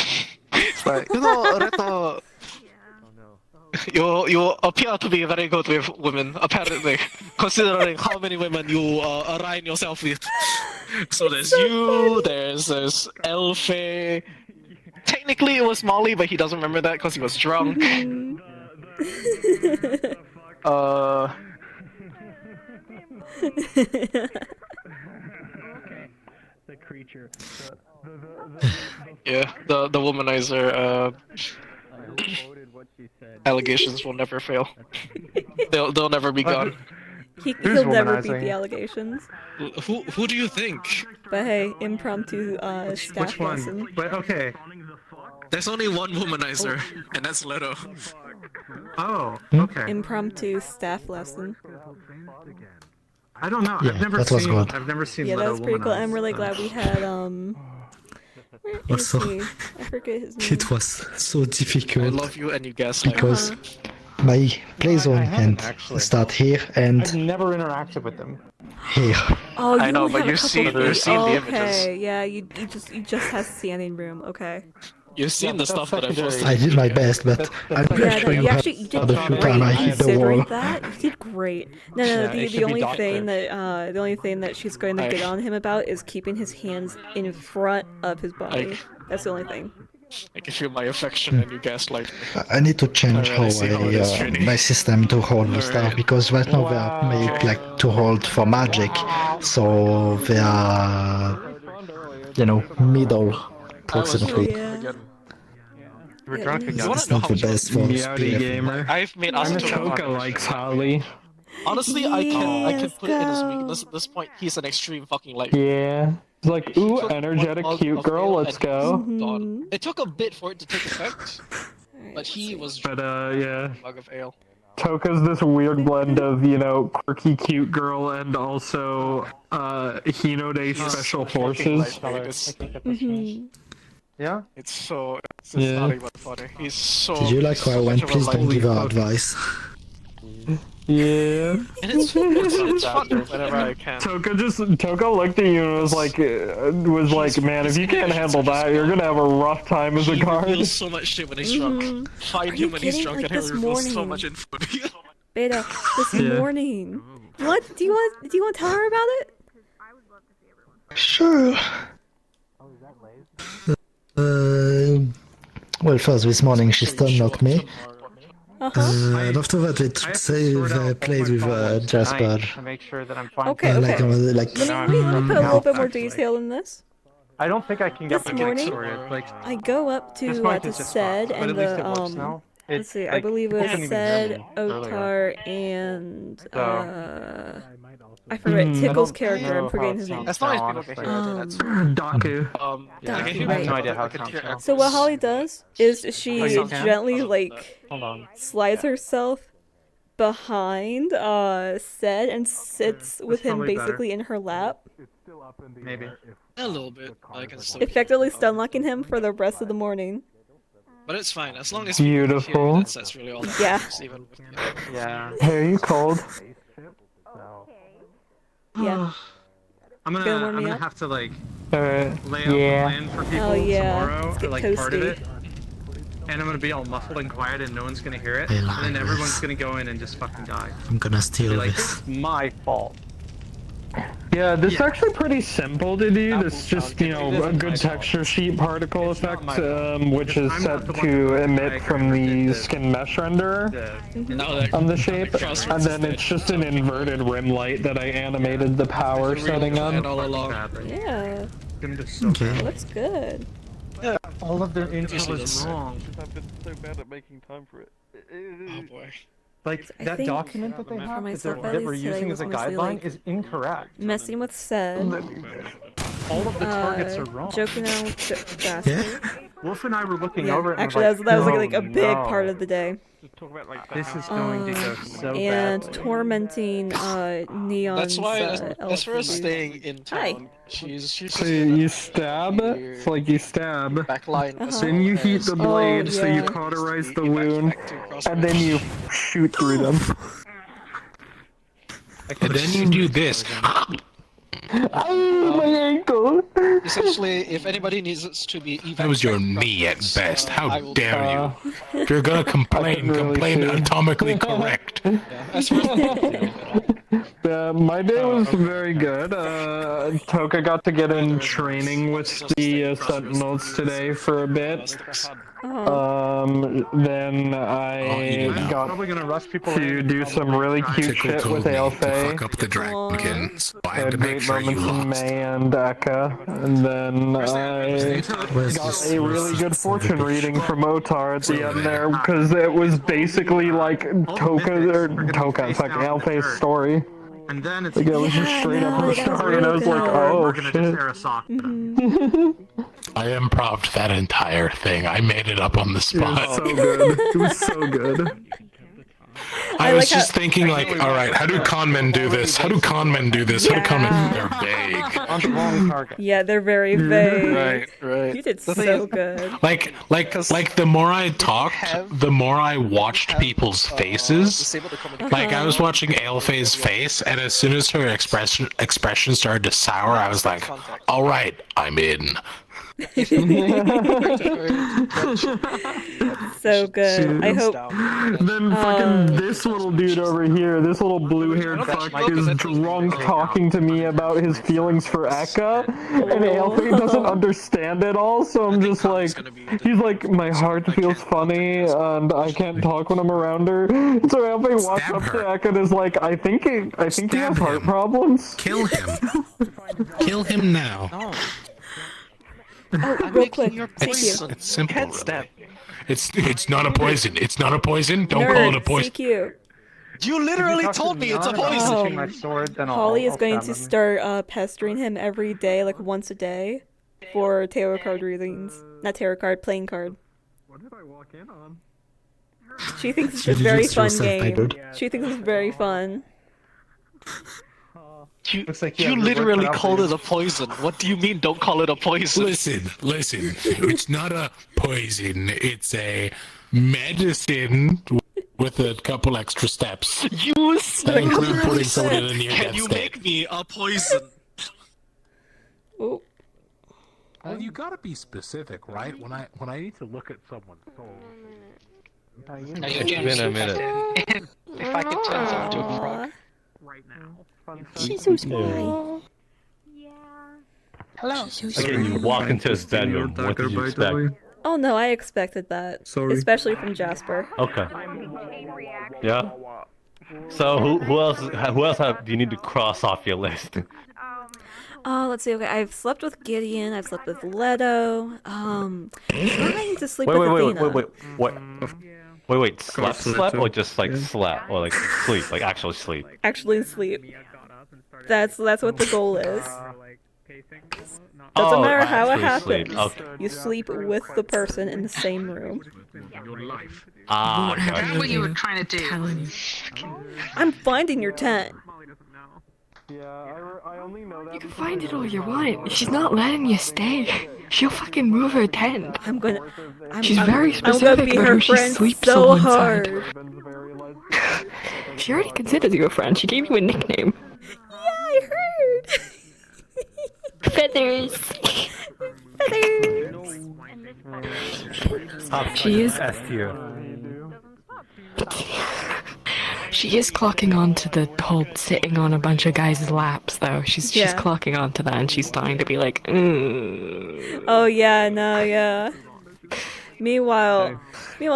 It's like, Leto, you appear to be very good with women, apparently, considering how many women you align yourself with. So there's you, there's Elfe. Technically it was Molly, but he doesn't remember that because he was drunk. The creature. Yeah, the womanizer allegations will never fail. They'll never be gone. He'll never beat the allegations. Who do you think? But hey, impromptu staff lesson. But okay. There's only one womanizer, and that's Leto. Oh, okay. Impromptu staff lesson. I don't know. Yeah, I've never that was seen. good. I've never seen. Yeah, that Leto was pretty cool. womanize. I'm really glad we had where is Also, he? I forget his name. it was so difficult. I love you and you gaslight. Because my play zone and start here and I've never interacted with them. here. Oh, you I know, only but have a you've couple seen the images. Okay, yeah, you just have standing room. Okay. You've seen the stuff that I posted. I did my best, but I'm pretty Yeah, sure you you actually had did the few times I hit the considering wall. that. You did great. No, Yeah, the it should be only doctor. thing that the only thing that she's going to get on him about is keeping his hands in front of his body. That's the only thing. I can feel my affection and you gaslight me. I need to change Alright, I see how it is, how Trini. my system to hold the stuff because right now they are made like to hold for magic, so they are, middle approximately. We're drunk again. It's not the best for Meowdy speed. gamer. I've made I'm Asuto Toka likes Holly. Honestly, I can put it in his weakness at this point. He's an extreme fucking light. Yeah. It's like, ooh, energetic cute girl, let's go. Gone. It took a bit for it to take effect, but he was But yeah. mug of ale. Toka's this weird blend of, quirky cute girl and also Hinode special forces. Yeah? It's not even funny. He's so. Did you like how I went? much of a Please don't light. give her advice. Yeah. And it's fun whenever I can. Toka looked at you and was like, man, if you can't handle that, you're gonna have a rough time as a He guard. reveals so much shit when he's drunk. Find Are him you when he's kidding? drunk Like and he this reveals so morning. much info. Beta, this Yeah. morning. What? Do you want to tell her about it? Sure. Well, first this morning she stun knocked me. And after that we played with Jasper. To make sure that I'm fine. Okay, Like, okay. like Let me put a little bit more detail in this. I don't think I can get This the morning, sorted. Like, I go up this to mic is just Sed fucked, but and at least it the works now. let's see, I like, believe it people was couldn't even hear Sed, me earlier. Otar, and So- I forget I Tickle's don't character. know I'm how forgetting it his name. sounds As long as now, people can honestly. hear it, that's Daku. yeah, I Daku, can hear right. I have no idea how I it can sounds hear now. So what Holly does is she Oh, you can? gently like Hold on. slides herself behind Sed and sits with him probably better. basically in her lap, Maybe. a little bit. I can still effectively stun locking him for the rest of the morning. But it's fine as long as people can hear Beautiful. you, that's really all that Yeah. matters, even with Yeah. Hey, are you cold? Yeah. I'm Gonna warm me gonna up? have to lay Yeah. out the plan for people Oh, yeah. tomorrow, Let's get or like part of toasty. it. And I'm gonna be all muffled and quiet and no one's gonna hear it. Hey, And then liars. everyone's gonna go in and just fucking die. I'm gonna steal Be like, this. it's my fault. Yeah, this is actually pretty simple to do. This is just, you know, a good texture sheet particle effect, which is set to emit from the skin mesh renderer on the shape, and then it's just an inverted rim light that I animated the power setting on. Yeah. Okay. Looks good. Yeah, all of their info Usually is this. wrong. I've been so bad at making time for it. Oh boy. Like, I that think document that they for have myself, that at we're least today, using was as a mostly, guideline like, is incorrect. messing with said. All of the targets are wrong. Joking out Jasper. Wolf and I were looking Yeah, over it and actually, was that was like a "Oh, big no. part of the day. This is going to go so and badly. tormenting Neon's That's why Ezra's LP. staying in Hi. town. She's So you stab, it's like you stab, backline. then you heat the blade, so you yeah. cauterize the wound, and then you shoot through them. And then you do this. Oh, my ankle! Essentially, if anybody needs to be evac That was your knee at best. How dare you? If you're gonna complain, complain atomically correct. My day was very good. Toka got to get in training with the Sentinels today for a bit. Then I got to do some really cute shit with Alfei. Fuck up the dragons. So I I have had to make great sure you moments with lost. May and Eka, and then I got a really good fortune reading from Otar at the end there, because it was basically like Toka, fuck, Alfei's story. And then it's Like, it was just straight up her story, and I was like, oh shit. I improv'd that entire thing. I made it up on the It spot. was so good. It was so good. I was just thinking, like, all right, how do con men do this? How do con men do this? How do con men? They're vague. On the wrong target. Yeah, they're very vague. Right. You did so good. Like the more I talked, the more I watched people's faces. Like I was watching Alfei's face, and as soon as her expression started to sour, I was like, all right, I'm in. So good. I hope. Then fucking this little dude over here, this little blue-haired fuck, is drunk talking to me about his feelings for Eka, and Alfei doesn't understand it all, so I'm just like, he's like, my heart feels funny, and I can't talk when I'm around her. So Alfei walks up to Eka and is like, I think he has heart problems. Kill him. Kill him now. Oh, real quick. Thank you. It's simple, really. It's not a poison. It's not a poison. Don't call it a poison. CQ. You literally told me it's a poison. Holly is going to start pestering him every day, like once a day, for tarot card readings. Not tarot card, playing card. What did I walk in on? She thinks it's a very fun game. She thinks it's very fun. You literally called it a poison. What do you mean, don't call it a poison? Listen. It's not a poison. It's a medicine with a couple extra steps. That include putting someone in a near-death Can you state. make me a poison? Oh. Well, you gotta be specific, right? When I need to look at someone's soul. It's been a minute. If I could turn someone to a frog. Right now. She's so small. Hello. Again, you walk into his bedroom. What did you expect? Oh no, I expected that. Sorry. Especially from Jasper. Okay. Yeah. So who else do you need to cross off your list? Oh, let's see. Okay, I've slept with Gideon. I've slept with Leto. Trying to sleep with Athena. Wait. Slept or just like slept or like sleep, like actual sleep? Actually sleep. That's what the goal is. Oh, Doesn't matter how it actually happens. sleep. Okay. You sleep with the person in the same room. Ah, Is that what you were trying to do? I'm finding your tent. You can find it all you want. She's not letting you stay. She'll fucking move her tent. She's very specific about who she sleeps so on hard. inside. She already considers you a friend. She gave you a nickname. Yeah, I heard. Feathers. She is. She is clocking on to the whole sitting on a bunch of guys' laps, though. She's clocking on to that, and she's starting to be like, Oh yeah, no, yeah. Meanwhile,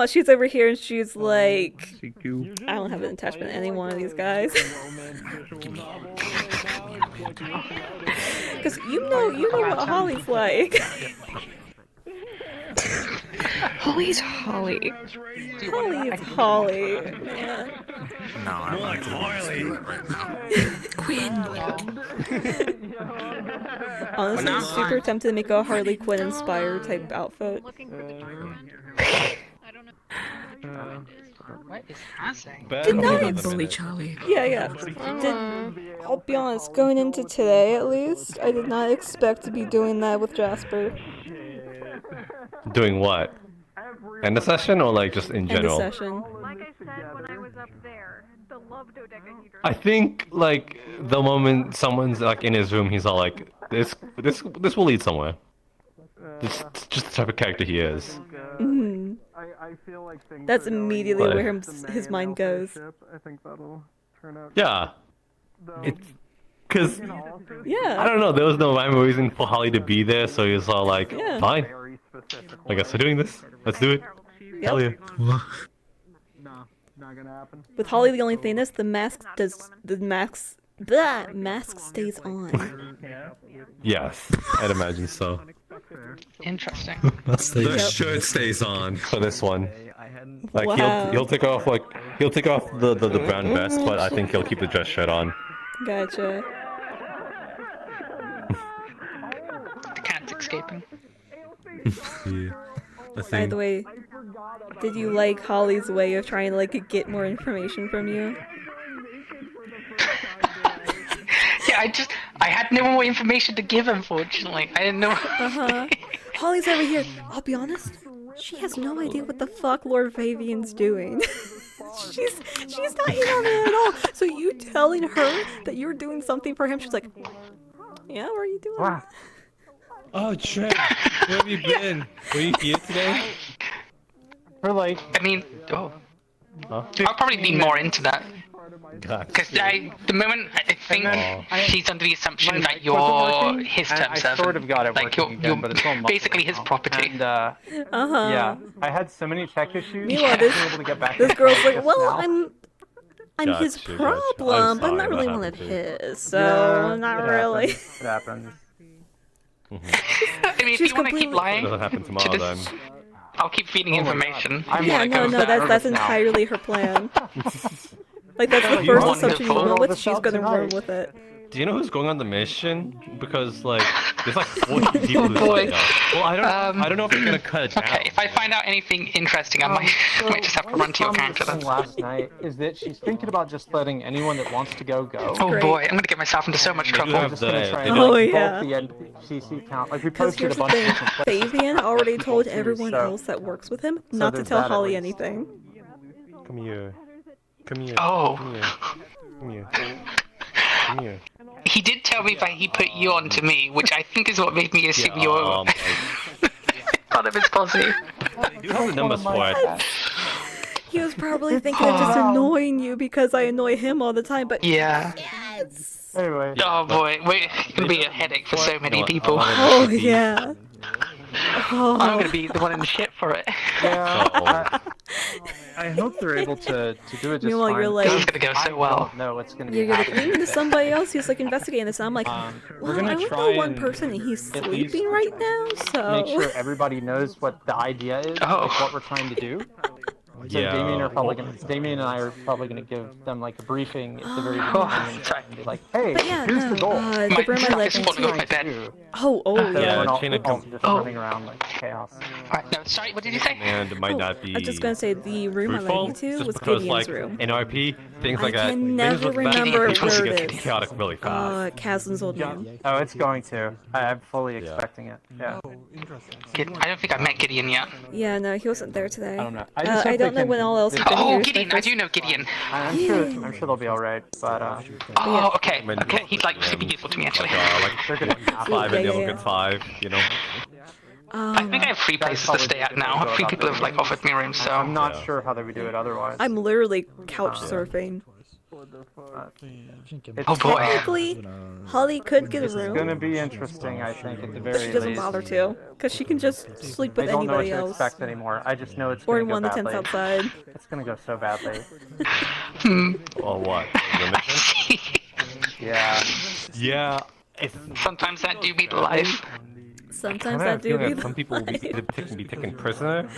she's over here and she's like, I don't have an attachment to any one of these guys. Because you know what Holly's like. Holly's Holly. Holly is Holly. Man. No, I'm like Harley right now. Quinn. Honestly, I'm super tempted to make a Harley Quinn inspired type outfit. What is happening? Did not bully Charlie. Yeah. I'll be honest, going into today at least, I did not expect to be doing that with Jasper. Doing what? End the session or like just in general? End the session. Like I said when I was up there, the love dodecahedron. I think like the moment someone's like in his room, he's all like, this will lead somewhere. It's just the type of character he is. Mm-hmm. I feel like things That's are going immediately Like- where his mind goes. I think that'll turn out. Yeah. It's because Yeah. I don't know. There was no rhyme or reason for Holly to be there, so he was all like, Yeah. fine. I guess we're doing this. Let's do it. Hell yeah. No, not gonna happen. With Holly, the only thing is the mask stays on. Yes, I'd imagine so. Interesting. The shirt stays on for this one. Like Wow. he'll take off the brown vest, but I think he'll keep the dress shirt on. Gotcha. The cat's escaping. Yeah. By the way, did you like Holly's way of trying to like get more information from you? Yeah, I had no more information to give, unfortunately. I didn't know. Holly's over here. I'll be honest, she has no idea what the fuck Lord Fabian's doing. she's not in on it at all. So you telling her that you're doing something for him, she's like, yeah, what are you doing? Wow. Oh, Trent, where have you been? Were you here today? For like, I mean, I'll probably be more into that. Because the moment I think he's under the assumption that you're his term I servant. sort of got it Like working you're again, but it's all basically his property. And, yeah, I had so many tech issues. Meanwhile, I wasn't able to get back this to girl's Twitch like, well, now. I'm his Gotcha. problem, but I'm not sorry, really that one of happened too. his, so not really. It happens. I mean, if She's you want to keep lying, Doesn't happen tomorrow then. I'll keep feeding information. Yeah, no, that's entirely her plan. Like, that's the first assumption you went with, she's gonna run with it. Do you know who's going on the mission? Because like there's like 40 people who boy. signed up. Well, I don't know if they're gonna cut it down. Okay, if I find out anything interesting, I might just have to run to your character then. Last night is that she's thinking about just letting anyone that wants to go. Oh boy, I'm gonna get myself into so much trouble. I'm just gonna try and Oh, bulk yeah. the NPC count. Like we Because posted here's a the bunch thing, of different places. Fabian already told everyone So- else that works with him not to there's tell that at Holly least. anything. Come here. Come here. Oh. Come here. Come here. Come here. He did tell me that he put you on to me, which I think is what made me assume you're part of his posse. You have the numbers for it. He was probably thinking of just annoying you because I annoy him all the time, but Yeah. yes! Anyway. Oh boy, it's gonna be a headache for so many people. Oh, yeah. Oh. I'm gonna be the one in the shit for it. Yeah. I hope they're able to do it just Meanwhile, fine. you're like- This is gonna go so well. No, it's gonna be You're gonna happening. leave to somebody else who's like investigating this, and I'm like, We're well, gonna I only try know one and person and he's at least sleeping right now, so... Make sure everybody knows what the idea is, like what we're trying to do. So Yeah. Damien and I are probably gonna give them like a briefing at the very Oh, beginning and be like, hey, But yeah, here's no, the goal. the room I led falling off my into... bed. Oh, So Yeah, we're not Chain of all just running around like chaos. Alright, no, sorry, what did you say? And it might not be I was just gonna say, the room I led fruitful, you to just was because Gideon's like room. in RP, things I like that. can things never with that remember where where it get is. chaotic really fast. Chasm's old man. Oh, it's going to. I'm fully expecting it. Yeah. I don't think I met Gideon yet. Yeah, no, he wasn't there today. I don't know. I just hope I don't they know when can- all else has been Oh, here. Gideon, I do know Gideon. I'm sure they'll be all right, but Oh, okay, okay, he's like super useful to me actually. Like they're gonna have 5 and the Yeah, other yeah, gets 5, you know. I think I have 3 places to stay at now. 3 people have like offered me rooms, so I'm not sure how they would do it otherwise. I'm literally couch surfing. Oh boy. Technically, Holly could get a It's room. gonna be interesting, I think, at the very But least. she doesn't bother to, because she can just sleep with I don't know what anybody to else. expect anymore. I just know it's Or gonna in go one of the badly. tents outside. It's gonna go so badly. Or what? The mission? Yeah. Yeah. It's sometimes that do beat life. Sometimes I that do be some people will be taken prisoner,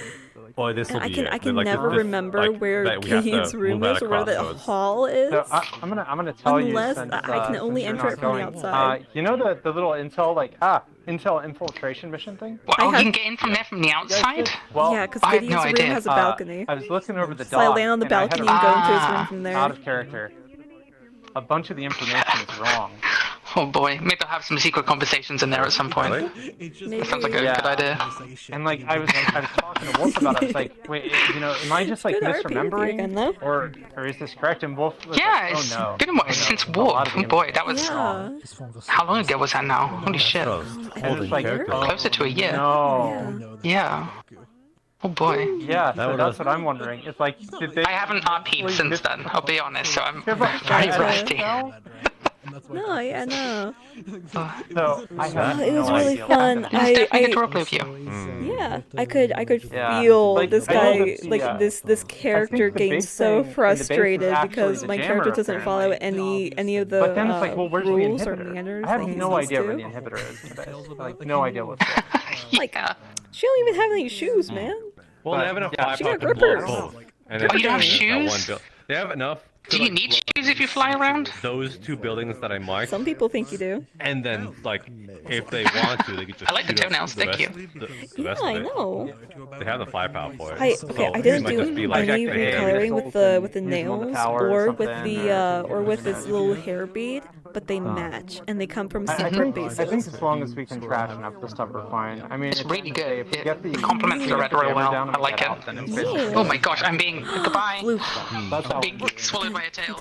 or this will I be can it. I can Like, never this- remember like, where that we have to Kate's room move at is a or where the crossroads. hall is. So I'm gonna tell you Unless since, I can only since you're enter not it from the going, outside. you know the little intel infiltration mission thing? Well, you can get in from there from the outside? Well, Yeah, because I have no Gideon's room idea. has a balcony. I was looking over the So I dock, land on the and I had balcony a- and go into his room from there. Out of character. A bunch of the information is wrong. Oh boy, maybe I'll have some secret conversations in there at some point. That sounds like a good idea. And like I was talking to Wolf about it. I was like, wait, am I just like Good RP with you misremembering, again, though. or is this correct? And Wolf was Yeah, like, it's oh no. been a while since Warp. Oh boy, that was. Yeah. How long ago was that now? Holy shit. And it's like, Closer to a year. No. Yeah. Oh boy. Yeah, so that's what I'm wondering. It's like, did they? I haven't RP'd since then, I'll be honest, so I'm Yeah, but- very rusty. No, yeah, no. So I have It was no really idea. fun. It's definitely good to roleplay with you. Yeah, I could Yeah. feel Like, this I know guy, that the, like this character the getting big so thing in the base is frustrated actually because the my jammer, character doesn't follow any of the But then it's like, well, where's the rules or inhibitor? manners I have that he's no supposed idea to. where the inhibitor is today. Like, no idea what's there. Like, she don't even have any shoes, man. Well, they have enough Yeah, she firepower got to blow grippers. both. And Oh, you don't have that shoes? one build- They have enough. Do you need shoes if you fly around? Those 2 buildings that I marked, Some people think you do. and then like if they want to, they could just. I like the shoot up toenails, thank rest- you. The rest Yeah, of I it. know. They have the firepower for it. I So didn't it might do just be like, any hey, recoloring with the Use them on the nails tower or or with something, the or with this little hair bead, but they match and they come from I separate think as bases. long as we can trash enough the stuff, we're fine. I mean, It's really good. If we get the It complements the red real well. I like it. Yeah. Oh my gosh, I'm being. Goodbye. That's how. Being swallowed by a tail.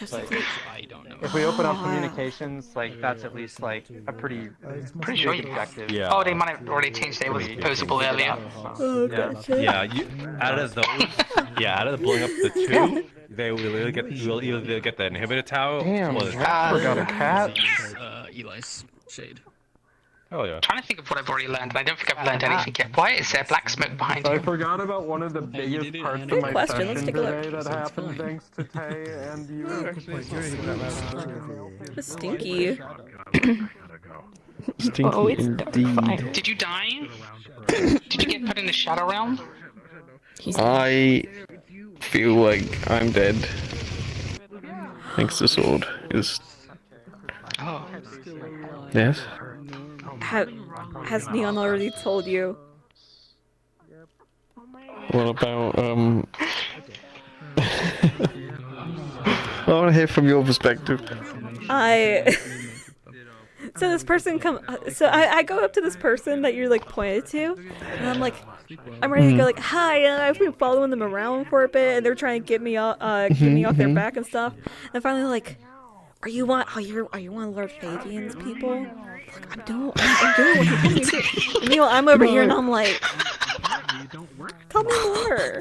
If we open up communications, like that's at least like a pretty sure big you- objective. Yeah. Oh, they might have already changed it. It was posable earlier. Oh, Yeah. gotcha. Yeah, out of those, out of blowing up the 2, they will either get the inhibitor tower. Damn, or the I forgot a cat. Eli's shade. Oh yeah. I'm trying to think of what I've already learned, and I don't think I've learned anything yet. Why is there black smoke behind I you? forgot about one of the biggest parts of Good my question, let's session take a look. today that happened thanks to Tay and you. Stinky. Stinky indeed. Did you die? Did you get put in the shadow realm? I feel like I'm dead. Thanks to sword. Is Oh. yes. Has Neon already told you? What about I want to hear from your perspective. So this person so I go up to this person that you're like pointed to, and I'm like, I'm ready to go like, hi, I've been following them around for a bit, and they're trying to get me off their back and stuff. And finally like, are you one of Lord Fabian's people? Like, I'm doing what you told me to do. And meanwhile, I'm over here and I'm like, tell me more.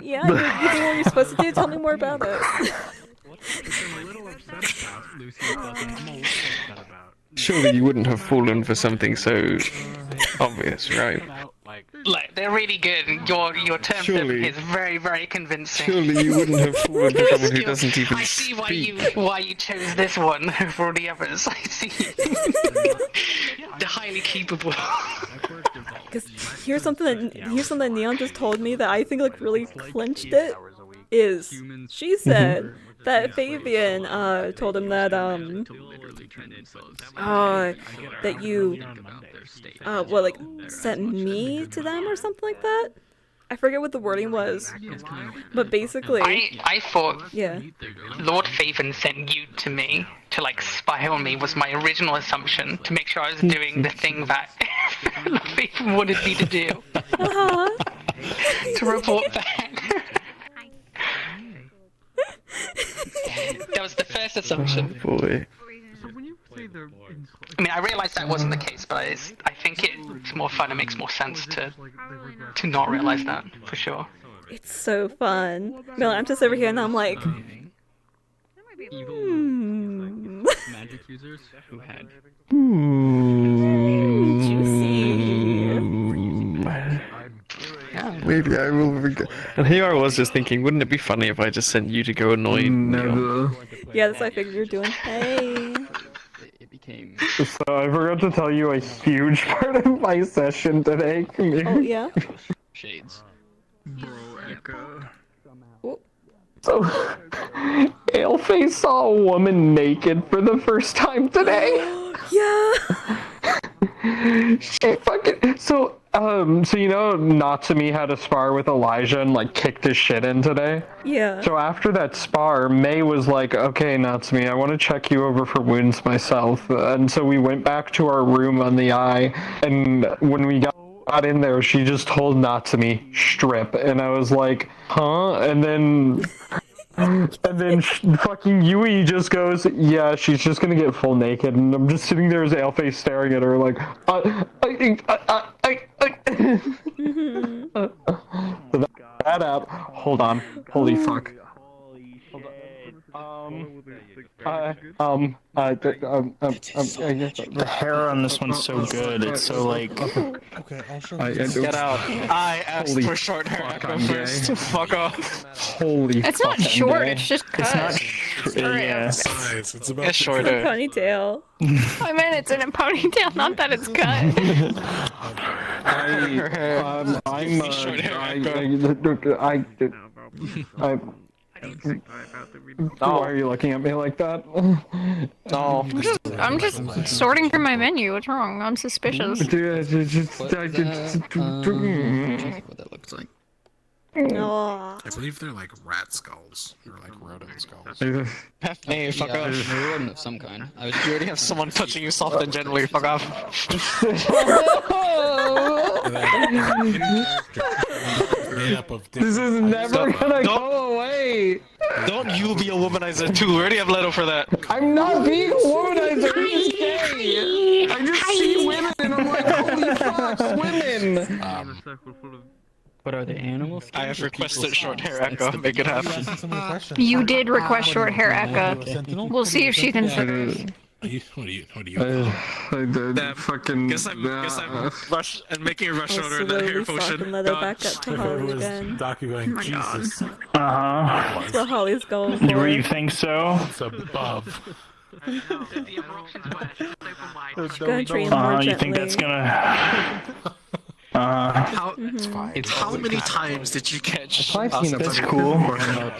Yeah, you're doing what you're supposed to do. Tell me more about it. Surely you wouldn't have fallen for something so obvious, right? Like, they're really good. Your term Surely. is very, very convincing. Surely you wouldn't have fallen for someone who doesn't even I see speak. why you chose this one over the others. I see. They're highly capable. Because here's something that Neon just told me that I think like really clinched it. Is she said that Fabian told him that that you sent me to them or something like that. I forget what the wording was, but basically I thought yeah. Lord Faven sent you to me to like spy on me was my original assumption to make sure I was doing the thing that Lord Faven wanted me to do. To report back. That was the first assumption. Oh boy. So when you say they're I mean, I realized that wasn't the case, but I think it's more fun. It makes more sense to not realize that for sure. It's so fun. No, I'm just over here and I'm like, Magic users who had. Maybe I will. And here I was just thinking, wouldn't it be funny if I just sent you to go annoy Neil? yeah, that's what I figured you were doing. Hey. It became. So I forgot to tell you a huge part of my session today. Oh yeah. Shades. Bro, Echo. So, Aleface saw a woman naked for the first time today. Yeah. She fucking so you know Natsumi had a spar with Elijah and like kicked his shit in today. Yeah. So after that spar, May was like, "Okay, Natsumi, I want to check you over for wounds myself." And so we went back to our room on the eye, and when we got in there, she just told Natsumi, "Strip," and I was like, "Huh?" And then fucking Yui just goes, "Yeah, she's just gonna get full naked," and I'm just sitting there as Aleface staring at her like, So that up. Hold on. Holy fuck. The hair on this one's so good. It's so like. Okay, I'll show Get out. I asked for short hair. Echo first. Fuck off. Holy. It's not short. It's just cut. It's not. Yeah. It's about It's shorter. Ponytail. I mean, it's in a ponytail, not that it's cut. Why are you looking at me like that? No. I'm just sorting through my menu. What's wrong? I'm suspicious. What that looks like. No. I believe they're like rat skulls or like rodent skulls. Hey, fuck Yeah, off. a rodent of some kind. I was. You already have someone touching you soft and gently. Fuck off. This is never gonna go away. Don't you be a womanizer too. We already have Leto for that. I'm not being a womanizer. I'm just gay. I just see women and I'm like, holy fuck, women. What are they, animals? I have requested short hair, Echo. Make it happen. You did request short hair, Eka. We'll see if she considers. What do you? Guess I'm rush and making a rush order in that hair potion. Leather back up to Holly again. Going, Jesus. That's what Holly's going for. You think so? It's above. She's gonna treat him more You think gently. that's gonna? How many times did you catch? That's cool.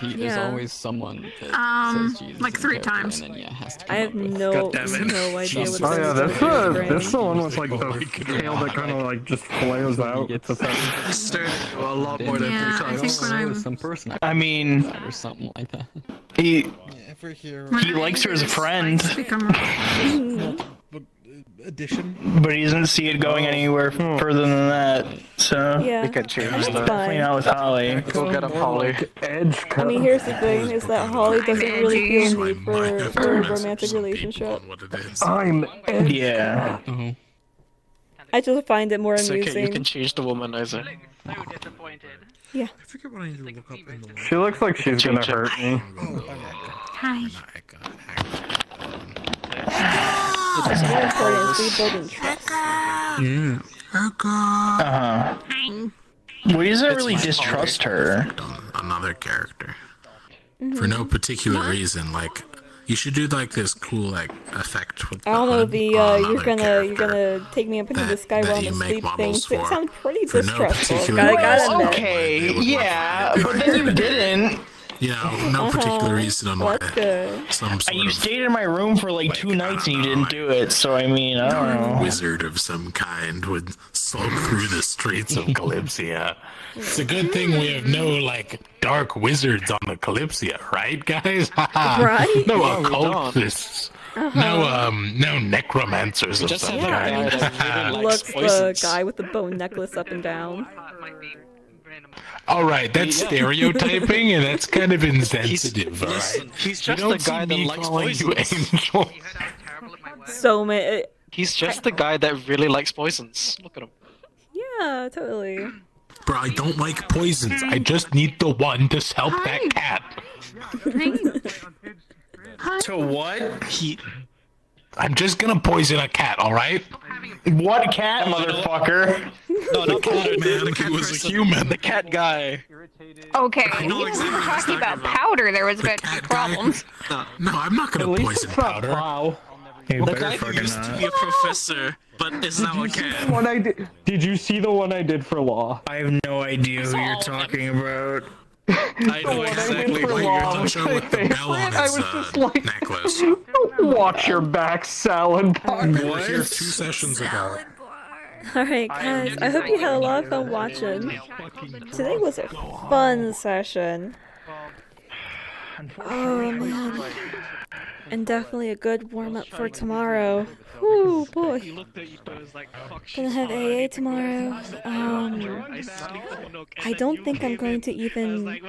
There's always someone that says Jesus like 3 times. and then, yeah, has to I have no idea what Oh this yeah, that's the one with like the tail that kind of like just flares out. It's Stared at you a lot more than 3 times. I think when I'm some person I mean, or something like that. he likes her as a friend, Addition. but he doesn't see it going anywhere further than that. So Yeah, We could change that's that. definitely not with Holly. Go get him, Holly. I mean, here's the thing: is that Holly doesn't really feel the need for a romantic relationship. I'm Yeah. I just find it more It's okay, you amusing. can change the womanizer. Yeah. I forget what I need to look up in the. She looks like she's gonna hurt me. Hi. What's more important is rebuilding trust. Well, he doesn't really distrust her. Another character. For no particular reason, like you should do like this cool like effect with I don't know, hood the on you're another gonna take me up into the sky that realm you and make sleep models things. It for- sounds pretty for no distressful. particular Gotta admit. Okay, yeah, but then you didn't. You know, no particular reason on why. That's good. Some sort You of stayed in my room for like 2 nights and you didn't do it, so I mean, I don't know. wizard of some kind would skulk through the streets of Kalypsia. It's a good thing we have no like dark wizards on the Kalypsia, right, guys? Right? No Yeah, we occultists. No necromancers of some kind. Looks the guy with the bone necklace up and down. All right, that's stereotyping, and that's kind of insensitive. All right, He's you just don't the guy see that me likes calling you voices. angel. so many. He's just the guy that really likes poisons. Look at him. Yeah, totally. Bro, I don't like poisons. I just need the one to help that cat. To what? I'm just gonna poison a cat, alright? What cat, motherfucker? No, not the cat man, the cat he was a person. human. The cat guy. Okay, we were talking about powder. There was about problems. No, I'm not gonna poison powder. The guy who used to be a professor, but is now a cat. Did you see the one I did for law? I have no idea who you're talking about. I know exactly who you're talking about. I was just like, necklace. Watch your back, salad bar. We were here 2 sessions ago. Alright guys, I hope you had a lot of fun watching. Today was a fun session. Oh man. And definitely a good warm-up for tomorrow. Whew, boy. Gonna have AA tomorrow. I don't think I'm going to even... I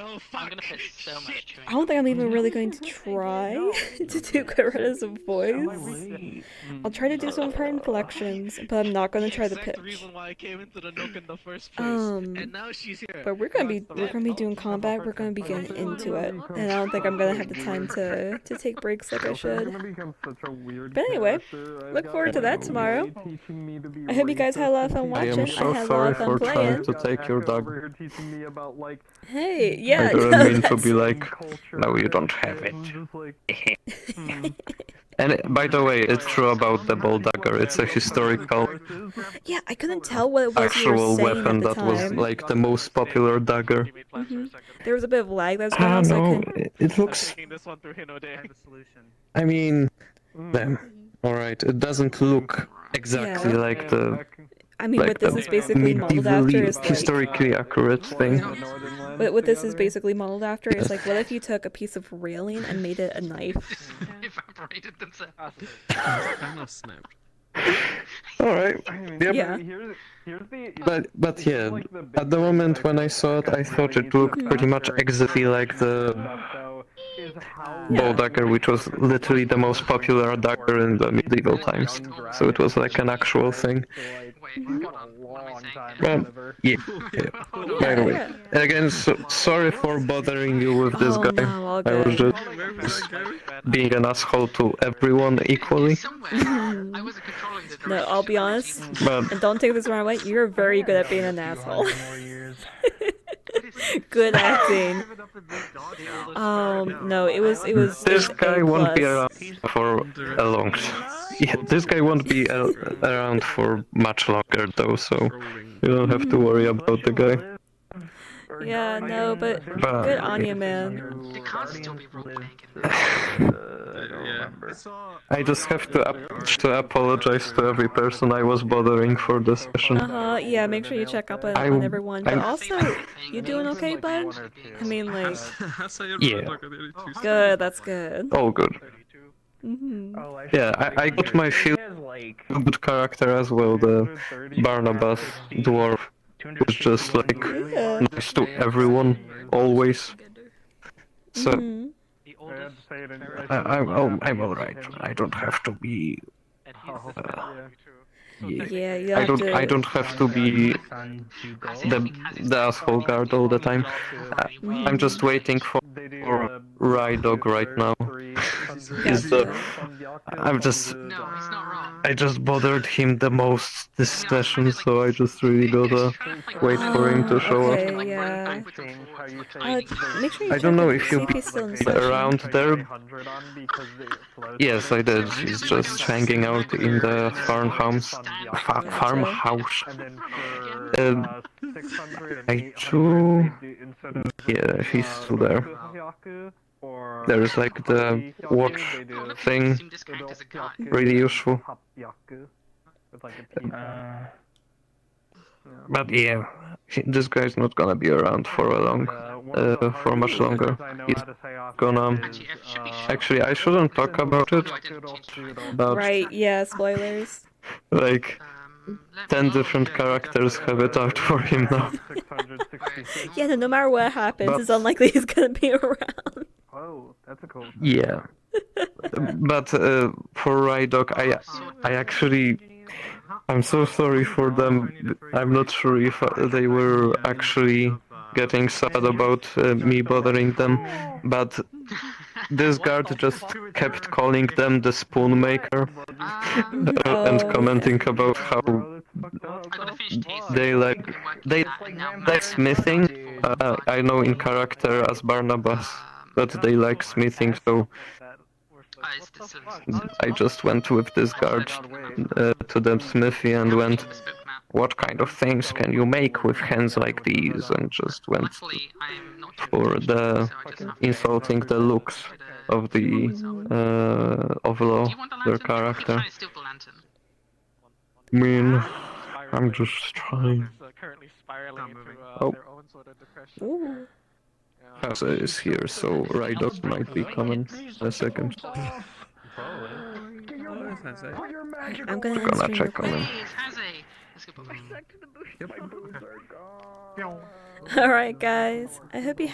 don't think I'm even really going to try to do Coretta's voice. I'll try to do some of her in collections, but I'm not gonna try the pitch. But we're gonna be doing combat. We're gonna be getting into it, and I don't think I'm gonna have the time to take breaks like I should. But anyway, look forward to that tomorrow. I hope you guys had a lot of fun I watching. am so had a lot sorry of fun for playing. trying to take your dog. Hey, yeah, I didn't no, mean to that's... be like, no, you don't have it. And by the way, it's true about the bow dagger. It's a historical Yeah, I couldn't tell what it was you were actual saying weapon at the that was time. like the most popular dagger. There was a bit of lag that was going Ah, on, so I no, couldn't... it looks... I mean, alright, it doesn't look exactly like the... I mean, what this is basically modeled after is like... historically accurate thing. What this is basically modeled after is like, what if you took a piece of railing and made it a knife? Alright, yep. Yeah. But yeah, at the moment when I saw it, I thought it looked pretty much exactly like the bow dagger, which was literally the most popular dagger in the medieval times. So it was like an actual thing. Well, yeah. By the way, again, sorry for bothering you with this guy. No, I was just being an asshole to everyone equally. No, I'll be honest, But- and don't take this the wrong way, you're very good at being an asshole. Good acting. No, it was This guy A+. won't be around for a long time. Yeah, this guy won't be around for much longer though, so you don't have to worry about the guy. Yeah, no, but good on you, man. I just have to apologize to every person I was bothering for this session. Yeah, make sure you check up on everyone. But also, you doing okay, bud? I mean, like... Yeah. Good, that's good. All good. Yeah, I got my feel good character as well, the Barnabas dwarf. It's just like nice to everyone, always. So I'm alright. I don't have to be. Yeah, you I have don't. to... I don't have to be the asshole guard all the time. I'm just waiting for Rydog right now. I just bothered him the most this session, so I just really gotta wait for him to show up. Okay, yeah. Make sure you I don't know if see you if he's still in session. around there. Yes, I did. He's just hanging out in the farmhouse. Farmhouse. I do. Yeah, he's still there. There's like the watch thing. Really useful. But yeah, this guy's not gonna be around for for much longer. He's gonna. Actually, I shouldn't talk about it. But Right, yeah, spoilers. like 10 different characters have it out for him now. Yeah, no matter what happens, But- it's unlikely he's gonna be around. Oh, that's a cool. Yeah. But for Rydok, I actually, I'm so sorry for them. I'm not sure if they were actually getting sad about me bothering them, but this guard just kept calling them the spoon maker and commenting about how they like smithing. I know in character as Barnabas, but they like smithing, so I just went with this guard to the smithy and went, what kind of things can you make with hands like these? And just went for the insulting the looks of the of Law, their character. I mean, I'm just trying. Oh. Kaza is here, so Rydok might be coming in a second. I'm gonna check on him. Alright guys, I hope you